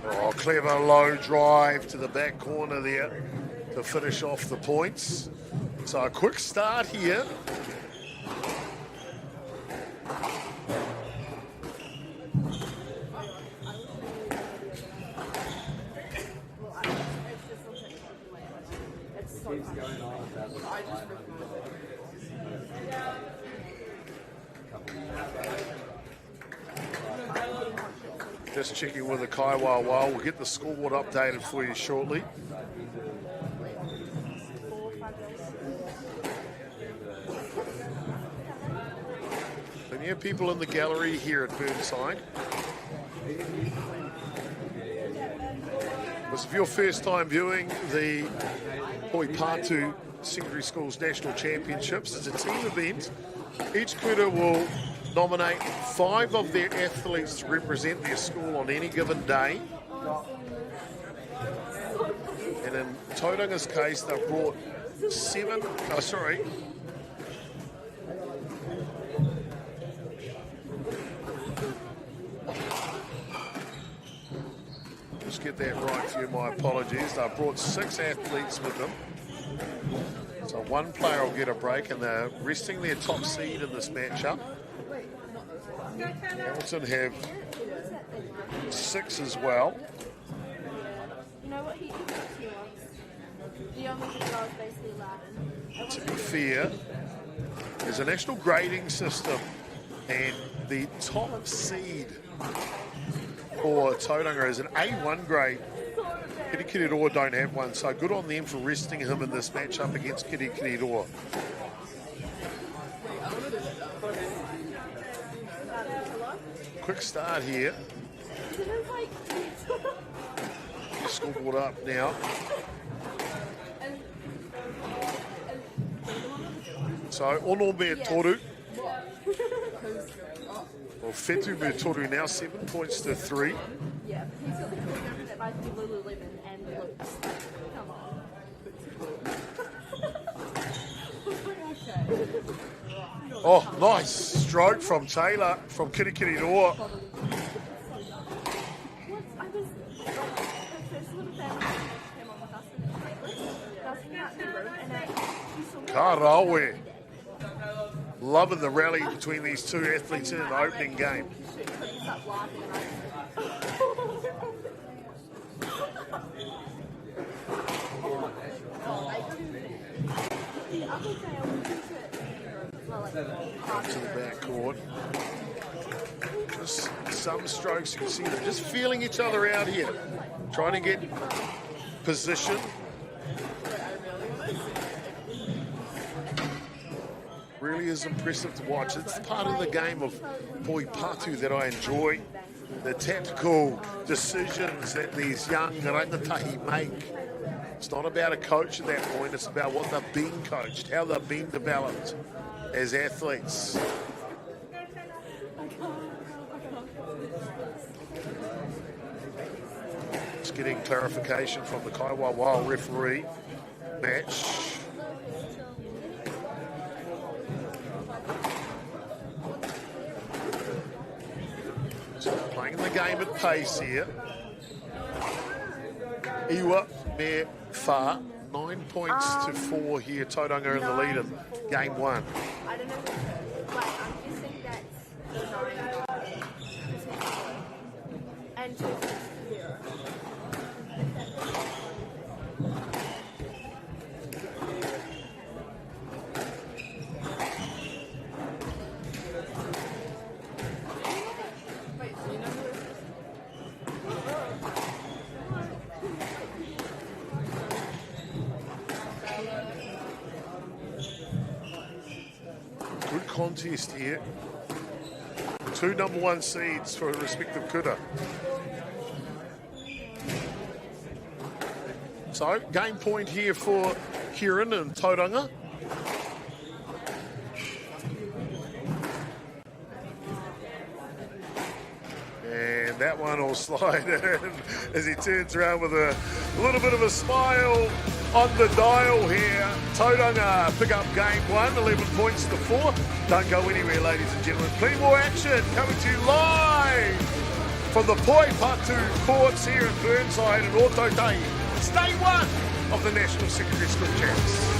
Speaker 1: Oh, clever low drive to the back corner there to finish off the points. So a quick start here. Just checking with the Kaiwa Wal. We'll get the scoreboard updated for you shortly. Plenty of people in the gallery here at Burnside. If you're first time viewing the Poi Patu Secondary Schools National Championships, it's a team event. Each kuta will nominate 5 of their athletes to represent their school on any given day. And in Tauranga's case, they've brought 7, Just get that right for you, my apologies. They've brought 6 athletes with them. So one player will get a break, and they're resting their top seed in this matchup. Hamilton have 6 as well.
Speaker 2: You know what he wants? The only thing I was basically allowed.
Speaker 1: To be fair, there's a national grading system, and the top seed for Tauranga is an A1 grade. Kirikiriroa don't have one, so good on them for resting him in this matchup against Kirikiriroa. Quick start here. Scoreboard up now. So, ono me toru. Well, Fetu me toru now, 7 points to 3.
Speaker 2: Yeah, he's got the choreography that might be Lululemon and looks. Come on.
Speaker 1: Oh, nice stroke from Taylor from Kirikiriroa. Karawe. Loving the rally between these two athletes in an opening game. Up to the back court. Just some strokes, you can see them just feeling each other out here. Trying to get position. Really is impressive to watch. It's part of the game of Poi Patu that I enjoy. The tactical decisions that these young rangatahi make. It's not about a coach at that point, it's about what they've been coached, how they've been developed as athletes. Just getting clarification from the Kaiwa Wild referee. Match. Playing the game at pace here. Iwa me fa 9 points to 4 here. Tauranga in the lead in game 1.
Speaker 2: I don't know who, but I'm guessing that's the 9 and 2 0.
Speaker 1: Good contest here. 2 number 1 seeds for a respective kuta. So, game point here for Kieran and Tauranga. And that one will slide in as he turns around with a little bit of a smile on the dial here. Tauranga pick up game 1, 11 points to 4. Don't go anywhere, ladies and gentlemen. Plenty more action coming to you live from the Poi Patu courts here in Burnside and Autotei. It's day 1 of the National Secondary School Champs.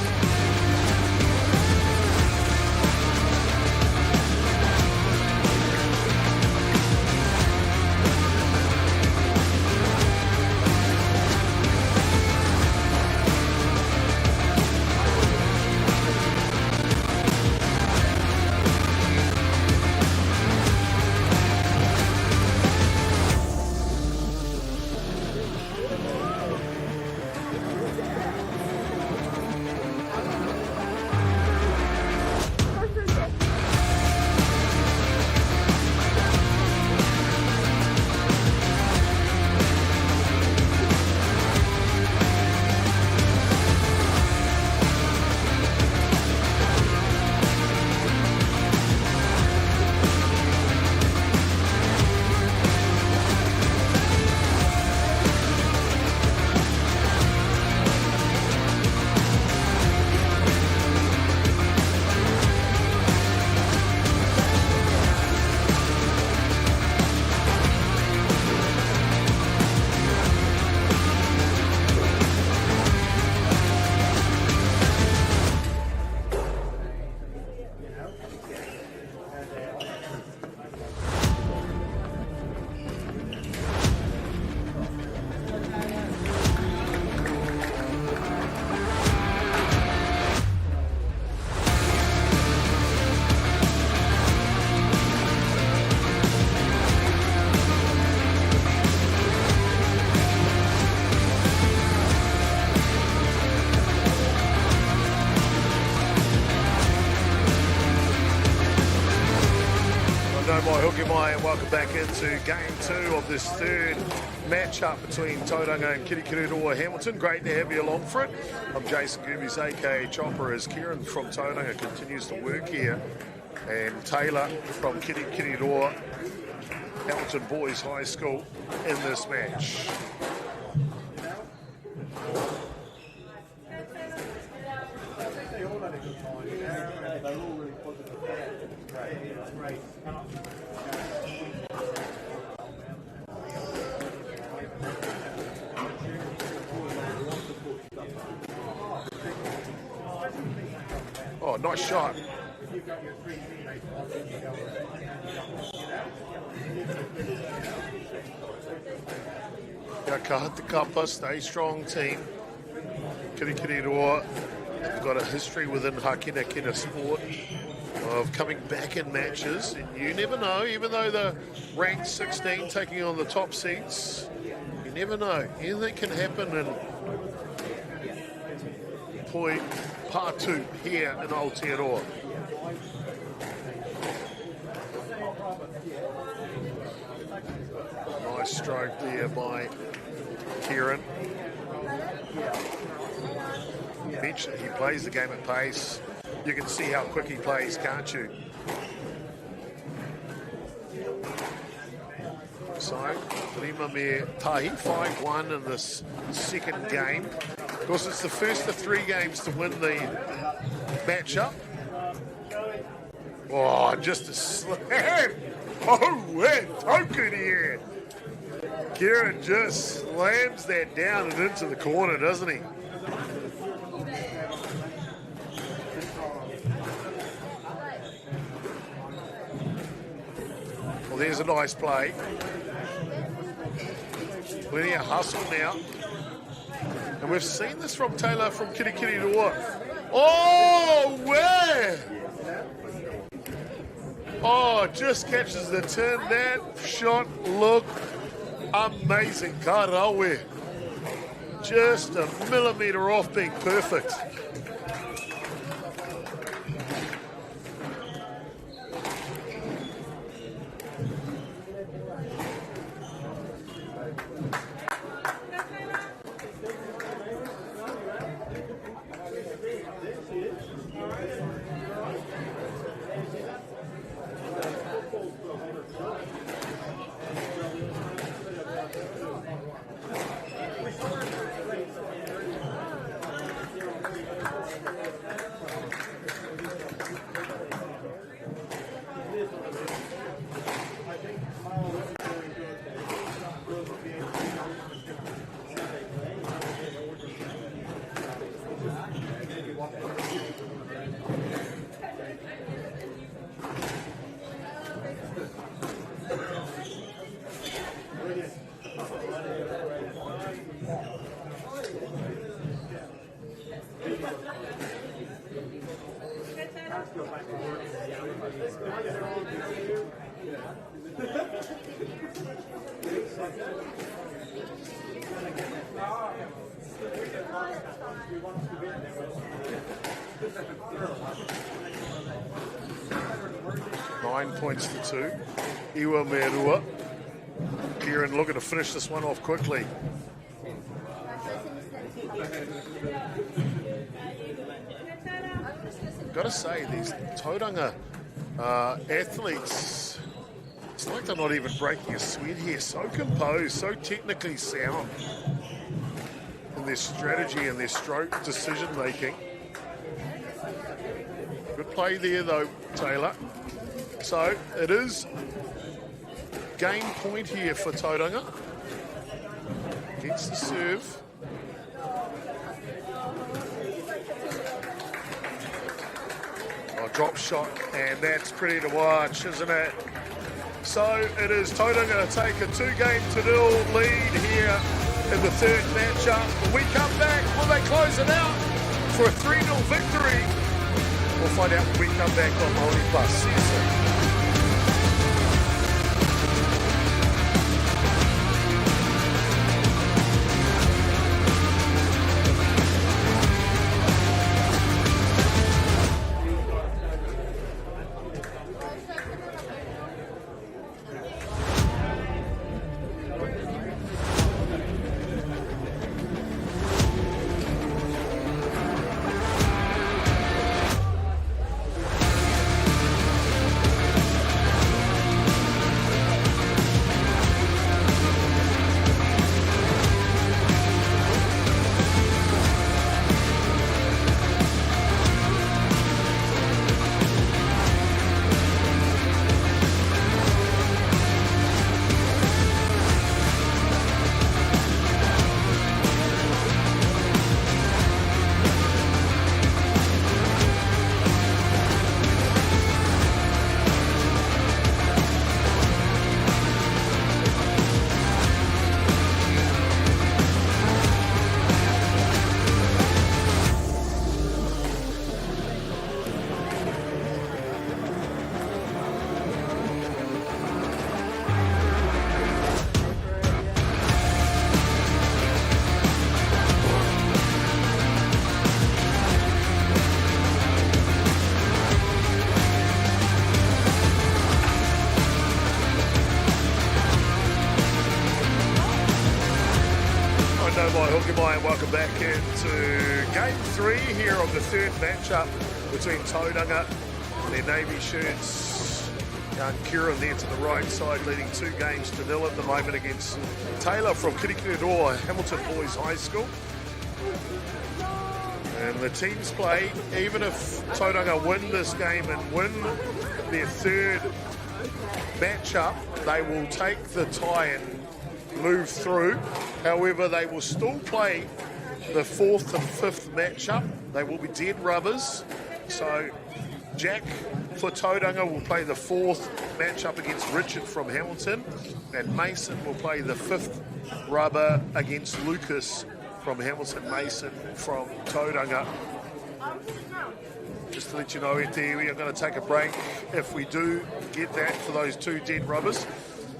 Speaker 1: And welcome back into game 2 of this third match-up between Tauranga and Kirikiriroa Hamilton. Great to have you along for it. I'm Jason Goobies, aka Chopper, as Kieran from Tauranga continues to work here. And Taylor from Kirikiriroa Hamilton Boys High School in this match. Oh, nice shot. Kahata Kapa, stay strong team. Kirikiriroa have got a history within Hakina Kina sport of coming back in matches. And you never know, even though they're ranked 16 taking on the top seeds, you never know. Anything can happen in Poi Patu here in Aotearoa. Nice stroke there by Kieran. He plays the game at pace. You can see how quick he plays, can't you? So, Lima Mere Tahi, 5-1 in this second game. Of course, it's the first of 3 games to win the matchup. Oh, just a slam. Oh, and token here. Kieran just slams that down and into the corner, doesn't he? Well, there's a nice play. Plenty of hustle now. And we've seen this from Taylor from Kirikiri to what? Oh, where? Oh, just catches the turn. That shot looked amazing. Karawe. Just a millimetre off being perfect. Points to 2. Iwa Merua. Kieran looking to finish this one off quickly. Got to say, these Tauranga athletes, it's like they're not even breaking a sweat here. So composed, so technically sound in their strategy and their stroke decision making. Good play there though, Taylor. So it is game point here for Tauranga. Gets the serve. Oh, drop shot, and that's pretty to watch, isn't it? So it is Tauranga to take a 2-0 lead here in the third matchup. When we come back, will they close it out for a 3-0 victory? We'll find out when we come back on MāORI Plus. See you soon. And welcome back into game 3 here of the third matchup between Tauranga and their navy shirts. Young Kieran there to the right side, leading 2-0 at the moment against Taylor from Kirikiri Hamilton Boys High School. And the teams play, even if Tauranga win this game and win their third matchup, they will take the tie and move through. However, they will still play the 4th and 5th matchup. They will be dead rubbers. So Jack for Tauranga will play the 4th matchup against Richard from Hamilton, and Mason will play the 5th rubber against Lucas from Hamilton. Mason from Tauranga. Just to let you know, Ete, we are going to take a break. If we do get that for those 2 dead rubbers,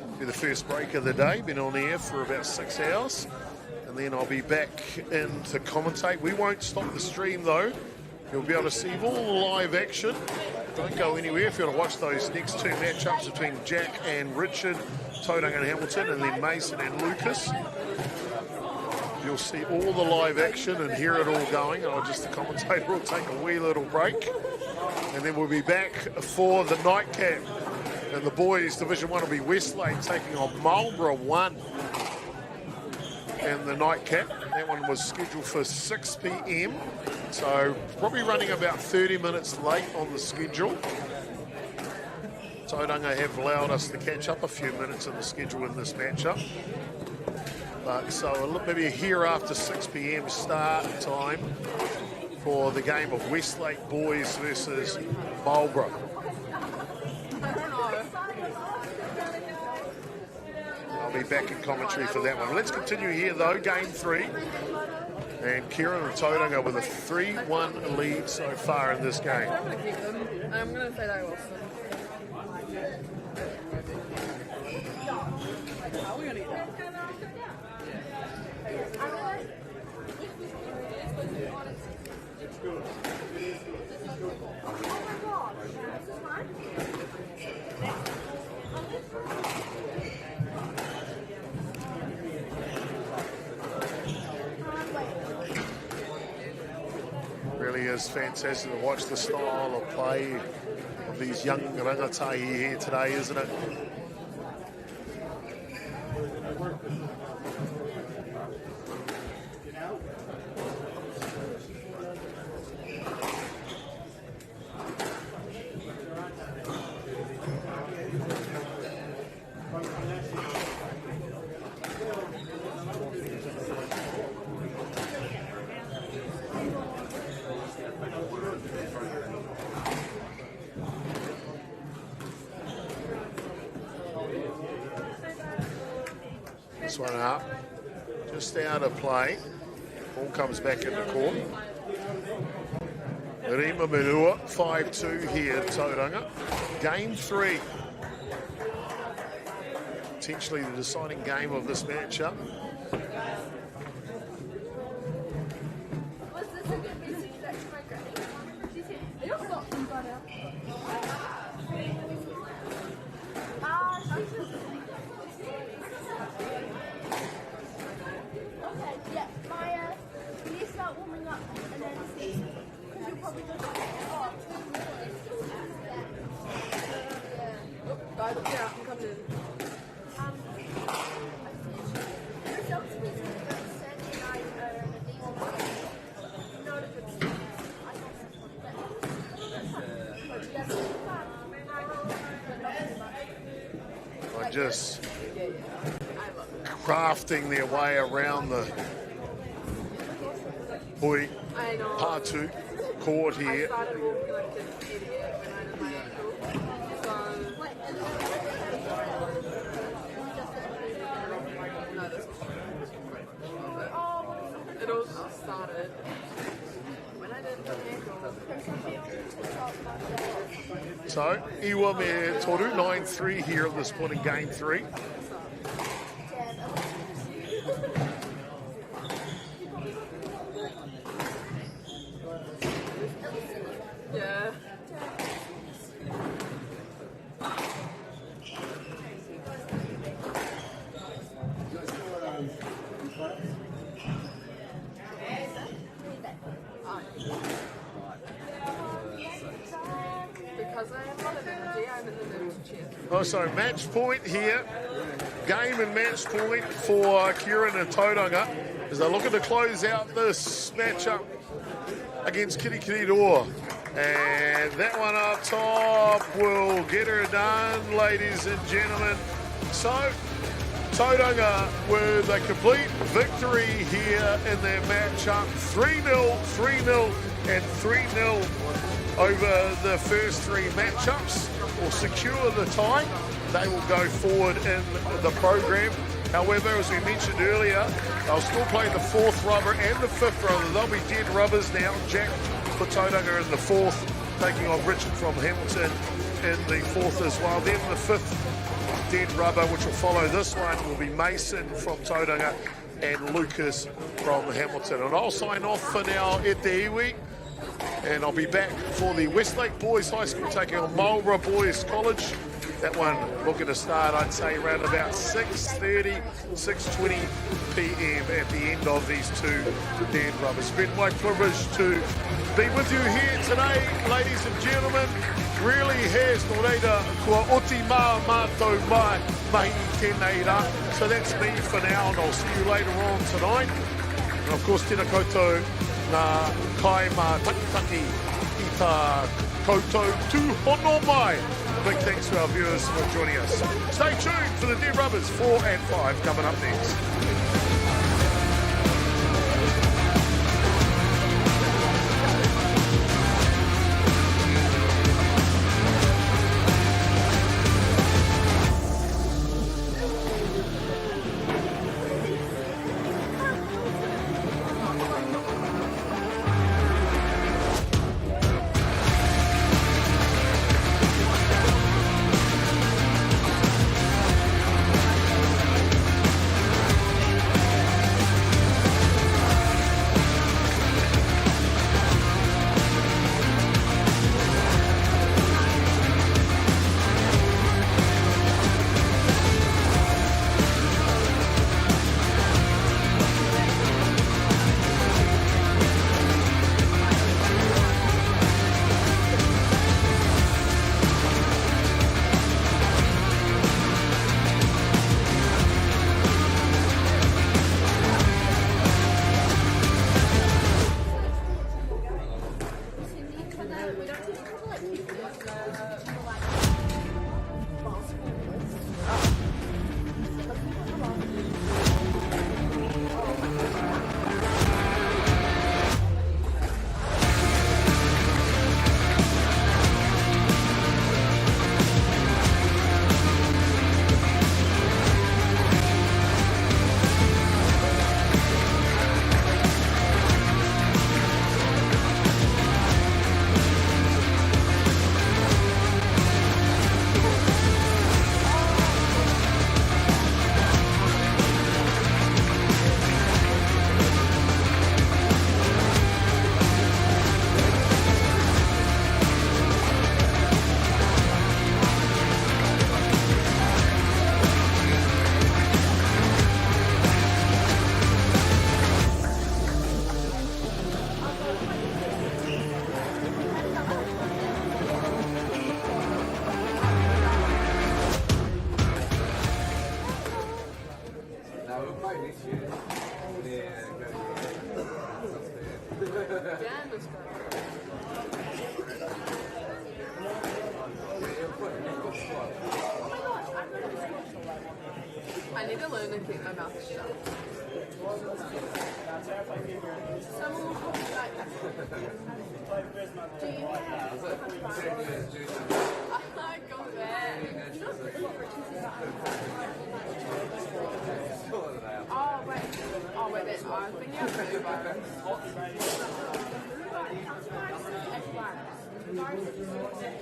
Speaker 1: it'll be the first break of the day. Been on the air for about 6 hours, and then I'll be back in to commentate. We won't stop the stream though. You'll be able to see all the live action. Don't go anywhere if you want to watch those next 2 matchups between Jack and Richard, Tauranga and Hamilton, and then Mason and Lucas. You'll see all the live action and hear it all going. I'll just, the commentator will take a wee little break, and then we'll be back for the nightcap. And the boys Division 1 will be Westlake taking on Marlborough 1 in the nightcap. That one was scheduled for 6 p.m. So probably running about 30 minutes late on the schedule. Tauranga have allowed us to catch up a few minutes in the schedule in this matchup. But so maybe here after 6 p.m. start time for the game of Westlake boys versus Marlborough. I'll be back in commentary for that one. Let's continue here though, game 3. And Kieran and Tauranga with a 3-1 lead so far in this game.
Speaker 3: I'm going to keep them. I'm going to say they lost them. Are we going to eat that?
Speaker 1: Really is fantastic to watch the style of play of these young rangatahi here today, isn't it? This one up, just out of play. Ball comes back in the court. Rima Menua, 5-2 here at Tauranga. Game 3. Potentially the deciding game of this matchup. Just crafting their way around the Hui Patu court here.
Speaker 3: It all started when I did
Speaker 1: So, Iwa me toru, 9-3 here at this point in game 3.
Speaker 3: Yeah. Because I am not an energy, I'm in the middle of cheer.
Speaker 1: Oh, so match point here. Game and match point for Kieran and Tauranga as they're looking to close out this matchup against Kirikiriroa. And that one up top will get her done, ladies and gentlemen. So, Tauranga with a complete victory here in their matchup. 3-0, 3-0, and 3-0 over the first 3 matchups or secure the tie, they will go forward in the program. However, as we mentioned earlier, they'll still play the 4th rubber and the 5th rubber. They'll be dead rubbers now. Jack for Tauranga in the 4th, taking on Richard from Hamilton in the 4th as well. Then the 5th dead rubber, which will follow this one, will be Mason from Tauranga and Lucas from Hamilton. And I'll sign off for now at the iwi, and I'll be back for the Westlake Boys High School taking on MΑORI Boys College. That one looking to start, I'd say, around about 6:30, 6:20 p.m. at the end of these 2 dead rubbers. It's been my privilege to be with you here today, ladies and gentlemen. Really has no reira kua oti mā mātou mai mahi tēnei rā. So that's me for now, and I'll see you later on tonight. And of course, tēnā koutou ngā kai mā takitaki i tā koutou tūhono mai. Big thanks to our viewers for joining us. Stay tuned for the Dead Rubbers 4 and 5 coming up next.
Speaker 3: I need to learn and keep my mouth shut. Someone will probably like, do you have go there. Oh wait, that's I think you're pretty virus.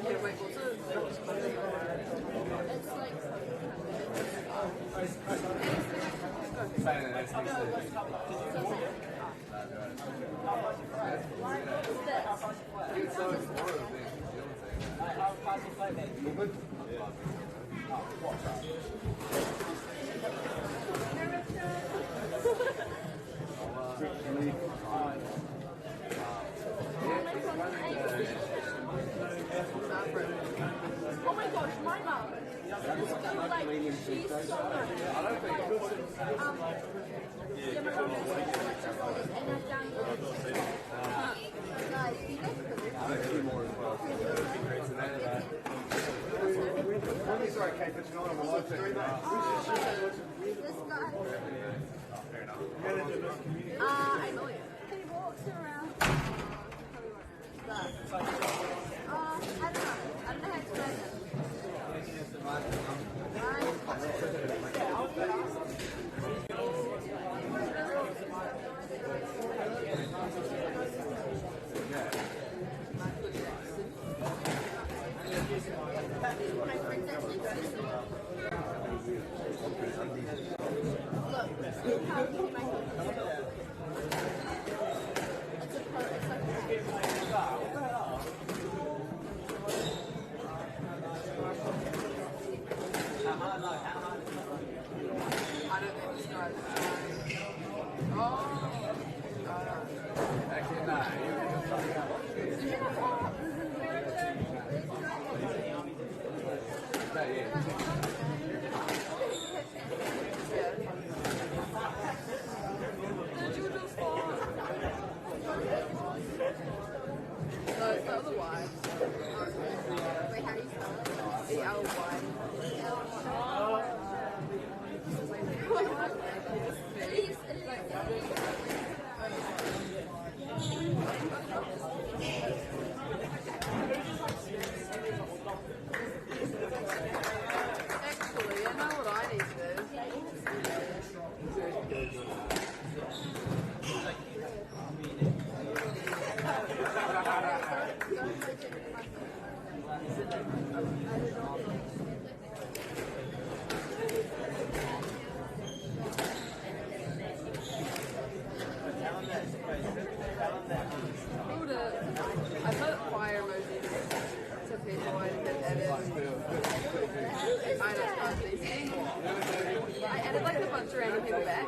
Speaker 3: Yeah, wait, what's it? It's like oh my gosh, my mum. She's so nice. Yeah, my mum is and I've done
Speaker 11: Sorry, Kate, but you're not on the live stream.
Speaker 2: This guy.
Speaker 11: Fair enough.
Speaker 2: 8 million. He walks around.
Speaker 11: Actually, no.
Speaker 3: No, it's not the Y. Wait, how do you spell it? E-L-Y. Actually, I know what I need to do. I put fire emojis to people and edit. I know, I added like a bunch of random people back.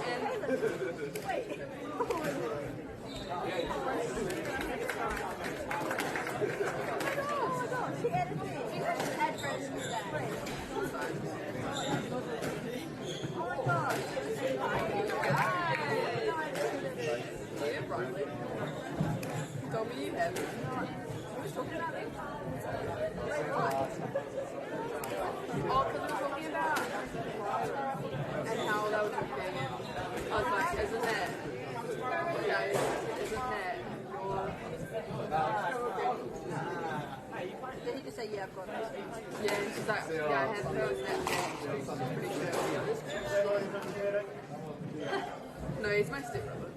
Speaker 3: And
Speaker 2: She added me. Add friends to that. Oh my god.
Speaker 3: yeah, Riley. Tell me you have it. Who was talking about it? Oh, because we were talking about and how they were talking, and I was like, isn't that, yeah, isn't that
Speaker 2: Did he just say, yeah, I've got it?
Speaker 3: yeah, and she's like, yeah, I had her on Snapchat, she's pretty sure. No, he's my stepbrother.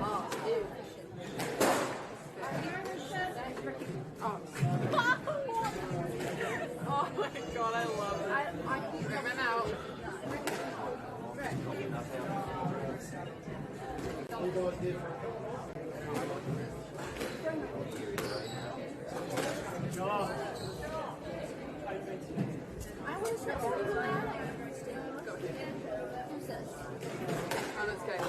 Speaker 2: Oh, ew.
Speaker 3: Oh. Oh my god, I love it. I keep coming out.
Speaker 2: I want to start talking about Who's this?
Speaker 3: Oh, that's good.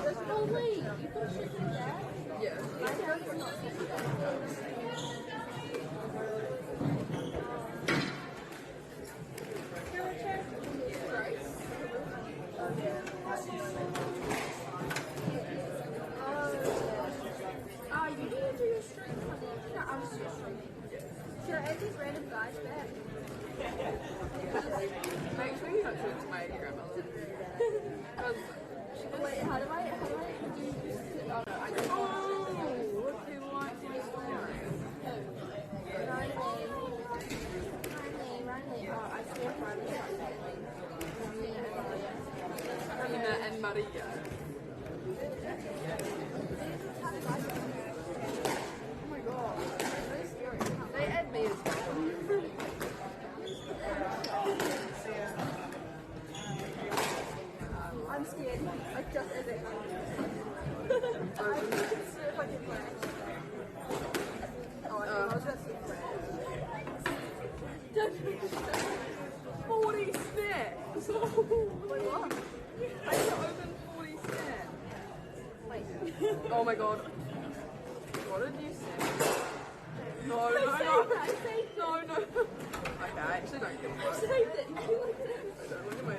Speaker 2: There's no way. You put shit like that?
Speaker 3: Yeah.
Speaker 2: My parents were not saying that. Oh, you didn't do your stream. No, I was just streaming. Should I add these random guys back?
Speaker 3: Make sure you don't do it to my grandmother. Because
Speaker 2: Wait, how do I do this? Oh, no, I just
Speaker 3: oh, look who likes my story.
Speaker 2: Riley. Oh, I scared Riley.
Speaker 3: Nina and Maria. Oh my god. That's scary. They add me as well.
Speaker 2: I'm scared. Like, just as it. I was scared if I did play. Oh, I was just
Speaker 3: 40 snaps! Wait, what? I just opened 40 snaps.
Speaker 2: Wait.
Speaker 3: Oh my god. What did you say? No, no, no.
Speaker 2: I saved it.
Speaker 3: No, no. Okay, I actually don't give a
Speaker 2: I
Speaker 3: fuck.
Speaker 2: saved it.
Speaker 3: Don't look at my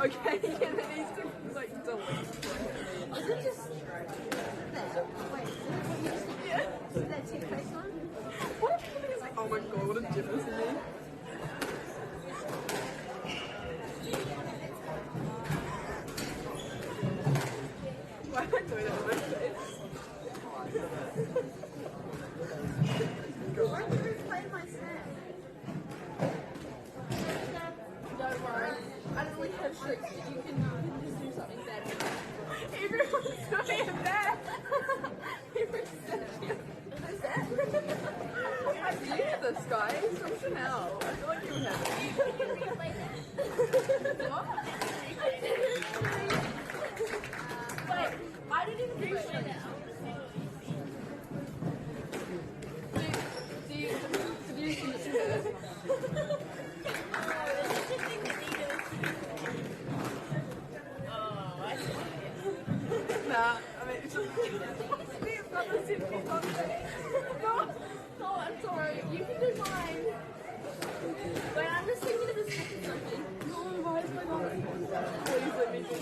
Speaker 3: okay, yeah, that needs to like delete.
Speaker 2: Is it just there? Wait,
Speaker 3: Yeah.
Speaker 2: is that toothpaste on?
Speaker 3: What if something is like, oh my god, what a difference in me? Why am I doing that to my face?
Speaker 2: Why did you play my snack? Don't worry. I don't really have tricks. You can just do something bad.
Speaker 3: Everyone's doing that. Everyone's
Speaker 2: Who's that?
Speaker 3: you hear this, guys? From Chanel. I feel like you would have it.
Speaker 2: Wait, I didn't even replay that. No, I'm sorry. You can do mine. Wait, I'm just thinking of a second something. No, why is my mom? Please let me do it.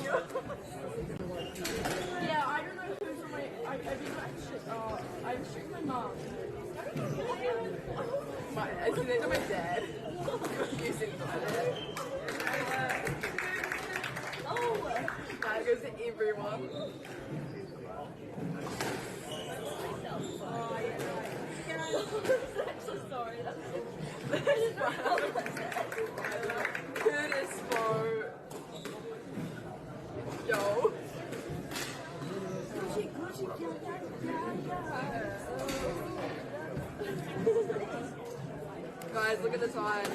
Speaker 2: Yeah, I don't know who's on my. I do that shit. I restrict my mom.
Speaker 3: I think they're my dad. Using my dad.
Speaker 2: Oh!
Speaker 3: That goes to everyone.
Speaker 2: I'm so sorry.
Speaker 3: Curtis Bo. Yo. Guys, look at the time.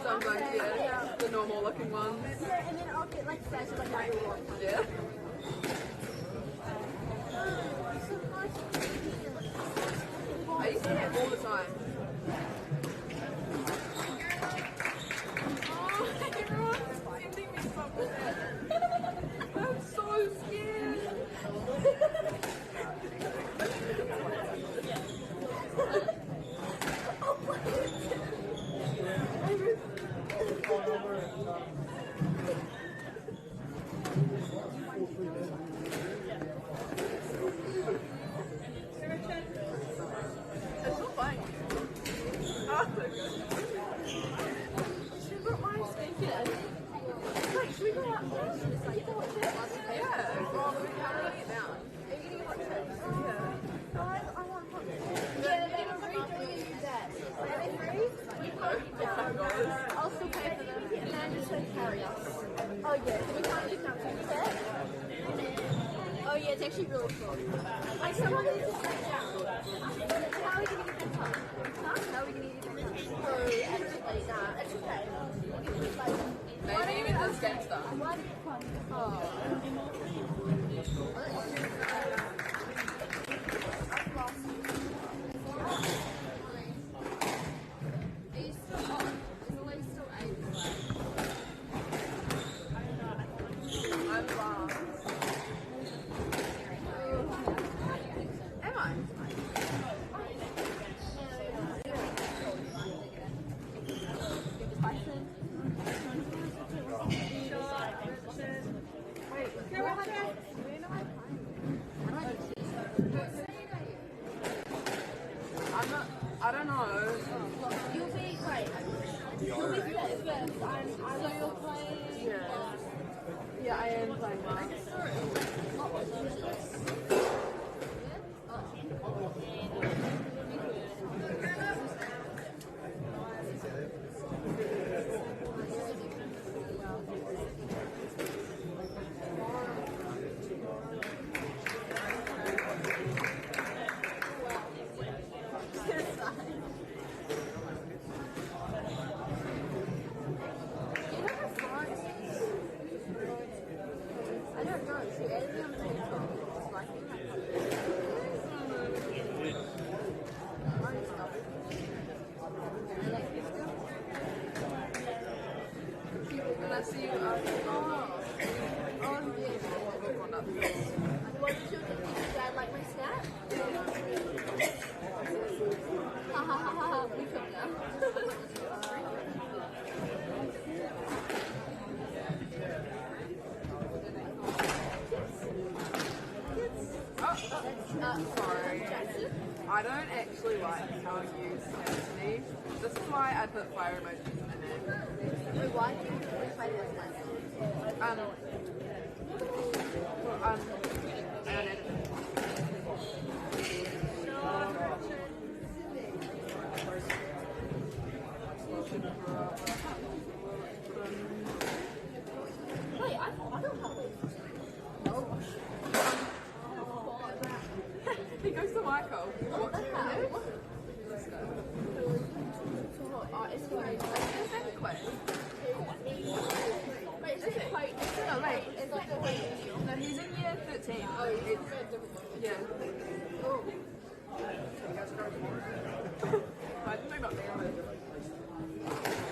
Speaker 3: Sometimes, yeah, the normal looking ones.
Speaker 2: Yeah, and then I'll get like sets like that.
Speaker 3: Yeah. I used to get it all the time. Oh, everyone's sending me something. I'm so scared. It's so funny. Oh, so good.
Speaker 2: She brought my skincare. Wait, should we go out first? You can watch it.
Speaker 3: Yeah, well, we can't really get down.
Speaker 2: Are you gonna watch it? Guys, I want hot chocolate. Yeah, they were redoing that. Are they free? We can't get down. I'll still pay for them. And then just like carry us. Oh yeah, we can't get down. Can you bet? Oh yeah, it's actually really cool. Like someone needs to sit down. How are we gonna get that time? Huh? How are we gonna get that time? Oh, actually, nah, it's okay.
Speaker 3: Maybe even this gangster.
Speaker 2: Oh.
Speaker 3: I'm lost. Am I? Wait, can I watch it? I'm not. I don't know.
Speaker 2: You'll be great. You'll be good. So you'll play.
Speaker 3: Yeah. Yeah, I am playing one.
Speaker 2: I don't know. She added me on TikTok. It's like
Speaker 3: Can I see you? Oh, yes.
Speaker 2: what did you do? Dad like my snap? Ha ha ha ha. We come now.
Speaker 3: Sorry. I don't actually like how you text me. This is why I put fire emojis in there.
Speaker 2: Wait, why do you play this one?
Speaker 3: I don't edit it.
Speaker 2: Wait, I don't know.
Speaker 3: He goes to Michael.
Speaker 2: What the hell? Oh, it's great.
Speaker 3: Is that a quiz?
Speaker 2: Wait, is it quite?
Speaker 3: No, wait.
Speaker 2: It's like a wait.
Speaker 3: No, he's in year 13.
Speaker 2: Oh, it's
Speaker 3: Yeah.
Speaker 2: oh.
Speaker 3: I think about there.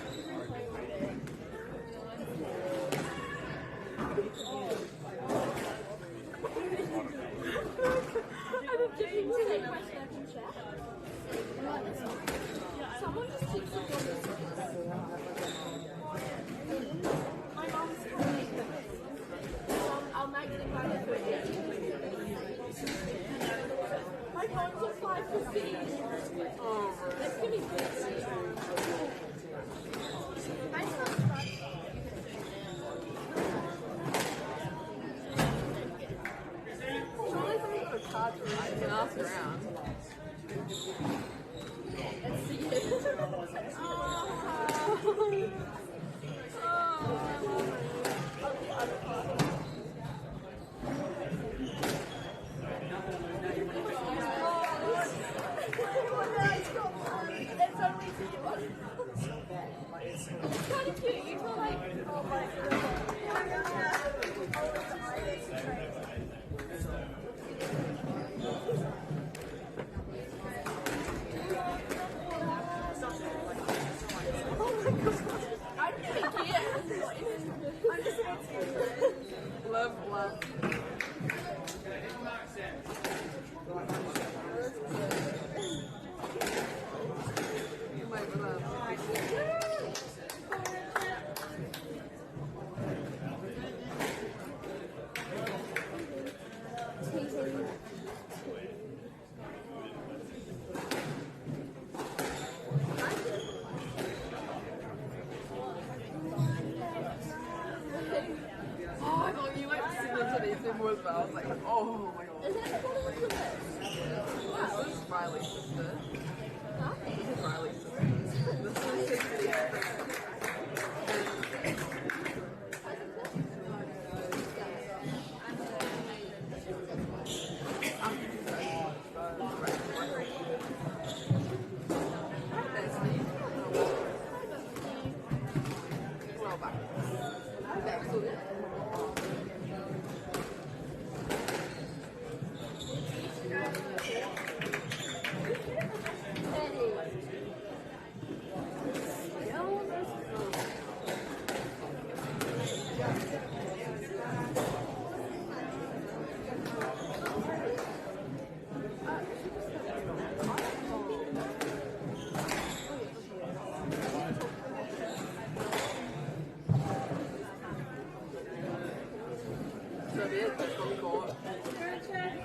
Speaker 3: I don't think he is. I'm just asking. Love. Oh, I thought you like similar to these people as well. I was like, oh my god.
Speaker 2: Is that one of the best?
Speaker 3: Wow, this is Riley's sister. Huh? This is Riley's sister. This is his video.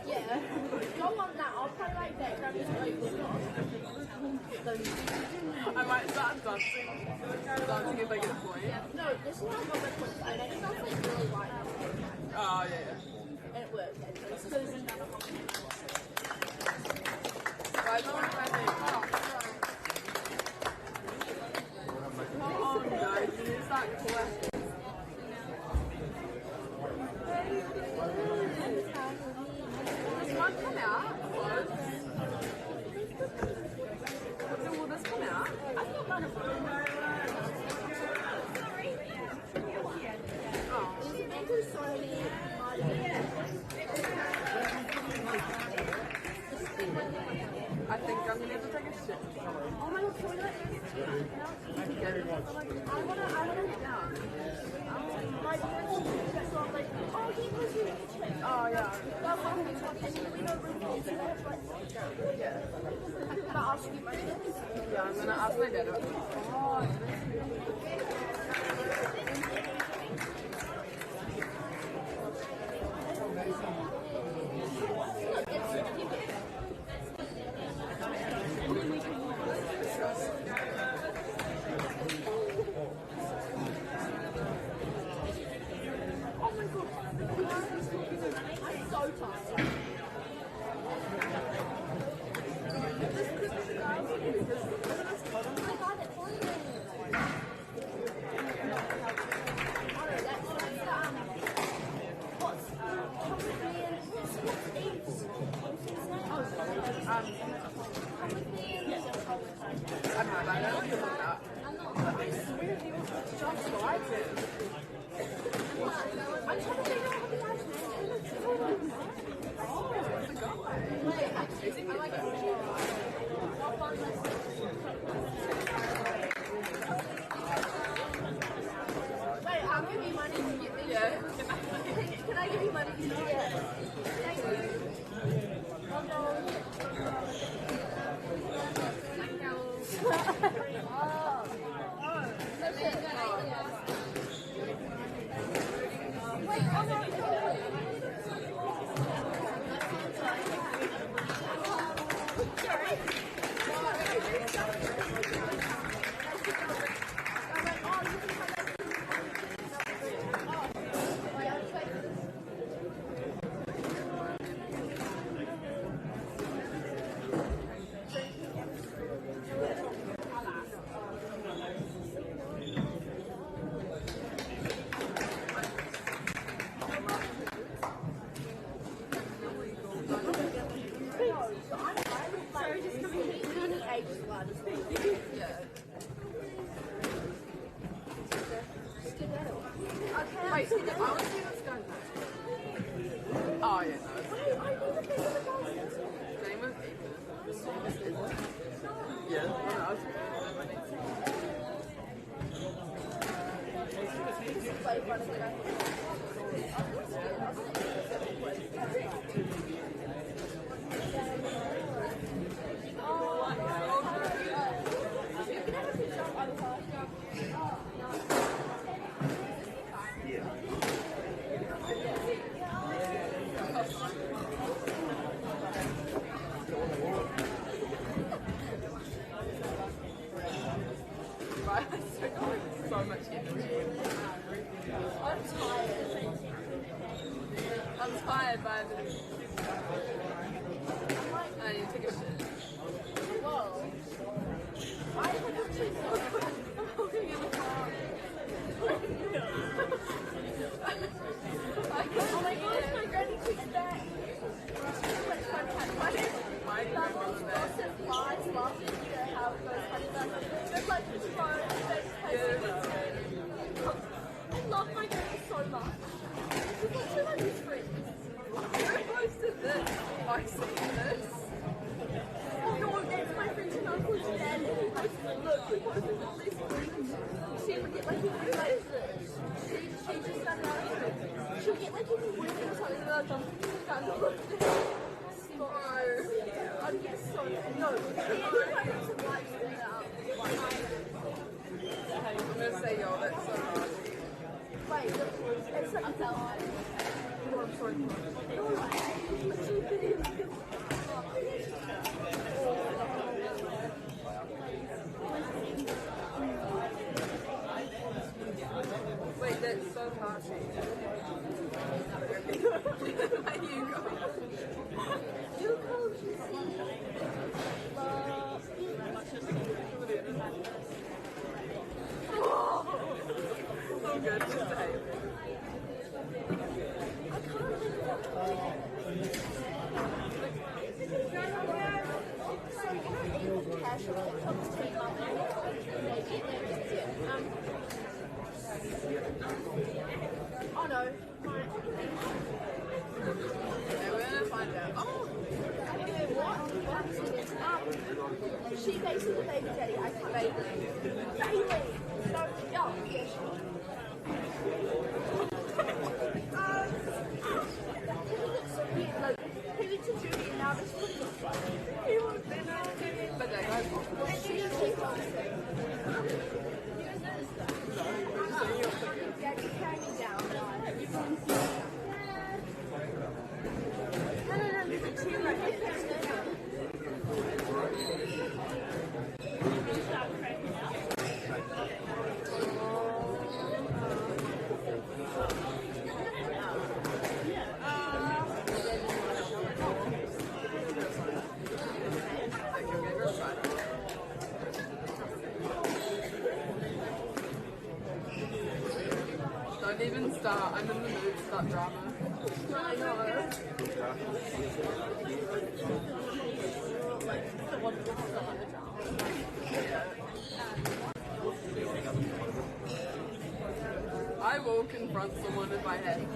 Speaker 2: Yeah. Go on that. I'll play like background music.
Speaker 3: I might start dancing if I get a point.
Speaker 2: No, this is how I got my points. I made myself like really white.
Speaker 3: Oh, yeah.
Speaker 2: And it worked.
Speaker 3: Why don't I think? Oh, no. You need to start collecting. Does one come out? Will this come out?
Speaker 2: I've got one of them.
Speaker 3: Oh.
Speaker 2: There's so many.
Speaker 3: I think I'm gonna have to take a shit.
Speaker 2: Oh my god, can we like I wanna get down. Like, that's all like, oh, he was in the trip.
Speaker 3: Oh, yeah.
Speaker 2: That one thing, and then we don't really do that, like,
Speaker 3: Yeah.
Speaker 2: but I'll skip my tips.
Speaker 3: Yeah, I'm gonna ask my dad. Oh,
Speaker 2: Can I give you money? Yeah. Thank you.
Speaker 3: Wait, I want to see what's going on. Oh, yeah, no. Name was Ethan. Yeah, play fun of the guy. So much energy.
Speaker 2: I'm tired.
Speaker 3: I'm tired by the. I need to take a shit.
Speaker 2: Whoa. Why did I have to
Speaker 3: I'm holding in the car.
Speaker 2: Oh my gosh, my granny took back.
Speaker 3: My grandma's there.
Speaker 2: Gossip lies laughing at how it goes funny about it. They're like, it's fun. I love my granny so much. She's like two of his friends.
Speaker 3: Who posted this? I've seen this.
Speaker 2: Oh no, that's my friend and uncle's dad. And he posted it. Look, he posted all these things. She would get like, he realized it. She just started out of it. She'll get like, if you work or something like that, so, I'd get so mad. No, he posted some likes in that.
Speaker 3: I'm gonna say, yo, that's so hard.
Speaker 2: Wait, it's like that one.
Speaker 3: Oh, I'm sorry. Wait, that's so hard. Where you go?
Speaker 2: You come to see
Speaker 3: So good to say.
Speaker 2: Oh no.
Speaker 3: Okay, we're gonna find out. Oh,
Speaker 2: She makes the baby daddy. I can't Bailey. Bailey. No, yeah. He went to Judy and now this one looks like he won't be nice to me.
Speaker 3: but that guy's
Speaker 2: Daddy hanging down. No, there's a tree right here.
Speaker 3: Don't even start. I'm in the mood to start drama.
Speaker 2: I know.
Speaker 3: I will confront someone if I have to.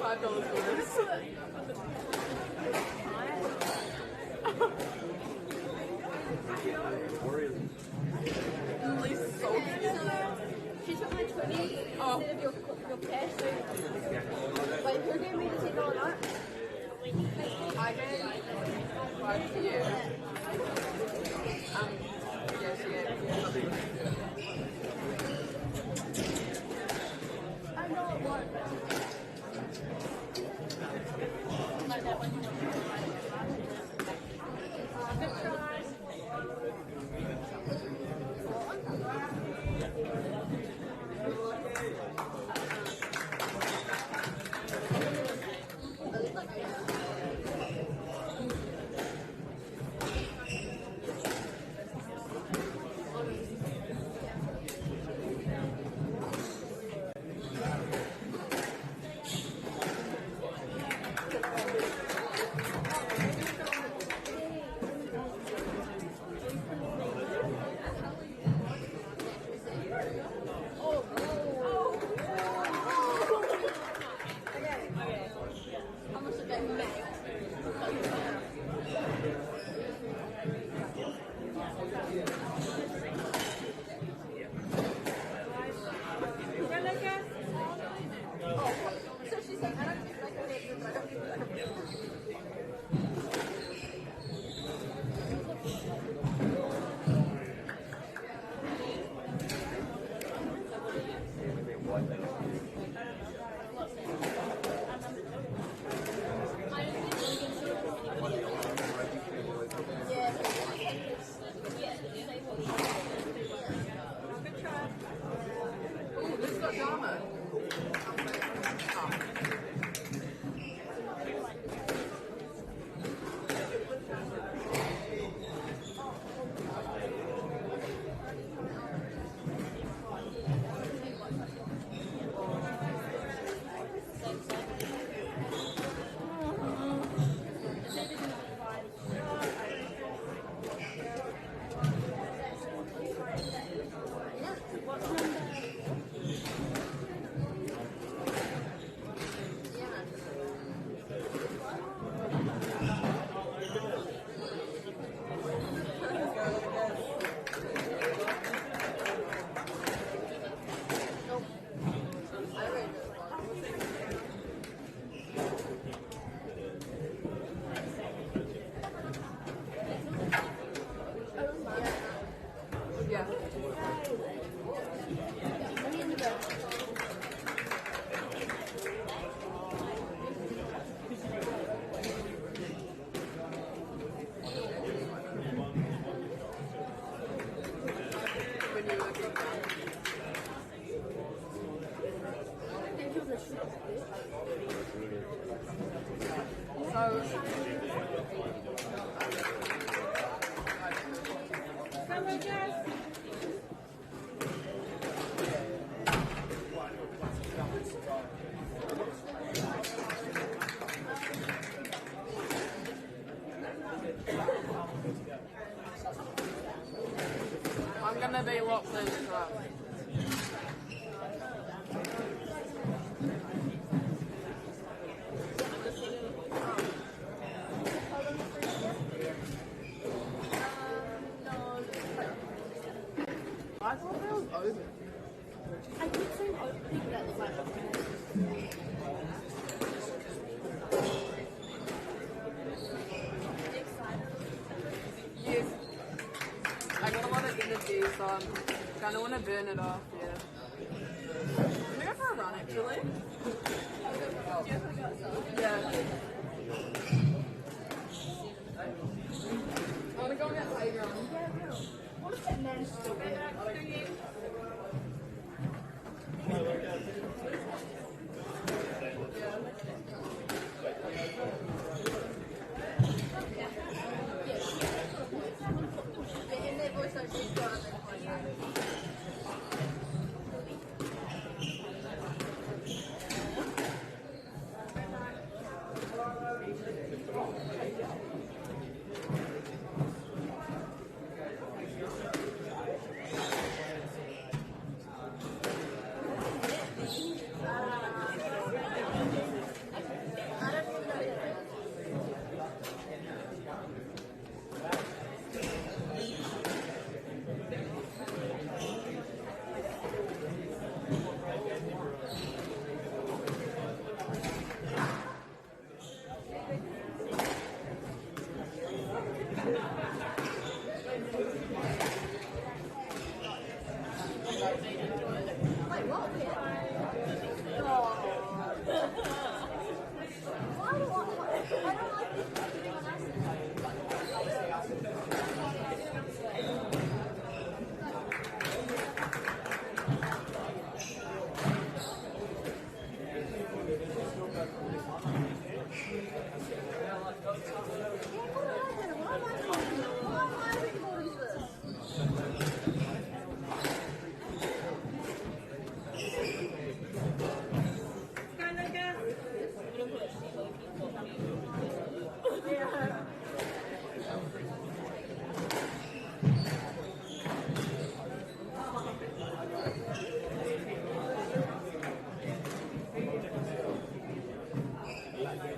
Speaker 3: $5 bonus. At least salty.
Speaker 2: She took my 20
Speaker 3: Oh.
Speaker 2: instead of your cash. Wait, who gave me the $10 note?
Speaker 3: I gave 5 to you. Yeah, she gave something.
Speaker 2: I know it won't. Like that one. Good try.
Speaker 3: Ooh, this got drama. Yeah. When you're looking down. So, I'm gonna be locked in as well. I thought that was over.
Speaker 2: I keep saying open that it's like
Speaker 3: Yes. I got a lot of energy, so I'm gonna want to burn it off, yeah. I'm gonna go for a run, actually. Yeah. I wanna go on that playground.
Speaker 2: what is that man still doing? And their voice actually got up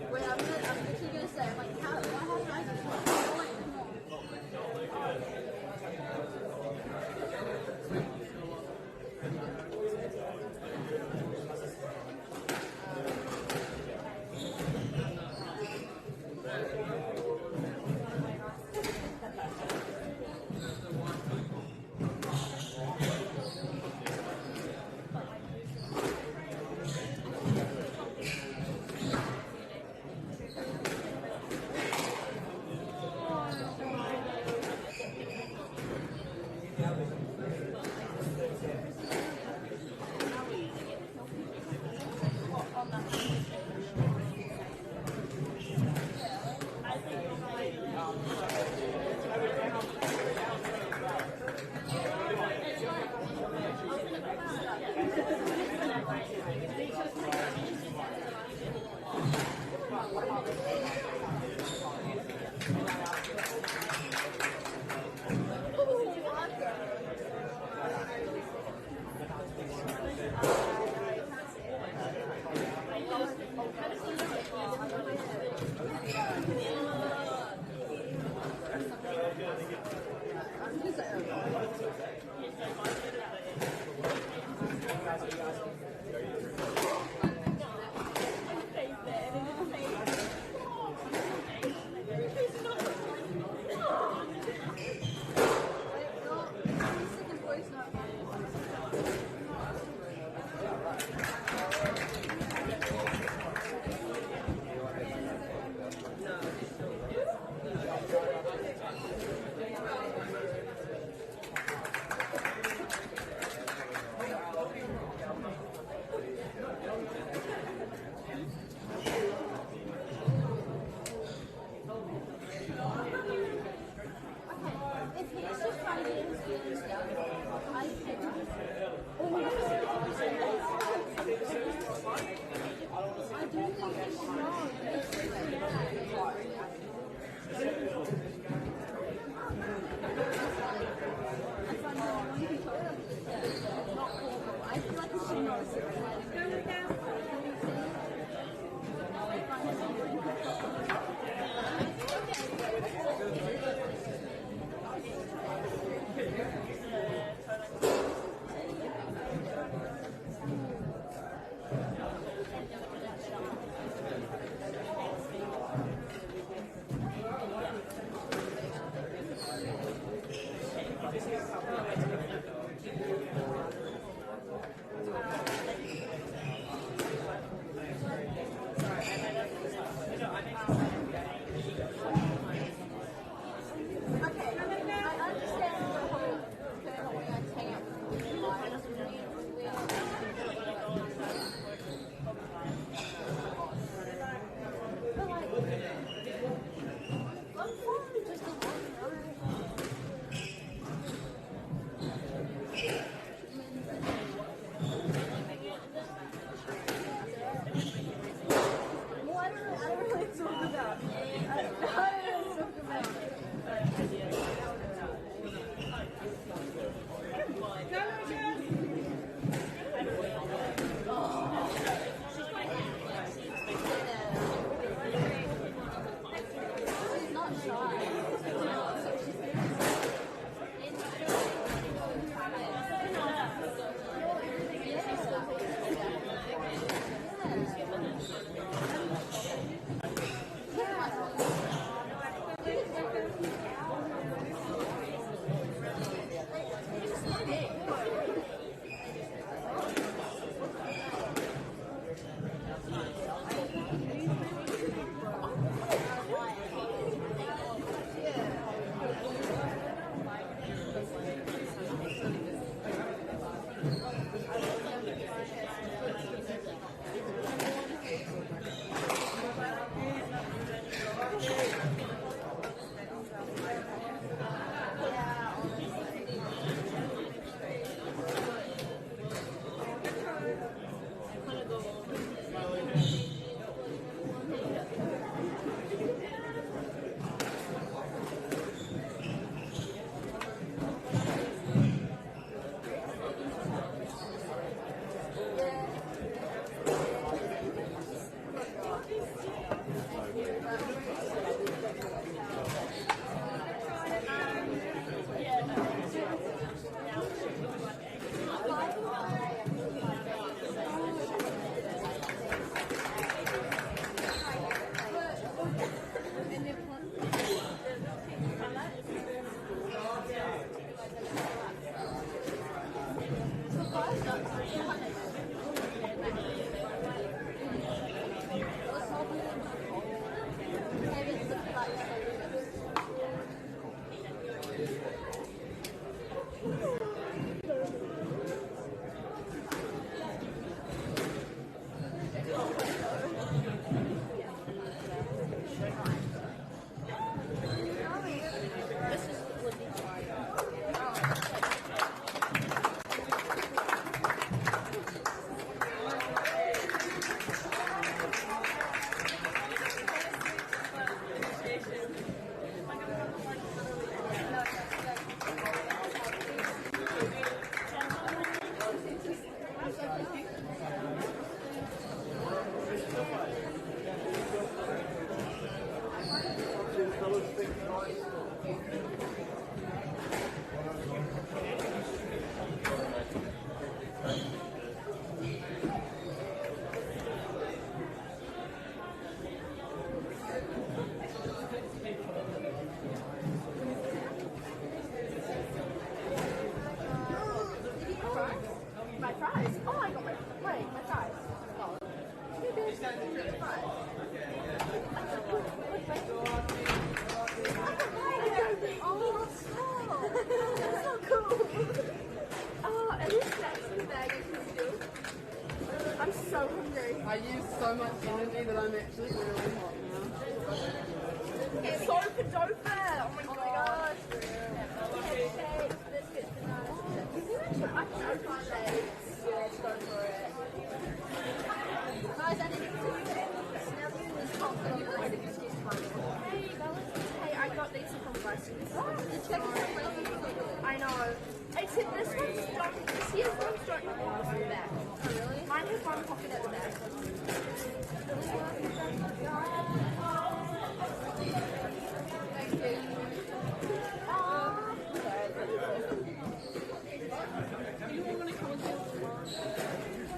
Speaker 2: Wait, I'm literally gonna say, I'm like, how
Speaker 3: I'm so hungry. I used so much energy that I'm actually really hot now.
Speaker 2: It's so doper! Oh my gosh! Cupcakes, biscuits, and nuts. I can open shakes. Yeah, let's go for it. Guys, I need to pocket at the back.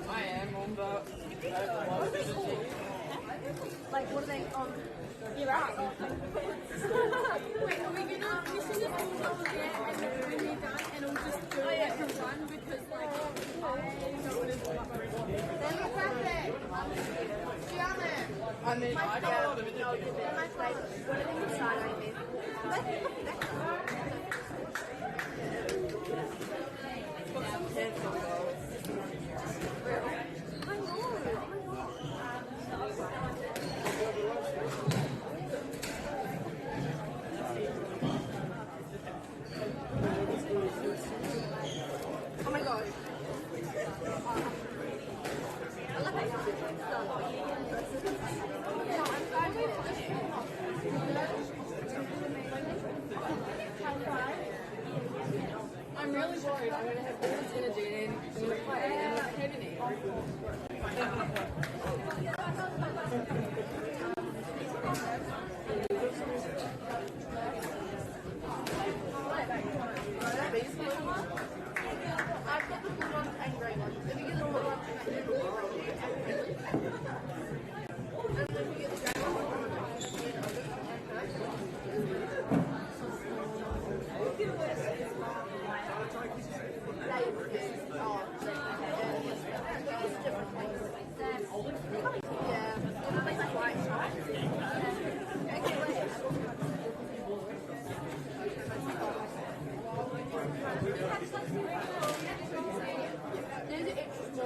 Speaker 3: I am on the.
Speaker 2: Like, what are they on? You're right.
Speaker 3: Wait, are we gonna? We should just all go there and then when we're done, and we'll just do like a run because like I don't want to do my I mean, I got a lot of it.
Speaker 2: No, you're there. My place. What are they inside? I mean.
Speaker 3: Got some cancel goals.
Speaker 2: I know. Oh my god. I love it.
Speaker 3: I'm really worried. I'm gonna have all this energy and I'm gonna play and I'm not having it.
Speaker 2: I've got the blue ones and grey ones. If you get the blue ones and grey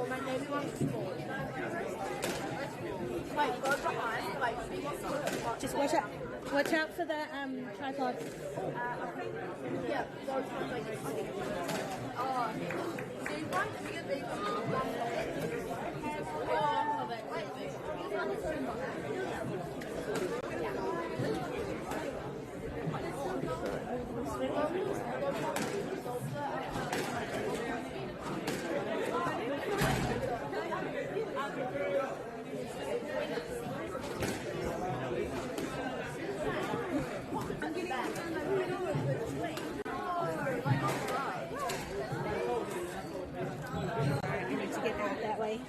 Speaker 2: my navy one's small. Wait, go behind. Wait,
Speaker 12: Just watch out for the tripod.
Speaker 2: yeah, those ones like this. Oh, these ones, we get these ones. Oh, wait, these ones are
Speaker 12: You need to get out that way.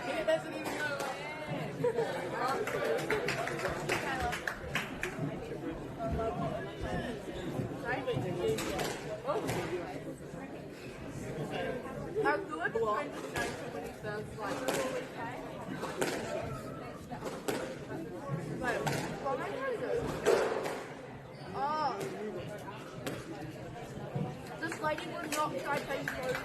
Speaker 3: It doesn't even go
Speaker 2: How good?
Speaker 3: when he sounds like
Speaker 2: Wait, what am I trying to do? Oh. This lady would not try to take food.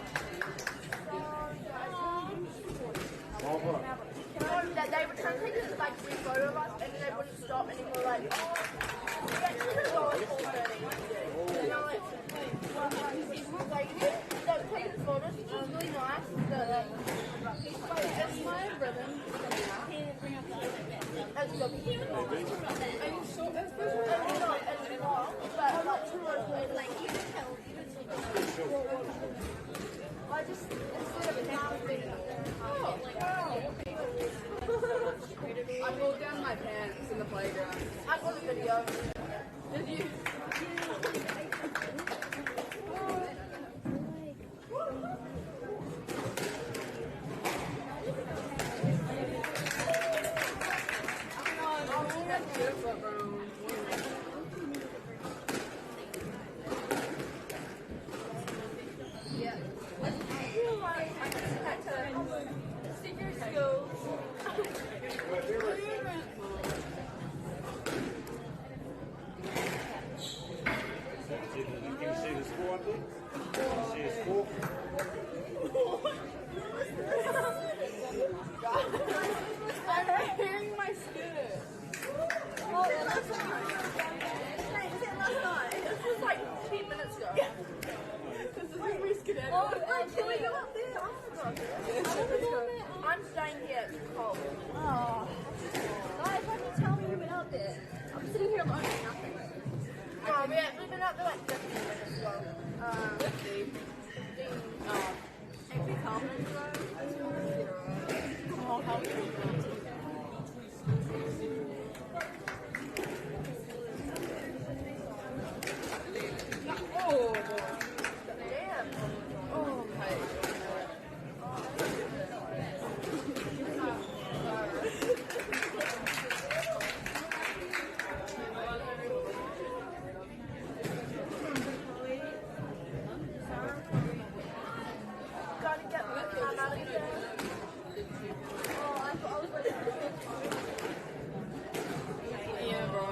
Speaker 2: That they would try to take this like free photo of us and then they wouldn't stop and they were like, oh, we actually going to go at 4:30. And I'm like, don't take the photos, it's just really nice. It's my rhythm. That's good. And it's short, it's not as long, but not too much. Like, you can tell. I just, instead of now being oh, wow.
Speaker 3: I pulled down my pants in the playground.
Speaker 2: I got a video.
Speaker 3: Did you?
Speaker 2: Yeah. I feel like I just had to senior skills.
Speaker 3: This was like 10 minutes ago. This is like risking it.
Speaker 2: Oh, can we go up there? Oh my god.
Speaker 3: I'm staying here. It's cold.
Speaker 2: Oh. Guys, why didn't you tell me we went out there? I'm sitting here alone with nothing.
Speaker 3: Oh, we've been out there like 15 minutes ago. 15.
Speaker 2: Actually, confidence though.
Speaker 3: Oh, how are you? Oh, damn. Oh, okay. Gotta get out of here. Oh, I was ready to yeah, bro.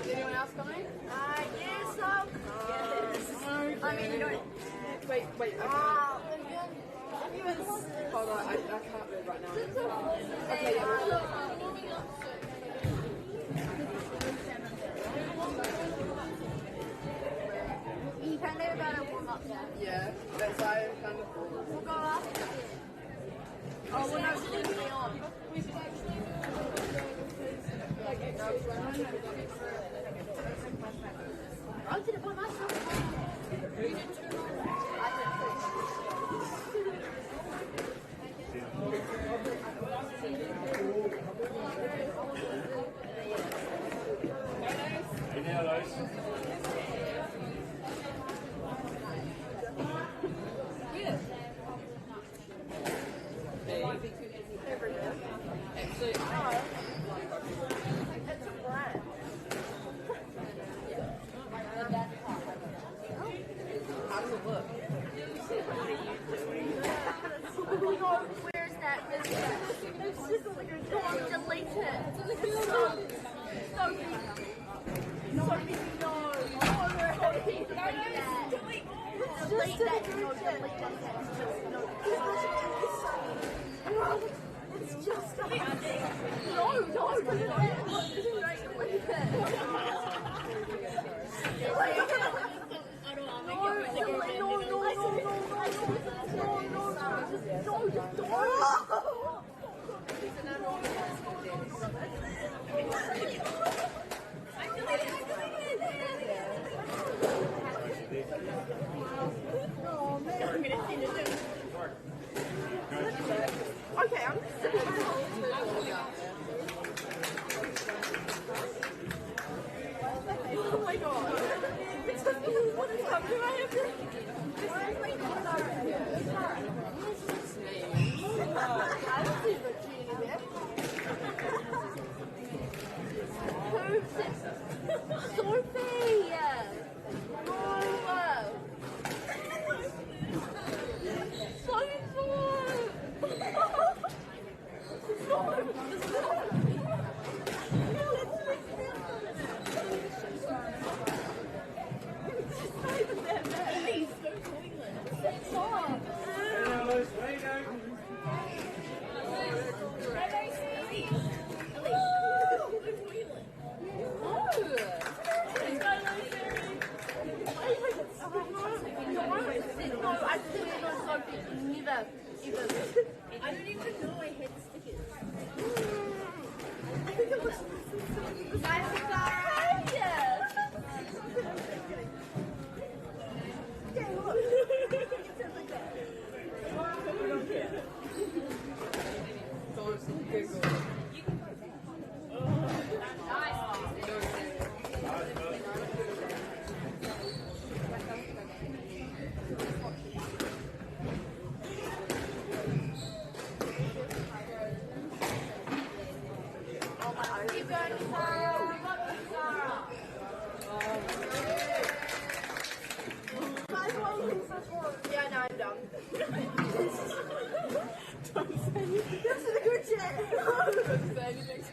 Speaker 3: Anyone else coming?
Speaker 2: Yes, I'll come. I mean, you don't.
Speaker 3: Wait. Hold on, I can't read right now. Okay,
Speaker 2: You can leave about a warm up there.
Speaker 3: yeah, that's why I'm kind of cool.
Speaker 2: We'll go after. Oh, well, no, it's definitely on. I did it by myself. You did too. I did too. Where's that? It's just like a dog. Delete it. It's so big. So big. No. Delete that. Delete that. No, delete that. It's just no.
Speaker 3: Okay, I'm oh my god. What is happening? I have to. I don't see Virginia there. Who's it? Sophie!
Speaker 2: I don't even know I had stickers. This is a good chat. What was it? I knew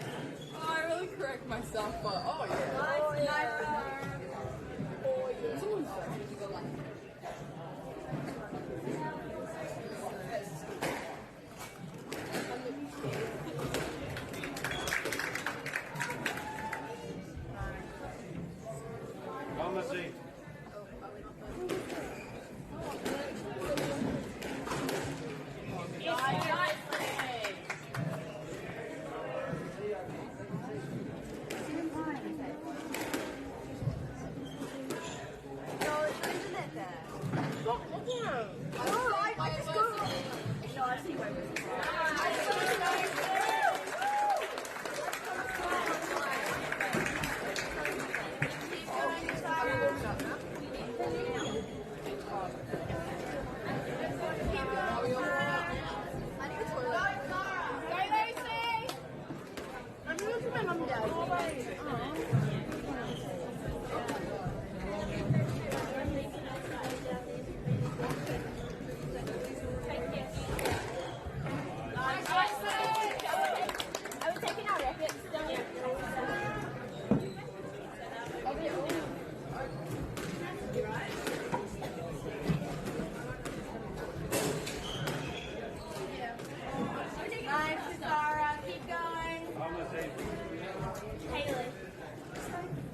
Speaker 2: it was
Speaker 3: I really correct myself, but oh yeah.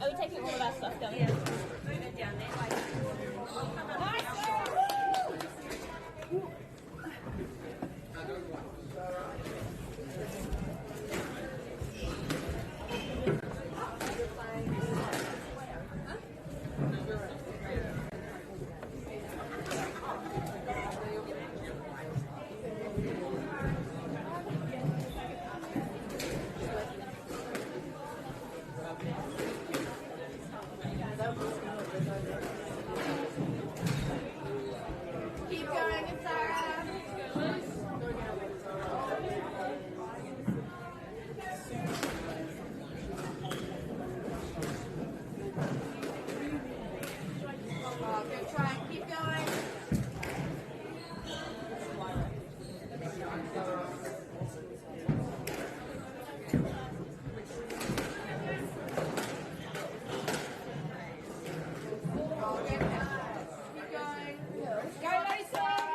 Speaker 2: Are we taking all of our stuff down? Yeah. Move it down there. Keep going, Sarah. Good try. Keep going. Keep going. Go, Lisa.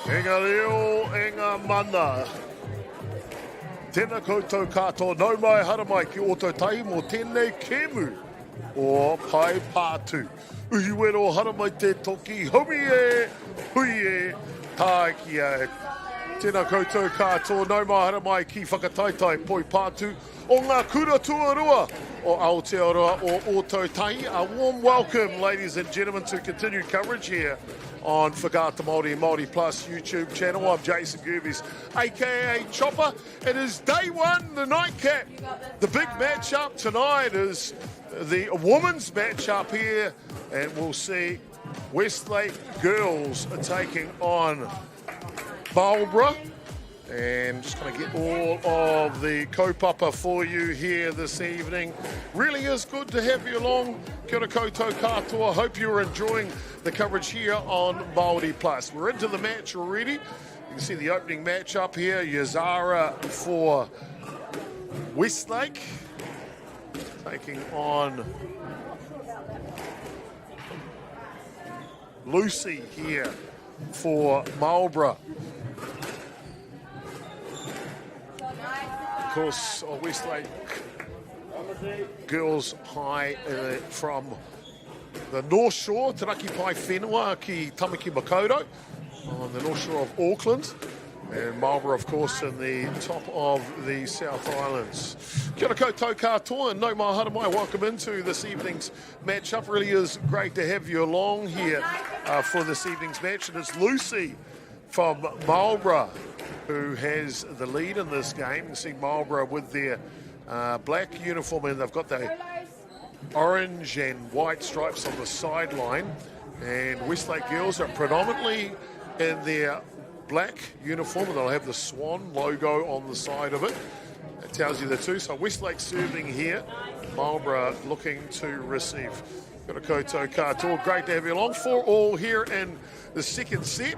Speaker 1: Enga reo, enga mana. Tēnā koutou katoa, nau mai hara mai ki oto tahi mō tēnei kēmu o pai pātu. Uhi wero hara mai te toki, homi e, hui e, tāki e. Tēnā koutou katoa, nau mai hara mai ki whakataitai poi pātu o ngā kura tuarua o Aotearoa o oto tahi. A warm welcome, ladies and gentlemen, to continued coverage here on Whakaata Māori and Māori Plus YouTube channel. I'm Jason Gervies, aka Chopper. It is day one, the nightcap. The big matchup tonight is the women's matchup here, and we'll see Westlake girls are taking on Marlborough. And just going to get all of the kaupapa for you here this evening. Really is good to have you along. Kia ora koutou katoa. Hope you're enjoying the coverage here on Māori Plus. We're into the match already. You can see the opening match up here. Yazara for Westlake taking on Lucy here for Marlborough. Of course, Westlake girls high from the North Shore, Taraki Pai Whenua ki Tamaki Makaurau on the North Shore of Auckland, and Marlborough, of course, in the top of the South Islands. Kia ora koutou katoa and no mahara mai. Welcome into this evening's matchup. Really is great to have you along here for this evening's match, and it's Lucy from Marlborough who has the lead in this game. You can see Marlborough with their black uniform, and they've got the orange and white stripes on the sideline. And Westlake girls are predominantly in their black uniform, and they'll have the Swan logo on the side of it. That tells you the two. So Westlake serving here, Marlborough looking to receive. Got a koutou katoa. Great to have you along. 4-4 here in the second set,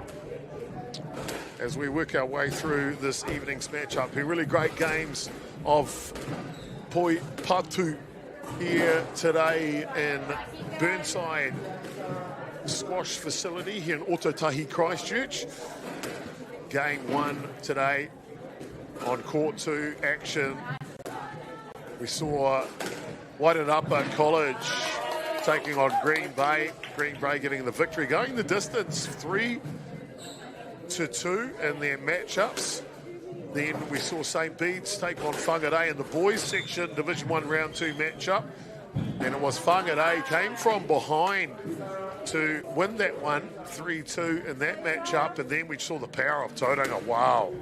Speaker 1: as we work our way through this evening's matchup. Really great games of Poi Patu here today in Burnside Squash Facility here in Ototahi, Christchurch. Game one today on court two action. We saw Wairarapa College taking on Green Bay. Green Bay getting the victory, going the distance 3-2 in their matchups. Then we saw St. Bede's take on Whangarei in the boys section, Division 1 Round 2 matchup. And it was Whangarei came from behind to win that one, 3-2 in that matchup. And then we saw the power of Tauranga. Wow.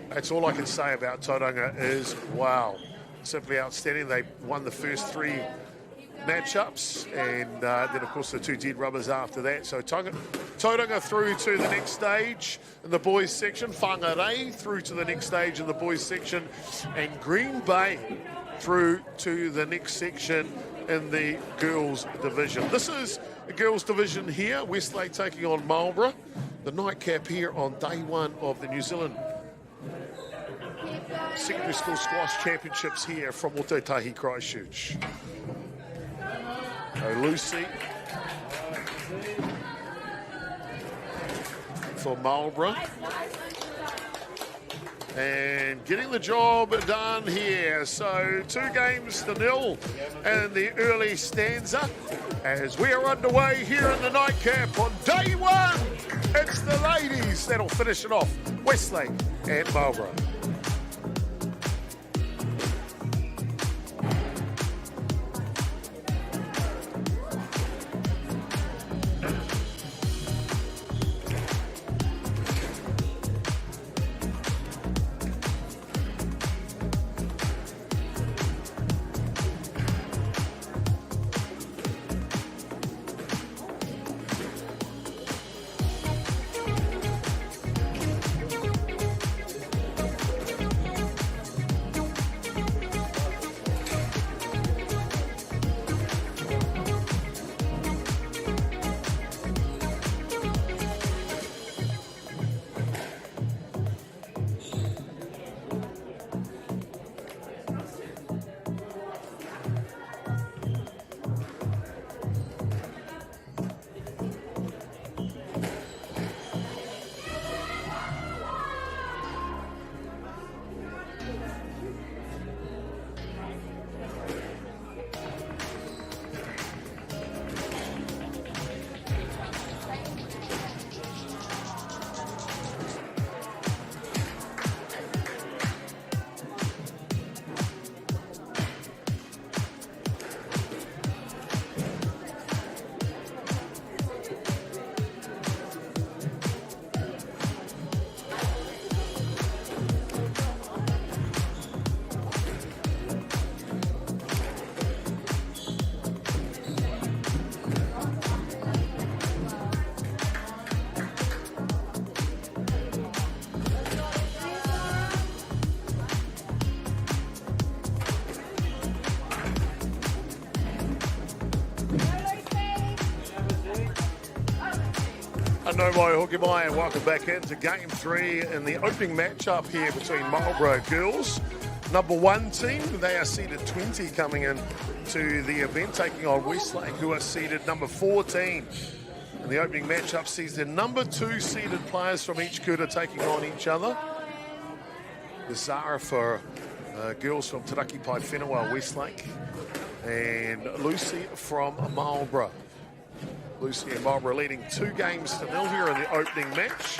Speaker 1: That's all I can say about Tauranga is wow. Simply outstanding. They won the first three matchups, and then of course the two dead rubbers after that. So Tauranga through to the next stage in the boys section, Whangarei through to the next stage in the boys section, and Green Bay through to the next section in the girls division. This is the girls division here, Westlake taking on Marlborough. The nightcap here on day one of the New Zealand Secondary School Squash Championships here from Ototahi, Christchurch. Lucy for Marlborough, and getting the job done here. So 2-0 in the early stanza as we are underway here in the nightcap on day one. It's the ladies that'll finish it off, Westlake and Marlborough. No mai hoki mai, and welcome back into Game 3 in the opening match-up here between Marlborough girls. Number 1 team, they are seeded 20 coming in to the event, taking on Westlake, who are seeded number 14. And the opening match-up sees their number 2 seeded players from each kura taking on each other. The Zara for girls from Taraki Pai Whenua, Westlake, and Lucy from Marlborough. Lucy and Marlborough leading 2 games to 0 here in the opening match.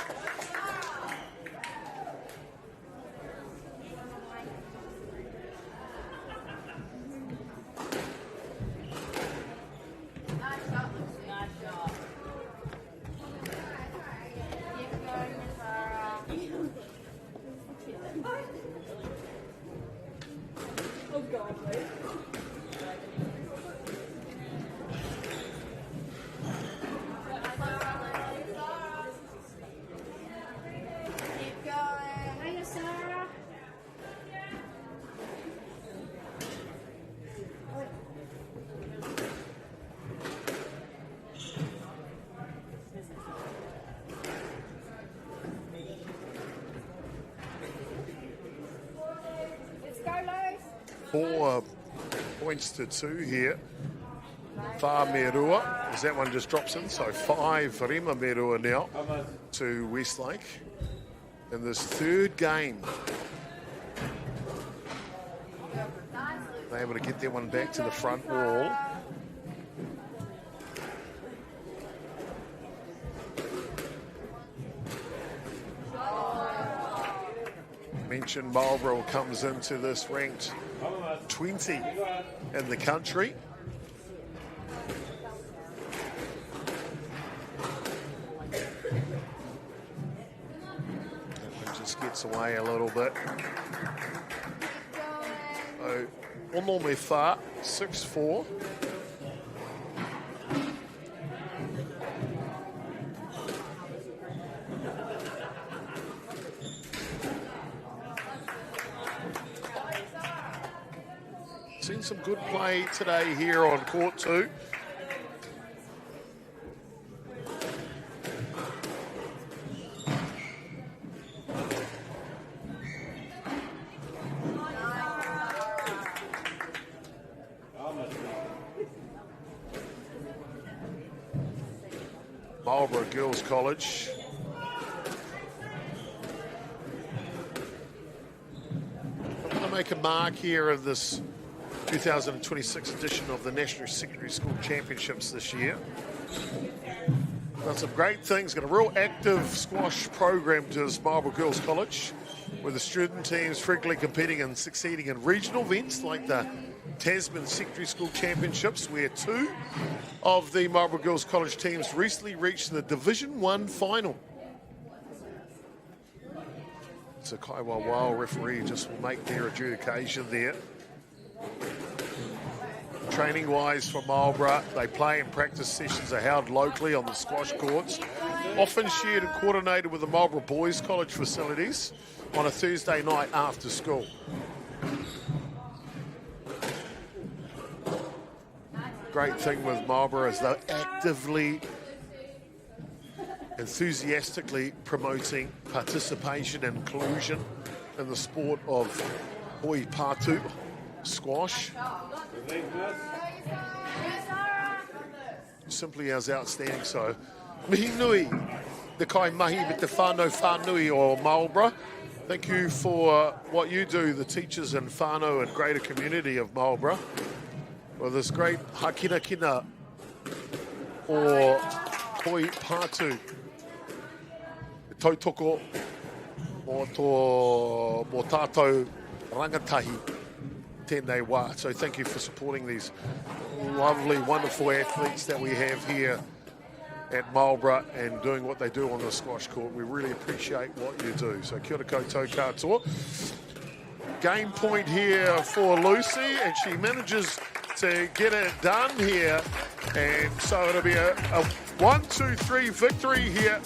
Speaker 1: Points to 2 here. Merua, as that one just drops in, so 5 Rima Merua now to Westlake in this 3rd game. They're able to get that one back to the front wall. Mentioned Marlborough comes into this ranked 20 in the country. It just gets away a little bit. So, Ono me wha, 6-4. Seen some good play today here on court 2. Marlborough Girls College. I'm going to make a mark here of this 2026 edition of the National Secondary School Championships this year. Done some great things, got a real active squash program to this Marlborough Girls College, with the student teams frequently competing and succeeding in regional events like the Tasman Secondary School Championships, where 2 of the Marlborough Girls College teams recently reached the Division 1 final. So Kaiwa Wao referee just will make their adjudication there. Training-wise for Marlborough, they play and practice sessions are held locally on the squash courts, often shared and coordinated with the Marlborough Boys College facilities on a Thursday night after school. Great thing with Marlborough is they're actively, enthusiastically promoting participation and inclusion in the sport of hoi pātu, squash. Simply as outstanding. So, mihi nui, the kai mahi with the whānau whānui o Marlborough. Thank you for what you do, the teachers and whānau and greater community of Marlborough. Well, this great hakina kina o hoi pātu. Tautoko mo tātou rangatahi tēnei wā. So thank you for supporting these lovely, wonderful athletes that we have here at Marlborough and doing what they do on the squash court. We really appreciate what you do. So kia ora koutou katoa. Game point here for Lucy, and she manages to get it done here. And so it'll be a 1-2-3 victory here.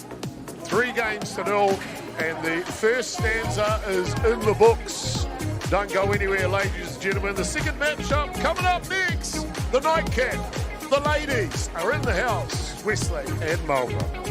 Speaker 1: 3 games to 0, and the first stanza is in the books. Don't go anywhere, ladies and gentlemen. The second matchup coming up next. The nightcap. The ladies are in the house. Westlake and Marlborough.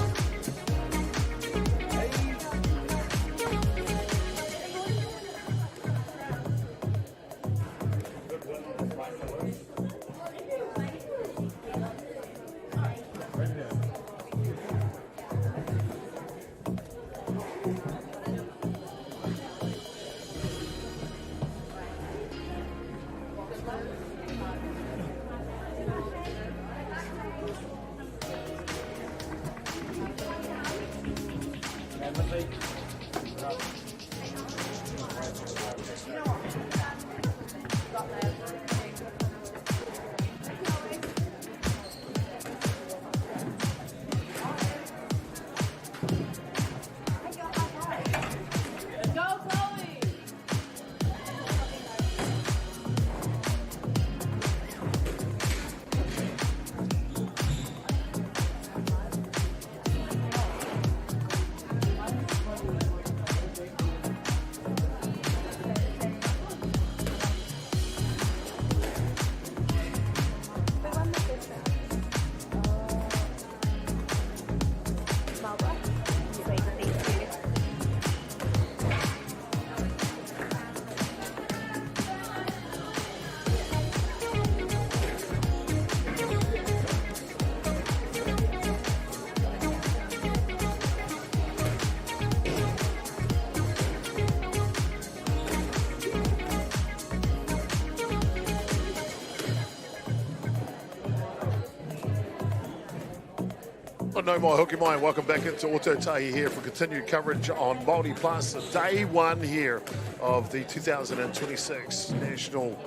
Speaker 1: No mai hoki mai, and welcome back into Ōtautahi here for continued coverage on MāORI Plus, day one here of the 2026 National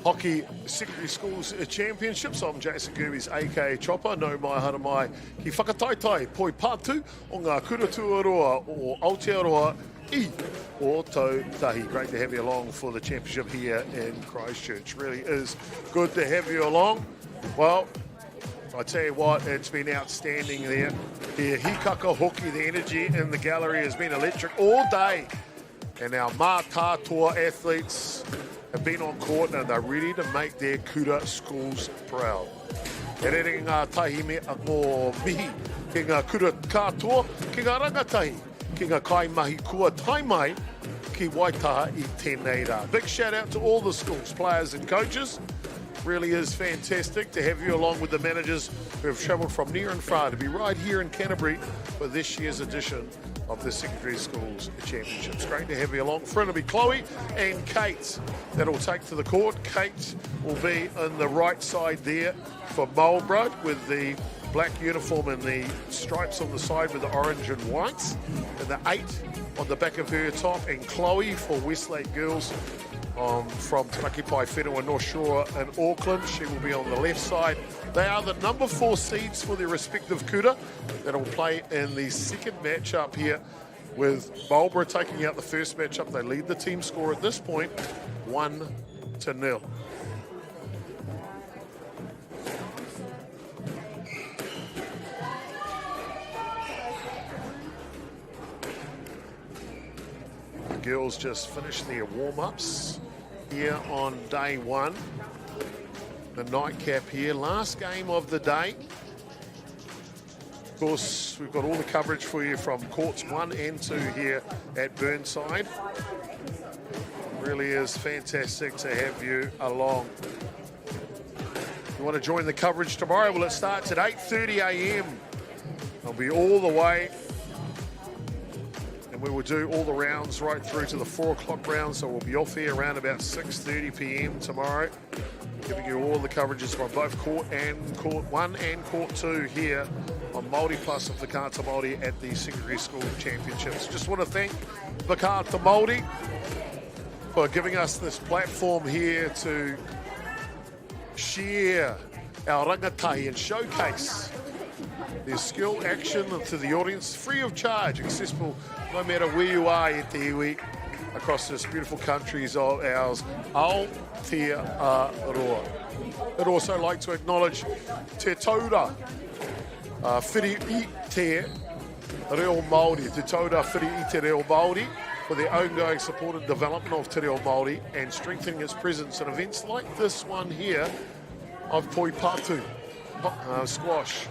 Speaker 1: Hockey Secondary Schools Championships. I'm Jason Goobies, aka Chopper. No mai hara mai ki whakataitai poi pātu o ngā kura tuaroa o Aotearoa I Ōtautahi. Great to have you along for the championship here in Christchurch. Really is good to have you along. Well, I tell you what, it's been outstanding there. The hikaka hoki, the energy in the gallery has been electric all day. And our mātātoa athletes have been on court and they're ready to make their kura schools proud. E rere ngā tahi me a ngō mihi, ki ngā kura katoa, ki ngā rangatahi, ki ngā kaimahi kua taimai, ki Waitaha I tēnei rā. Big shout out to all the schools, players and coaches. Really is fantastic to have you along with the managers who have travelled from near and far to be right here in Canterbury for this year's edition of the Secondary Schools Championships. Great to have you along. For it'll be Chloe and Kate that'll take to the court. Kate will be on the right side there for Marlborough with the black uniform and the stripes on the side with the orange and whites, and the 8 on the back of her top, and Chloe for Westlake Girls from Tamaki Pai Whenua North Shore in Auckland. She will be on the left side. They are the number 4 seeds for their respective kura that will play in the second matchup here, with Marlborough taking out the first matchup. They lead the team score at this point 1-0. The girls just finished their warm-ups here on day one. The nightcap here, last game of the day. Of course, we've got all the coverage for you from courts 1 and 2 here at Burnside. Really is fantastic to have you along. If you want to join the coverage tomorrow, well, it starts at 8:30 a.m. I'll be all the way. We will do all the rounds right through to the 4 o'clock round, so we'll be off here around about 6:30 p.m. tomorrow, giving you all the coverages from both Court 1 and Court 2 here on MāORI Plus of Whakaata Māori at the Secondary School Championships. Just want to thank Whakaata Māori for giving us this platform here to share our rangatahi and showcase their skill action to the audience, free of charge, accessible no matter where you are e te iwi across this beautiful countries of ours, Aotearoa. I'd also like to acknowledge Te Taura Whiri I Te Reo Māori, Te Taura Whiri I Te Reo Māori, for their ongoing support and development of Te Reo Māori and strengthening its presence in events like this one here of Poi Pātu squash.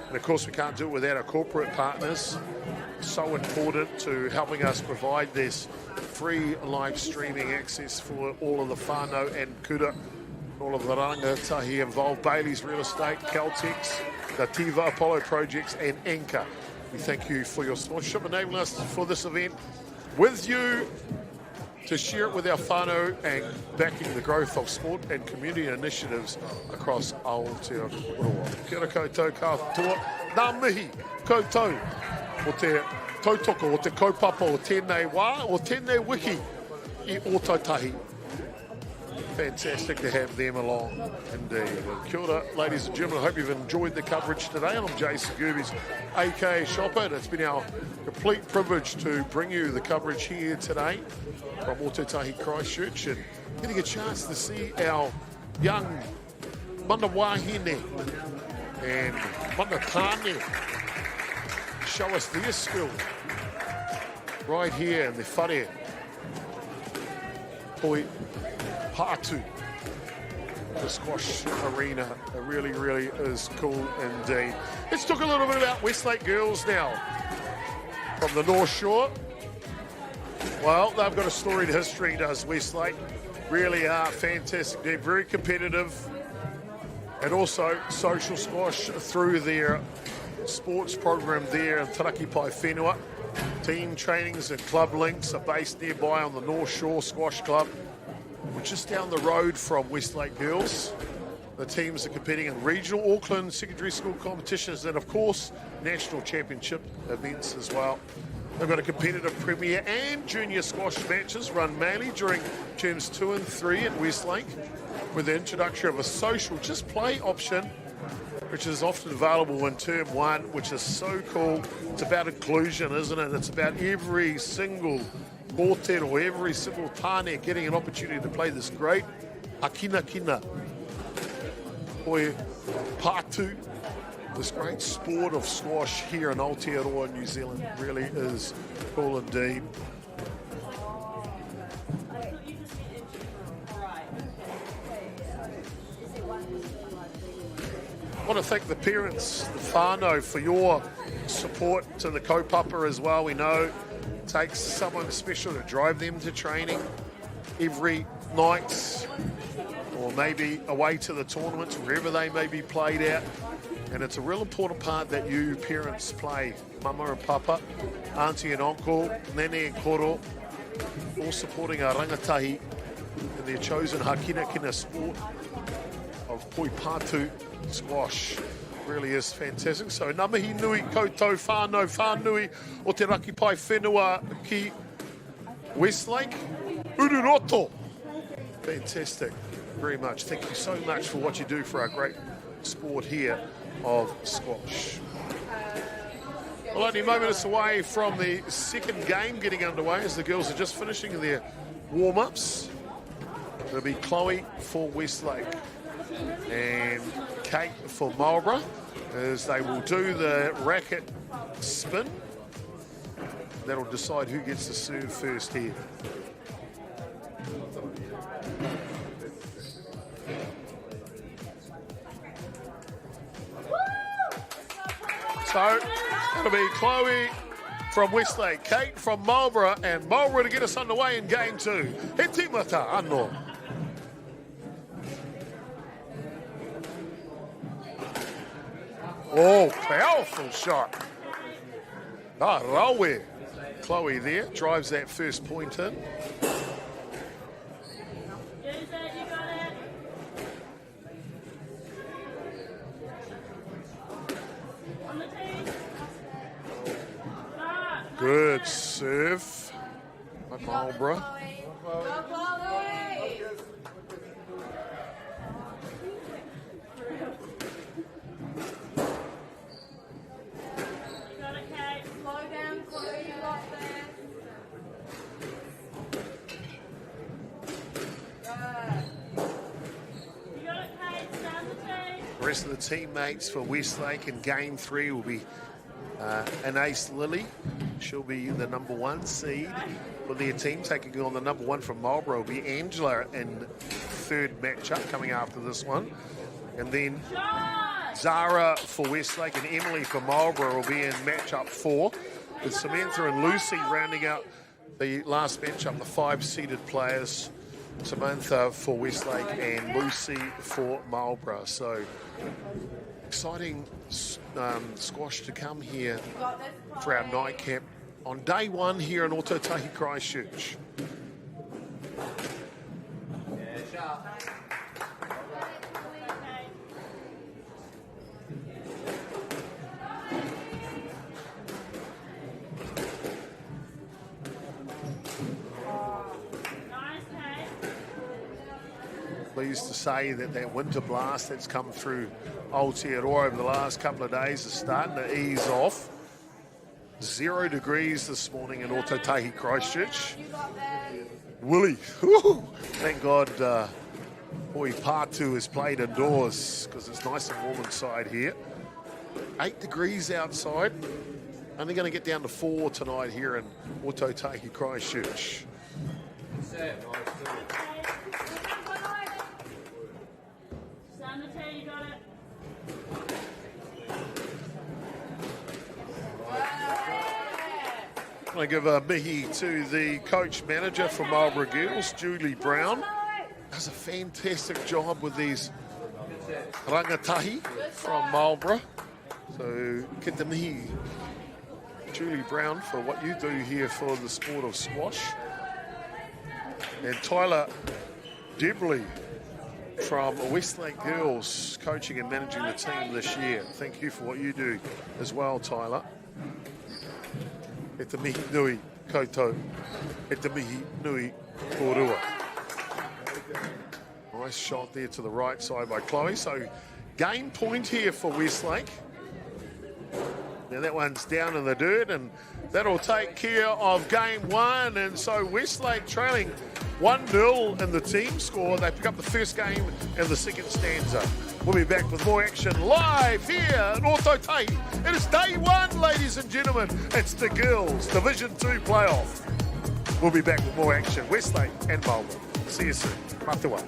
Speaker 1: And of course, we can't do it without our corporate partners. So important to helping us provide this free live streaming access for all of the whānau and kura, all of the rangatahi involved, Bailey's Real Estate, Caltex, the Tiva Apollo Projects and Anchor. We thank you for your sponsorship, enabling us for this event with you to share it with our whānau and backing the growth of sport and community initiatives across Aotearoa. Kia ora koutou katoa, nā mihi koutou o te tautoko o te kaupapa o tēnei wā, o tēnei wiki I Ōtautahi. Fantastic to have them along indeed. Well, kia ora, ladies and gentlemen. I hope you've enjoyed the coverage today. I'm Jason Gerbies, aka Shopper, and it's been our complete privilege to bring you the coverage here today from Ōtautahi Christchurch and getting a chance to see our young mana wahine and mana tāne show us their skill right here in the whare poi pātu, the squash arena. It really, really is cool indeed. Let's talk a little bit about Westlake girls now from the North Shore. Well, they've got a storied history, does Westlake. Really are fantastic. They're very competitive and also social squash through their sports program there in Taraki Pai Whenua. Team trainings and club links are based nearby on the North Shore Squash Club, which is down the road from Westlake Girls. The teams are competing in regional Auckland secondary school competitions and, of course, national championship events as well. They've got a competitive premier and junior squash matches run mainly during terms 2 and 3 at Westlake, with the introduction of a social just play option, which is often available in term 1, which is so cool. It's about inclusion, isn't it? It's about every single kōtero or every single tāne getting an opportunity to play this great akina kina oi pātu, this great sport of squash here in Aotearoa, New Zealand. Really is cool indeed. I want to thank the parents, the whānau, for your support to the kaupapa as well. We know it takes someone special to drive them to training every night, or maybe away to the tournaments, wherever they may be played at. And it's a real important part that you parents play. Mama and papa, auntie and uncle, nene and koro, all supporting our rangatahi in their chosen hakina kina sport of poi pātu squash. Really is fantastic. So ngā mihi nui koutou whānau whānui o te raki pai whenua ki Westlake. Ururoto. Fantastic. Very much. Thank you so much for what you do for our great sport here of squash. Well, only moments away from the second game getting underway as the girls are just finishing their warm-ups. It'll be Chloe for Westlake and Kate for Marlborough as they will do the racket spin. That'll decide who gets to serve first here. So it'll be Chloe from Westlake, Kate from Marlborough, and Marlborough to get us underway in game 2. He tīmata anō. Oh, powerful shot. Rawe. Chloe there drives that first point in. Good serve by Marlborough. The rest of the teammates for Westlake in game 3 will be Anais Lilly. She'll be the number 1 seed for their team. Taking on the number 1 from Marlborough will be Angela in third matchup coming after this one. And then Zara for Westlake and Emily for Marlborough will be in matchup 4, with Samantha and Lucy rounding out the last matchup, the 5-seeded players. Samantha for Westlake and Lucy for Marlborough. So exciting squash to come here for our night camp on day 1 here in Ōtautahi Christchurch. pleased to say that that winter blast that's come through Aotearoa over the last couple of days is starting to ease off. 0 degrees this morning in Ōtautahi, Christchurch. Willie, whoo, thank God boy Pātu has played indoors because it's nice and warm inside here. 8 degrees outside. Only going to get down to 4 tonight here in Ōtautahi, Christchurch. I'm going to give a mihi to the coach manager for Marlborough Girls, Julie Brown. Does a fantastic job with these rangatahi from Marlborough. So get the mihi, Julie Brown, for what you do here for the sport of squash. And Tyler Debley from Westlake Girls, coaching and managing the team this year. Thank you for what you do as well, Tyler. E te mihi nui koutou, e te mihi nui korua. Nice shot there to the right side by Chloe. So game point here for Westlake. Now that one's down in the dirt, and that'll take care of game one. And so Westlake trailing 1-0 in the team score. They pick up the first game in the second stanza. We'll be back with more action live here in Ōtautahi. It is day one, ladies and gentlemen. It's the girls' Division 2 playoff. We'll be back with more action. Westlake and Marlborough. See you soon. Matua.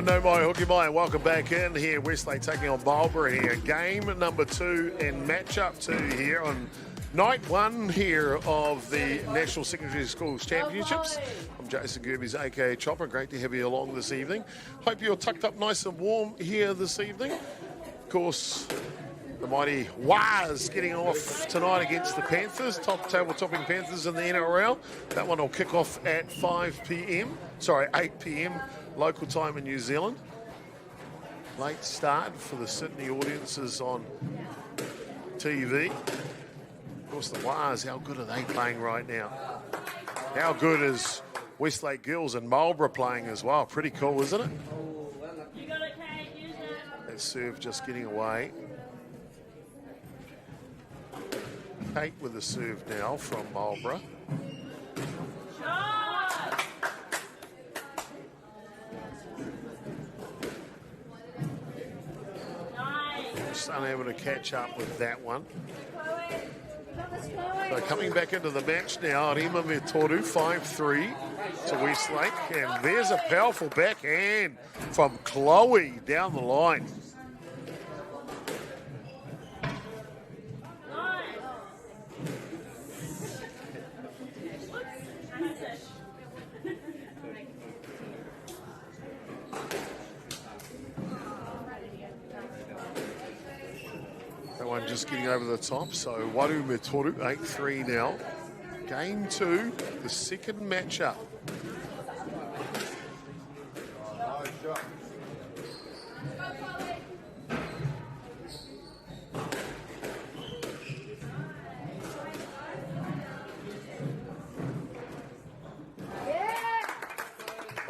Speaker 1: No mai, hoki mai, welcome back in here. Westlake taking on Marlborough here. Game number 2 and matchup 2 here on night 1 here of the National Secondary Schools Championships. I'm Jason Gerbies, aka Chopper. Great to have you along this evening. Hope you're tucked up nice and warm here this evening. Of course, the mighty Waz getting off tonight against the Panthers, table-topping Panthers in the NRL. That one will kick off at 8 p.m. local time in New Zealand. Late start for the Sydney audiences on TV. Of course, the Waz, how good are they playing right now? How good is Westlake Girls and Marlborough playing as well? Pretty cool, isn't it?
Speaker 12: You got it, Kate. Use it.
Speaker 1: That serve just getting away. Kate with the serve now from Marlborough. Just unable to catch up with that one. So coming back into the match now, Rima Metoru 5-3 to Westlake. And there's a powerful backhand from Chloe down the line. Just getting over the top, so Waru Metoru 8-3 now. Game 2, the second matchup.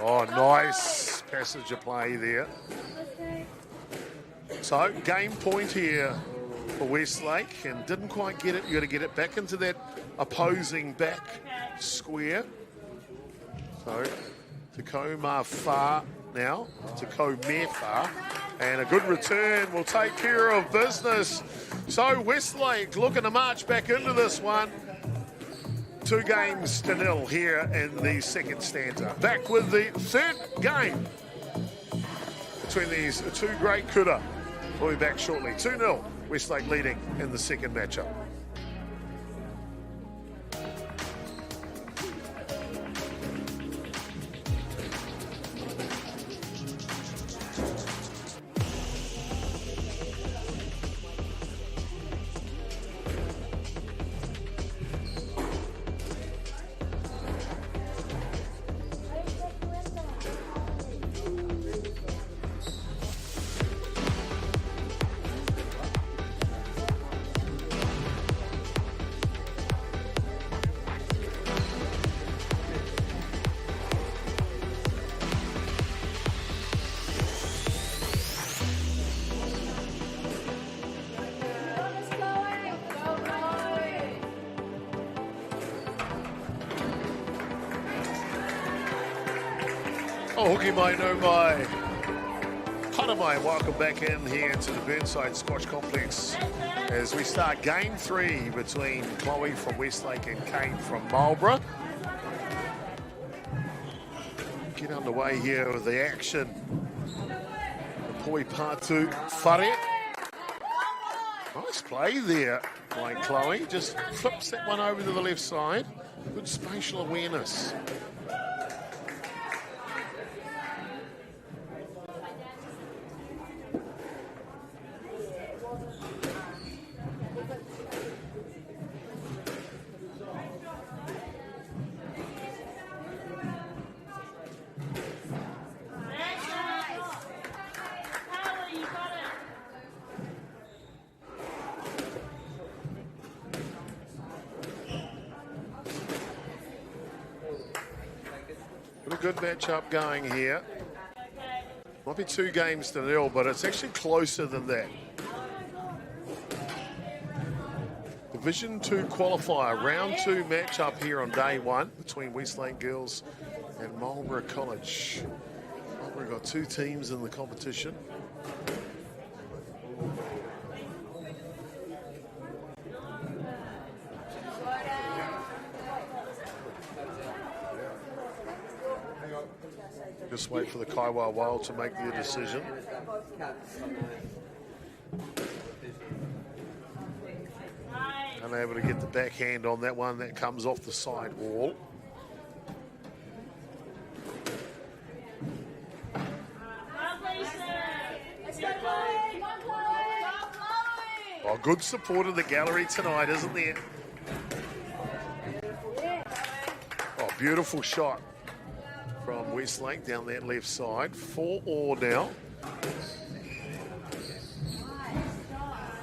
Speaker 1: Oh, nice passage of play there. So, game point here for Westlake, and didn't quite get it. You got to get it back into that opposing back square. So, Takoma far now, Takome far, and a good return will take care of business. So, Westlake looking to march back into this one. 2-0 here in the second stanza. Back with the third game between these two great kura. We'll be back shortly. 2-0, Westlake leading in the second matchup. Oh, Hooky mai no mai. Hanamai, welcome back in here to the Burnside Squash Complex as we start game 3 between Chloe from Westlake and Kane from Marlborough. Get underway here with the action. Poi Patu Whare. Nice play there by Chloe. Just flips that one over to the left side. Good spatial awareness. A good matchup going here. Might be 2-0, but it's actually closer than that. Division 2 qualifier, round 2 matchup here on day 1 between Westlake Girls and Marlborough College. Marlborough got 2 teams in the competition. Just wait for the Kaiwa Wild to make their decision. Unable to get the backhand on that one. That comes off the side wall. Oh, good support of the gallery tonight, isn't there? Oh, beautiful shot from Westlake down that left side. 4-all now.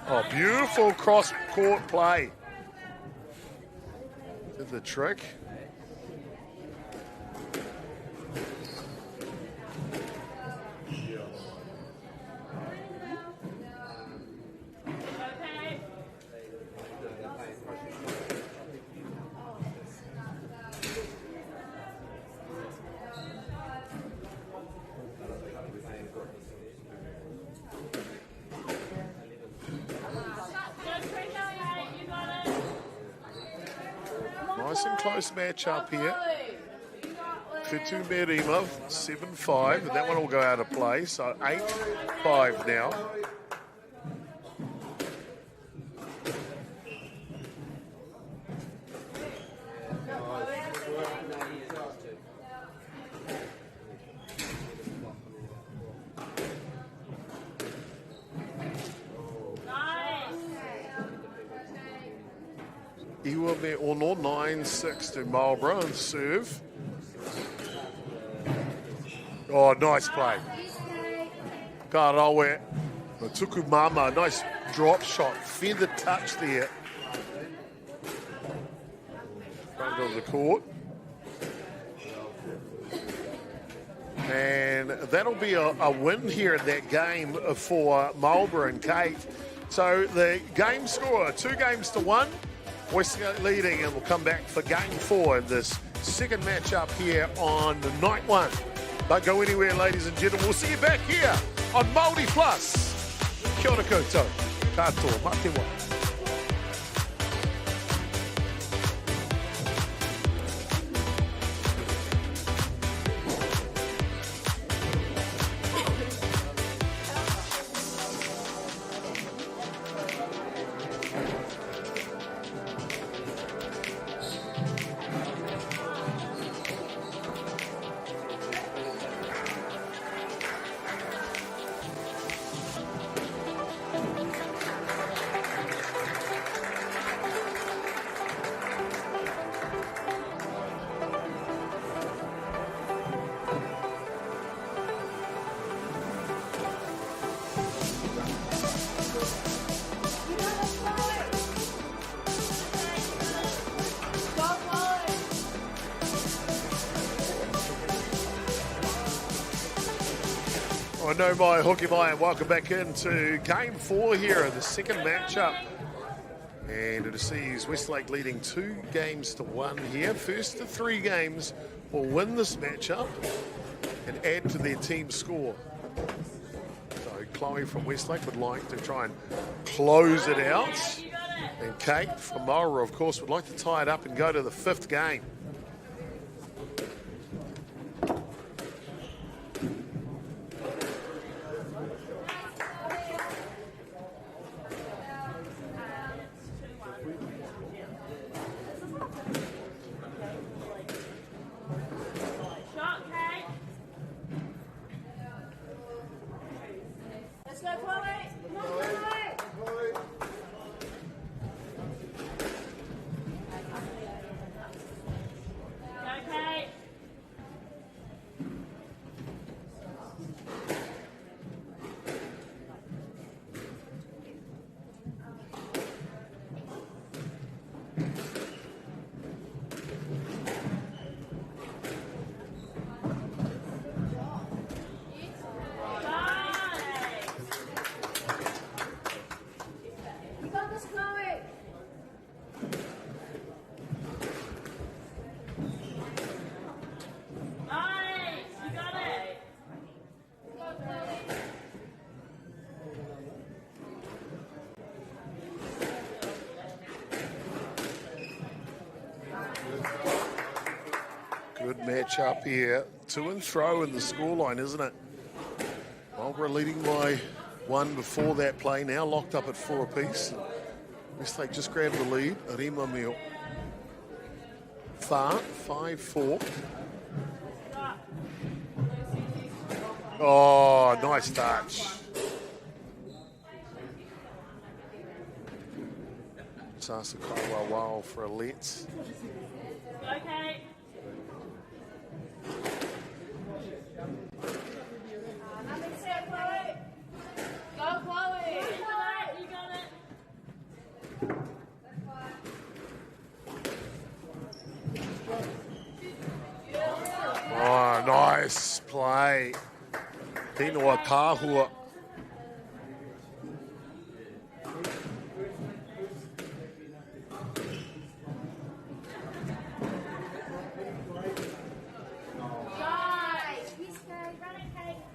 Speaker 1: Oh, beautiful cross-court play. Did the trick. Nice and close match up here. Fitu Merima, 7-5, and that one will go out of play, so 8-5 now. Iwame Ono, 9-6 to Marlborough and serve. Oh, nice play. Karawe, Tukumama, nice drop shot, feather touch there. Front of the court. And that'll be a win here in that game for Marlborough and Kate. So the game score, 2-1. Westgate leading, and we'll come back for game 4 in this second matchup here on night 1. Don't go anywhere, ladies and gentlemen. We'll see you back here on MΑORI Plus. Kia ora koutou. Katoa, mate wa. I know my hoki mai, and welcome back into game 4 here in the second matchup. And it sees Westlake leading 2-1 here. First of 3 games will win this matchup and add to their team score. So Chloe from Westlake would like to try and close it out. And Kate from Marlborough, of course, would like to tie it up and go to the 5th game. Good match up here. To and fro in the scoreline, isn't it? Marlborough leading by 1 before that play, now locked up at 4 apiece. Westlake just grabbed the lead. Arima Mio. Far, 5-4. Oh, nice touch. Sasa Kaiwa for a let.
Speaker 12: Okay.
Speaker 2: Go, Chloe!
Speaker 12: You got it.
Speaker 1: Oh, nice play. Tino Tahua.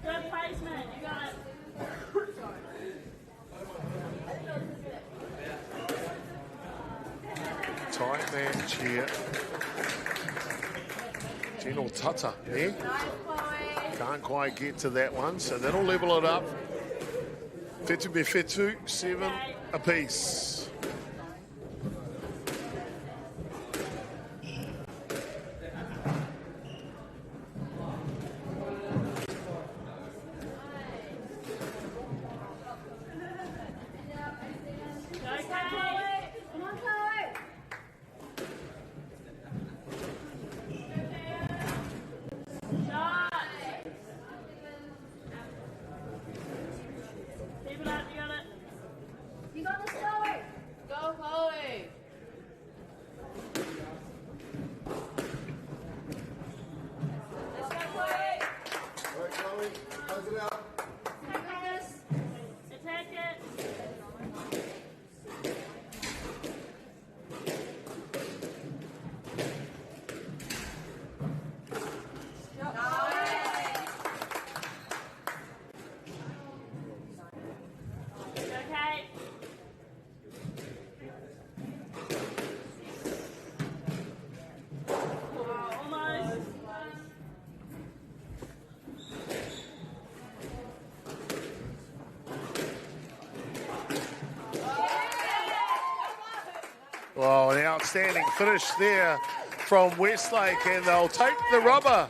Speaker 12: Good placement. You got it.
Speaker 1: Tight match here. Tino Tata, eh? Can't quite get to that one, so that'll level it up. Fetu be fetu, 7 apiece.
Speaker 2: You got this, Chloe!
Speaker 1: outstanding finish there from Westlake, and they'll take the rubber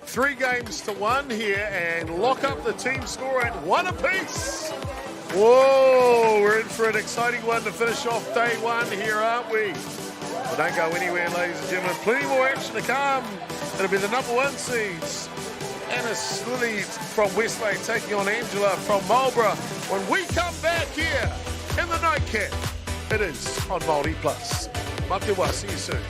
Speaker 1: 3-1 here and lock up the team score at 1 apiece. Whoa, we're in for an exciting one to finish off day one here, aren't we? Well, don't go anywhere, ladies and gentlemen. Plenty more action to come. It'll be the number 1 seeds, Annis Lilly from Westlake taking on Angela from Marlborough. When we come back here in the nightcap, it is on MāORI Plus. Mate wa, see you soon.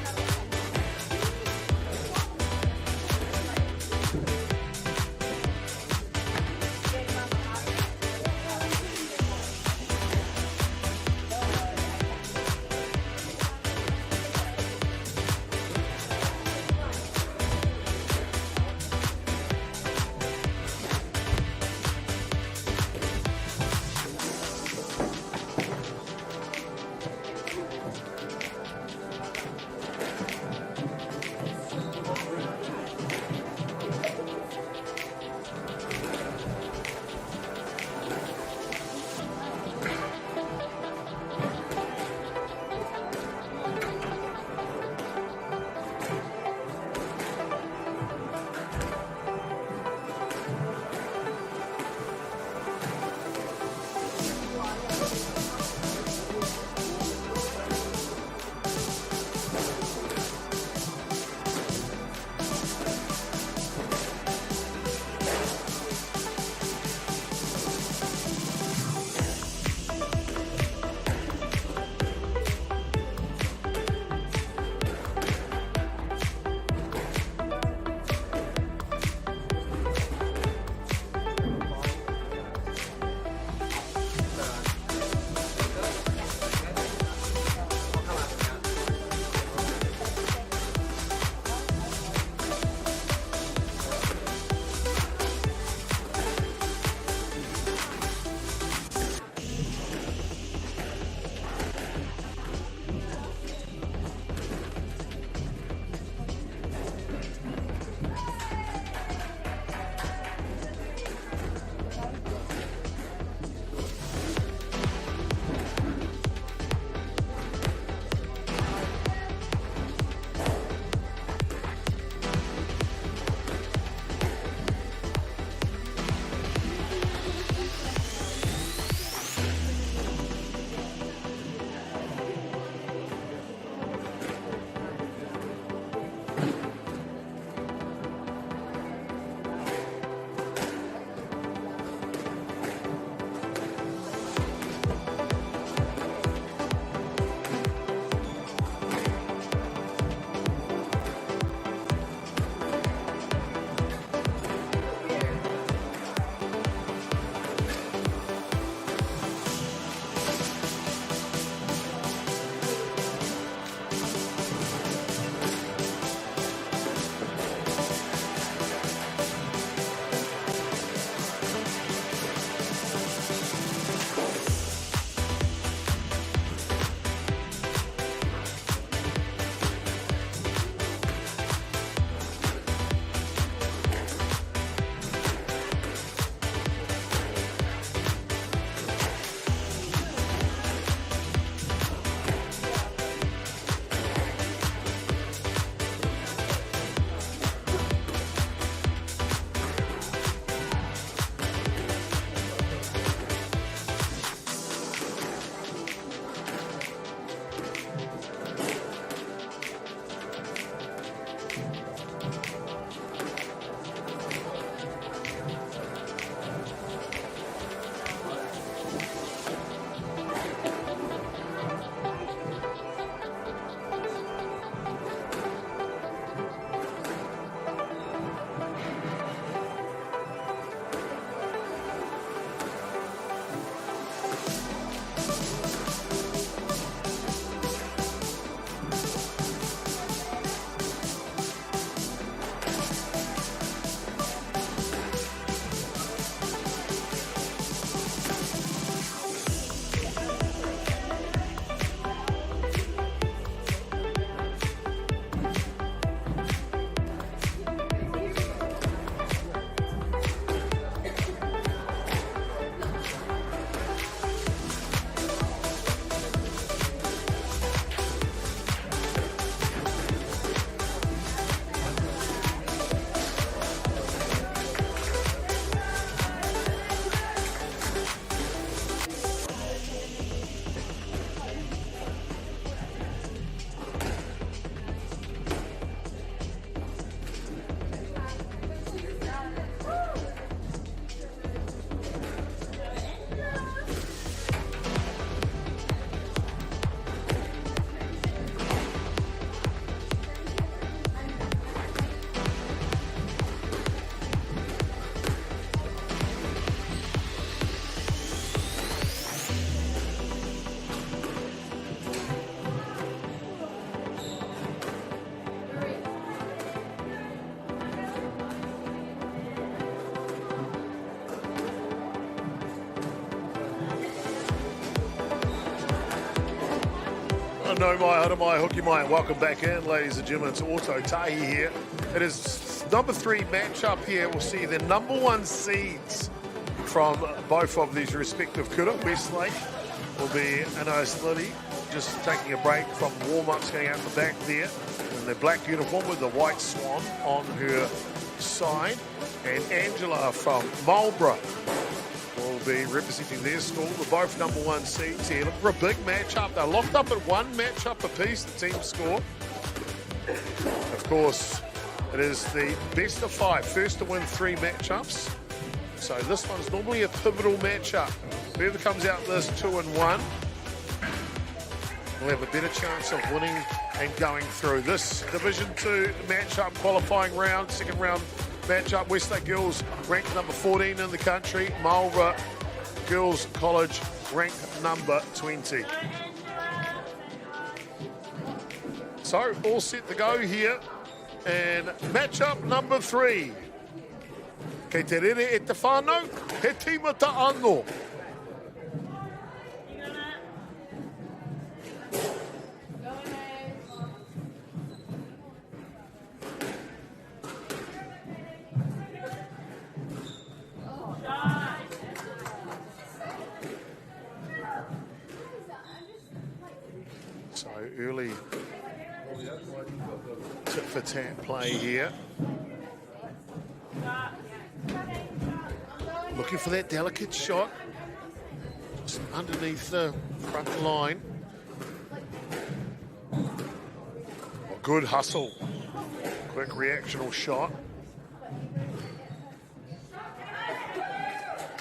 Speaker 1: no mai, hara mai, hoki mai. Welcome back in, ladies and gentlemen. It's Auto Tahi here. It is number 3 matchup here. We'll see the number 1 seeds from both of these respective kura. Westlake will be Anais Lily, just taking a break from warm-ups, going out the back there in the black uniform with the white swan on her side. And Angela from Marlborough will be representing their school. They're both number 1 seeds here. Look for a big matchup. They're locked up at 1 matchup apiece, the team score. Of course, it is the best of 5, first to win 3 matchups. So this one's normally a pivotal matchup. Whoever comes out this 2-1 will have a better chance of winning and going through. This Division 2 matchup, qualifying round, second round matchup. Westlake Girls ranked number 14 in the country. Marlborough Girls College ranked number 20. So all set to go here. And matchup number 3. Kei te rere e te whānau, he tīmata anō. So early tit for tat play here. Looking for that delicate shot, just underneath the front line. A good hustle, quick reactional shot.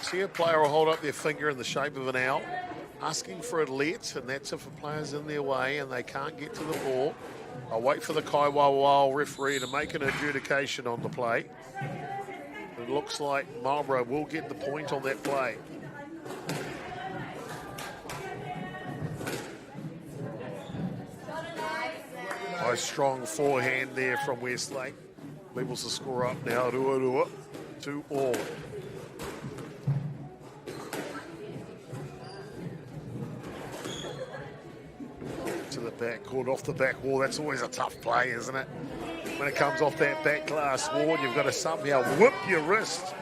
Speaker 1: See a player will hold up their finger in the shape of an L, asking for a let, and that's if a player's in their way and they can't get to the ball. I'll wait for the Kaiwawa referee to make an adjudication on the play. It looks like Marlborough will get the point on that play. Nice strong forehand there from Westlake. Levels the score up now, 2-2. To the back court, off the back wall. That's always a tough play, isn't it? When it comes off that back glass wall, you've got to somehow whip your wrist,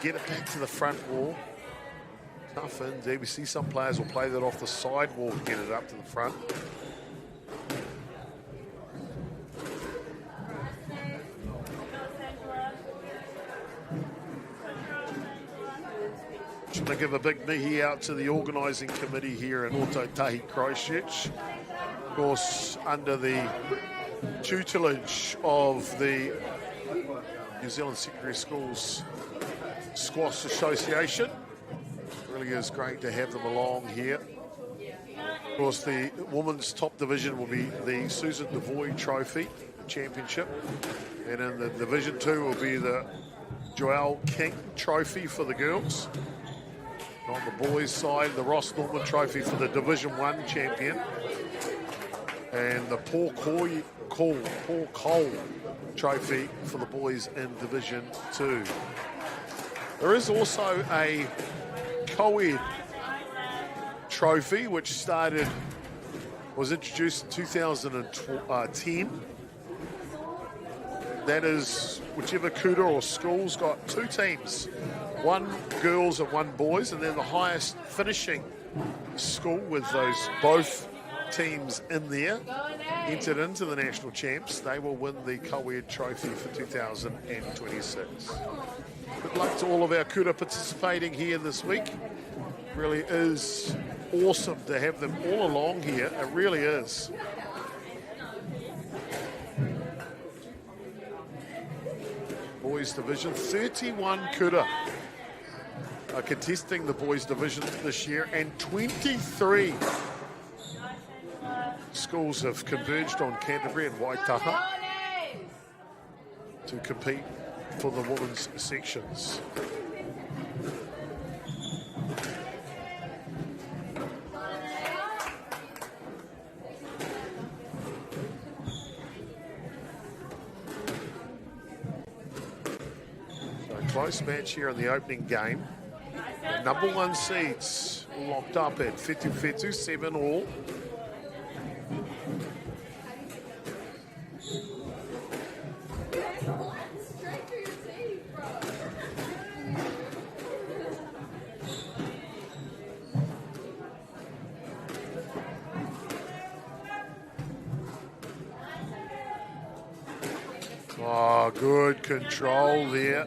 Speaker 1: get it back to the front wall. Tough indeed. We see some players will play that off the side wall to get it up to the front. Just want to give a big mihi out to the organising committee here in Auto Tahi, Christchurch. Of course, under the tutelage of the New Zealand Secondary Schools Squash Association. It really is great to have them along here. Of course, the women's top division will be the Susan Devoy Trophy Championship. And in the Division 2 will be the Joelle King Trophy for the girls. On the boys' side, the Ross Norman Trophy for the Division 1 champion. And the Paul Cole Trophy for the boys in Division 2. There is also a co-ed trophy which was introduced in 2010. That is whichever kuta or school's got 2 teams, 1 girls and 1 boys, and then the highest finishing school with those both teams in there entered into the national champs. They will win the co-ed trophy for 2026. Good luck to all of our kuta participating here this week. Really is awesome to have them all along here. It really is. Boys division, 31 kuta are contesting the boys division this year, and 23 schools have converged on Canterbury and Waitaha to compete for the women's sections. So a close match here in the opening game. The number 1 seeds locked up at 50-7 all. Oh, good control there.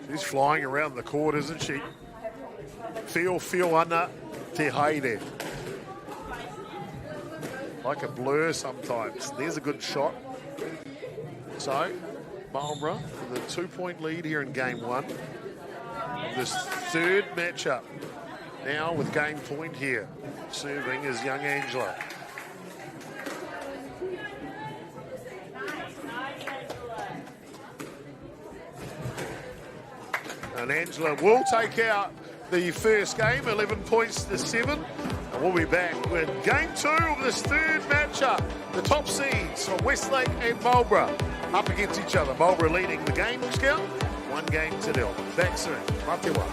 Speaker 1: She's flying around the court, isn't she? Feel ana te haere. Like a blur sometimes. There's a good shot. So, Marlborough with a 2-point lead here in game one. This third matchup now with game point here. Serving is young Angela. And Angela will take out the first game, 11 points to 7. And we'll be back with game 2 of this third matchup. The top seeds from Westlake and Marlborough up against each other. Marlborough leading the game count, 1-0. Back soon. Matewa.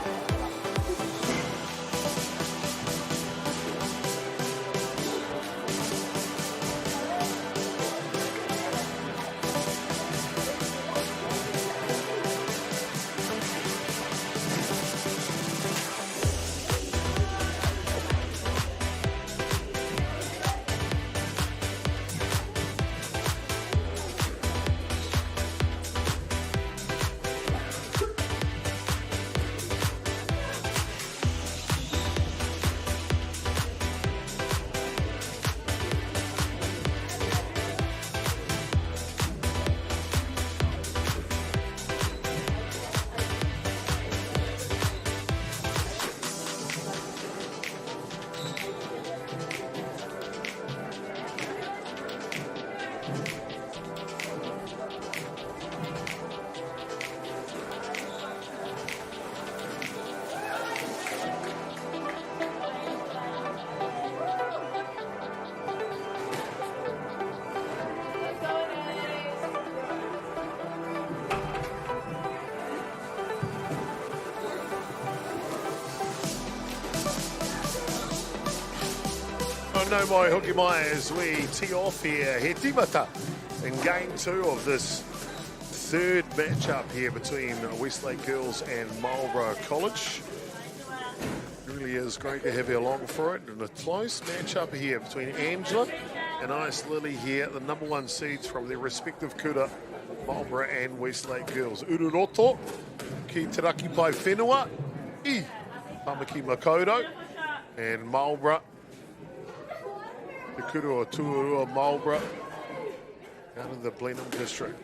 Speaker 1: No mai hoki mai as we tee off here. He timata in game 2 of this third matchup here between Westlake Girls and Marlborough College. It really is great to have you along for it. And a close matchup here between Angela and Ice Lily here, the number 1 seeds from their respective kura, Marlborough and Westlake Girls. Ururoto ki Teraki Pai Whenua I Tamaki Makoto, and Marlborough Te Kuru o Tuarua Marlborough out of the Blenheim district.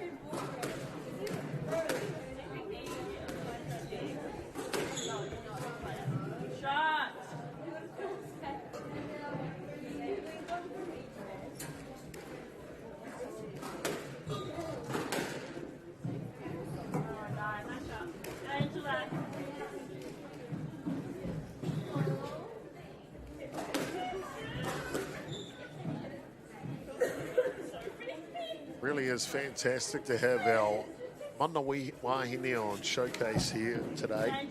Speaker 1: Really is fantastic to have our mana wahine on showcase here today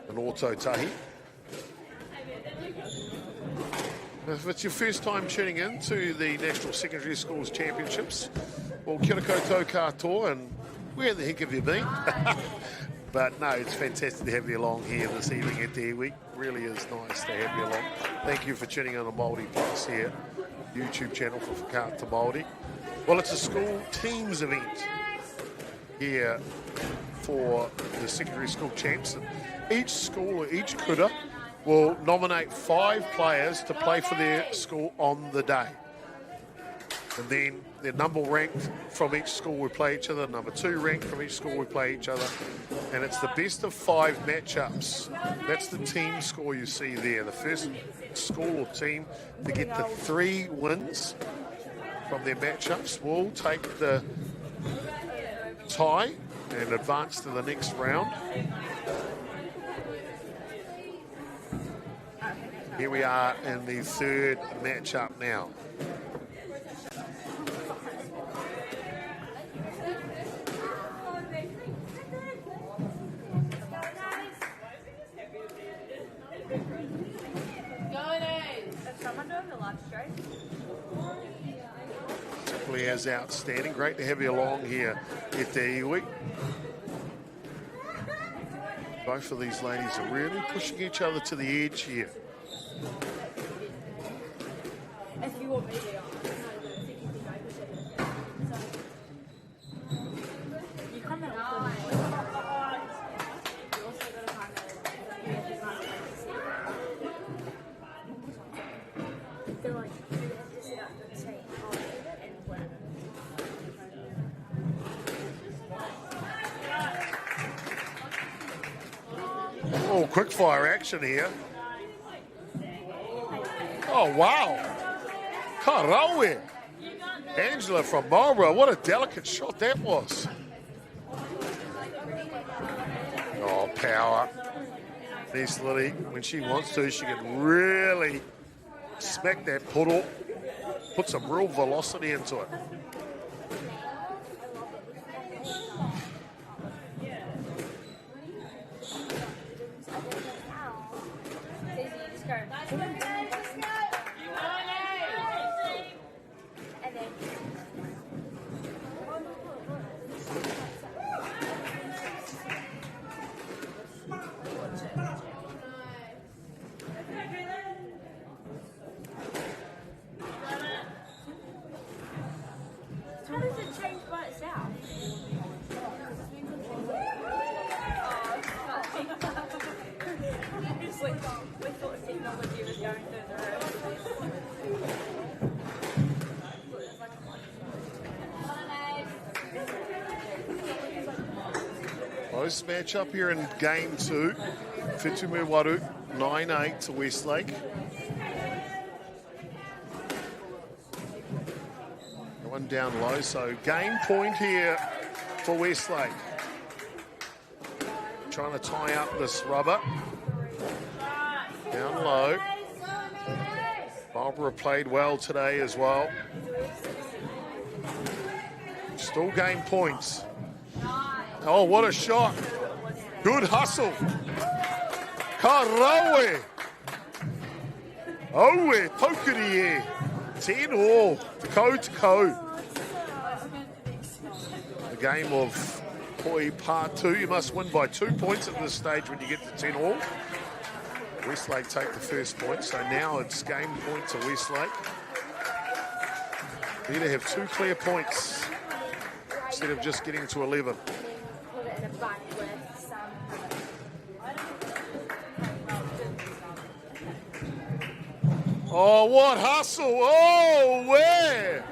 Speaker 1: in Ōtautahi. If it's your first time tuning in to the National Secondary Schools Championships, well, kia ora koutou katoa, and where the heck have you been? But no, it's fantastic to have you along here this evening at the week. Really is nice to have you along. Thank you for tuning in on Māori Plus here, YouTube channel for Whakaata Māori. Well, it's a school teams event here for the secondary school champs. Each school or each kura will nominate 5 players to play for their school on the day. And then their number ranked from each school will play each other, number 2 ranked from each school will play each other. And it's the best of 5 matchups. That's the team score you see there. The first school or team to get the 3 wins from their matchups will take the tie and advance to the next round. Here we are in the third matchup now. Simply as outstanding. Great to have you along here at the iwi. Both of these ladies are really pushing each other to the edge here.
Speaker 2: If you want me to.
Speaker 1: quick fire action here. Oh, wow. Karawe. Angela from Marlborough. What a delicate shot that was. Oh, power. Nice Lily. When she wants to, she can really smack that puddle. Put some real velocity into it.
Speaker 2: How does it change by itself? We thought technology was going through the roof.
Speaker 1: Close match up here in game 2. Whitumu Waru, 9-8 to Westlake. One down low, so game point here for Westlake. Trying to tie up this rubber. Down low. Barbara played well today as well. Still game points. Oh, what a shot. Good hustle. Karawe. Owe, Pokeri. 10 all. Ko to ko. The game of Poi Part 2. You must win by 2 points at this stage when you get to 10 all. Westlake take the first point, so now it's game point to Westlake. Need to have 2 clear points instead of just getting to 11. Oh, what hustle! Oh, where?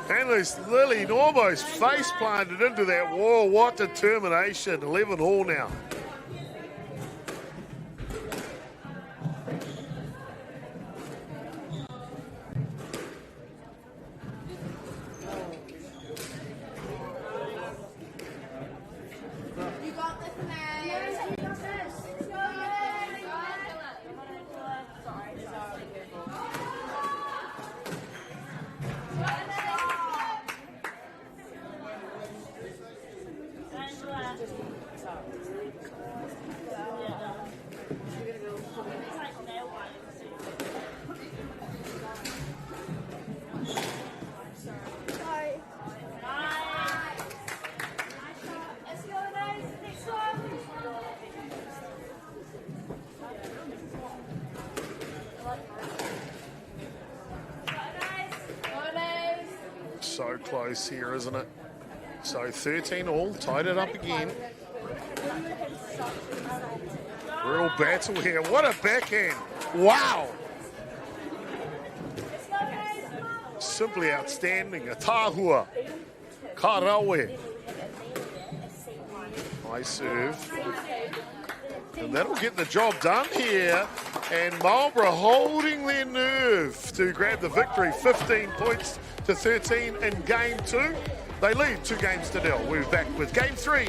Speaker 1: Analyst Lily almost face planted into that wall. What determination! 11 all now.
Speaker 2: You got this, man. You got this.
Speaker 1: So close here, isn't it? So 13 all, tied it up again. Real battle here. What a backhand. Wow. Simply outstanding. A tahua. Karawe. Nice serve. And that'll get the job done here. And Marlborough holding their nerve to grab the victory. 15 points to 13 in game 2. They lead 2 games to 0. We're back with game 3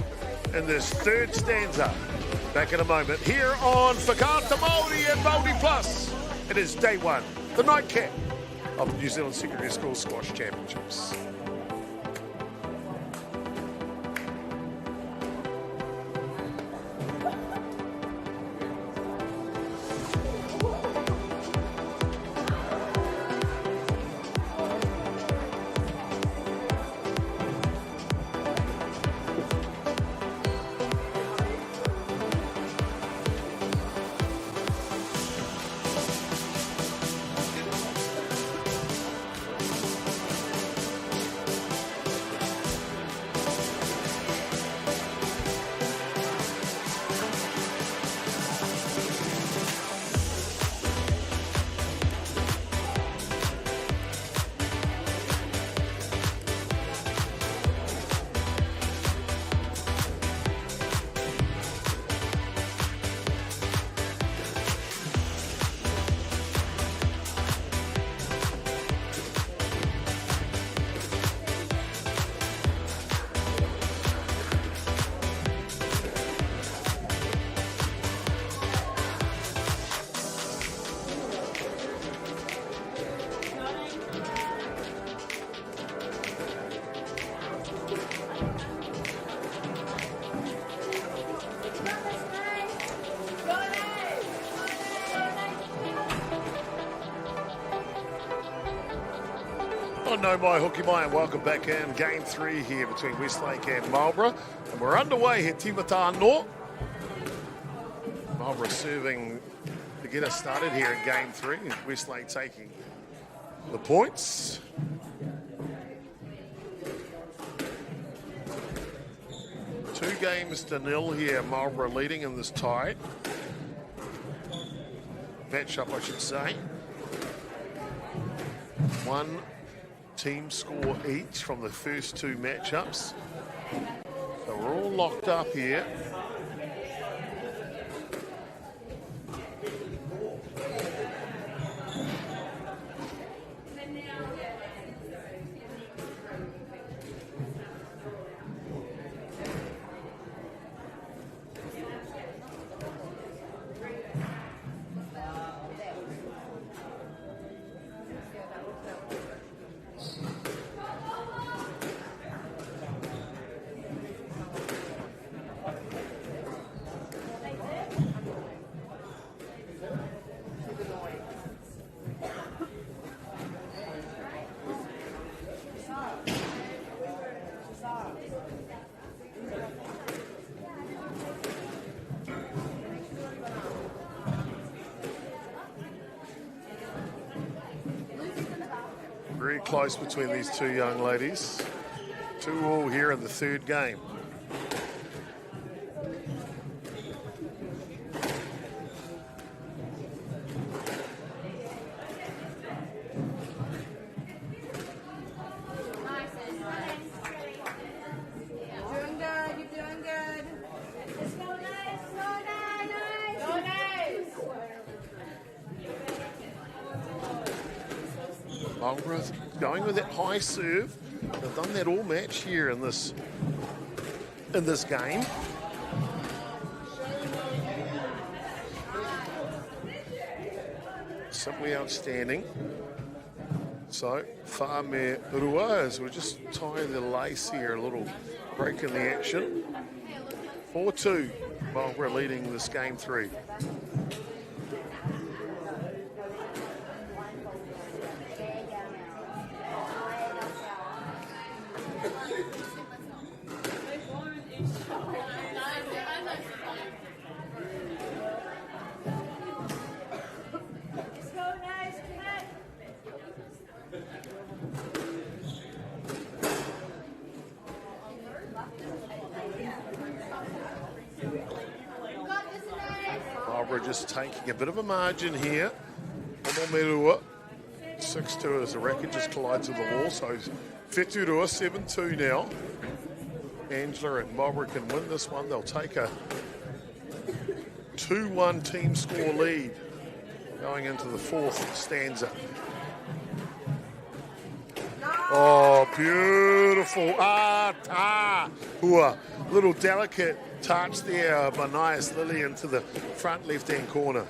Speaker 1: in this third stanza. Back in a moment here on Whakaata Māori and Māori Plus. It is day 1, the nightcap of the New Zealand Secondary School Squash Championships. no mai hoki mai, and welcome back in game 3 here between Westlake and Marlborough. And we're underway here, Tivata no. Marlborough serving to get us started here in game 3. Westlake taking the points. Two games to nil here, Marlborough leading in this tie. Matchup, I should say. One team score each from the first two matchups. So we're all locked up here. Very close between these two young ladies. 2-2 here in the third game.
Speaker 3: Doing good, you're doing good. Let's go, nice, so nice.
Speaker 1: Marlborough's going with that high serve. They've done that all match here in this game. Simply outstanding. So, Whame Rua, as we're just tying the lace here, a little break in the action. 4-2, Marlborough leading this game 3. Marlborough just taking a bit of a margin here. Omomerua, 6-2 as the racket just collides with the wall. So Wheturua, 7-2 now. Angela and Marlborough can win this one. They'll take a 2-1 team score lead going into the fourth stanza. Oh, beautiful. Little delicate touch there by Nias Lily into the front left-hand corner.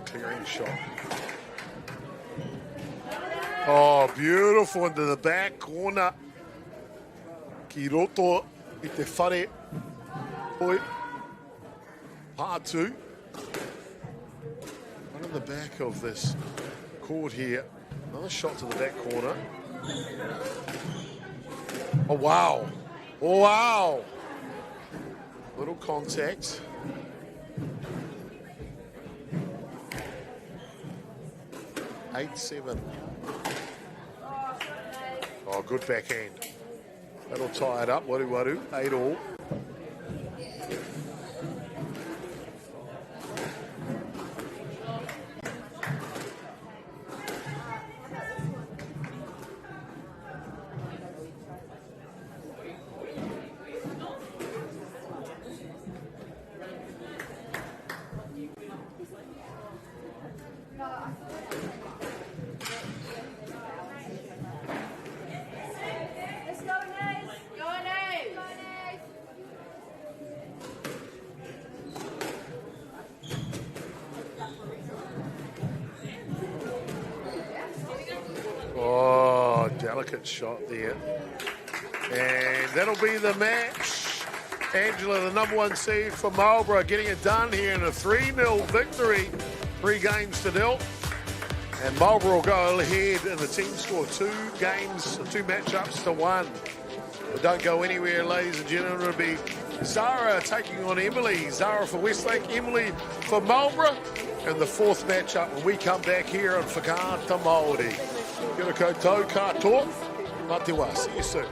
Speaker 1: Clearing shot. Oh, beautiful into the back corner. Kiroto i te whare. Oi. Pātu. One in the back of this court here. Another shot to the back corner. Oh, wow. Oh, wow. Little contact. 8-7. Oh, good backhand. That'll tie it up. Waru, 8-all. delicate shot there. And that'll be the match. Angela, the number 1 seed for Marlborough, getting it done here in a 3-0 victory. 3 games to nil. And Marlborough will go ahead in the team score 2 matchups to 1. But don't go anywhere, ladies and gentlemen. It'll be Zara taking on Emily. Zara for Westlake, Emily for Marlborough. And the 4th matchup when we come back here on Whakaata Māori. Kia ora koutou katoa. Mā te wā. See you soon.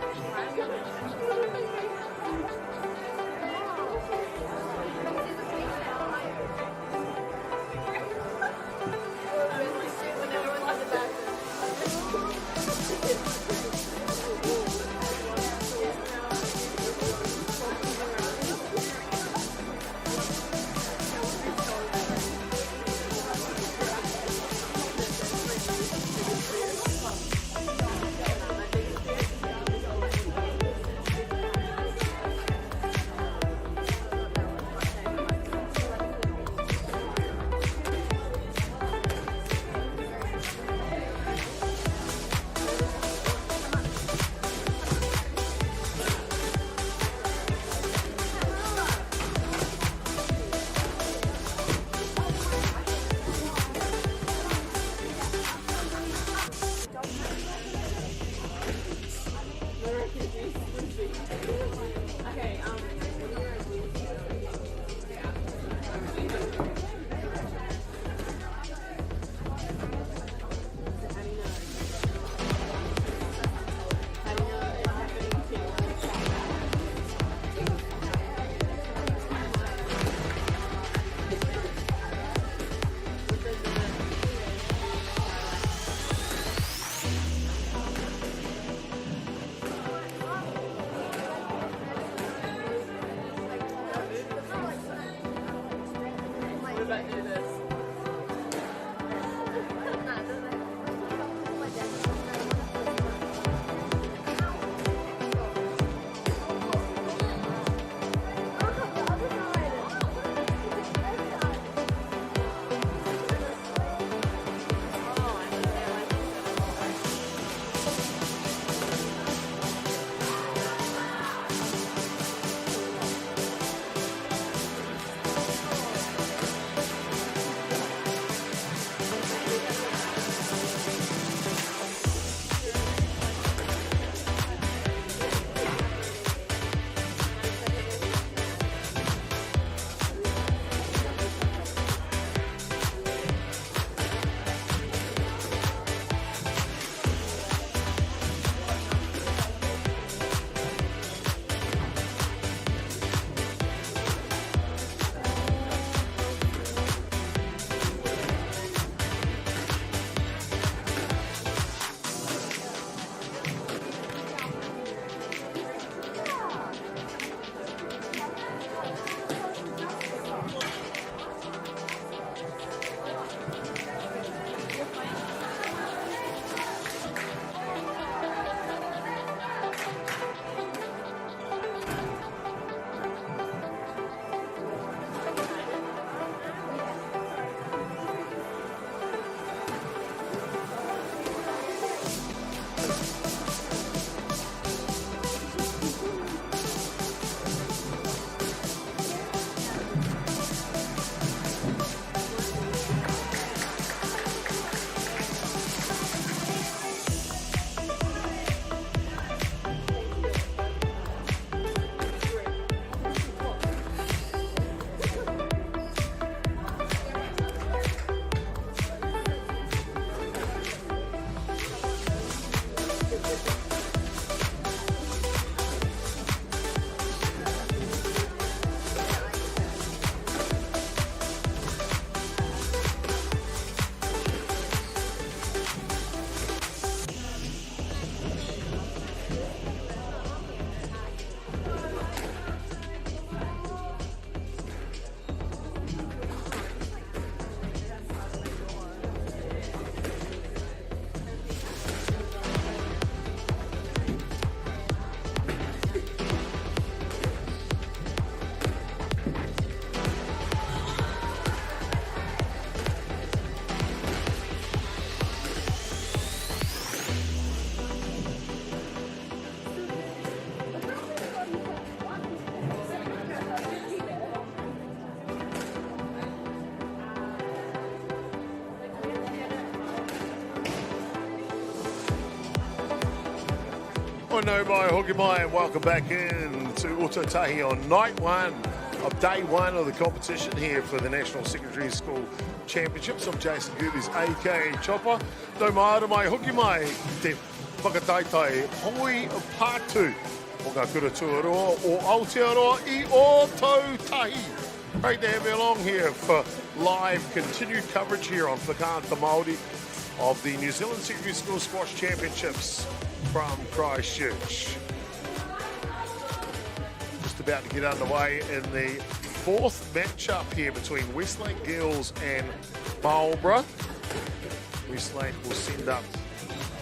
Speaker 1: Tēnā no mai, hoki mai, and welcome back in to Ototahi on night one of day one of the competition here for the National Secondary School Championships. I'm Jason Goobies, aka Chopper. No mai, mai, hoki mai, te whakataitai hoi pātu o ngā kura tuaroa o Aotearoa I Ototahi. Great to have you along here for live continued coverage here on Whakaata Māori of the New Zealand Secondary School Squash Championships from Christchurch. Just about to get underway in the fourth matchup here between Westlake Girls and MΑORI. Westlake will send up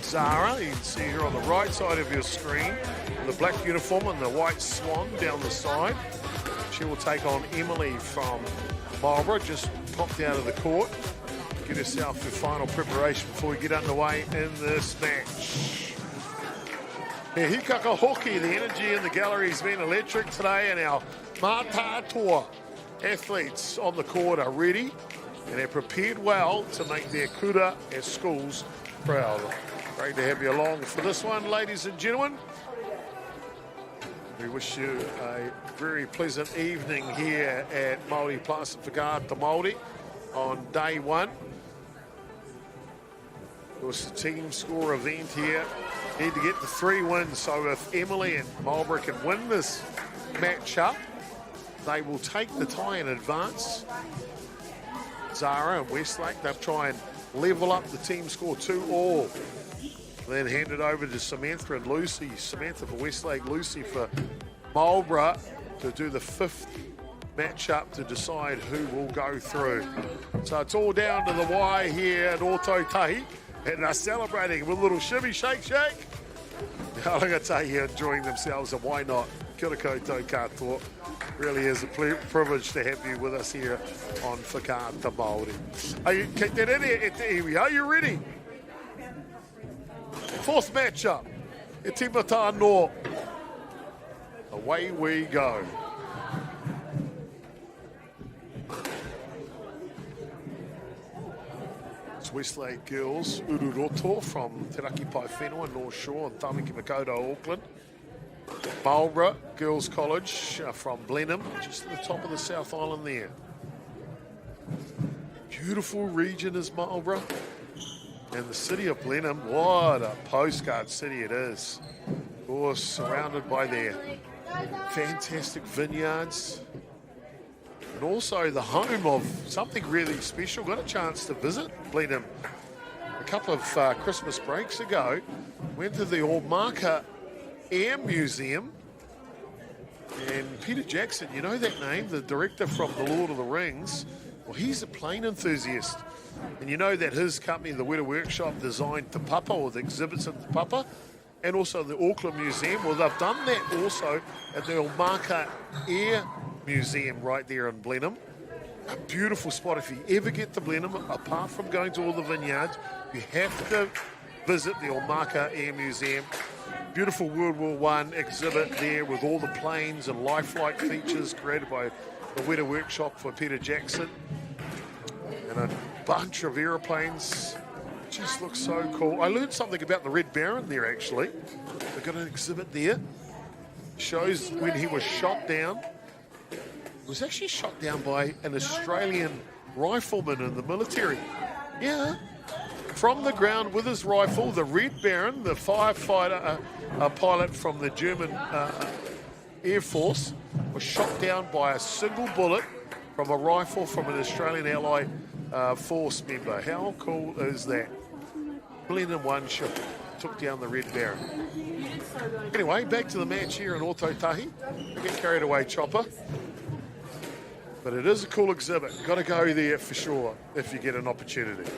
Speaker 1: Zara. You can see her on the right side of your screen, in the black uniform and the white swan down the side. She will take on Emily from MAORI. Just popped out of the court. Get herself to final preparation before we get underway in this match. Yeah, hikaka hoki, the energy in the gallery has been electric today, and our mātātoa athletes on the court are ready and are prepared well to make their kura at schools proud. Great to have you along for this one, ladies and gentlemen. We wish you a very pleasant evening here at Māori Plus Whakaata Māori on day one. It was a team score event here. Need to get the 3 wins, so if Emily and MAORI can win this matchup, they will take the tie in advance. Zara and Westlake, they'll try and level up the team score 2-all. Then hand it over to Samantha and Lucy. Samantha for Westlake, Lucy for MAORI to do the 5th matchup to decide who will go through. So it's all down to the wire here at Ototahi, and they're celebrating with a little shimmy, shake, shake. Arangatāhi enjoying themselves, and why not? Kia ora koutou katoa. Really is a privilege to have you with us here on Whakaata Māori. Kei te rere e te iwi. Are you ready? 4th matchup. E timata anō. Away we go. It's Westlake Girls, Ururoto from Te Raki Pai Whenua, North Shore, and Tamaki Makaurau, Auckland. MAORI Girls College from Blenheim, just at the top of the South Island there. Beautiful region is MAORI. And the city of Blenheim, what a postcard city it is. Of course, surrounded by their fantastic vineyards. And also the home of something really special. Got a chance to visit Blenheim a couple of Christmas breaks ago. Went to the Omaka Air Museum. And Peter Jackson, you know that name, the director from The Lord of the Rings? Well, he's a plane enthusiast. And you know that his company, the Weta Workshop, designed Te Papa, or the exhibits in Te Papa, and also the Auckland Museum. Well, they've done that also at the Omaka Air Museum right there in Blenheim. A beautiful spot. If you ever get to Blenheim, apart from going to all the vineyards, you have to visit the Omaka Air Museum. Beautiful World War I exhibit there with all the planes and lifelike features created by the Weta Workshop for Peter Jackson. And a bunch of aeroplanes. Just looks so cool. I learned something about the Red Baron there, actually. They've got an exhibit there. Shows when he was shot down. He was actually shot down by an Australian rifleman in the military. Yeah. From the ground with his rifle, the Red Baron, the firefighter, a pilot from the German Air Force, was shot down by a single bullet from a rifle from an Australian Allied Force member. How cool is that? Blenheim one ship took down the Red Baron. Anyway, back to the match here in Ototahi. Get carried away, Chopper. But it is a cool exhibit. Got to go there for sure if you get an opportunity.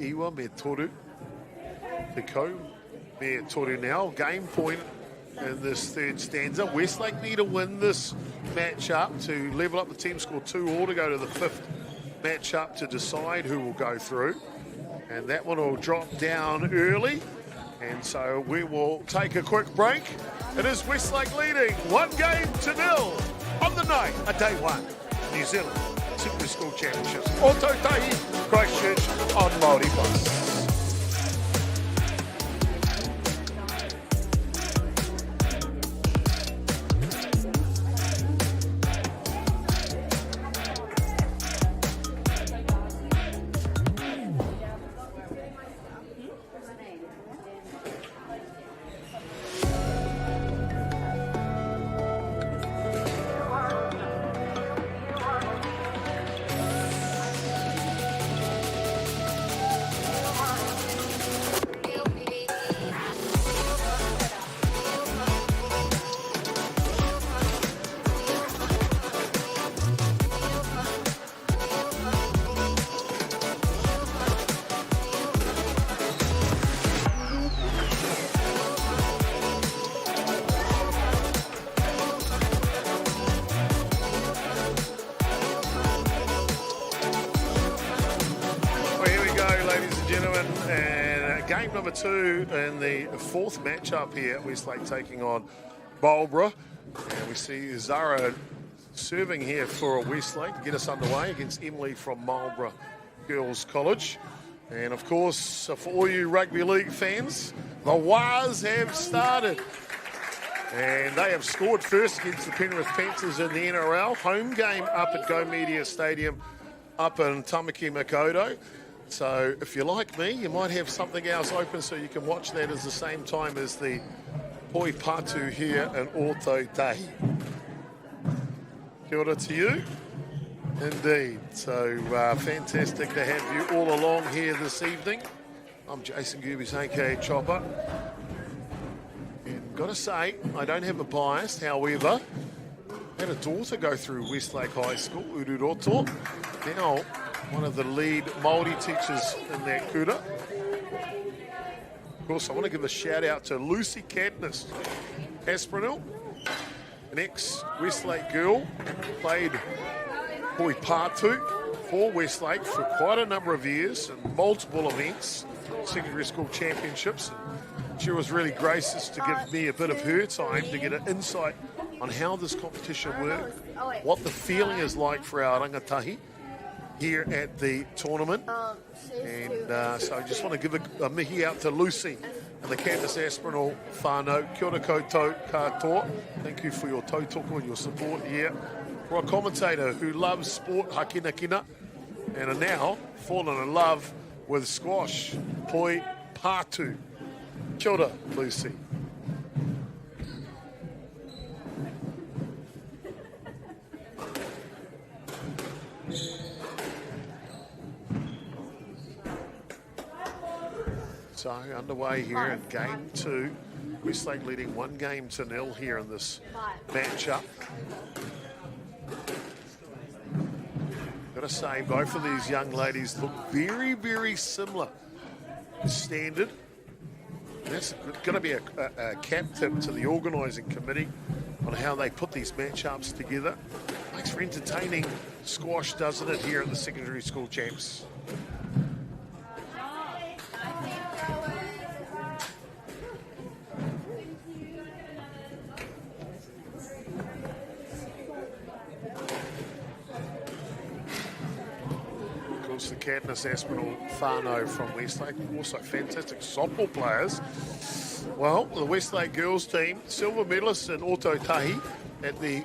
Speaker 1: Iwa me toru. Te kau me toru now. Game point in this 3rd stanza. Westlake need to win this matchup to level up the team score 2-all to go to the 5th matchup to decide who will go through. And that one will drop down early. And so we will take a quick break. It is Westlake leading 1-0 on the night of day one. New Zealand Secondary School Championships. Ototahi, Christchurch on Māori Bus. Game number 2 in the fourth matchup here at Westlake taking on Marlborough. And we see Zara serving here for Westlake to get us underway against Emily from Marlborough Girls College. And of course, for all you rugby league fans, the Wars have started. And they have scored first against the Penrith Panthers in the NRL. Home game up at Go Media Stadium up in Tamaki Makaurau. So if you're like me, you might have something else open so you can watch that at the same time as the Poi Patu here in Ototahi. Kia ora to you. Indeed. So fantastic to have you all along here this evening. I'm Jason Goobies, aka Chopper. And got to say, I don't have a bias. However, I had a daughter go through Westlake High School, Ururoto. Now, one of the lead Māori teachers in that kura. Of course, I want to give a shout out to Lucy Cadnis Aspinall, an ex-Westlake girl, played Poi Patu for Westlake for quite a number of years in multiple events, secondary school championships. She was really gracious to give me a bit of her time to get an insight on how this competition works, what the feeling is like for our rangatahi here at the tournament. And so I just want to give a mihi out to Lucy and the Candice Aspinall whānau. Kia ora koutou katoa. Thank you for your tautoko and your support here. For a commentator who loves sport, hakina kina, and are now fallen in love with squash, Poi Patu. Kia ora, Lucy. So underway here in game 2. Westlake leading 1-0 here in this matchup. Got to say, both of these young ladies look very, very similar. Standard. That's going to be a cap tip to the organising committee on how they put these matchups together. Makes for entertaining squash, doesn't it, here at the secondary school champs? The Cadnis Aspinall whānau from Westlake, also fantastic softball players. Well, the Westlake girls team, silver medalists in Ototahi at the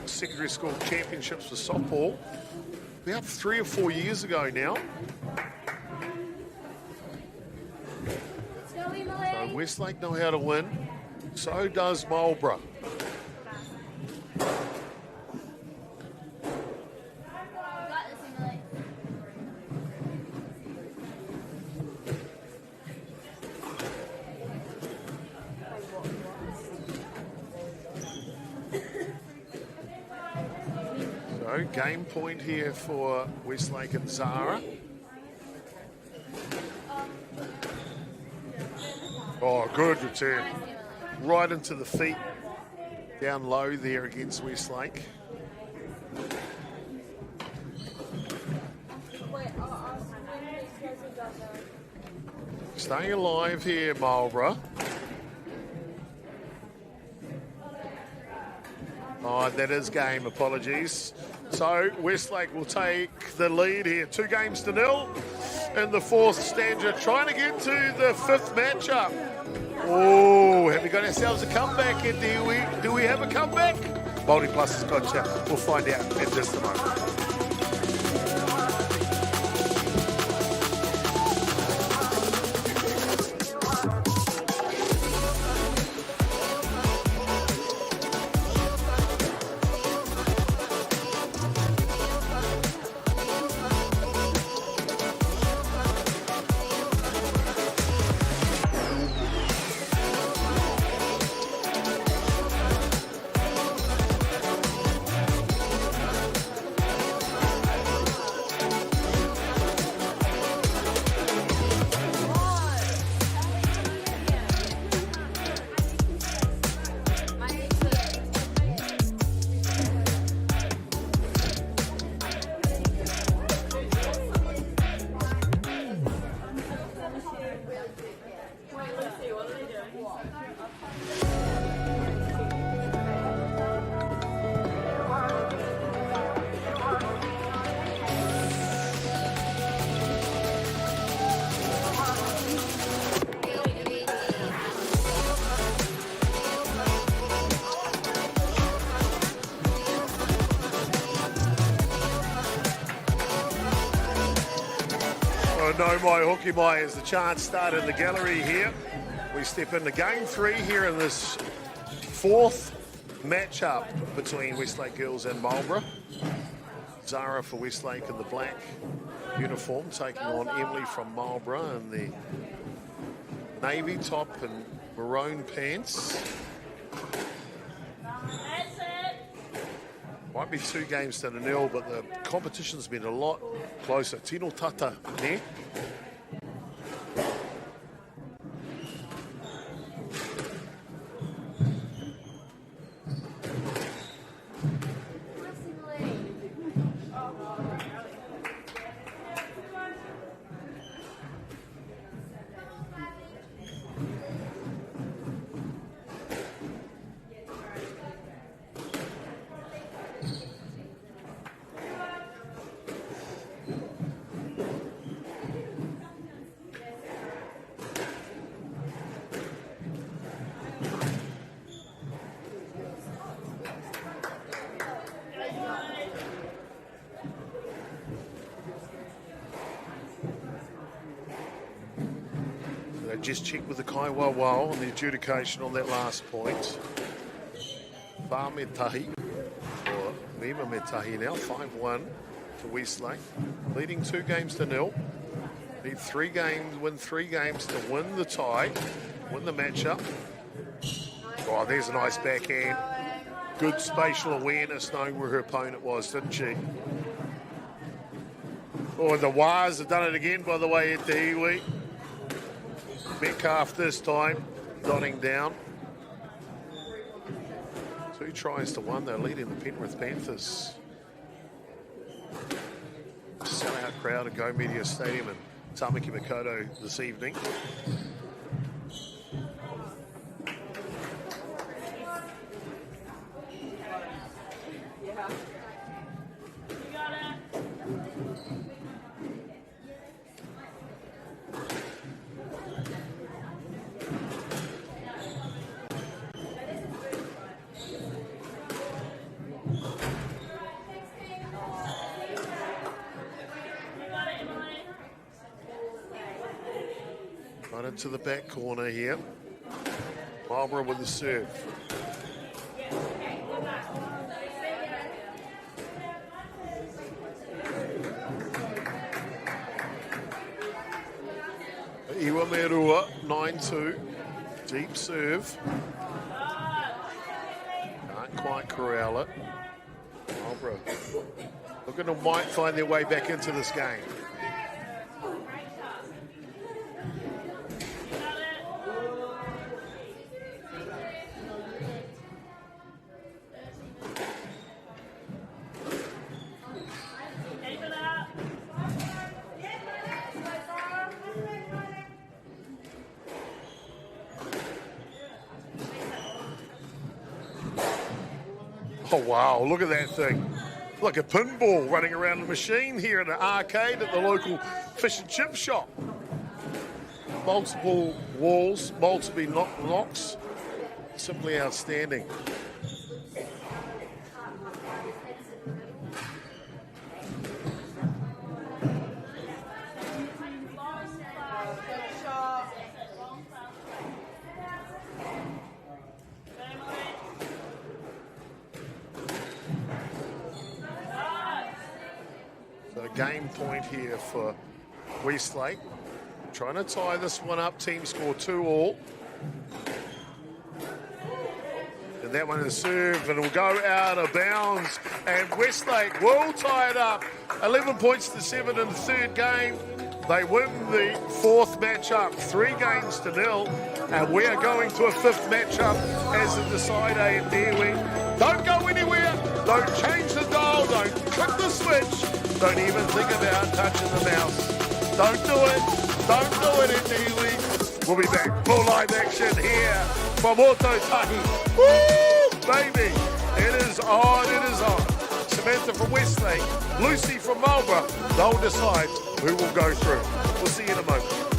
Speaker 1: secondary school championships for softball about 3 or 4 years ago now. So Westlake know how to win, so does Marlborough. Game point here for Westlake and Zara. Oh, good return. Right into the feet. Down low there against Westlake. Staying alive here, Marlborough. Oh, that is game. Apologies. So Westlake will take the lead here. 2-0 in the fourth stanza, trying to get to the fifth matchup. Oh, have we got ourselves a comeback? Do we have a comeback? MāORI Plus has got you. We'll find out in just a moment. No mai hoki mai as the chants start in the gallery here. We step into game 3 here in this fourth matchup between Westlake Girls and Marlborough. Zara for Westlake in the black uniform taking on Emily from Marlborough in the navy top and maroon pants. Might be 2-0, but the competition's been a lot closer. Tino Tata there. Just check with the Kaiwawa on the adjudication on that last point. Whametahi, or Mima Metahi now, 5-1 to Westlake, leading 2-0. Need 3 games, win 3 games to win the tie, win the matchup. Oh, there's a nice backhand. Good spatial awareness, knowing where her opponent was, didn't she? Oh, and the Waz have done it again, by the way, at the iwi. Metcalf this time, dotting down. 2 tries to 1, they're leading the Penrith Panthers. Sellout crowd at Go Media Stadium in Tamaki Makaurau this evening. Right into the back corner here. Marlborough with the serve. Iwamerua, 9-2. Deep serve. Can't quite corral it. Marlborough looking to might find their way back into this game. Oh, wow, look at that thing. like a pinball running around the machine here in an arcade at the local fish and chip shop. Multiple walls, multiple knocks, simply outstanding. So game point here for Westlake. Trying to tie this one up, team score 2-all. And that one is served and will go out of bounds. And Westlake will tie it up. 11 points to 7 in the third game. They win the fourth matchup, 3-0. And we are going to a fifth matchup as a decider in there. We don't go anywhere. Don't change the dial. Don't click the switch. Don't even think about touching the mouse. Don't do it. Don't do it in Niue. We'll be back. Full live action here from Ototahi. Woo, baby. It is on. It is on. Samantha from Westlake, Lucy from Marlborough. They'll decide who will go through. We'll see you in a moment.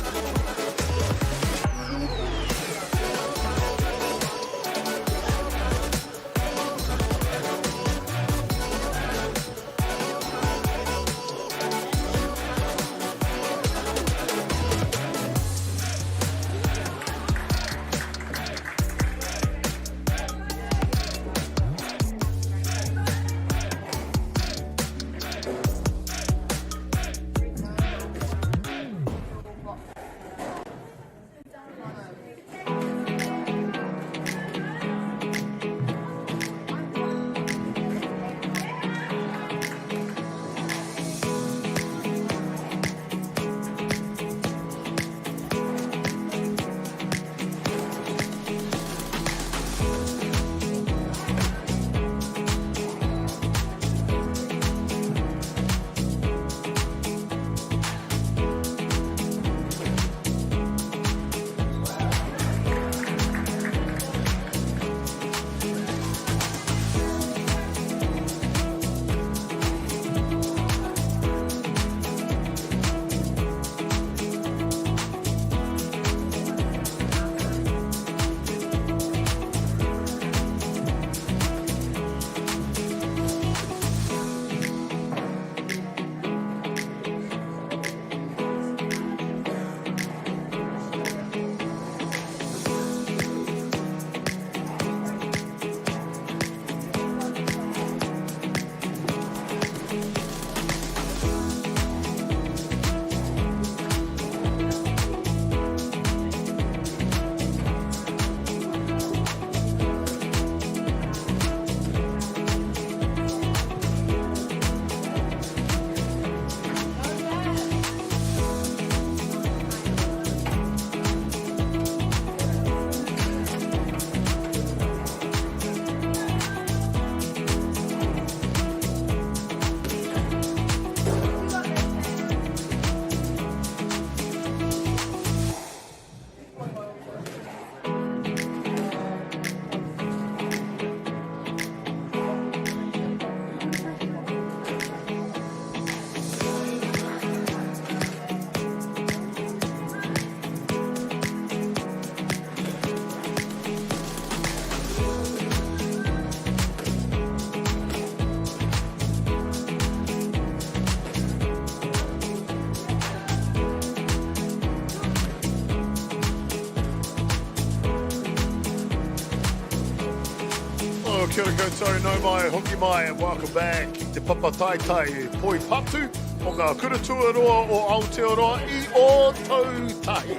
Speaker 1: Kia ora koutou, no mai, hoki mai, and welcome back. Te papataitai, poi patu, o ngā kuratuaroa o Aotearoa I o Tautahi.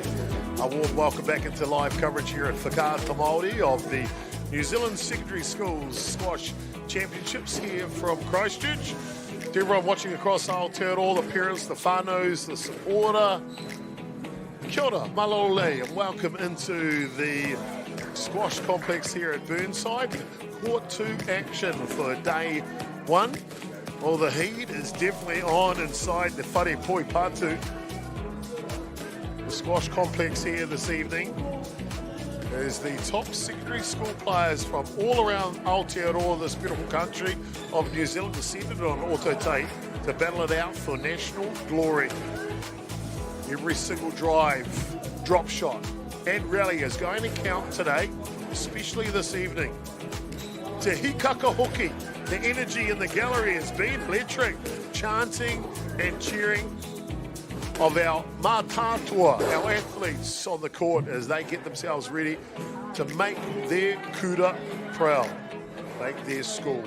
Speaker 1: A warm welcome back into live coverage here at Whakaata MāORI of the New Zealand Secondary Schools Squash Championships here from Christchurch. To everyone watching across Aotearoa, the parents, the whānaus, the supporter, kia ora, malole, and welcome into the squash complex here at Burnside. Court 2 action for day 1. Well, the heat is definitely on inside the Whare Poi Patu, the squash complex here this evening. as the top secondary school players from all around Aotearoa, this beautiful country of New Zealand, descended on Ototai to battle it out for national glory. Every single drive, drop shot and rally is going to count today, especially this evening. Te hikaka hoki, the energy in the gallery has been electric, chanting and cheering of our mātātua, our athletes on the court as they get themselves ready to make their kura proud, make their school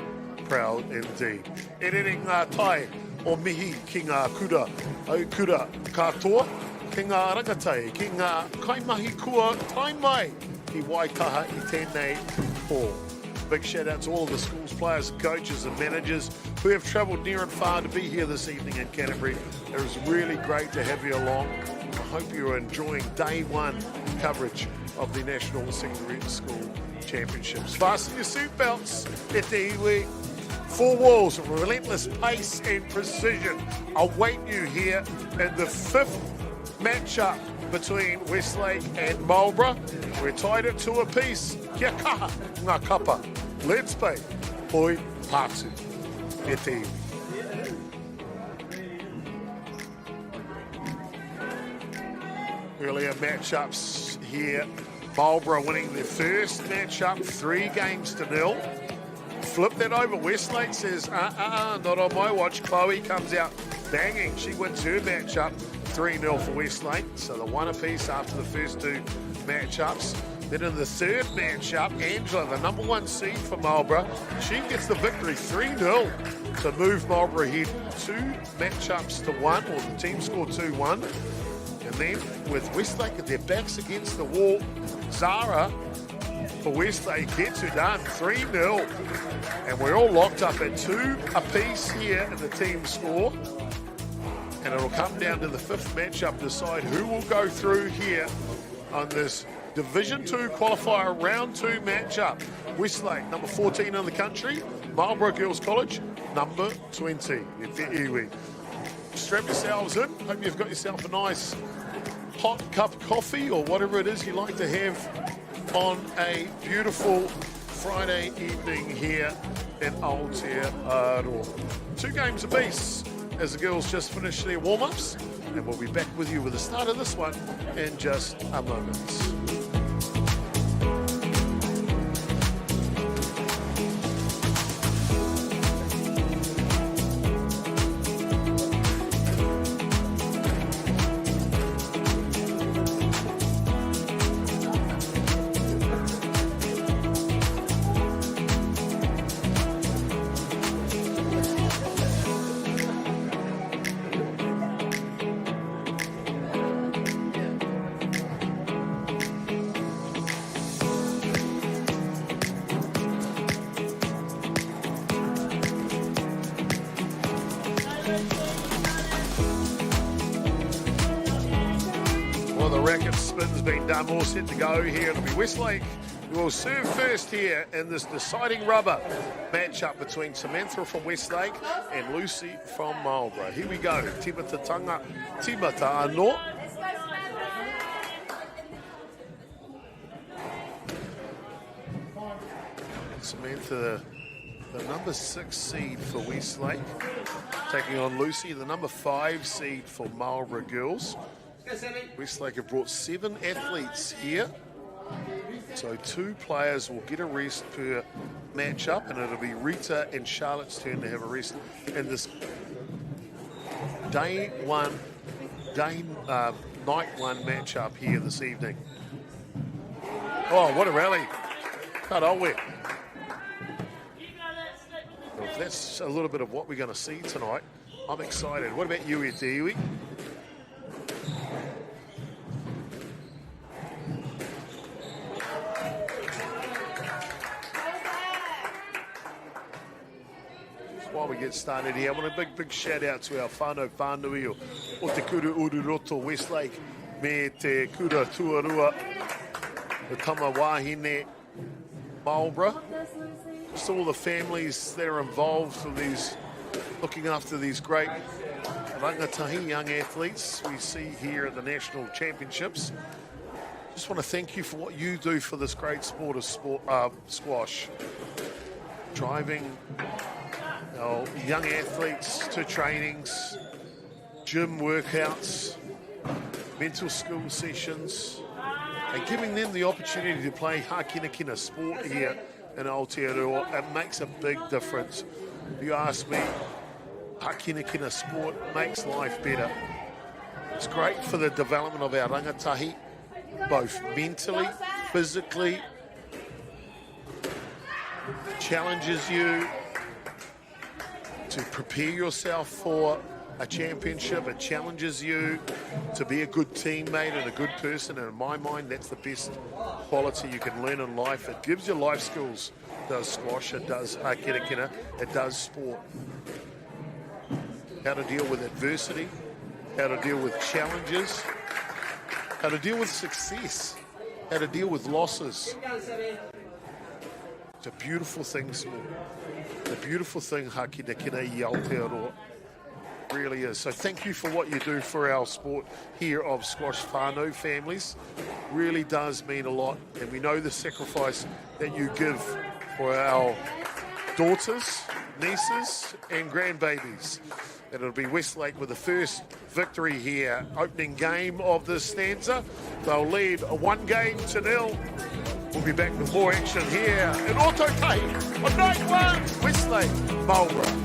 Speaker 1: proud indeed. E rere ngā tai o mihi ki ngā kura, au kura katoa, ki ngā rangatai, ki ngā kaimahi kua taimai, ki Waitaha I tēnei pō. Big shout out to all of the school's players, coaches and managers who have travelled near and far to be here this evening in Canterbury. It was really great to have you along. I hope you're enjoying day one coverage of the National Secondary School Championships. Fasten your seatbelts. E te iwi. Four walls of relentless pace and precision await you here in the fifth matchup between Westlake and Marlborough. We're tied at 2 apiece. Kia kaha ngā kapa. Let's pay. Poi pātu. E te iwi. Earlier matchups here. Marlborough winning their first matchup 3-0. Flip that over. Westlake says, not on my watch. Chloe comes out banging. She wins her matchup 3-0 for Westlake. So the 1 apiece after the first 2 matchups. Then in the third matchup, Angela, the number 1 seed for Marlborough, she gets the victory 3-0 to move Marlborough ahead 2 matchups to 1, or the team score 2-1. And then with Westlake at their backs against the wall, Zara for Westlake gets her done 3-0. And we're all locked up at 2 apiece here in the team score. And it'll come down to the 5th matchup to decide who will go through here on this Division 2 qualifier round 2 matchup. Westlake, number 14 in the country. Marlborough Girls College, number 20. Iwi. Strap yourselves in. Hope you've got yourself a nice hot cup of coffee or whatever it is you like to have on a beautiful Friday evening here in Aotearoa. 2 games apiece as the girls just finish their warm-ups, and we'll be back with you with the start of this one in just a moment. All set to go here. It'll be Westlake who will serve first here in this deciding rubber matchup between Samantha from Westlake and Lucy from Marlborough. Here we go. Timata anō. Samantha, the number 6 seed for Westlake, taking on Lucy, the number 5 seed for Marlborough Girls. Westlake have brought 7 athletes here, so 2 players will get a rest per matchup, and it'll be Rita and Charlotte's turn to have a rest in this night one matchup here this evening. Oh, what a rally! Karawe. Well, that's a little bit of what we're going to see tonight. I'm excited. What about you, Iwi? While we get started here, I want a big shout out to our whānau whānui o te kuru ururoto Westlake me te kura tuarua the tama wāhine Marlborough. Just all the families that are involved with these, looking after these great rangatahi young athletes we see here at the National Championships. just want to thank you for what you do for this great sport of squash. Driving our young athletes to trainings, gym workouts, mental skill sessions, and giving them the opportunity to play hakinakina sport here in Aotearoa. It makes a big difference. If you ask me, hakinakina sport makes life better. It's great for the development of our rangatahi, both mentally, physically. Challenges you to prepare yourself for a championship. It challenges you to be a good teammate and a good person, and in my mind that's the best quality you can learn in life. It gives you life skills. It does squash, it does hakinakina, it does sport. How to deal with adversity, how to deal with challenges, how to deal with success, how to deal with losses. It's a beautiful thing, sport. The beautiful thing hakinakina i Aotearoa really is. So thank you for what you do for our sport here of squash whānau families. Really does mean a lot, and we know the sacrifice that you give for our daughters, nieces and grandbabies. And it'll be Westlake with the first victory here. Opening game of this stanza. They'll lead 1-0. We'll be back with more action here in Ototahi on night 1, Westlake, MΑORI.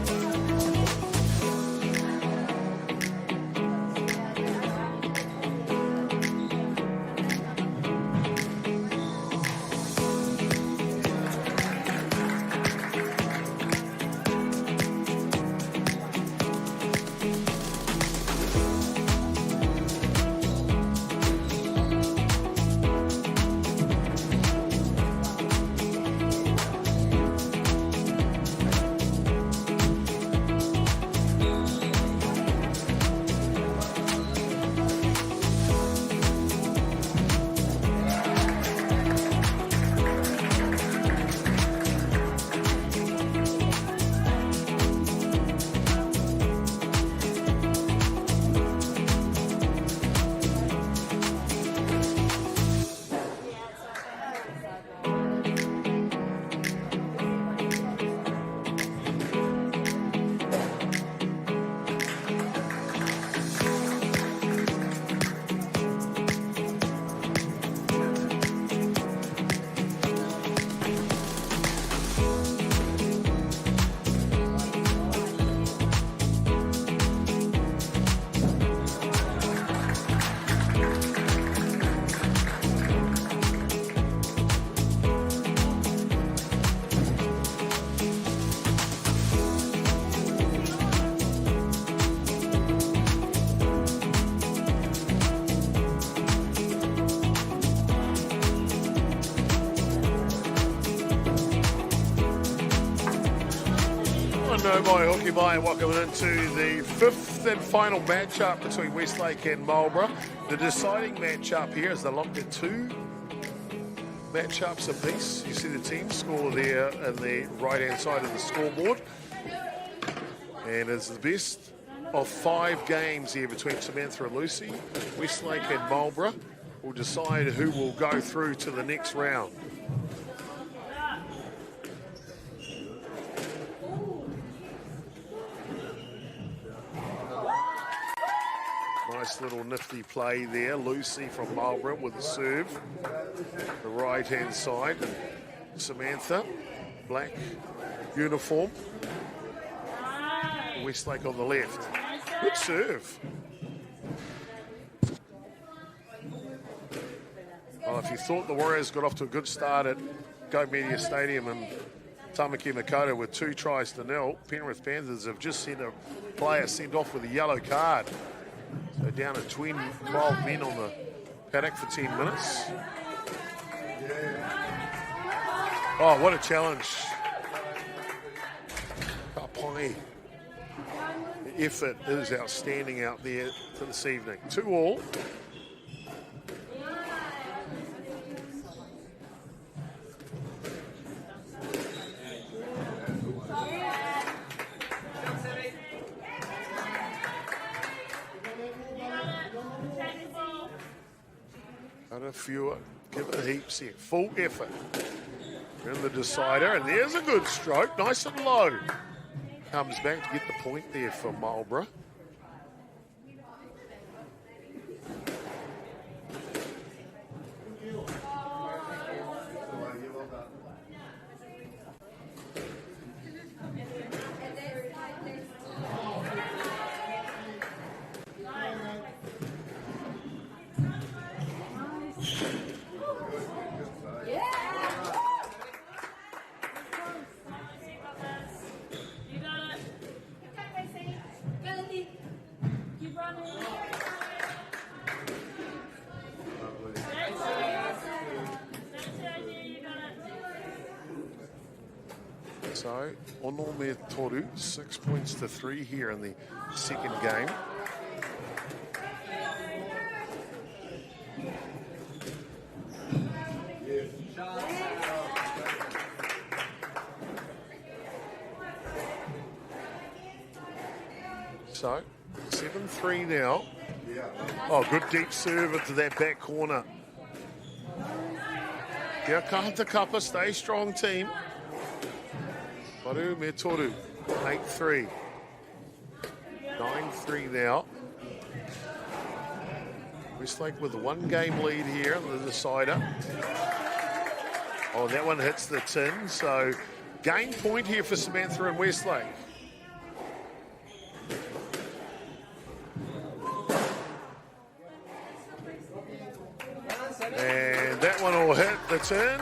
Speaker 1: No mai hoki mai, welcome into the 5th and final matchup between Westlake and MAORI. The deciding matchup here is the locked at 2 matchups apiece. You see the team score there in the right-hand side of the scoreboard. And it's the best of 5 games here between Samantha and Lucy. Westlake and MAORI will decide who will go through to the next round. Nice little nifty play there. Lucy from MAORI with the serve. The right-hand side. And Samantha, black uniform. Westlake on the left. Good serve. Well, if you thought the Warriors got off to a good start at Go Media Stadium in Tamaki Makaurau with 2-0, Penrith Panthers have just seen a player sent off with a yellow card. So down to 12 men on the paddock for 10 minutes. Oh, what a challenge. Kapai. The effort is outstanding out there for this evening. 2-2. Cut a fewer, give it heaps here. Full effort. In the decider, and there's a good stroke, nice and low. Comes back to get the point there for Marlborough. So, ono me toru, 6 points to 3 here in the second game. So, 7-3 now. Oh, good deep serve into that back corner. Kia kahata kapa, stay strong team. Maru me toru, 8-3. 9-3 now. Westlake with a 1 game lead here in the decider. Oh, that one hits the tin, so game point here for Samantha and Westlake. And that one will hit the tin,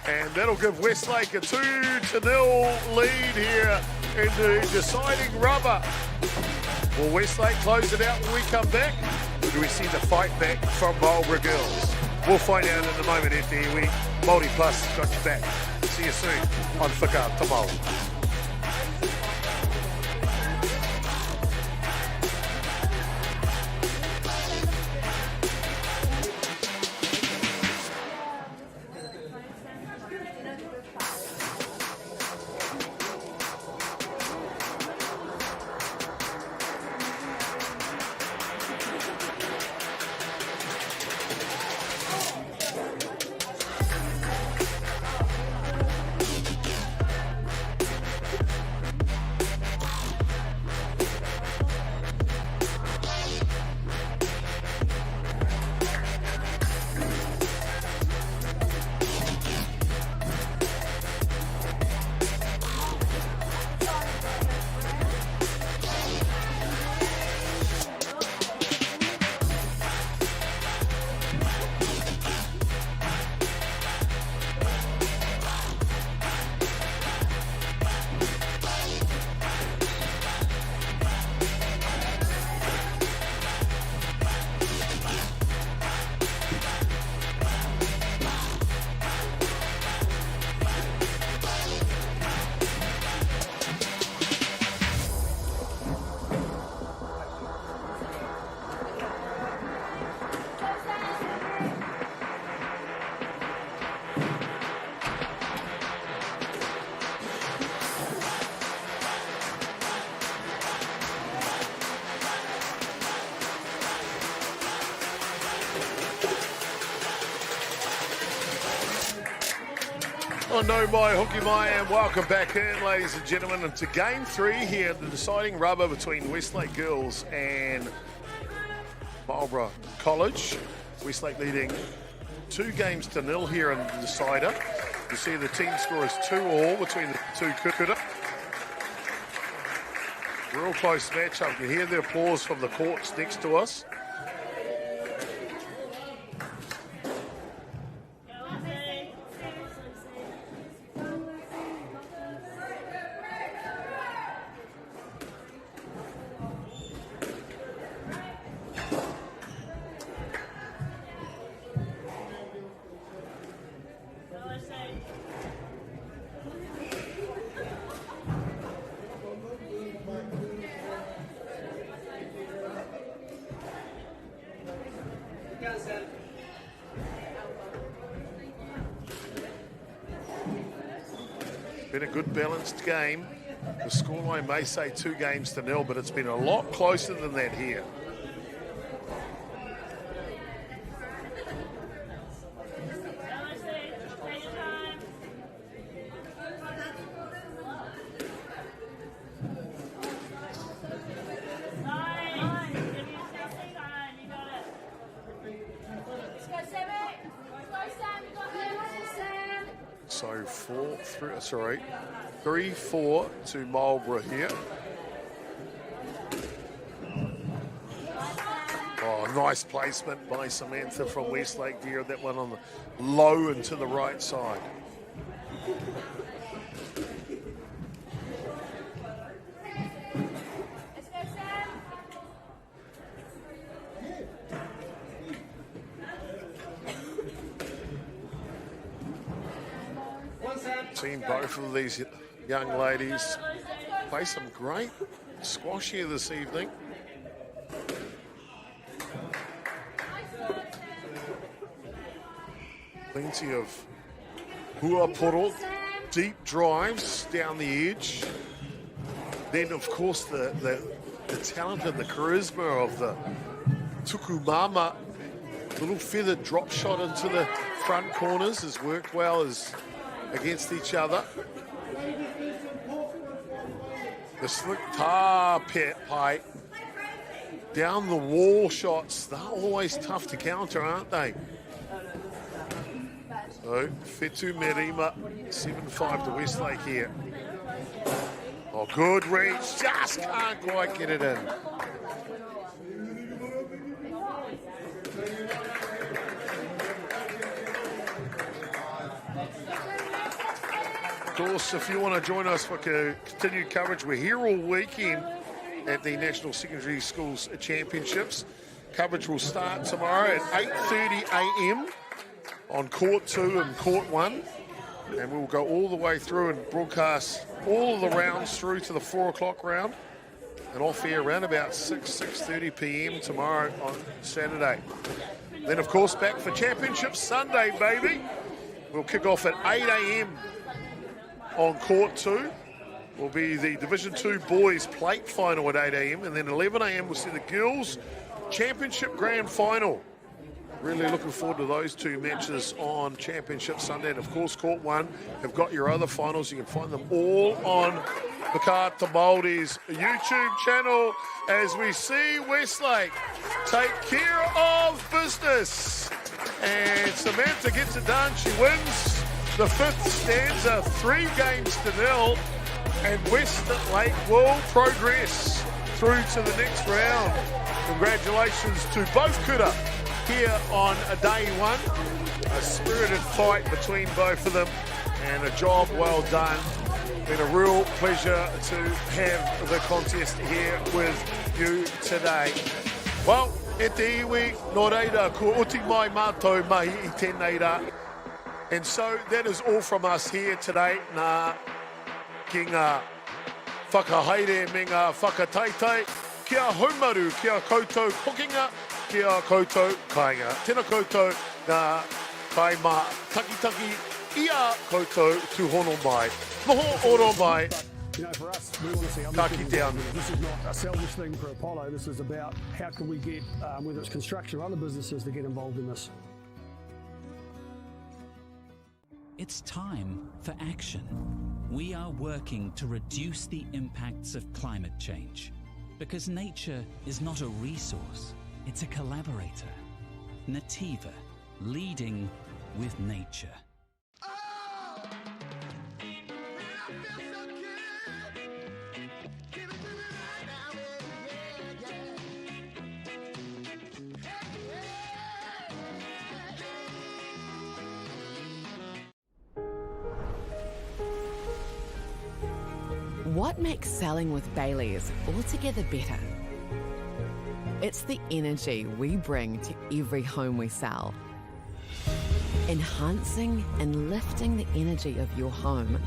Speaker 1: and that'll give Westlake a 2-0 lead here in the deciding rubber. Will Westlake close it out when we come back? Or do we see the fight back from Marlborough girls? We'll find out in a moment after here. MāORI Plus got you back. See you soon on Whaka Tomorrow. Oh, no, mai, hoki mai, and welcome back in, ladies and gentlemen, into game 3 here, the deciding rubber between Westlake girls and Marlborough College. Westlake leading 2-0 here in the decider. You see the team score is 2-2 between the two kukura. Real close matchup. You can hear the applause from the courts next to us. Been a good balanced game. The scoreline may say 2-0, but it's been a lot closer than that here. So 3-4 to MΑORI here. Oh, nice placement by Samantha from Westlake there. That one on the low and to the right side. Seen both of these young ladies play some great squash here this evening. Plenty of huaporo, deep drives down the edge. Then, of course, the talent and the charisma of the tukumama. Little feathered drop shot into the front corners has worked well as against each other. The slick tar pit pipe, down the wall shots, they're always tough to counter, aren't they? So, Fetu Merima, 7-5 to Westlake here. Oh, good reach, just can't quite get it in. Of course, if you want to join us for continued coverage, we're here all weekend at the National Secondary Schools Championships. Coverage will start tomorrow at 8:30 a.m. on Court 2 and Court 1. And we'll go all the way through and broadcast all of the rounds through to the 4 o'clock round. And off air around about 6:30 p.m. tomorrow on Saturday. Then, of course, back for Championship Sunday, baby. We'll kick off at 8 a.m. on Court 2. Will be the Division 2 Boys Plate Final at 8 a.m. And then 11 a.m. we'll see the Girls Championship Grand Final. Really looking forward to those two matches on Championship Sunday. And, of course, Court 1 have got your other finals. You can find them all on the Kata Māori's YouTube channel as we see Westlake take care of business. And Samantha gets it done. She wins the fifth stanza, 3-0, and Westlake will progress through to the next round. Congratulations to both kura here on day one. A spirited fight between both of them and a job well done. Been a real pleasure to have the contest here with you today. Well, e te iwi, nō reira, ko uti mai mātou mai I tēnei rā. And so that is all from us here today. Nā ki ngā whakahaere me ngā whakataitei, kia haumaru, kia koutou hokinga, kia koutou kainga. Tēnā koutou ngā kaima takitaki ia koutou tuhono mai. Noho oro mai.
Speaker 5: You know, for us, we want to see others getting involved. This is not a selfish thing for Apollo. This is about how can we get, whether it's construction or other businesses, to get involved in this.
Speaker 6: It's time for action. We are working to reduce the impacts of climate change because nature is not a resource, it's a collaborator. Nativa, leading with nature.
Speaker 7: What makes selling with Bailey's altogether better? It's the energy we bring to every home we sell. Enhancing and lifting the energy of your home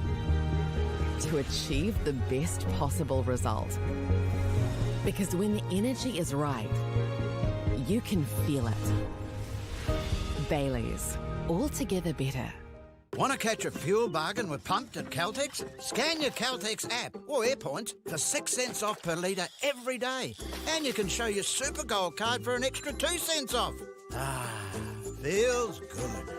Speaker 7: to achieve the best possible result. Because when the energy is right, you can feel it. Bailey's, altogether better.
Speaker 8: Want to catch a fuel bargain with Pumped at Caltex? Scan your Caltex app or AirPoints for 6 cents off per litre every day. And you can show your Super Gold card for an extra 2 cents off. Ah, feels good.